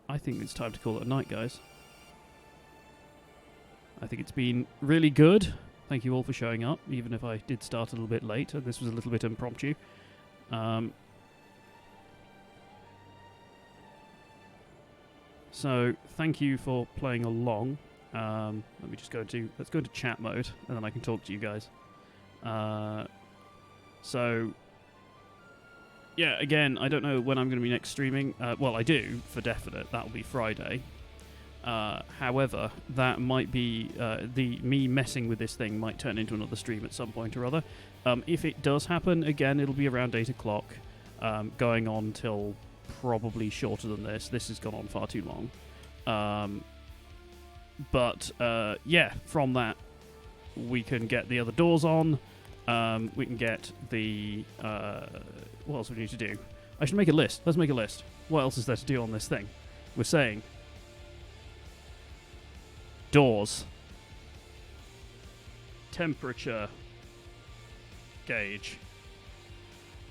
I think it's time to call it a night, guys. I think it's been really good. Thank you all for showing up, even if I did start a little bit late, and this was a little bit impromptu. So, thank you for playing along. Let me just let's go into chat mode, and then I can talk to you guys. So, yeah, again, I don't know when I'm going to be next streaming. Well, I do, for definite. That'll be Friday. However, that might be... me messing with this thing might turn into another stream at some point or other. If it does happen, again, it'll be around 8 o'clock, going on till probably shorter than this. This has gone on far too long. Yeah, from that, we can get the other doors on. We can get the... what else do we need to do? I should make a list. Let's make a list. What else is there to do on this thing? We're saying... doors. Temperature gauge.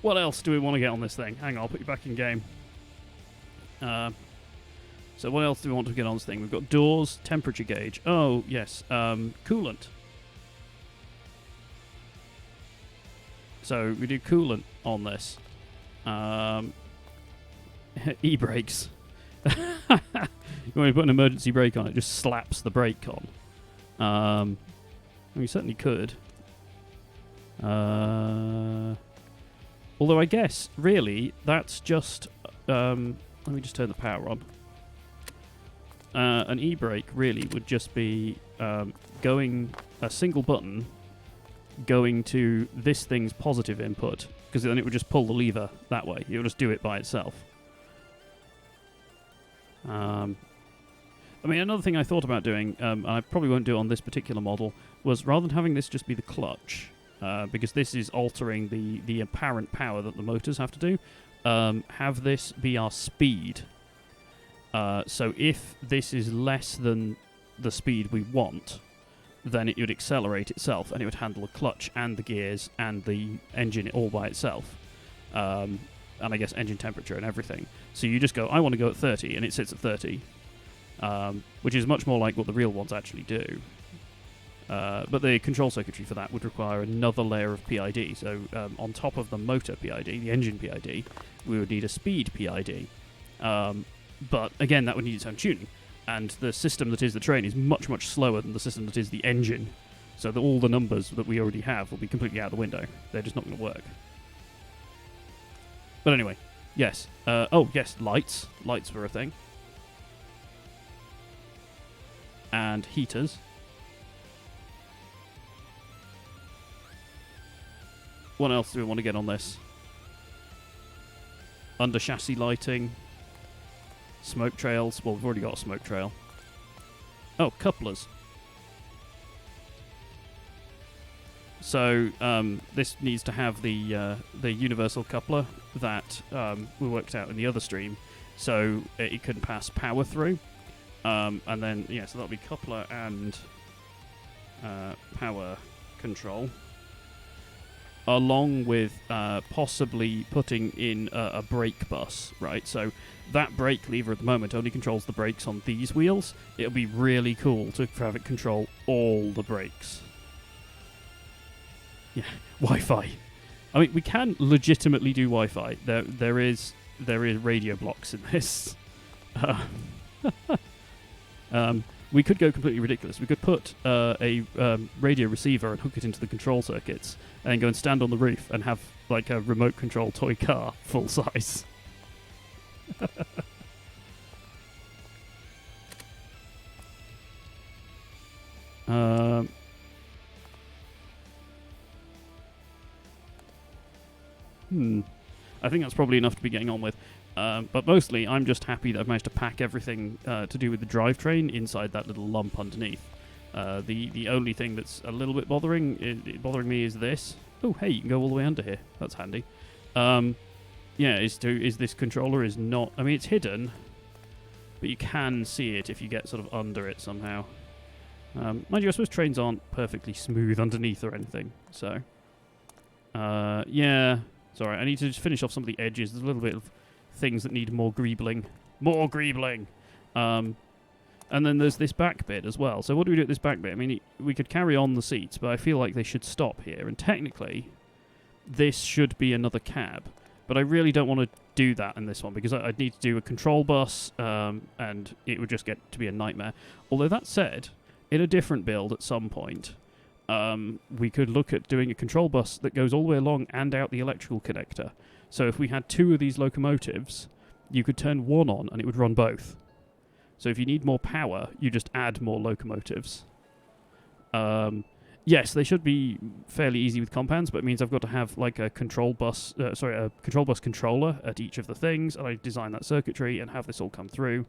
What else do we want to get on this thing? Hang on, I'll put you back in game. So what else do we want to get on this thing? We've got doors, temperature gauge. Oh, yes, coolant. So we do coolant on this. E-brakes. When we put an emergency brake on, it just slaps the brake on. We certainly could. Although I guess, really, that's just... let me just turn the power on. An e-brake really would just be going a single button going to this thing's positive input, because then it would just pull the lever that way. It would just do it by itself. I mean, another thing I thought about doing, and I probably won't do it on this particular model, was rather than having this just be the clutch, because this is altering the apparent power that the motors have to do, have this be our speed. So if this is less than the speed we want, then it would accelerate itself, and it would handle the clutch and the gears and the engine all by itself. And I guess engine temperature and everything. So you just go, I want to go at 30, and it sits at 30. Which is much more like what the real ones actually do. But the control circuitry for that would require another layer of PID. So on top of the motor PID, the engine PID, we would need a speed PID. But again, that would need its own tuning. And the system that is the train is much, much slower than the system that is the engine. So that all the numbers that we already have will be completely out the window. They're just not going to work. But anyway, yes. Oh, yes, lights. Lights were a thing. And heaters. What else do we want to get on this? Under chassis lighting. Smoke trails. Well, we've already got a smoke trail. Oh, couplers. So this needs to have the universal coupler that we worked out in the other stream, so it can pass power through. And then, yeah, so that'll be coupler and power control, along with possibly putting in a brake bus, right? So that brake lever at the moment only controls the brakes on these wheels. It'll be really cool to have it control all the brakes. Yeah, Wi-Fi. I mean, we can legitimately do Wi-Fi. There is radio blocks in this. We could go completely ridiculous. We could put a radio receiver and hook it into the control circuits, and then go and stand on the roof and have like a remote control toy car, full size. I think that's probably enough to be getting on with. But mostly, I'm just happy that I've managed to pack everything to do with the drivetrain inside that little lump underneath. The only thing that's a little bit bothering me is this. Oh, hey, you can go all the way under here. That's handy. Yeah, is this controller is not... I mean, it's hidden, but you can see it if you get sort of under it somehow. Mind you, I suppose trains aren't perfectly smooth underneath or anything, so... yeah... Sorry, I need to just finish off some of the edges. There's a little bit of things that need more greebling. More greebling! And then there's this back bit as well. So what do we do at this back bit? I mean, we could carry on the seats, but I feel like they should stop here. And technically, this should be another cab. But I really don't want to do that in this one, because I'd need to do a control bus, and it would just get to be a nightmare. Although that said, in a different build at some point... we could look at doing a control bus that goes all the way along and out the electrical connector. So if we had two of these locomotives, you could turn one on and it would run both. So if you need more power, you just add more locomotives. Yes, they should be fairly easy with compounds, but it means I've got to have like a control bus, a control bus controller at each of the things, and I design that circuitry and have this all come through.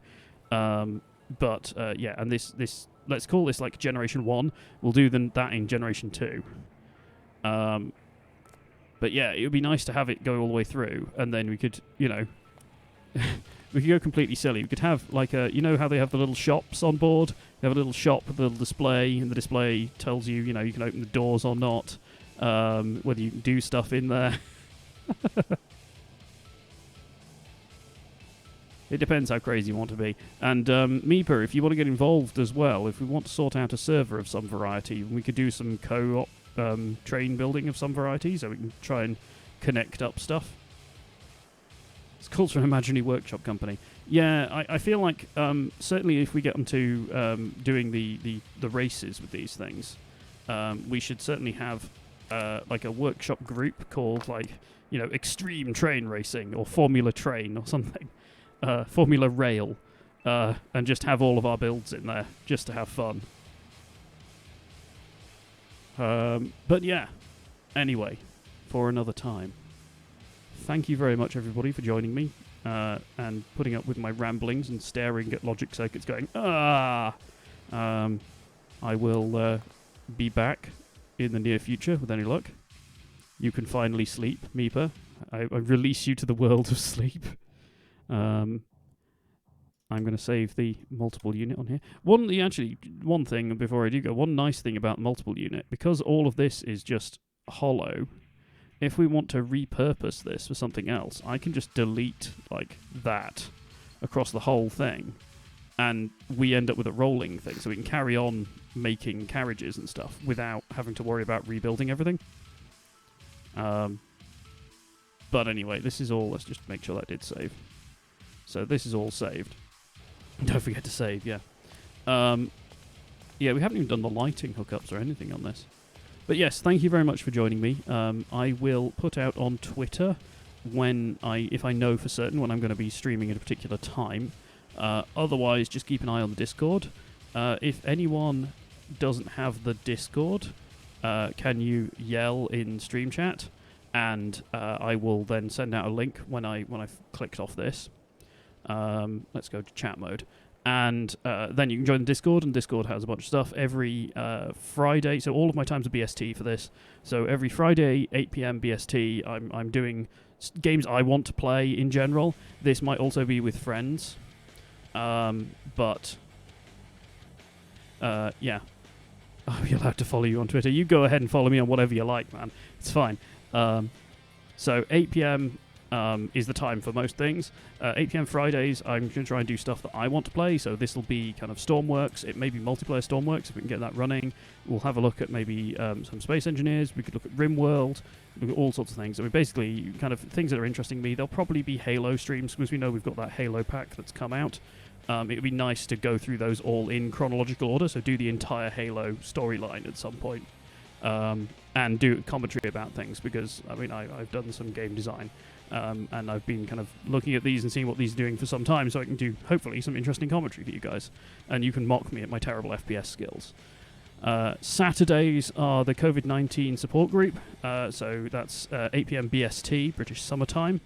Yeah, and this let's call this like generation 1. We'll do that in generation 2. But yeah, it would be nice to have it go all the way through, and then we could, you know, we could go completely silly. We could have like you know how they have the little shops on board? They have a little shop with a little display, and the display tells you, you know, you can open the doors or not, whether you can do stuff in there. It depends how crazy you want to be. And Meeper, if you want to get involved as well, if we want to sort out a server of some variety, we could do some co-op train building of some variety, so we can try and connect up stuff. It's called for an imaginary workshop company. Yeah, I feel like certainly if we get onto doing the races with these things, we should certainly have like a workshop group called Extreme Train Racing or Formula Train or something. Formula Rail, and just have all of our builds in there, just to have fun. But yeah, anyway, for another time. Thank you very much, everybody, for joining me, and putting up with my ramblings and staring at logic circuits going, I will be back in the near future, with any luck. You can finally sleep, Meeper. I release you to the world of sleep. I'm going to save the multiple unit on here. One thing before I do go, one nice thing about multiple unit, because all of this is just hollow, if we want to repurpose this for something else, I can just delete like that across the whole thing, and we end up with a rolling thing, so we can carry on making carriages and stuff without having to worry about rebuilding everything. But anyway, this is all, let's just make sure that did save. So this is all saved. Don't forget to save, yeah. Yeah, we haven't even done the lighting hookups or anything on this. But yes, thank you very much for joining me. I will put out on Twitter if I know for certain when I'm going to be streaming at a particular time. Otherwise, just keep an eye on the Discord. If anyone doesn't have the Discord, can you yell in stream chat? And I will then send out a link when I've clicked off this. Let's go to chat mode. And then you can join the Discord, and Discord has a bunch of stuff every Friday. So all of my times are BST for this. So every Friday, 8 p.m. BST, I'm doing games I want to play in general. This might also be with friends. But yeah. I'll be allowed to follow you on Twitter. You go ahead and follow me on whatever you like, man. It's fine. So 8 p.m. Is the time for most things. 8 p.m. Fridays, I'm going to try and do stuff that I want to play, so this will be kind of Stormworks. It may be multiplayer Stormworks, if we can get that running. We'll have a look at maybe some Space Engineers, we could look at RimWorld, look at all sorts of things. I mean, basically, kind of things that are interesting me. There'll probably be Halo streams, because we know we've got that Halo pack that's come out. It would be nice to go through those all in chronological order, so do the entire Halo storyline at some point. And do commentary about things, because, I mean, I've done some game design. And I've been kind of looking at these and seeing what these are doing for some time, so I can do, hopefully, some interesting commentary for you guys. And you can mock me at my terrible FPS skills. Saturdays are the COVID-19 support group, so that's 8 p.m. BST, British Summertime.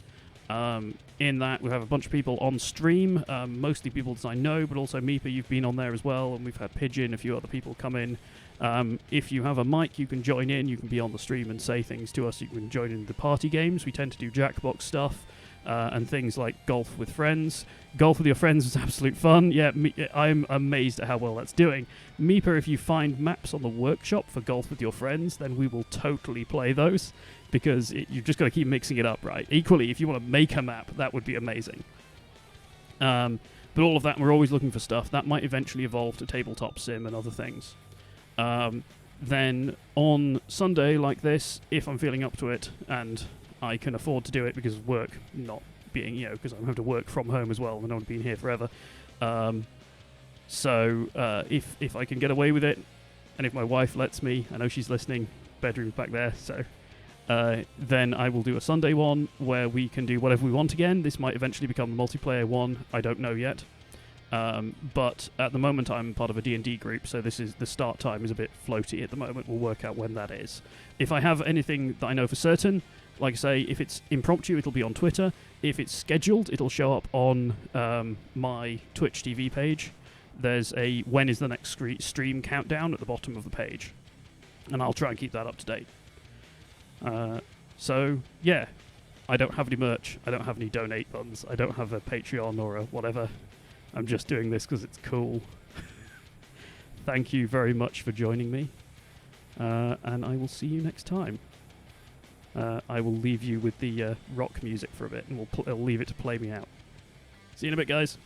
In that, we have a bunch of people on stream, mostly people that I know, but also Meeper, you've been on there as well, and we've had Pigeon, a few other people come in. If you have a mic, you can join in, you can be on the stream and say things to us, you can join in the party games. We tend to do Jackbox stuff, and things like golf with friends. Golf with your friends is absolute fun. Yeah, I'm amazed at how well that's doing. Meeper, if you find maps on the workshop for golf with your friends, then we will totally play those, because you've just got to keep mixing it up, right? Equally, if you want to make a map, that would be amazing. But all of that, we're always looking for stuff. That might eventually evolve to tabletop sim and other things. Then on Sunday like this, if I'm feeling up to it, and I can afford to do it because of work not being, because I'm having to work from home as well, and I don't want to be here forever. So if I can get away with it, and if my wife lets me, I know she's listening, bedroom's back there, so then I will do a Sunday one where we can do whatever we want again. This might eventually become a multiplayer one, I don't know yet. But at the moment I'm part of a D&D group, so the start time is a bit floaty at the moment. We'll work out when that is. If I have anything that I know for certain, like I say, if it's impromptu, it'll be on Twitter. If it's scheduled, it'll show up on my Twitch TV page. There's a when is the next stream countdown at the bottom of the page, and I'll try and keep that up to date. So yeah, I don't have any merch, I don't have any donate buttons, I don't have a Patreon or a whatever. I'm just doing this because it's cool. Thank you very much for joining me, and I will see you next time. I will leave you with the rock music for a bit, and I'll leave it to play me out. See you in a bit, guys.